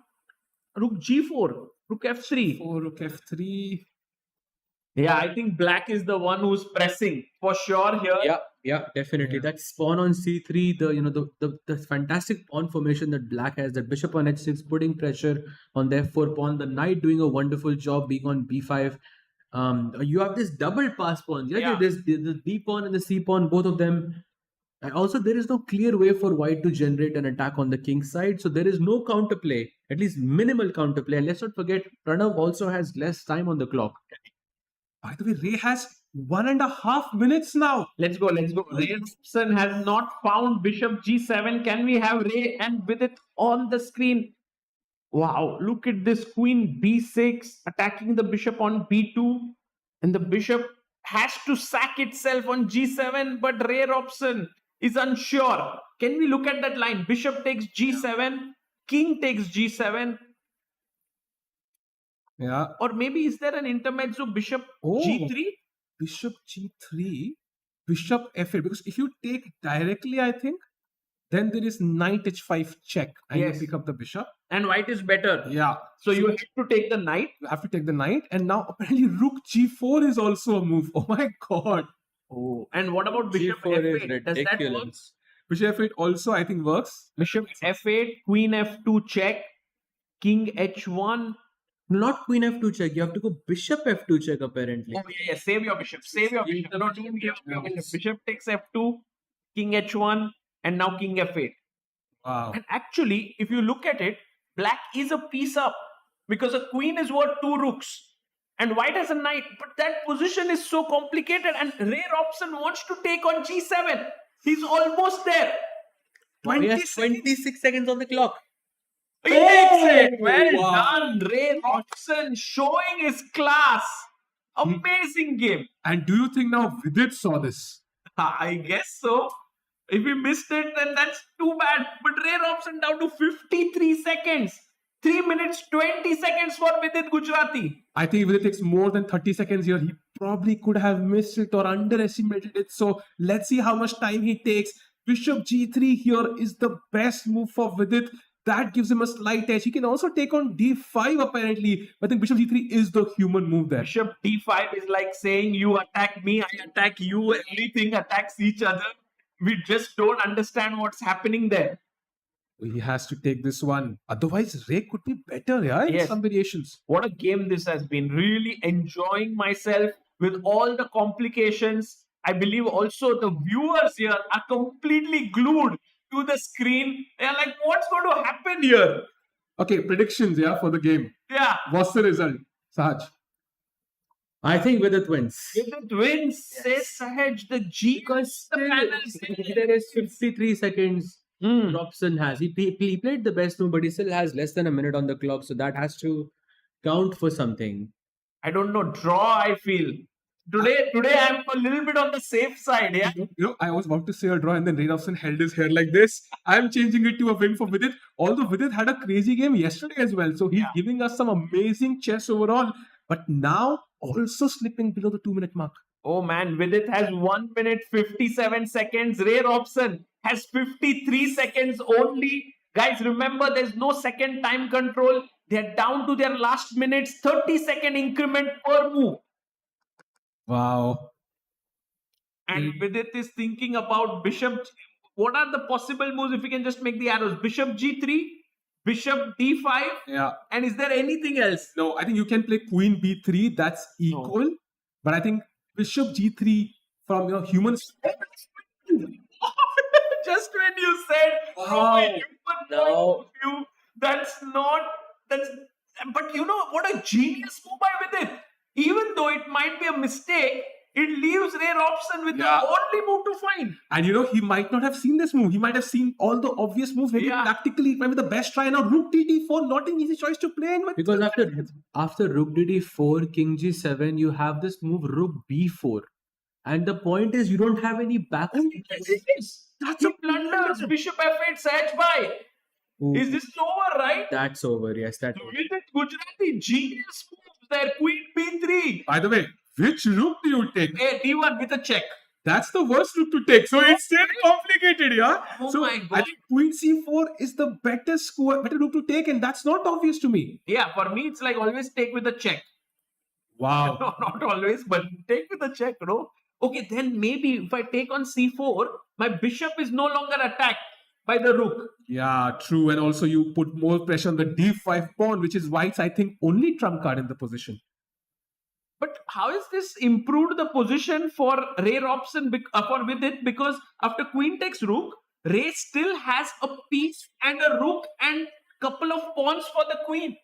[SPEAKER 4] g4, rook f3.
[SPEAKER 3] 4 rook f3.
[SPEAKER 4] Yeah, I think black is the one who's pressing for sure here.
[SPEAKER 2] Yeah, definitely.
[SPEAKER 3] Yeah.
[SPEAKER 2] That pawn on c3, the fantastic pawn formation that black has, that bishop on h6 putting pressure on the f4 pawn, the knight doing a wonderful job being on b5. You have this double pass pawns.
[SPEAKER 4] Yeah.
[SPEAKER 2] There's the b pawn and the c pawn, both of them. And also, there is no clear way for white to generate an attack on the king's side. So there is no counterplay, at least minimal counterplay. And let's not forget, Pranav also has less time on the clock.
[SPEAKER 3] By the way, Ray has 1.5 minutes now.
[SPEAKER 4] Let's go. Ray Robson has not found bishop g7. Can we have Ray and Vidit on the screen? Wow, look at this queen b6 attacking the bishop on b2, and the bishop has to sack itself on g7, but Ray Robson is unsure. Can we look at that line? Bishop takes g7, king takes g7,
[SPEAKER 3] Yeah.
[SPEAKER 4] or maybe is there an intermezzo bishop
[SPEAKER 3] Oh.
[SPEAKER 4] g3?
[SPEAKER 3] Bishop g3, bishop f8. Because if you take directly, I think, then there is knight h5 check, and
[SPEAKER 4] Yes.
[SPEAKER 3] you pick up the bishop.
[SPEAKER 4] And white is better.
[SPEAKER 3] Yeah.
[SPEAKER 4] So you have to take the knight.
[SPEAKER 3] You have to take the knight, and now apparently rook g4 is also a move. Oh my god.
[SPEAKER 4] Oh, and what about bishop
[SPEAKER 2] G4 is
[SPEAKER 4] f8? Does that work?
[SPEAKER 2] ridiculous.
[SPEAKER 3] Bishop f8 also, I think, works.
[SPEAKER 4] Bishop f8, queen f2 check, king h1.
[SPEAKER 2] Not queen f2 check. You have to go bishop f2 check, apparently.
[SPEAKER 4] Oh, yeah. Save your bishop. Don't give your bishop. Bishop takes f2, king h1, and now king f8.
[SPEAKER 3] Wow.
[SPEAKER 4] And actually, if you look at it, black is a piece up because a queen is worth 2 rooks and white has a knight. But that position is so complicated, and Ray Robson wants to take on g7. He's almost there.
[SPEAKER 2] He has 26 seconds on the clock.
[SPEAKER 4] He takes it. Well
[SPEAKER 3] wow.
[SPEAKER 4] done. Ray Robson showing his class. Amazing game.
[SPEAKER 3] And do you think now Vidit saw this?
[SPEAKER 4] I guess so. If he missed it, then that's too bad. But Ray Robson down to 53 seconds. 3 minutes, 20 seconds for Vidit Gujrathi.
[SPEAKER 3] I think if it takes more than 30 seconds here, he probably could have missed it or underestimated it. So let's see how much time he takes. Bishop g3 here is the best move for Vidit. That gives him a slight edge. He can also take on d5 apparently. I think bishop g3 is the human move there.
[SPEAKER 4] Bishop d5 is like saying you attack me, I attack you. Everything attacks each other. We just don't understand what's happening there.
[SPEAKER 3] He has to take this one. Otherwise, Ray could be better, yeah, in
[SPEAKER 4] Yes.
[SPEAKER 3] some variations.
[SPEAKER 4] What a game this has been. Really enjoying myself with all the complications. I believe also the viewers here are completely glued to the screen. They're like, what's going to happen here?
[SPEAKER 3] Okay, predictions, yeah, for the game.
[SPEAKER 4] Yeah.
[SPEAKER 3] What's the result, Sahaj?
[SPEAKER 2] I think Vidit wins.
[SPEAKER 4] Vidit wins, says Sahaj, the G.
[SPEAKER 2] Because
[SPEAKER 4] the panels.
[SPEAKER 2] there is 53 seconds. Robson has. He played the best move, but he still has less than a minute on the clock. So that has to count for something.
[SPEAKER 4] I don't know, draw, I feel. Today I'm a little bit on the safe side, yeah.
[SPEAKER 3] I was about to say a draw, and then Ray Robson held his hair like this. I'm changing it to a win for Vidit. Although Vidit had a crazy game yesterday as well, so he's giving us some amazing chess overall. But now also slipping below the 2-minute mark.
[SPEAKER 4] Oh man, Vidit has 1 minute 57 seconds. Ray Robson has 53 seconds only. Guys, remember there's no second time control. They're down to their last minutes, 30-second increment per move.
[SPEAKER 3] Wow.
[SPEAKER 4] And Vidit is thinking about bishop. What are the possible moves if we can just make the arrows? Bishop g3, bishop d5.
[SPEAKER 3] Yeah.
[SPEAKER 4] And is there anything else?
[SPEAKER 3] No, I think you can play queen b3. That's equal. But I think bishop g3 from humans.
[SPEAKER 4] Just when you said from a
[SPEAKER 2] Wow.
[SPEAKER 4] human point
[SPEAKER 2] Now-
[SPEAKER 4] of view, that's not that's. But you know what a genius move by Vidit. Even though it might be a mistake, it leaves Ray Robson with
[SPEAKER 3] Yeah.
[SPEAKER 4] the only move to find.
[SPEAKER 3] And he might not have seen this move. He might have seen all the obvious moves. Maybe
[SPEAKER 4] Yeah.
[SPEAKER 3] tactically it might be the best try. Now Rook DD4, not an easy choice to play in. With
[SPEAKER 2] Because after Rook DD4, King G7, you have this move Rook B4. And the point is you don't have any back.
[SPEAKER 3] That's
[SPEAKER 4] He
[SPEAKER 3] a
[SPEAKER 4] blunders Bishop F8 Sage by. Is this over, right?
[SPEAKER 2] That's over, yes. That's over.
[SPEAKER 4] Vidit Gujrathi, genius move there. Queen B3.
[SPEAKER 3] By the way, which rook do you take?
[SPEAKER 4] Hey, D1 with a check.
[SPEAKER 3] That's the worst rook to take. So it's still complicated, yeah?
[SPEAKER 4] Oh
[SPEAKER 3] So
[SPEAKER 4] my
[SPEAKER 3] I
[SPEAKER 4] God.
[SPEAKER 3] think Queen C4 is the better rook to take, and that's not obvious to me.
[SPEAKER 4] Yeah, for me, it's like always take with a check.
[SPEAKER 3] Wow.
[SPEAKER 4] No, not always, but take with a check, no? Okay, then maybe if I take on C4, my bishop is no longer attacked by the rook.
[SPEAKER 3] Yeah, true. And also you put more pressure on the D5 pawn, which is White's, I think, only trump card in the position.
[SPEAKER 4] But how is this improved the position for Ray Robson for Vidit? Because after queen takes rook, Ray still has a piece and a rook and couple of pawns for the queen.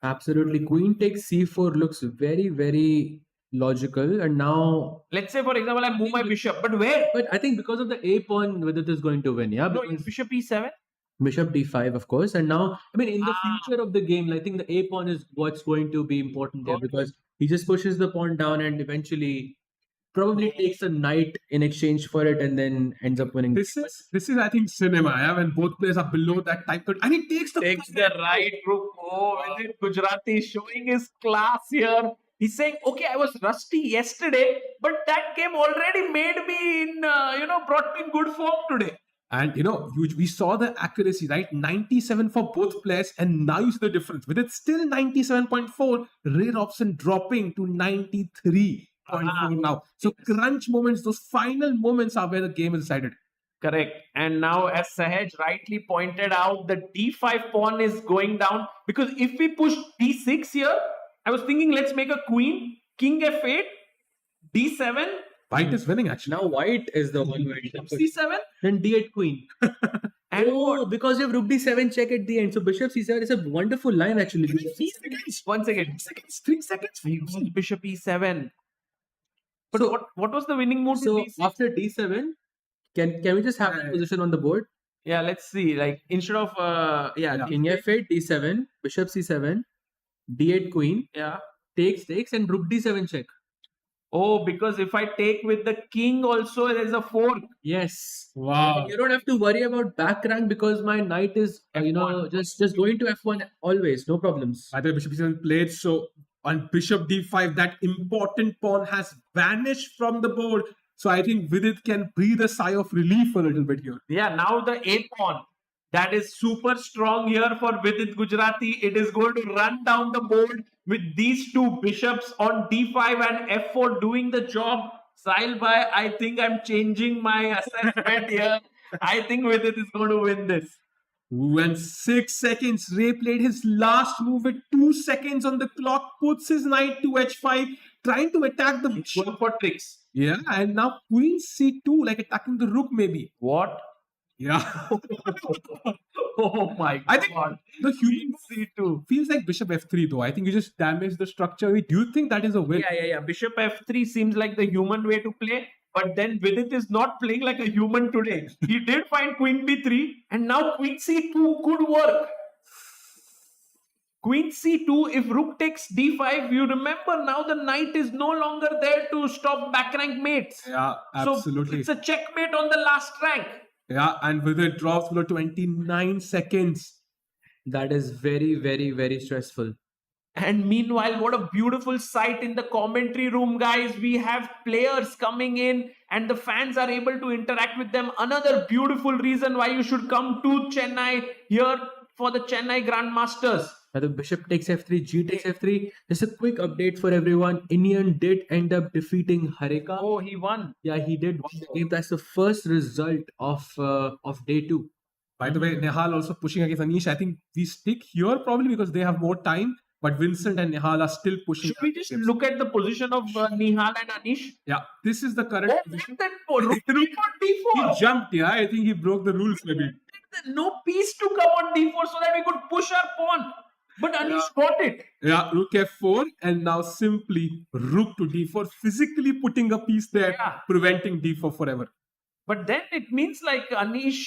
[SPEAKER 2] Absolutely. Queen takes C4 looks very, very logical. And now,
[SPEAKER 4] Let's say, for example, I move my bishop, but where?
[SPEAKER 2] but I think because of the A pawn, Vidit is going to win, yeah?
[SPEAKER 4] No,
[SPEAKER 2] Because
[SPEAKER 4] bishop e7.
[SPEAKER 2] Bishop D5, of course. And now, I mean, in the
[SPEAKER 4] Ah.
[SPEAKER 2] future of the game, I think the A pawn is what's going to be important there
[SPEAKER 4] Got it.
[SPEAKER 2] because he just pushes the pawn down and eventually probably takes a knight in exchange for it and then ends up winning.
[SPEAKER 3] This is I think cinema, yeah, when both players are below that type of, and he takes the
[SPEAKER 4] Right rook. Oh, Vidit Gujrathi is showing his class here. He's saying, okay, I was rusty yesterday, but that game already made me brought me in good form today.
[SPEAKER 3] And we saw the accuracy, right? 97 for both players, and now you see the difference. With it still 97.4, Ray Robson dropping to 93.4 now. So crunch moments, those final moments are where the game is decided.
[SPEAKER 4] Correct. And now, as Sahaj rightly pointed out, the d5 pawn is going down because if we push d6 here, I was thinking let's make a queen, king f8, d7,
[SPEAKER 3] White is winning actually.
[SPEAKER 2] Now white is the one where he
[SPEAKER 4] c7,
[SPEAKER 2] then D8 queen.
[SPEAKER 4] and
[SPEAKER 2] Oh, because you have rook D7 check at the end. So bishop C7 is a wonderful line actually.
[SPEAKER 4] one second,
[SPEAKER 3] 3 seconds.
[SPEAKER 4] bishop e7. But
[SPEAKER 2] So-
[SPEAKER 4] what was the winning move to
[SPEAKER 2] So
[SPEAKER 4] d6?
[SPEAKER 2] after D7, can we just have that position on the board?
[SPEAKER 4] Yeah, let's see. Like instead of
[SPEAKER 3] Yeah.
[SPEAKER 2] King F8, D7, bishop C7, D8 queen,
[SPEAKER 4] yeah.
[SPEAKER 2] takes, and rook D7 check.
[SPEAKER 4] Oh, because if I take with the king also, there's a fork.
[SPEAKER 2] Yes.
[SPEAKER 3] Wow.
[SPEAKER 2] You don't have to worry about back rank because my knight is,
[SPEAKER 4] F1.
[SPEAKER 2] just going to F1 always, no problems.
[SPEAKER 3] By the way, Bishop E7 played, so on Bishop D5, that important pawn has vanished from the board. So I think Vidit can breathe a sigh of relief a little bit here.
[SPEAKER 4] Yeah, now the a pawn. That is super strong here for Vidit Gujrathi. It is going to run down the board with these two bishops on d5 and f4 doing the job. Sahil bhai, I think I'm changing my assessment here. I think Vidit is going to win this.
[SPEAKER 3] Ooh, and 6 seconds. Ray played his last move with 2 seconds on the clock, puts his knight to h5, trying to attack the
[SPEAKER 4] He's going for tricks.
[SPEAKER 3] Yeah, and now Queen C2, like attacking the rook maybe.
[SPEAKER 4] What?
[SPEAKER 3] Yeah.
[SPEAKER 4] Oh my
[SPEAKER 3] I think
[SPEAKER 4] god.
[SPEAKER 3] the human
[SPEAKER 4] C2.
[SPEAKER 3] feels like Bishop F3 though. I think you just damage the structure. Do you think that is a win?
[SPEAKER 4] Yeah. Bishop f3 seems like the human way to play. But then Vidit is not playing like a human today. He did find Queen b3 and now Queen c2 could work. Queen c2, if rook takes d5, you remember now the knight is no longer there to stop back rank mates.
[SPEAKER 3] Yeah, absolutely.
[SPEAKER 4] So it's a checkmate on the last rank.
[SPEAKER 3] Yeah, and with it drops below 29 seconds.
[SPEAKER 2] That is very, very, very stressful.
[SPEAKER 4] And meanwhile, what a beautiful sight in the commentary room, guys. We have players coming in and the fans are able to interact with them. Another beautiful reason why you should come to Chennai here for the Chennai Grand Masters.
[SPEAKER 2] The bishop takes F3, G takes F3. Just a quick update for everyone. Indian did end up defeating Harika.
[SPEAKER 4] Oh, he won.
[SPEAKER 2] Yeah, he did win the game. That's the first result of day 2.
[SPEAKER 3] By the way, Nihal also pushing against Anish. I think we stick here probably because they have more time. but Vincent and Nihal are still pushing.
[SPEAKER 4] Should we just look at the position of Nihal and Anish?
[SPEAKER 3] Yeah, this is the current position.
[SPEAKER 4] That rook
[SPEAKER 3] He
[SPEAKER 4] d4.
[SPEAKER 3] jumped, yeah. I think he broke the rules maybe.
[SPEAKER 4] No piece to come on d4 so that we could push our pawn. But Anish got it.
[SPEAKER 3] Yeah, rook f4 and now simply rook to d4, physically putting a piece there,
[SPEAKER 4] Yeah.
[SPEAKER 3] preventing d4 forever.
[SPEAKER 4] But then it means like Anish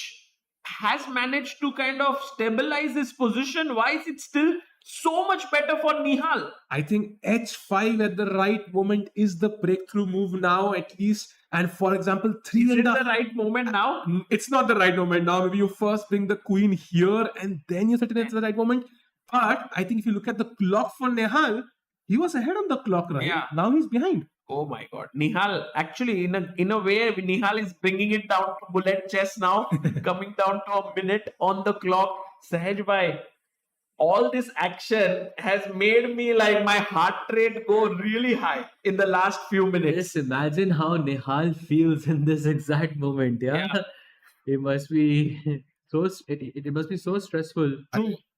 [SPEAKER 4] has managed to kind of stabilize his position. Why is it still so much better for Nihal?
[SPEAKER 3] I think h5 at the right moment is the breakthrough move now, at least. And for example,
[SPEAKER 4] Is it the right moment now?
[SPEAKER 3] It's not the right moment now. Maybe you first bring the queen here and then you set it at the right moment. But I think if you look at the clock for Nihal, he was ahead on the clock, right?
[SPEAKER 4] Yeah.
[SPEAKER 3] Now he's behind.
[SPEAKER 4] Oh my God. Nihal, actually, in a way, Nihal is bringing it down to bullet chess now, coming down to a minute on the clock. Sahaj bhai, all this action has made me like my heart rate go really high in the last few minutes.
[SPEAKER 2] Just imagine how Nihal feels in this exact moment. Yeah, it must be it must be so stressful.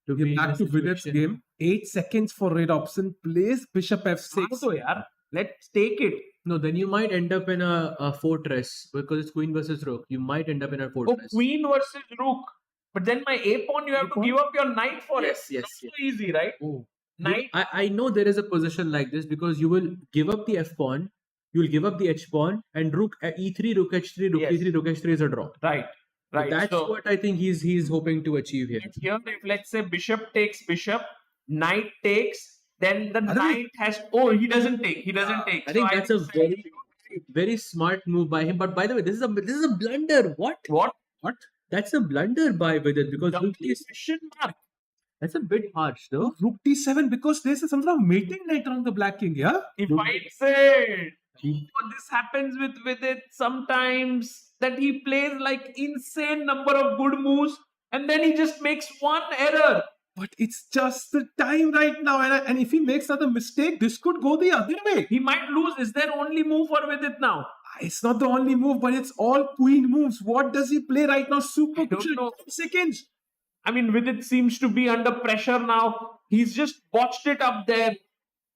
[SPEAKER 2] To be
[SPEAKER 3] Back to Vidit's game. 8 seconds for Robson. Plays bishop f6.
[SPEAKER 4] So, yaar, let's take it.
[SPEAKER 2] No, then you might end up in a fortress because it's queen versus rook. You might end up in a
[SPEAKER 4] Oh,
[SPEAKER 2] fortress.
[SPEAKER 4] queen versus rook. But then my a pawn, you have to give up your knight for it.
[SPEAKER 2] Yes.
[SPEAKER 4] Not so easy, right?
[SPEAKER 2] Oh.
[SPEAKER 4] Knight.
[SPEAKER 2] I know there is a position like this because you will give up the f pawn, you will give up the h pawn, and rook e3, rook h3, rook
[SPEAKER 4] Yes.
[SPEAKER 2] e3, rook h3 is a draw.
[SPEAKER 4] Right.
[SPEAKER 2] So
[SPEAKER 4] Right.
[SPEAKER 2] that's
[SPEAKER 4] So
[SPEAKER 2] what I think he's hoping to achieve here.
[SPEAKER 4] here, if let's say bishop takes bishop, knight takes, then the
[SPEAKER 3] Arun.
[SPEAKER 4] knight has. Oh, he doesn't take. He doesn't take.
[SPEAKER 2] I think
[SPEAKER 4] So
[SPEAKER 2] that's a
[SPEAKER 4] think
[SPEAKER 2] very smart move by him. But by the way, this is a blunder. What?
[SPEAKER 4] what?
[SPEAKER 2] That's a blunder by Vidit because
[SPEAKER 4] The
[SPEAKER 2] rook is
[SPEAKER 4] question mark.
[SPEAKER 2] that's a bit harsh though.
[SPEAKER 3] Rook d7 because there's some sort of mating knight around the black king, yeah?
[SPEAKER 4] He fights it. Oh, this happens with it sometimes that he plays like insane number of good moves and then he just makes one error.
[SPEAKER 3] But it's just the time right now. And if he makes another mistake, this could go the other way.
[SPEAKER 4] He might lose. Is there only move for Vidit now?
[SPEAKER 3] It's not the only move, but it's all queen moves. What does he play right now? Super
[SPEAKER 4] don't
[SPEAKER 3] crucial.
[SPEAKER 4] know.
[SPEAKER 3] 10 seconds.
[SPEAKER 4] I mean, Vidit seems to be under pressure now. He's just botched it up there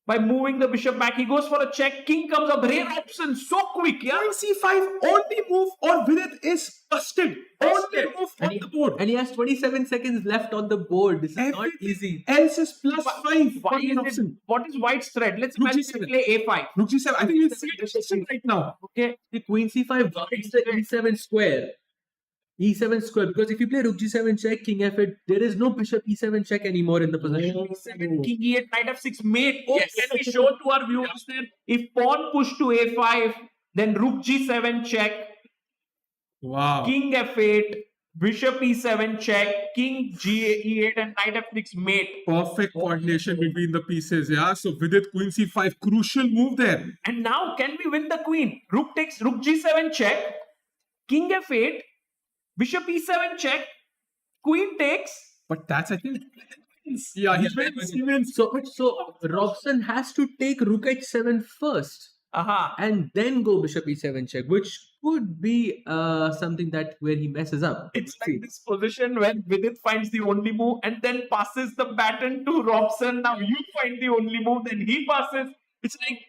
[SPEAKER 4] by moving the bishop back. He goes for a check. King comes up. Ray Robson, so quick, yeah?
[SPEAKER 3] Queen c5, only move or Vidit is busted. Only move on the board.
[SPEAKER 2] And he has 27 seconds left on the board. This is not
[SPEAKER 3] Everything
[SPEAKER 2] easy.
[SPEAKER 3] else is plus 5 for
[SPEAKER 4] Why is
[SPEAKER 3] Robson.
[SPEAKER 4] it, what is White's threat? Let's
[SPEAKER 3] Rook
[SPEAKER 4] imagine
[SPEAKER 3] G7.
[SPEAKER 4] we play a5.
[SPEAKER 3] Rook g7. I think he's sitting right now.
[SPEAKER 4] Okay.
[SPEAKER 2] The queen c5 guards the e7 square. E7 square because if you play rook g7 check, king f8, there is no bishop e7 check anymore in the position.
[SPEAKER 4] King e8, knight f6, mate. Oh,
[SPEAKER 2] Yes.
[SPEAKER 4] can we show to our viewers then? If pawn push to a5, then rook g7 check,
[SPEAKER 3] Wow.
[SPEAKER 4] king f8, bishop e7 check, king e8, and knight f6, mate.
[SPEAKER 3] Perfect coordination between the pieces, yeah. So Vidit queen c5, crucial move there.
[SPEAKER 4] And now, can we win the queen? Rook takes rook g7 check, king f8, bishop e7 check, queen takes.
[SPEAKER 3] But that's, I think, yeah, he's very Siemens.
[SPEAKER 2] So Robson has to take rook h7 first
[SPEAKER 4] Aha.
[SPEAKER 2] and then go bishop e7 check, which could be something that where he messes up.
[SPEAKER 4] It's like this position where Vidit finds the only move and then passes the baton to Robson. Now you find the only move, then he passes. It's like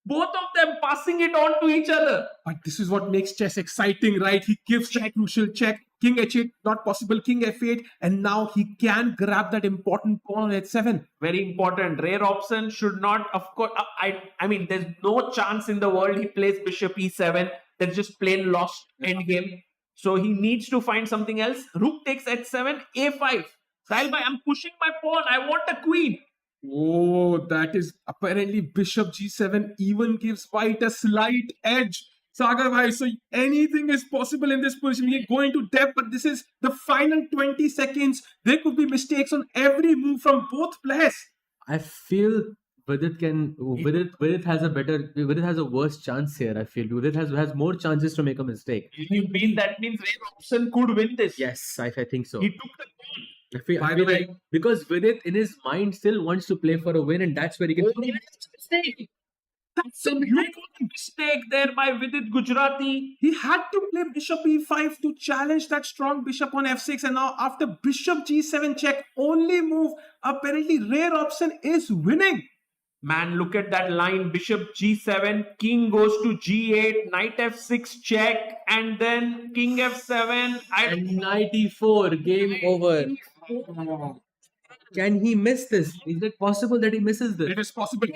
[SPEAKER 4] both of them passing it on to each other.
[SPEAKER 3] But this is what makes chess exciting, right? He gives that crucial check. King h8, not possible. King f8. And now he can grab that important pawn on h7.
[SPEAKER 4] Very important. Ray Robson should not, of course, I mean, there's no chance in the world he plays bishop e7. That's just plain lost endgame. So he needs to find something else. Rook takes h7, a5. Sahil bhai, I'm pushing my pawn. I want a queen.
[SPEAKER 3] Oh, that is apparently bishop g7 even gives white a slight edge. Sagar bhai, so anything is possible in this position. We go into depth, but this is the final 20 seconds. There could be mistakes on every move from both players.
[SPEAKER 2] I feel Vidit has a worse chance here. I feel Vidit has more chances to make a mistake.
[SPEAKER 4] You mean that means Ray Robson could win this?
[SPEAKER 2] Yes, I think so.
[SPEAKER 4] He took the pawn.
[SPEAKER 2] I feel
[SPEAKER 3] By the way-
[SPEAKER 2] like because Vidit in his mind still wants to play for a win, and that's where he can.
[SPEAKER 4] That's a beautiful mistake there by Vidit Gujrathi.
[SPEAKER 3] He had to play bishop e5 to challenge that strong bishop on f6, and now after bishop g7 check, only move, apparently rare option is winning.
[SPEAKER 4] Man, look at that line. Bishop g7, king goes to g8, knight f6 check, and then king f7.
[SPEAKER 2] And 94, game over. Can he miss this? Is it possible that he misses this?
[SPEAKER 3] It is possible.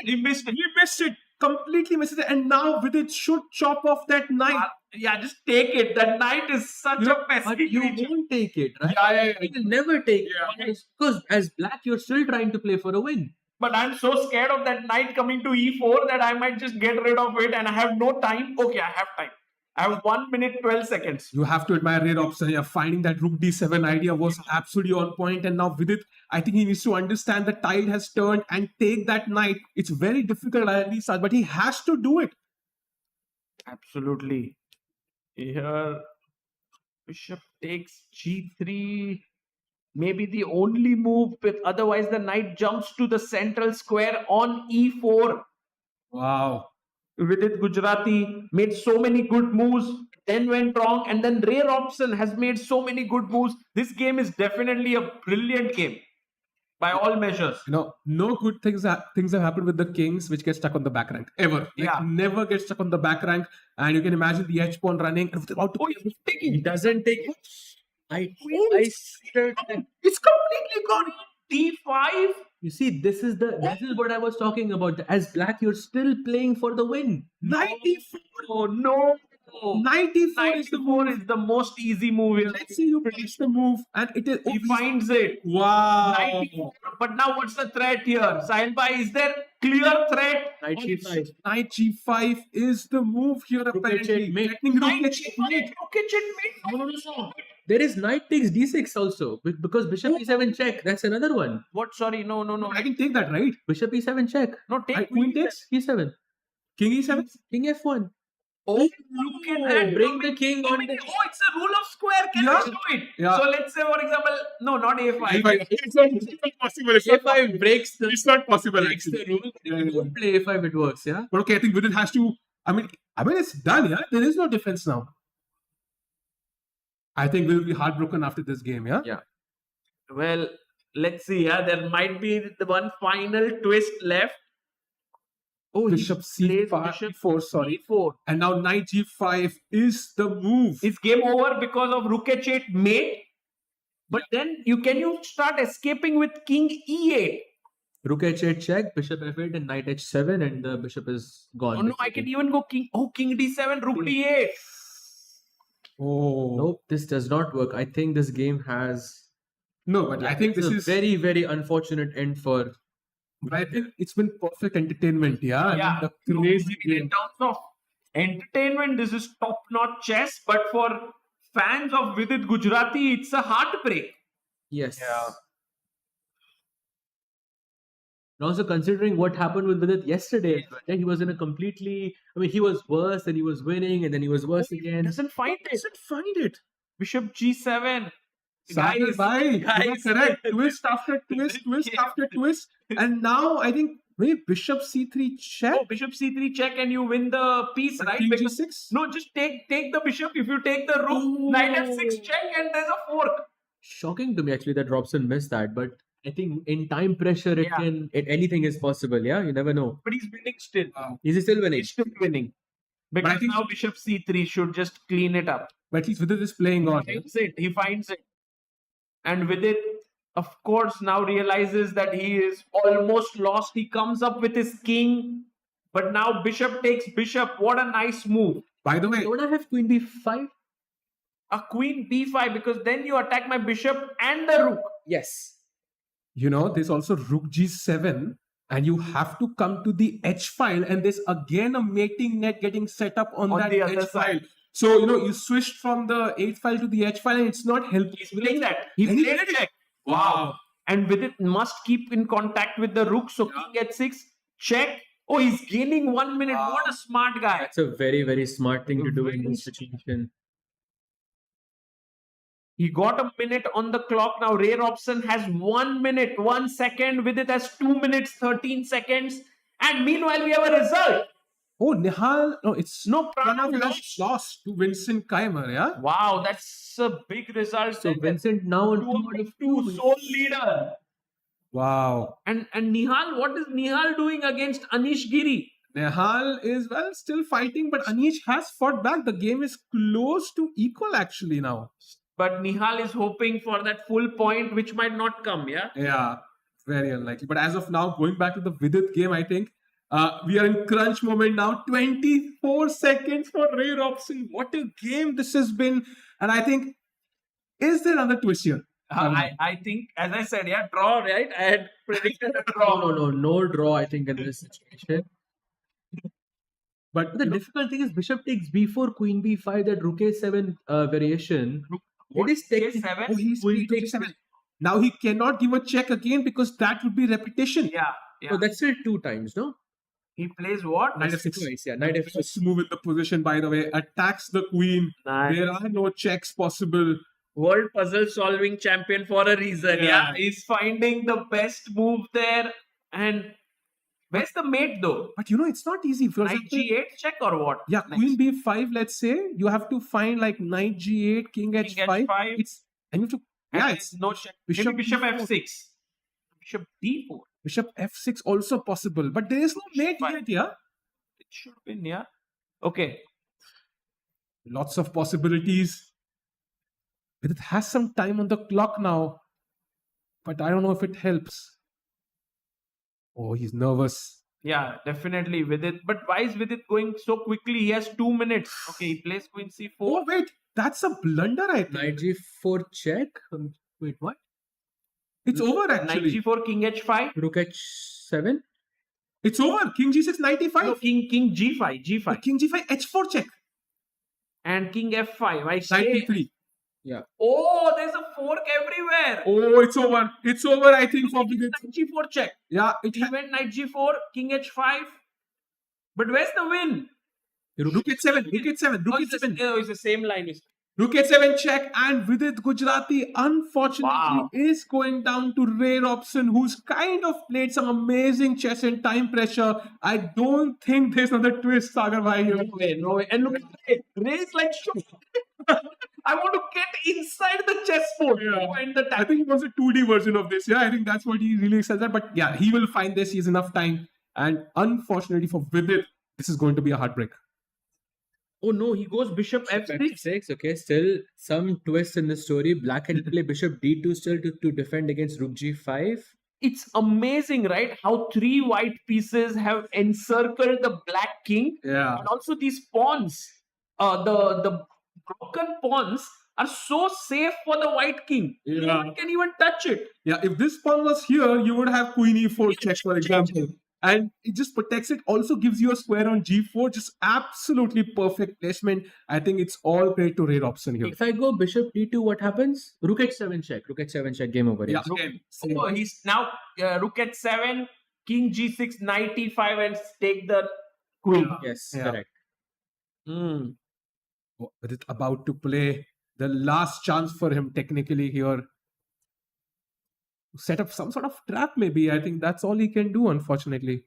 [SPEAKER 4] He missed it.
[SPEAKER 3] He missed it. Completely missed it. And now with it should chop off that knight.
[SPEAKER 4] Yeah, just take it. That knight is such a pesky
[SPEAKER 2] But you
[SPEAKER 4] creature.
[SPEAKER 2] won't take it, right?
[SPEAKER 3] Yeah.
[SPEAKER 2] You will never take
[SPEAKER 3] Yeah.
[SPEAKER 2] it. Because as black, you're still trying to play for a win.
[SPEAKER 4] But I'm so scared of that knight coming to e4 that I might just get rid of it and I have no time. Okay, I have time. I have 1 minute 12 seconds.
[SPEAKER 3] You have to admire rare option. Yeah, finding that rook d7 idea was absolutely on point. And now with it, I think he needs to understand the tide has turned and take that knight. It's very difficult, Lisa, but he has to do it.
[SPEAKER 4] Absolutely. Here, bishop takes g3. Maybe the only move, but otherwise the knight jumps to the central square on e4.
[SPEAKER 3] Wow.
[SPEAKER 4] Vidit Gujrathi made so many good moves, then went wrong, and then rare Robson has made so many good moves. This game is definitely a brilliant game by all measures.
[SPEAKER 3] You know, no good things have happened with the kings which get stuck on the back rank ever.
[SPEAKER 4] Yeah.
[SPEAKER 3] Never get stuck on the back rank. And you can imagine the h pawn running and about to
[SPEAKER 4] He's taking.
[SPEAKER 2] He doesn't take it. I said that.
[SPEAKER 4] It's completely gone. d5.
[SPEAKER 2] You see, this is what I was talking about. As black, you're still playing for the win.
[SPEAKER 3] 94.
[SPEAKER 4] Oh no.
[SPEAKER 3] 94 is the
[SPEAKER 4] 94
[SPEAKER 3] move.
[SPEAKER 4] is the most easy move here.
[SPEAKER 3] Let's see you place the move and it is.
[SPEAKER 4] He finds it.
[SPEAKER 3] Wow.
[SPEAKER 4] 94. But now what's the threat here? Sahil bhai, is there clear threat?
[SPEAKER 2] Knight g5.
[SPEAKER 3] Knight g5 is the move here apparently.
[SPEAKER 2] checkmate.
[SPEAKER 3] Threatening
[SPEAKER 4] Knight
[SPEAKER 3] rook
[SPEAKER 4] g5.
[SPEAKER 3] checkmate.
[SPEAKER 4] Okay, checkmate.
[SPEAKER 2] No. There is knight takes d6 also because bishop e7 check. That's another one.
[SPEAKER 4] What? Sorry, no.
[SPEAKER 3] I can take that, right?
[SPEAKER 2] Bishop e7 check.
[SPEAKER 4] No, take
[SPEAKER 3] Queen takes
[SPEAKER 2] e7.
[SPEAKER 3] king e7.
[SPEAKER 2] King f1.
[SPEAKER 4] Oh, look at that.
[SPEAKER 2] Bring the king on the.
[SPEAKER 4] Oh, it's a rule of square. Can
[SPEAKER 3] Yeah.
[SPEAKER 4] I do it?
[SPEAKER 3] Yeah.
[SPEAKER 4] So let's say, for example, no, not a5.
[SPEAKER 3] It's not possible.
[SPEAKER 2] a5 breaks the
[SPEAKER 3] not possible.
[SPEAKER 2] breaks the rule. If
[SPEAKER 3] Yeah,
[SPEAKER 2] you
[SPEAKER 3] yeah.
[SPEAKER 2] don't play a5, it works. Yeah.
[SPEAKER 3] But okay, I think Vidit has to. I mean, it's done. Yeah, there is no defense now. I think we'll be heartbroken after this game. Yeah.
[SPEAKER 4] Well, let's see. Yeah, there might be the one final twist left. Oh, he
[SPEAKER 3] Bishop
[SPEAKER 4] plays
[SPEAKER 3] c5,
[SPEAKER 4] bishop
[SPEAKER 3] e4, sorry.
[SPEAKER 4] e4.
[SPEAKER 3] And now knight g5 is the move.
[SPEAKER 4] It's game over because of rook h8 mate. But then can you start escaping with king e8?
[SPEAKER 2] Rook h8 check, bishop f8, and knight h7, and the bishop is gone.
[SPEAKER 4] Oh no, I can even go king. Oh, king d7, rook d8.
[SPEAKER 3] Oh.
[SPEAKER 2] Nope, this does not work. I think this game has.
[SPEAKER 3] No, but I think this
[SPEAKER 2] a
[SPEAKER 3] is
[SPEAKER 2] very, very unfortunate end for.
[SPEAKER 3] But I think it's been perfect entertainment. Yeah.
[SPEAKER 4] Yeah.
[SPEAKER 3] I mean, the crazy
[SPEAKER 4] In
[SPEAKER 3] game.
[SPEAKER 4] terms of entertainment, this is top-notch chess. But for fans of Vidit Gujrathi, it's a heartbreak.
[SPEAKER 2] Yes.
[SPEAKER 3] Yeah.
[SPEAKER 2] And also considering what happened with Vidit yesterday, he was in a completely. I mean, he was worse and he was winning, and then he was worse again.
[SPEAKER 4] Doesn't find it.
[SPEAKER 3] Doesn't find it.
[SPEAKER 4] Bishop g7.
[SPEAKER 3] Sahil bhai, you are
[SPEAKER 4] guys.
[SPEAKER 3] correct. Twist after twist, twist after twist. And now I think maybe bishop c3 check.
[SPEAKER 4] Oh, bishop c3 check and you win the piece, right?
[SPEAKER 3] King
[SPEAKER 4] Because-
[SPEAKER 3] g6.
[SPEAKER 4] no, just take the bishop. If you take the rook, knight f6 check and there's a fork.
[SPEAKER 2] Shocking to me actually that Robson missed that, but I think in time pressure, anything is possible. Yeah, you never know.
[SPEAKER 4] But he's winning still.
[SPEAKER 2] Is he still winning?
[SPEAKER 4] He's still winning. Because
[SPEAKER 3] I think-
[SPEAKER 4] now bishop c3 should just clean it up.
[SPEAKER 3] But at least Vidit is playing on.
[SPEAKER 4] He finds it. And with it, of course, now realizes that he is almost lost. He comes up with his king. But now bishop takes bishop. What a nice move.
[SPEAKER 3] By the way,
[SPEAKER 2] Don't I have queen b5?
[SPEAKER 4] A queen b5 because then you attack my bishop and the rook.
[SPEAKER 2] Yes.
[SPEAKER 3] you know, there's also rook g7, and you have to come to the h file, and there's again a mating net getting set up on that
[SPEAKER 4] the other
[SPEAKER 3] h file.
[SPEAKER 4] side.
[SPEAKER 3] So, you know, you switched from the h file to the h file, and it's not helping.
[SPEAKER 4] He's playing that. He
[SPEAKER 3] And he
[SPEAKER 4] played
[SPEAKER 3] played it.
[SPEAKER 4] check.
[SPEAKER 3] Wow.
[SPEAKER 4] And with it, must keep in contact with the rook. So king h6, check. Oh, he's gaining 1 minute. What a smart guy.
[SPEAKER 2] That's a very, very smart thing to do in this situation.
[SPEAKER 4] He got a minute on the clock now. Ray Robson has 1 minute, 1 second. With it has 2 minutes, 13 seconds. And meanwhile, we have a result.
[SPEAKER 3] Oh, Nihal. No, it's
[SPEAKER 4] No,
[SPEAKER 3] Pranav
[SPEAKER 4] Pranav
[SPEAKER 3] has lost to Vincent Keymer, yeah?
[SPEAKER 4] Wow, that's a big result.
[SPEAKER 2] So
[SPEAKER 4] then.
[SPEAKER 2] Vincent now on 2 out of 2.
[SPEAKER 4] Two sole leader.
[SPEAKER 3] Wow.
[SPEAKER 4] And Nihal, what is Nihal doing against Anish Giri?
[SPEAKER 3] Nihal is, well, still fighting, but Anish has fought back. The game is close to equal actually now.
[SPEAKER 4] But Nihal is hoping for that full point, which might not come, yeah?
[SPEAKER 3] Yeah, very unlikely. But as of now, going back to the Vidit game, I think we are in crunch moment now. 24 seconds for Ray Robson. What a game this has been. And I think, is there another twist here?
[SPEAKER 4] I think, as I said, yeah, draw, right? I had predicted a
[SPEAKER 2] No,
[SPEAKER 4] draw.
[SPEAKER 2] no draw, I think, in this situation.
[SPEAKER 3] But
[SPEAKER 2] The difficult thing is bishop takes b4, queen b5, that rook a7 variation.
[SPEAKER 4] What
[SPEAKER 2] It is
[SPEAKER 4] is
[SPEAKER 2] technically.
[SPEAKER 4] A7?
[SPEAKER 3] oh, he's
[SPEAKER 2] Queen
[SPEAKER 3] takes
[SPEAKER 2] takes
[SPEAKER 3] 7. Now he cannot give a check again because that would be repetition.
[SPEAKER 4] Yeah, yeah.
[SPEAKER 2] So that's still 2 times, no?
[SPEAKER 4] He plays what?
[SPEAKER 3] Knight f6.
[SPEAKER 2] Twice, yeah. Knight f6.
[SPEAKER 3] First move in the position, by the way, attacks the queen.
[SPEAKER 4] Nice.
[SPEAKER 3] There are no checks possible.
[SPEAKER 4] World puzzle solving champion for a reason.
[SPEAKER 3] Yeah.
[SPEAKER 4] Yeah, he's finding the best move there. And where's the mate though?
[SPEAKER 3] But you know, it's not easy. For
[SPEAKER 4] Knight
[SPEAKER 3] example,
[SPEAKER 4] g8 check or what?
[SPEAKER 3] yeah,
[SPEAKER 4] Next.
[SPEAKER 3] queen b5, let's say, you have to find like knight g8, king h5.
[SPEAKER 4] h5.
[SPEAKER 3] It's, and you have to,
[SPEAKER 4] And
[SPEAKER 3] yeah,
[SPEAKER 4] there's
[SPEAKER 3] it's
[SPEAKER 4] no check.
[SPEAKER 3] bishop
[SPEAKER 4] Maybe bishop
[SPEAKER 3] d4.
[SPEAKER 4] f6. Bishop d4.
[SPEAKER 3] bishop f6 also possible. But there is no mate
[SPEAKER 4] Fine.
[SPEAKER 3] yet, yeah?
[SPEAKER 4] It should win, yeah. Okay.
[SPEAKER 3] Lots of possibilities. But it has some time on the clock now. But I don't know if it helps. Oh, he's nervous.
[SPEAKER 4] Yeah, definitely with it. But why is with it going so quickly? He has 2 minutes. Okay, he plays queen c4.
[SPEAKER 3] Oh, wait. That's a blunder, I think.
[SPEAKER 2] Knight g4 check. Wait, what?
[SPEAKER 3] It's over,
[SPEAKER 4] Knight
[SPEAKER 3] actually.
[SPEAKER 4] g4, king h5.
[SPEAKER 2] Rook h7?
[SPEAKER 3] It's over. King g6, knight e5.
[SPEAKER 4] No, king g5, g5.
[SPEAKER 3] King g5, h4 check.
[SPEAKER 4] And king f5. I
[SPEAKER 3] Knight
[SPEAKER 4] say.
[SPEAKER 3] e3.
[SPEAKER 4] Oh, there's a fork everywhere.
[SPEAKER 3] Oh, it's over. It's over, I think, for Vidit.
[SPEAKER 4] Knight g4 check.
[SPEAKER 3] Yeah,
[SPEAKER 4] He went knight g4, king h5. But where's the win?
[SPEAKER 3] Rook h7, rook h7, rook h7.
[SPEAKER 4] It's the same line.
[SPEAKER 3] Rook h7 check, and Vidit Gujrathi, unfortunately,
[SPEAKER 4] Wow.
[SPEAKER 3] is going down to Ray Robson, who's kind of played some amazing chess and time pressure. I don't think there's another twist, Sagar Bhai. Here.
[SPEAKER 4] No way. And look at Ray. Ray's like, I want to get inside the chessboard.
[SPEAKER 3] Yeah.
[SPEAKER 4] Find the
[SPEAKER 3] I
[SPEAKER 4] time.
[SPEAKER 3] think he wants a 2D version of this. Yeah, I think that's what he really says that. But yeah, he will find this. He has enough time. And unfortunately for Vidit, this is going to be a heartbreak.
[SPEAKER 4] Oh no, he goes bishop f6.
[SPEAKER 2] f6, okay. Still some twist in the story. Black can play bishop d2 still to defend against rook g5.
[SPEAKER 4] It's amazing, right? How 3 white pieces have encircled the black king.
[SPEAKER 3] Yeah.
[SPEAKER 4] And also these pawns, the broken pawns are so safe for the white king.
[SPEAKER 3] Yeah.
[SPEAKER 4] No one can even touch it.
[SPEAKER 3] Yeah, if this pawn was here, you would have queen e4 check, for example. And it just protects it. Also gives you a square on g4. Just absolutely perfect placement. I think it's all credit to Ray Robson here.
[SPEAKER 2] If I go bishop d2, what happens? Rook h7 check. Rook h7 check. Game over.
[SPEAKER 3] Yeah,
[SPEAKER 2] yes.
[SPEAKER 3] again, same.
[SPEAKER 4] Oh, he's now rook h7, king g6, knight e5, and take the queen.
[SPEAKER 2] Yes,
[SPEAKER 3] Yeah.
[SPEAKER 2] correct.
[SPEAKER 3] Oh, but it's about to play the last chance for him technically here. Set up some sort of trap, maybe. I think that's all he can do, unfortunately.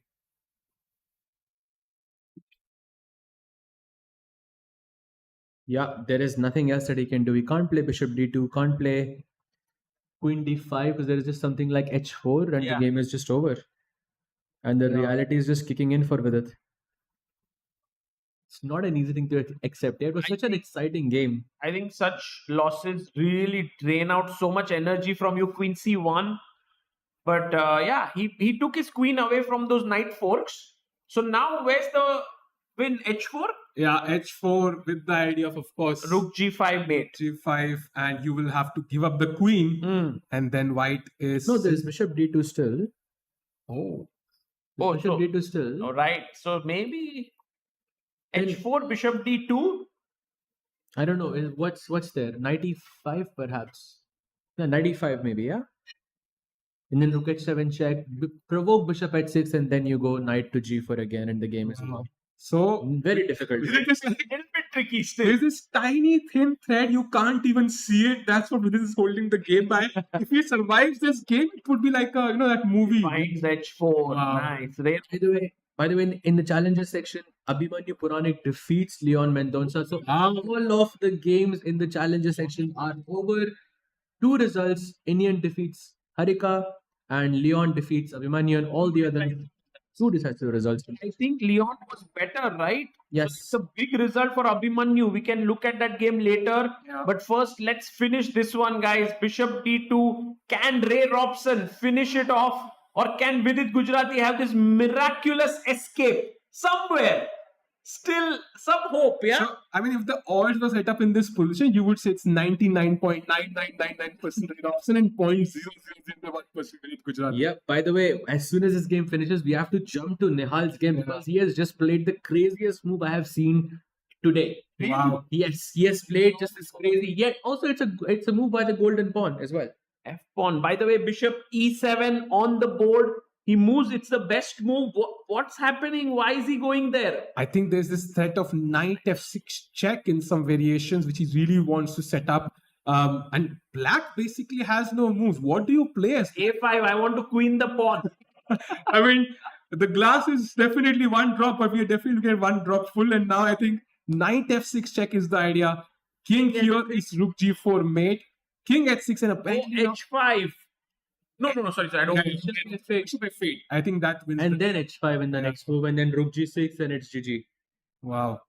[SPEAKER 2] Yeah, there is nothing else that he can do. He can't play bishop d2, can't play queen d5 because there is just something like h4 and
[SPEAKER 4] Yeah.
[SPEAKER 2] the game is just over. And the
[SPEAKER 3] Yeah.
[SPEAKER 2] reality is just kicking in for Vidit. It's not an easy thing to accept. It was
[SPEAKER 4] I
[SPEAKER 2] such an
[SPEAKER 4] think-
[SPEAKER 2] exciting game.
[SPEAKER 4] I think such losses really drain out so much energy from you, queen c1. But yeah, he took his queen away from those knight forks. So now where's the win? h4?
[SPEAKER 3] Yeah, h4 with the idea of course,
[SPEAKER 4] Rook g5 mate.
[SPEAKER 3] g5, and you will have to give up the queen,
[SPEAKER 4] Mm.
[SPEAKER 3] and then white is.
[SPEAKER 2] No, there's bishop d2 still.
[SPEAKER 3] Oh,
[SPEAKER 4] Oh,
[SPEAKER 2] Bishop
[SPEAKER 4] so-
[SPEAKER 2] d2 still.
[SPEAKER 4] All right. So maybe
[SPEAKER 2] Then-
[SPEAKER 4] h4, bishop d2.
[SPEAKER 2] I don't know. What's there? Knight e5 perhaps. Yeah, knight e5 maybe, yeah? And then rook h7 check, provoke bishop h6, and then you go knight to g4 again, and the game is
[SPEAKER 3] Wow.
[SPEAKER 2] on.
[SPEAKER 3] so
[SPEAKER 2] Very difficult.
[SPEAKER 3] it is like,
[SPEAKER 4] A little bit tricky still.
[SPEAKER 3] there's this tiny thin thread, you can't even see it. That's what Vidit is holding the game by. If he survives this game, it would be like that movie.
[SPEAKER 4] Finds h4.
[SPEAKER 3] Wow.
[SPEAKER 4] Nice.
[SPEAKER 2] By the way, By the way, in the challenges section, Abhimanyu Puranik defeats Leon Mendonça. So all of the games in the challenges section are over. 2 results. Indian defeats Harika and Leon defeats Abhimanyu, and all the other 2 decisive results.
[SPEAKER 4] I think Leon was better, right?
[SPEAKER 2] Yes.
[SPEAKER 4] It's a big result for Abhimanyu. We can look at that game later.
[SPEAKER 3] Yeah.
[SPEAKER 4] But first, let's finish this one, guys. Bishop D2. Can Ray Robson finish it off? Or can Vidit Gujrathi have this miraculous escape somewhere? Still some hope, yeah?
[SPEAKER 3] So, I mean, if the odds were set up in this position, you would say it's 99.9999% Robson and 0.0001% Vidit Gujrathi.
[SPEAKER 2] Yeah, by the way, as soon as this game finishes, we have to jump to Nihal's game because he has just played the craziest move I have seen today.
[SPEAKER 3] Wow.
[SPEAKER 2] Yes, he has played just this crazy. Yet also it's a move by the golden pawn as well.
[SPEAKER 4] F pawn. By the way, Bishop E7 on the board. He moves. It's the best move. What's happening? Why is he going there?
[SPEAKER 3] I think there's this threat of knight f6 check in some variations, which he really wants to set up. And black basically has no moves. What do you play as?
[SPEAKER 4] A5. I want to queen the pawn.
[SPEAKER 3] I mean, the glass is definitely one drop, but we definitely get one drop full. And now I think knight f6 check is the idea. King here is rook g4 mate. King h6 and a
[SPEAKER 4] H5. No, sorry. I don't.
[SPEAKER 3] Bishop f8. I think that wins.
[SPEAKER 2] And then h5 in the next move, and then rook g6, and it's GG.
[SPEAKER 3] Wow.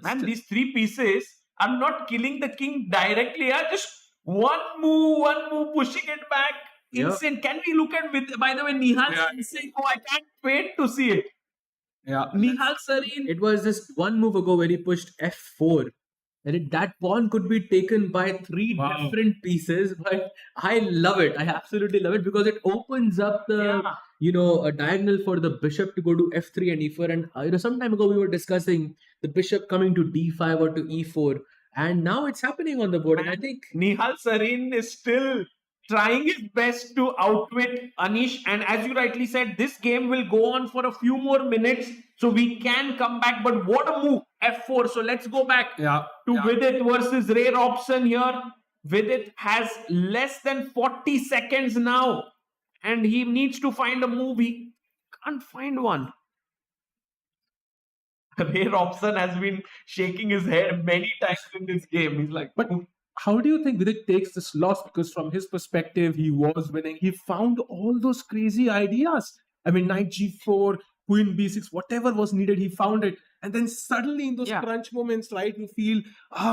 [SPEAKER 4] Man, these 3 pieces are not killing the king directly. Just one move, pushing it back.
[SPEAKER 2] Yeah.
[SPEAKER 4] Insane. Can we look at by the way, Nihal saying, I can't wait to see it.
[SPEAKER 3] Yeah.
[SPEAKER 4] Nihal Sarin.
[SPEAKER 2] It was just one move ago where he pushed f4. And that pawn could be taken by 3 different pieces, but I love it. I absolutely love it because it opens up the a diagonal for the bishop to go to f3 and e4. And some time ago we were discussing the bishop coming to d5 or to e4, and now it's happening on the board. And I think
[SPEAKER 4] Nihal Sarin is still trying his best to outwit Anish. And as you rightly said, this game will go on for a few more minutes, so we can come back. But what a move, f4. So let's go back to Vidit versus Ray Robson here. Vidit has less than 40 seconds now, and he needs to find a move. He can't find one. Ray Robson has been shaking his head many times in this game. He's like,
[SPEAKER 3] but how do you think Vidit takes this loss? Because from his perspective, he was winning. He found all those crazy ideas. I mean, knight g4, queen b6, whatever was needed, he found it. And then suddenly in those crunch moments, right, you feel,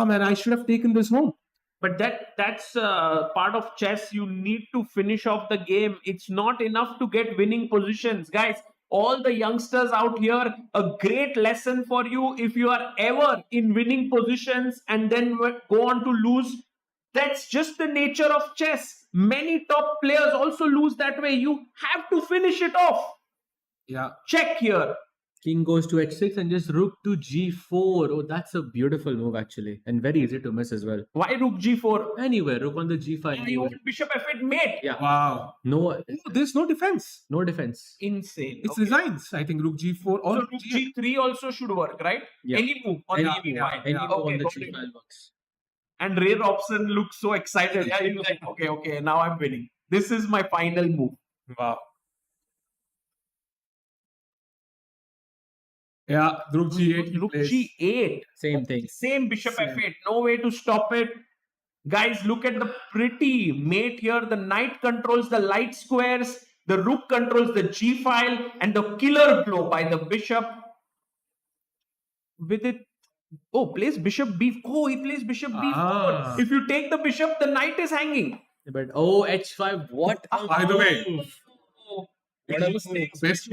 [SPEAKER 3] man, I should have taken this home.
[SPEAKER 4] But that's part of chess. You need to finish off the game. It's not enough to get winning positions. Guys, all the youngsters out here, a great lesson for you. If you are ever in winning positions and then go on to lose, that's just the nature of chess. Many top players also lose that way. You have to finish it off.
[SPEAKER 3] Yeah.
[SPEAKER 4] Check here.
[SPEAKER 2] king goes to h6 and just rook to g4. Oh, that's a beautiful move actually, and very easy to miss as well.
[SPEAKER 4] Why rook g4?
[SPEAKER 2] Anywhere, rook on the g5.
[SPEAKER 4] You want bishop f8 mate.
[SPEAKER 2] Yeah.
[SPEAKER 3] Wow.
[SPEAKER 2] No,
[SPEAKER 3] there's no defense.
[SPEAKER 2] no defense.
[SPEAKER 4] Insane.
[SPEAKER 3] It's resigns. I think rook g4 or
[SPEAKER 4] So rook g3 also should work, right?
[SPEAKER 2] Yeah.
[SPEAKER 4] Any move on the e5.
[SPEAKER 2] Any move on the
[SPEAKER 4] got it.
[SPEAKER 2] g5 works.
[SPEAKER 4] And Ray Robson looks so excited. Yeah, he's like, okay, now I'm winning. This is my final move.
[SPEAKER 3] Wow. Yeah, rook g8.
[SPEAKER 4] Rook g8.
[SPEAKER 2] Same thing.
[SPEAKER 4] Same bishop f8. No way to stop it. Guys, look at the pretty mate here. The knight controls the light squares. The rook controls the g file. And the killer blow by the bishop. With it. Oh, plays bishop b. Oh, he plays bishop b4. If you take the bishop, the knight is hanging.
[SPEAKER 2] But h5. What?
[SPEAKER 3] By the way,
[SPEAKER 2] What a mistake.
[SPEAKER 3] Best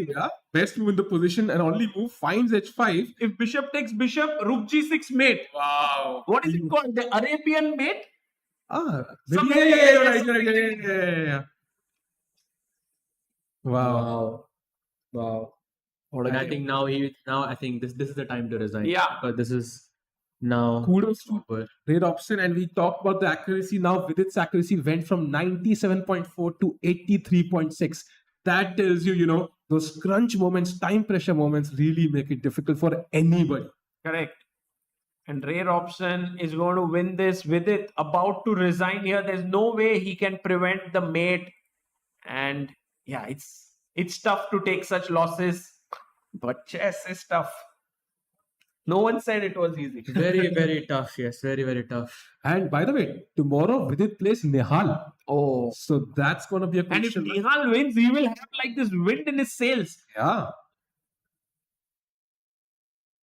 [SPEAKER 3] move in the position and only move finds h5.
[SPEAKER 4] If bishop takes bishop, rook g6 mate.
[SPEAKER 3] Wow.
[SPEAKER 4] What is it called? The Arabian mate?
[SPEAKER 3] Yeah. Wow.
[SPEAKER 2] Wow. I think now I think this is the time to resign.
[SPEAKER 4] Yeah.
[SPEAKER 2] But this is now
[SPEAKER 3] Kudos to Ray Robson, and we talked about the accuracy. Now Vidit's accuracy went from 97.4 to 83.6. That tells you, those crunch moments, time pressure moments really make it difficult for anybody.
[SPEAKER 4] Correct. And Ray Robson is going to win this with it. About to resign here. There's no way he can prevent the mate. And yeah, it's tough to take such losses. But chess is tough. No one said it was easy.
[SPEAKER 2] Very, very tough. Yes, very, very tough.
[SPEAKER 3] And by the way, tomorrow Vidit plays Nihal.
[SPEAKER 4] Oh.
[SPEAKER 3] So that's going to be a
[SPEAKER 4] And if
[SPEAKER 3] crucial match.
[SPEAKER 4] Nihal wins, he will have like this wind in his sails.
[SPEAKER 3] Yeah.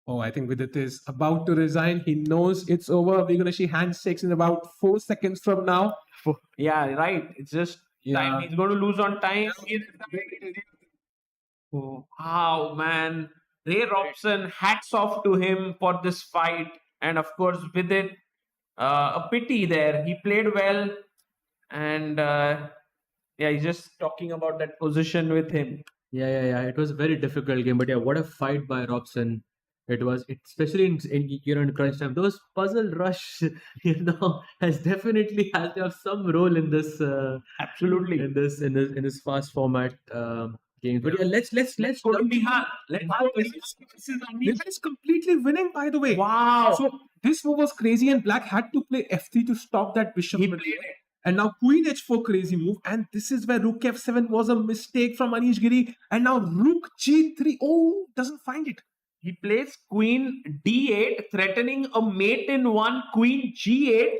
[SPEAKER 3] Oh, I think Vidit is about to resign. He knows it's over. We're going to see handshakes in about 4 seconds from now.
[SPEAKER 4] Yeah, right. It's just time. He's going to lose on time. Oh, wow, man. Ray Robson, hats off to him for this fight. And of course, with it, a pity there. He played well. And yeah, he's just talking about that position with him.
[SPEAKER 2] Yeah. It was a very difficult game, but yeah, what a fight by Robson. It was, especially in crunch time. Those puzzle rush, has definitely has to have some role in this.
[SPEAKER 4] Absolutely.
[SPEAKER 2] In this fast format game. But yeah, let's
[SPEAKER 4] Go to Nihal.
[SPEAKER 3] Nihal is completely winning, by the way.
[SPEAKER 4] Wow.
[SPEAKER 3] So this move was crazy, and Black had to play f3 to stop that bishop.
[SPEAKER 4] He played it.
[SPEAKER 3] And now Queen h4 crazy move, and this is where Rook f7 was a mistake from Anish Giri, and now Rook g3. Oh, doesn't find it.
[SPEAKER 4] He plays Queen d8, threatening a mate in one, Queen g8.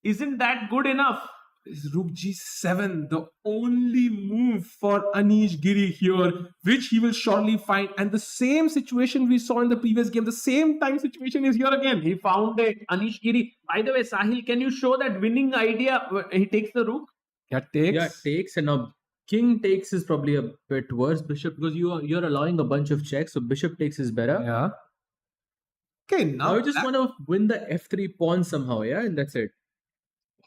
[SPEAKER 4] Isn't that good enough?
[SPEAKER 3] Is Rook g7 the only move for Anish Giri here, which he will surely find? And the same situation we saw in the previous game, the same time situation is here again.
[SPEAKER 4] He found it. Anish Giri. By the way, Sahil, can you show that winning idea? He takes the rook.
[SPEAKER 3] Yeah, takes.
[SPEAKER 2] Yeah, takes, and now king takes is probably a bit worse. Bishop, because you're allowing a bunch of checks, so bishop takes is better.
[SPEAKER 3] Yeah. Okay,
[SPEAKER 2] Now you just want to win the f3 pawn somehow, yeah, and that's it.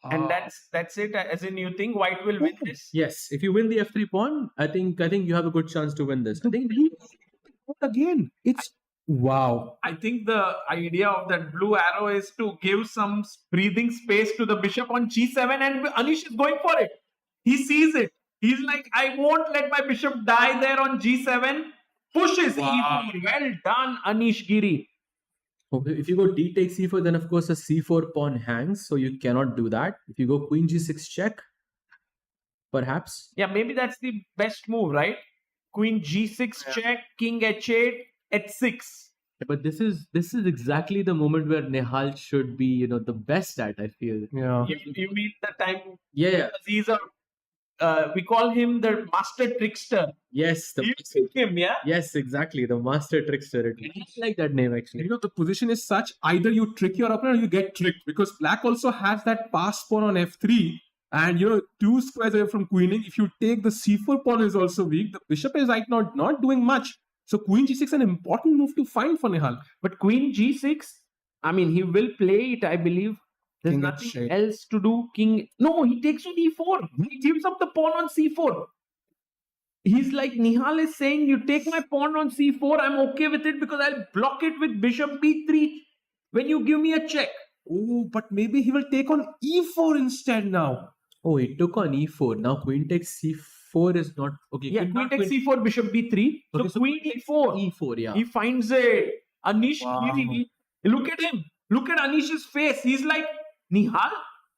[SPEAKER 4] And that's it. As in, you think White will win this?
[SPEAKER 2] Yes, if you win the f3 pawn, I think you have a good chance to win this. I think
[SPEAKER 3] again, it's wow.
[SPEAKER 4] I think the idea of that blue arrow is to give some breathing space to the bishop on g7, and Anish is going for it. He sees it. He's like, I won't let my bishop die there on g7. Pushes e4. Well done, Anish Giri.
[SPEAKER 2] if you go d takes c4, then of course a c4 pawn hangs, so you cannot do that. If you go queen g6 check, perhaps.
[SPEAKER 4] Yeah, maybe that's the best move, right? Queen g6 check, king h8, h6.
[SPEAKER 2] But this is exactly the moment where Nihal should be, the best at, I feel.
[SPEAKER 3] Yeah.
[SPEAKER 4] You meet the time.
[SPEAKER 2] Yeah.
[SPEAKER 4] He's a. We call him the master trickster.
[SPEAKER 2] Yes.
[SPEAKER 4] You pick him, yeah?
[SPEAKER 2] Yes, exactly. The master trickster. I like that name, actually.
[SPEAKER 3] The position is such, either you trick your opponent or you get tricked, because Black also has that pass pawn on f3, and 2 squares away from queening. If you take the c4 pawn is also weak. The bishop is right now not doing much. So queen g6 is an important move to find for Nihal.
[SPEAKER 4] But queen g6, I mean, he will play it, I believe. There's
[SPEAKER 3] King
[SPEAKER 4] nothing
[SPEAKER 3] h8.
[SPEAKER 4] else to do. No, he takes on e4. He gives up the pawn on c4. He's like, Nihal is saying, you take my pawn on c4, I'm okay with it because I'll block it with bishop b3 when you give me a check.
[SPEAKER 3] Oh, but maybe he will take on e4 instead now.
[SPEAKER 2] Oh, he took on e4. Now queen takes c4 is not... Okay,
[SPEAKER 4] Yeah, queen takes c4, bishop b3.
[SPEAKER 2] Okay,
[SPEAKER 4] So queen e4.
[SPEAKER 2] e4, yeah.
[SPEAKER 4] He finds it. Anish
[SPEAKER 3] Wow.
[SPEAKER 4] Giri. Look at him. Look at Anish's face. He's like, Nihal,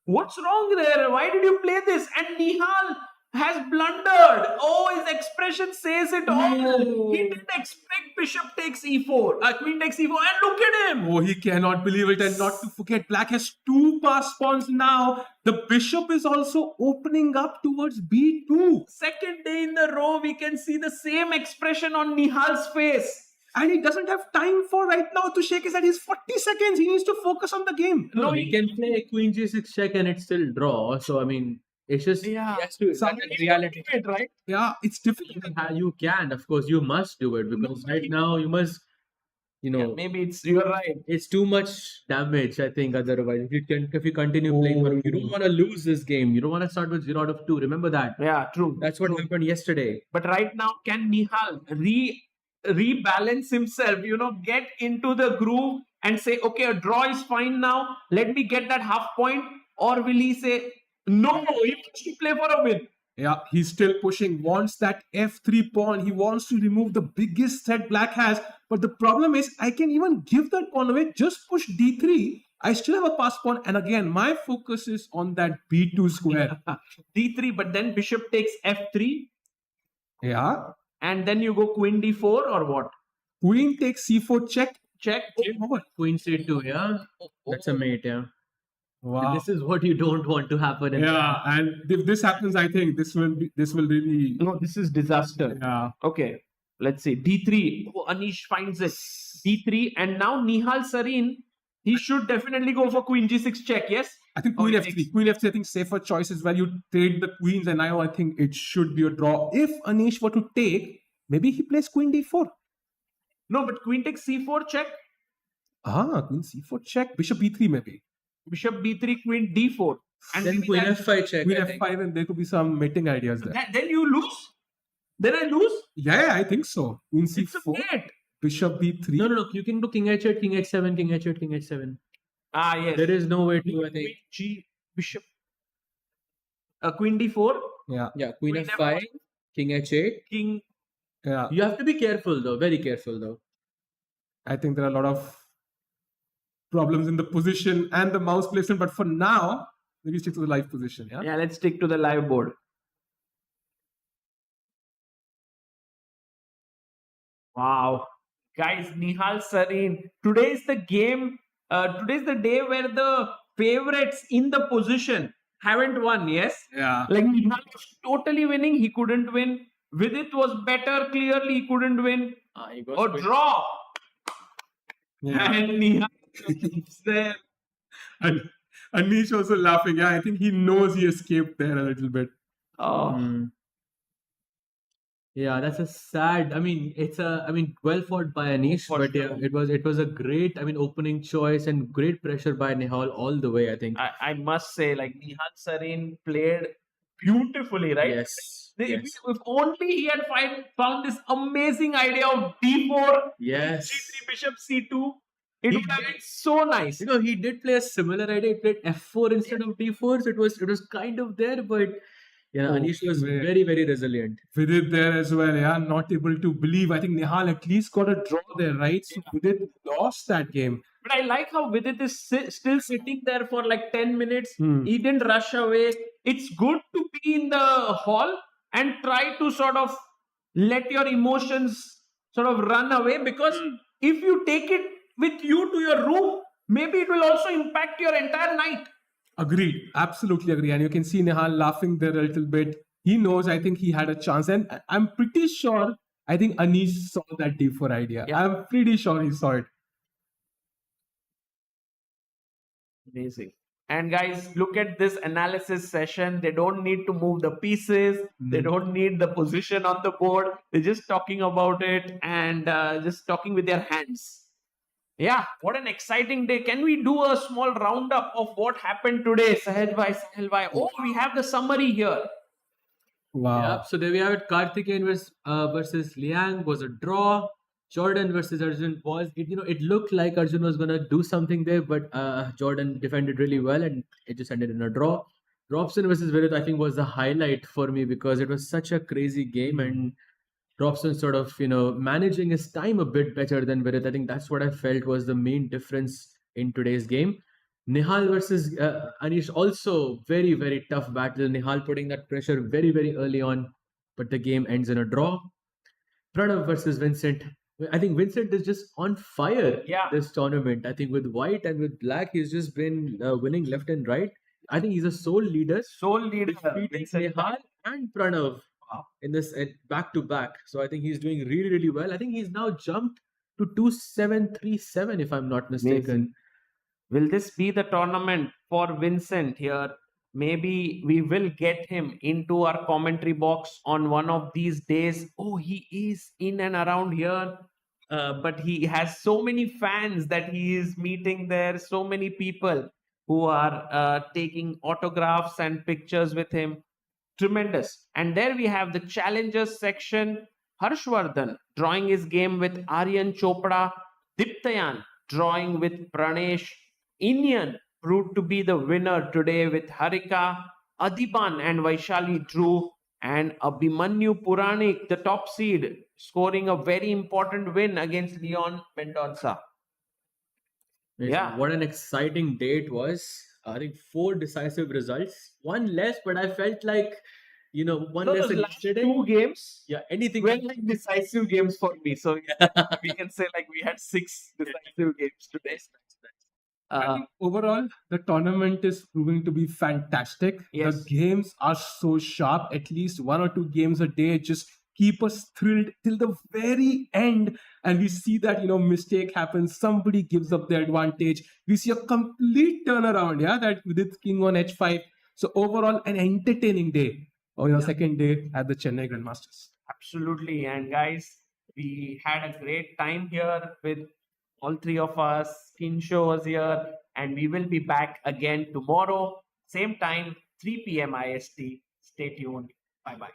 [SPEAKER 4] what's wrong there? Why did you play this? And Nihal has blundered. Oh, his expression says it all.
[SPEAKER 3] No.
[SPEAKER 4] He didn't expect bishop takes e4. Queen takes e4. And look at him.
[SPEAKER 3] Oh, he cannot believe it. And not to forget, Black has 2 pass pawns now. The bishop is also opening up towards b2.
[SPEAKER 4] Second day in a row, we can see the same expression on Nihal's face.
[SPEAKER 3] And he doesn't have time for right now to shake his head. He's 40 seconds. He needs to focus on the game.
[SPEAKER 2] No, he can play queen g6 check and it's still draw. So, I mean, it's just...
[SPEAKER 4] Yeah.
[SPEAKER 2] He has to...
[SPEAKER 3] Some-
[SPEAKER 2] that's reality.
[SPEAKER 4] Right?
[SPEAKER 3] Yeah, it's difficult.
[SPEAKER 2] You can, of course, you must do it because right now you must,
[SPEAKER 4] Yeah, maybe you're right.
[SPEAKER 2] it's too much damage, I think, otherwise. If you continue playing, you don't want to lose this game. You don't want to start with 0 out of 2. Remember that.
[SPEAKER 4] Yeah, true.
[SPEAKER 2] That's what happened yesterday.
[SPEAKER 4] But right now, can Nihal rebalance himself, get into the groove and say, okay, a draw is fine now. Let me get that half point. Or will he say, no, he wants to play for a win?
[SPEAKER 3] Yeah, he's still pushing, wants that f3 pawn. He wants to remove the biggest threat Black has. But the problem is, I can even give that pawn away. Just push d3. I still have a pass pawn. And again, my focus is on that b2 square.
[SPEAKER 4] d3, but then bishop takes f3.
[SPEAKER 3] Yeah.
[SPEAKER 4] and then you go queen d4 or what?
[SPEAKER 3] Queen takes c4 check.
[SPEAKER 4] Check.
[SPEAKER 3] Game over.
[SPEAKER 2] Queen c2, yeah. That's a mate, yeah.
[SPEAKER 3] Wow.
[SPEAKER 2] This is what you don't want to happen.
[SPEAKER 3] Yeah, and if this happens, I think this will really.
[SPEAKER 4] No, this is disaster.
[SPEAKER 3] Yeah.
[SPEAKER 4] Okay, let's see. D3. Oh, Anish finds it. D3, and now Nihal Sarin, he should definitely go for queen g6 check, yes?
[SPEAKER 3] I think
[SPEAKER 4] Oh,
[SPEAKER 3] queen
[SPEAKER 4] he
[SPEAKER 3] f3.
[SPEAKER 4] takes-
[SPEAKER 3] Queen f3, I think safer choice is where you trade the queens, and now I think it should be a draw. If Anish were to take, maybe he plays queen d4.
[SPEAKER 4] No, but queen takes c4 check.
[SPEAKER 3] Queen c4 check. Bishop e3 maybe.
[SPEAKER 4] Bishop b3, queen d4. And
[SPEAKER 2] Then
[SPEAKER 4] maybe
[SPEAKER 2] queen
[SPEAKER 4] that-
[SPEAKER 2] f5 check.
[SPEAKER 3] Queen
[SPEAKER 2] I think.
[SPEAKER 3] f5, and there could be some mating ideas there.
[SPEAKER 4] then you lose? Then I lose?
[SPEAKER 3] Yeah, I think so. Queen
[SPEAKER 4] It's a
[SPEAKER 3] c4,
[SPEAKER 4] mate.
[SPEAKER 3] bishop b3.
[SPEAKER 2] No. You can do king h8, king h7, king h8, king h7.
[SPEAKER 4] Ah, yes.
[SPEAKER 2] There is no way to, I think.
[SPEAKER 4] Queen g, bishop. Queen d4,
[SPEAKER 3] Yeah,
[SPEAKER 2] Yeah, queen
[SPEAKER 4] Queen
[SPEAKER 2] f5, king h8.
[SPEAKER 4] king.
[SPEAKER 3] yeah.
[SPEAKER 2] You have to be careful though, very careful though.
[SPEAKER 3] I think there are a lot of problems in the position and the mouse placement, but for now, maybe stick to the live position. Yeah.
[SPEAKER 4] Yeah, let's stick to the live board. Wow. Guys, Nihal Sarin. Today's the game. Today's the day where the favorites in the position haven't won, yes?
[SPEAKER 3] Yeah.
[SPEAKER 4] Like Nihal was totally winning, he couldn't win. Vidit was better, clearly he couldn't win.
[SPEAKER 2] He goes
[SPEAKER 4] Or
[SPEAKER 2] queen-
[SPEAKER 4] draw.
[SPEAKER 3] Yeah.
[SPEAKER 4] And Nihal is there.
[SPEAKER 3] And Anish also laughing. Yeah, I think he knows he escaped there a little bit.
[SPEAKER 4] Oh.
[SPEAKER 2] Mm. Yeah, that's a sad. I mean, well fought by Anish,
[SPEAKER 4] For
[SPEAKER 2] but yeah,
[SPEAKER 4] sure.
[SPEAKER 2] it was a great, opening choice and great pressure by Nihal all the way. I think.
[SPEAKER 4] I must say, like Nihal Sarin played beautifully, right?
[SPEAKER 2] Yes.
[SPEAKER 4] If only he had found this amazing idea of d4,
[SPEAKER 2] Yes.
[SPEAKER 4] g3, bishop c2, it
[SPEAKER 2] He
[SPEAKER 4] would have
[SPEAKER 2] did.
[SPEAKER 4] been so nice.
[SPEAKER 2] He did play a similar idea. He played f4 instead of d4, so it was kind of there, but Anish was
[SPEAKER 3] Okay.
[SPEAKER 2] very, very resilient.
[SPEAKER 3] Vidit there as well. Yeah, not able to believe. I think Nihal at least got a draw there, right? So Vidit lost that game.
[SPEAKER 4] But I like how Vidit is still sitting there for like 10 minutes.
[SPEAKER 3] Hmm.
[SPEAKER 4] He didn't rush away. It's good to be in the hall and try to sort of let your emotions sort of run away, because if you take it with you to your room, maybe it will also impact your entire night.
[SPEAKER 3] Agreed. Absolutely agree. And you can see Nihal laughing there a little bit. He knows, I think he had a chance. And I'm pretty sure, I think Anish saw that d4 idea.
[SPEAKER 4] Yeah.
[SPEAKER 3] I'm pretty sure he saw it.
[SPEAKER 4] Amazing. And guys, look at this analysis session. They don't need to move the pieces. They don't need the position on the board. They're just talking about it and just talking with their hands. Yeah, what an exciting day. Can we do a small roundup of what happened today? Sahel bhai. Oh, we have the summary here.
[SPEAKER 3] Wow.
[SPEAKER 2] Yeah, so there we have it. Karthik versus Leong was a draw. Jordan versus Arjun was it looked like Arjun was gonna do something there, but Jordan defended really well and it just ended in a draw. Robson versus Vidit, I think, was the highlight for me because it was such a crazy game and Robson sort of managing his time a bit better than Vidit. I think that's what I felt was the main difference in today's game. Nihal versus Anish, also very, very tough battle. Nihal putting that pressure very, very early on, but the game ends in a draw. Pranav versus Vincent. I think Vincent is just on fire this tournament. I think with white and with black, he's just been winning left and right. I think he's a sole leader.
[SPEAKER 4] Sole leader.
[SPEAKER 2] Defeating
[SPEAKER 4] Vincent.
[SPEAKER 2] Nihal and Pranav in this back to back. So I think he's doing really, really well. I think he's now jumped to 2737, if I'm not mistaken.
[SPEAKER 4] Amazing. Will this be the tournament for Vincent here? Maybe we will get him into our commentary box on one of these days. Oh, he is in and around here. But he has so many fans that he is meeting there. So many people who are taking autographs and pictures with him. Tremendous. And there we have the challengers section. Harshvardhan drawing his game with Aryan Chopra. Diptayan drawing with Pranesh. Indian proved to be the winner today with Harika. Adiban and Vaishali drew. And Abhimanyu Puranik, the top seed, scoring a very important win against Leon Mendonça. Yeah.
[SPEAKER 2] What an exciting day it was. I think 4 decisive results. One less, but I felt like, one
[SPEAKER 4] No, those
[SPEAKER 2] lesson
[SPEAKER 4] last
[SPEAKER 2] yesterday.
[SPEAKER 4] two games
[SPEAKER 2] Yeah, anything.
[SPEAKER 4] were like decisive games for me. So yeah, we can say like we had 6 decisive games today.
[SPEAKER 3] I think overall, the tournament is proving to be fantastic.
[SPEAKER 4] Yes.
[SPEAKER 3] The games are so sharp. At least 1 or 2 games a day just keep us thrilled till the very end. And we see that, mistake happens. Somebody gives up the advantage. We see a complete turnaround. Yeah, that Vidit King on H5. So overall, an entertaining day. Second day at the Chennai Grand Masters.
[SPEAKER 4] Absolutely. And guys, we had a great time here with all three of us. Kinsho was here, and we will be back again tomorrow, same time, 3 p.m. IST. Stay tuned. Bye bye.